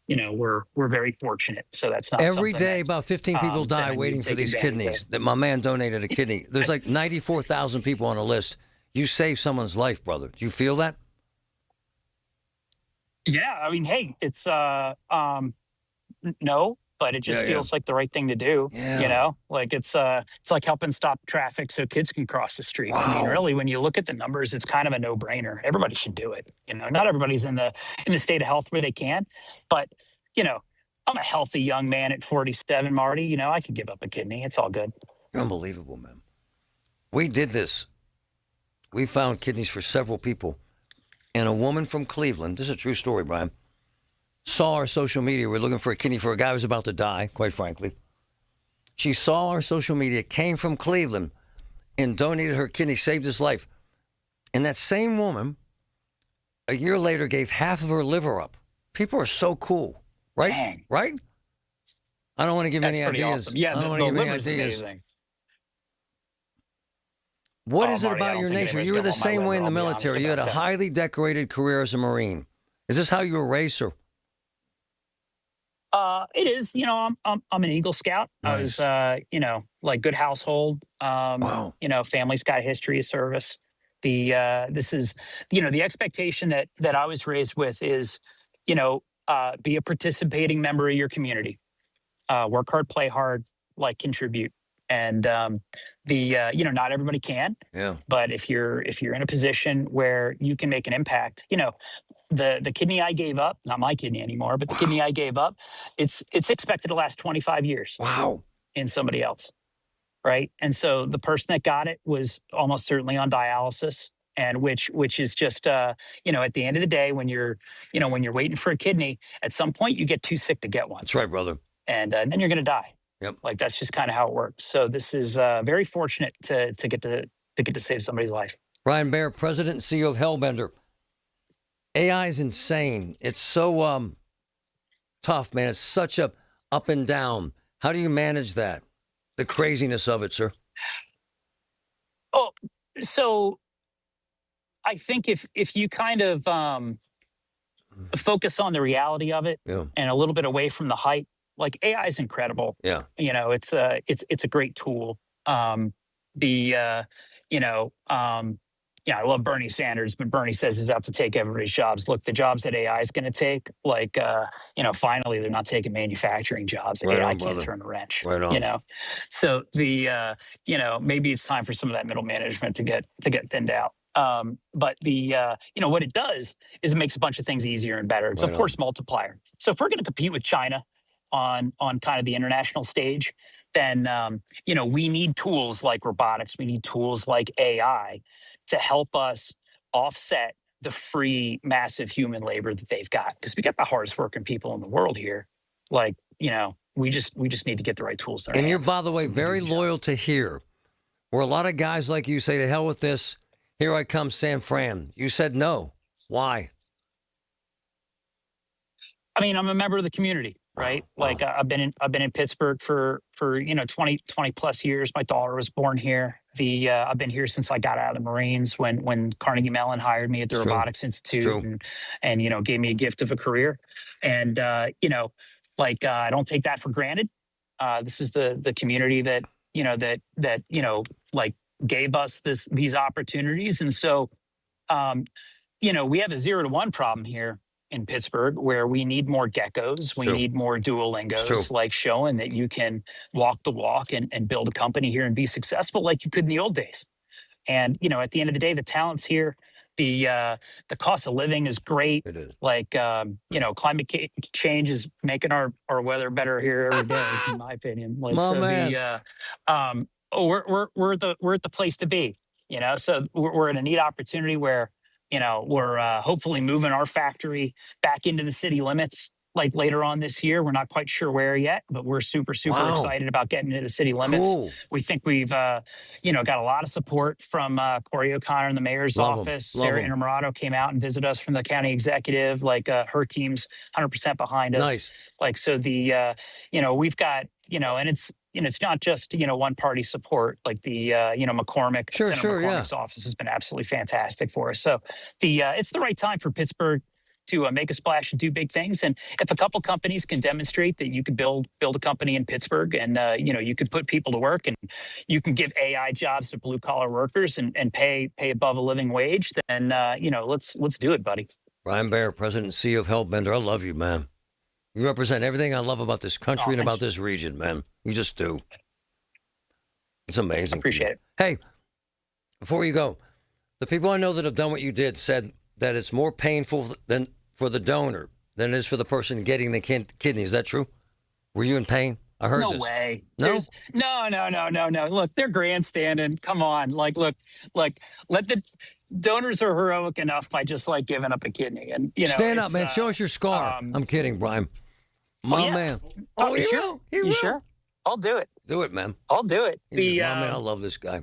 We're very fortunate. So that's not every day about 15 people die waiting for these kidneys. That my man donated a kidney. There's 94,000 people on a list. You saved someone's life, brother. Do you feel that? Yeah, I mean, hey, it's no, but it just feels like the right thing to do. Yeah. It's like helping stop traffic so kids can cross the street. Wow. I mean, really, when you look at the numbers, it's kind of a no-brainer. Everybody should do it. Not everybody's in the state of health where they can, but I'm a healthy young man at 47, Marty. I could give up a kidney. It's all good. You're unbelievable, man. We did this. We found kidneys for several people. And a woman from Cleveland, this is a true story, Brian, saw our social media. We're looking for a kidney for a guy who was about to die, quite frankly. She saw our social media, came from Cleveland, and donated her kidney, saved his life. And that same woman, a year later, gave half of her liver up. People are so cool, right? Dang. Right? I don't want to give That's any pretty ideas. awesome. Yeah, I don't want the to give any liver's ideas. amazing. What is it Marty, I about don't your think nature? anybody's You were gonna the want my same way liver, in the I'll be honest military. You had a about that. highly decorated career as a Marine. Is this how you were raised, sir? It is. I'm an Eagle Scout. Nice. I was, good household. Wow. Family's got a history of service. This is, the expectation that I was raised with is, be a participating member of your community. Work hard, play hard, contribute. And not everybody can. Yeah. But if you're in a position where you can make an impact, the kidney I gave up, not my kidney anymore, but the kidney I gave up, it's expected to last 25 years. Wow. In somebody else, right? And so the person that got it was almost certainly on dialysis, and which is just at the end of the day, when you're waiting for a kidney, at some point you get too sick to get one. That's right, brother. And then you're going to die. Yep. Like that's just kind of how it works. So this is very fortunate to get to save somebody's life. Brian Baer, President and CEO of Hellbender. AI is insane. It's so tough, man. It's such a up and down. How do you manage that? The craziness of it, sir? Oh, so I think if you kind of focus on the reality of it and a little bit away from the hype, like AI is incredible. Yeah. It's a great tool. I love Bernie Sanders, but Bernie says he's out to take everybody's jobs. Look, the jobs that AI is going to take, finally, they're not taking manufacturing jobs. Right AI on, can't brother. turn a wrench. Right on. So maybe it's time for some of that middle management to get thinned out. But what it does is it makes a bunch of things easier and better. It's a force multiplier. So if we're going to compete with China on kind of the international stage, then we need tools like robotics. We need tools like AI to help us offset the free massive human labor that they've got, because we got the hardest working people in the world here. We just need to get the right tools in our And you're, hands. by the way, very loyal to here, where a lot of guys like you say, to hell with this, here I come, San Fran. You said no. Why? I mean, I'm a member of the community, right? Like I've been in Pittsburgh for 20 plus years. My daughter was born here. I've been here since I got out of the Marines when Carnegie Mellon hired me at the Robotics Institute and gave me a gift of a career. And I don't take that for granted. This is the community that gave us these opportunities. And so we have a 0 to 1 problem here in Pittsburgh, where we need more geckos. We need more Duolingos, like showing that you can walk the walk and build a company here and be successful like you could in the old days. And, at the end of the day, the talent's here. The cost of living is great. It is. Climate change is making our weather better here every day, in my opinion. We're at the place to be, so we're in a neat opportunity where, we're hopefully moving our factory back into the city limits like later on this year. We're not quite sure where yet, but we're super excited about getting into the city limits. Cool. We think we've, got a lot of support from Corey O'Connor in the mayor's office. Sarah Innamorato came out and visited us from the county executive. Her team's 100% behind us. Nice. We've got, and it's not just, one party support, like the, McCormick, Senator McCormick's office has been absolutely fantastic for us. So it's the right time for Pittsburgh to make a splash and do big things. And if a couple companies can demonstrate that you could build a company in Pittsburgh and, you could put people to work and you can give AI jobs to blue collar workers and pay above a living wage, then, let's do it, buddy. Brian Baer, President and CEO of Hellbender. I love you, man. You represent everything I love about this country and about this region, man. You just do. It's amazing. I appreciate it. Hey, before you go, the people I know that have done what you did said that it's more painful than for the donor than it is for the person getting the kidney. Is that true? Were you in pain? I heard no this. Way. No? No. Look, they're grandstanding. Come on. Let the donors are heroic enough by just giving up a kidney. And stand up, man. Show us your scar. I'm kidding, Brian. My man. Oh, you sure? You sure? I'll do it. Do it, man. I'll do it. My man. I love this guy.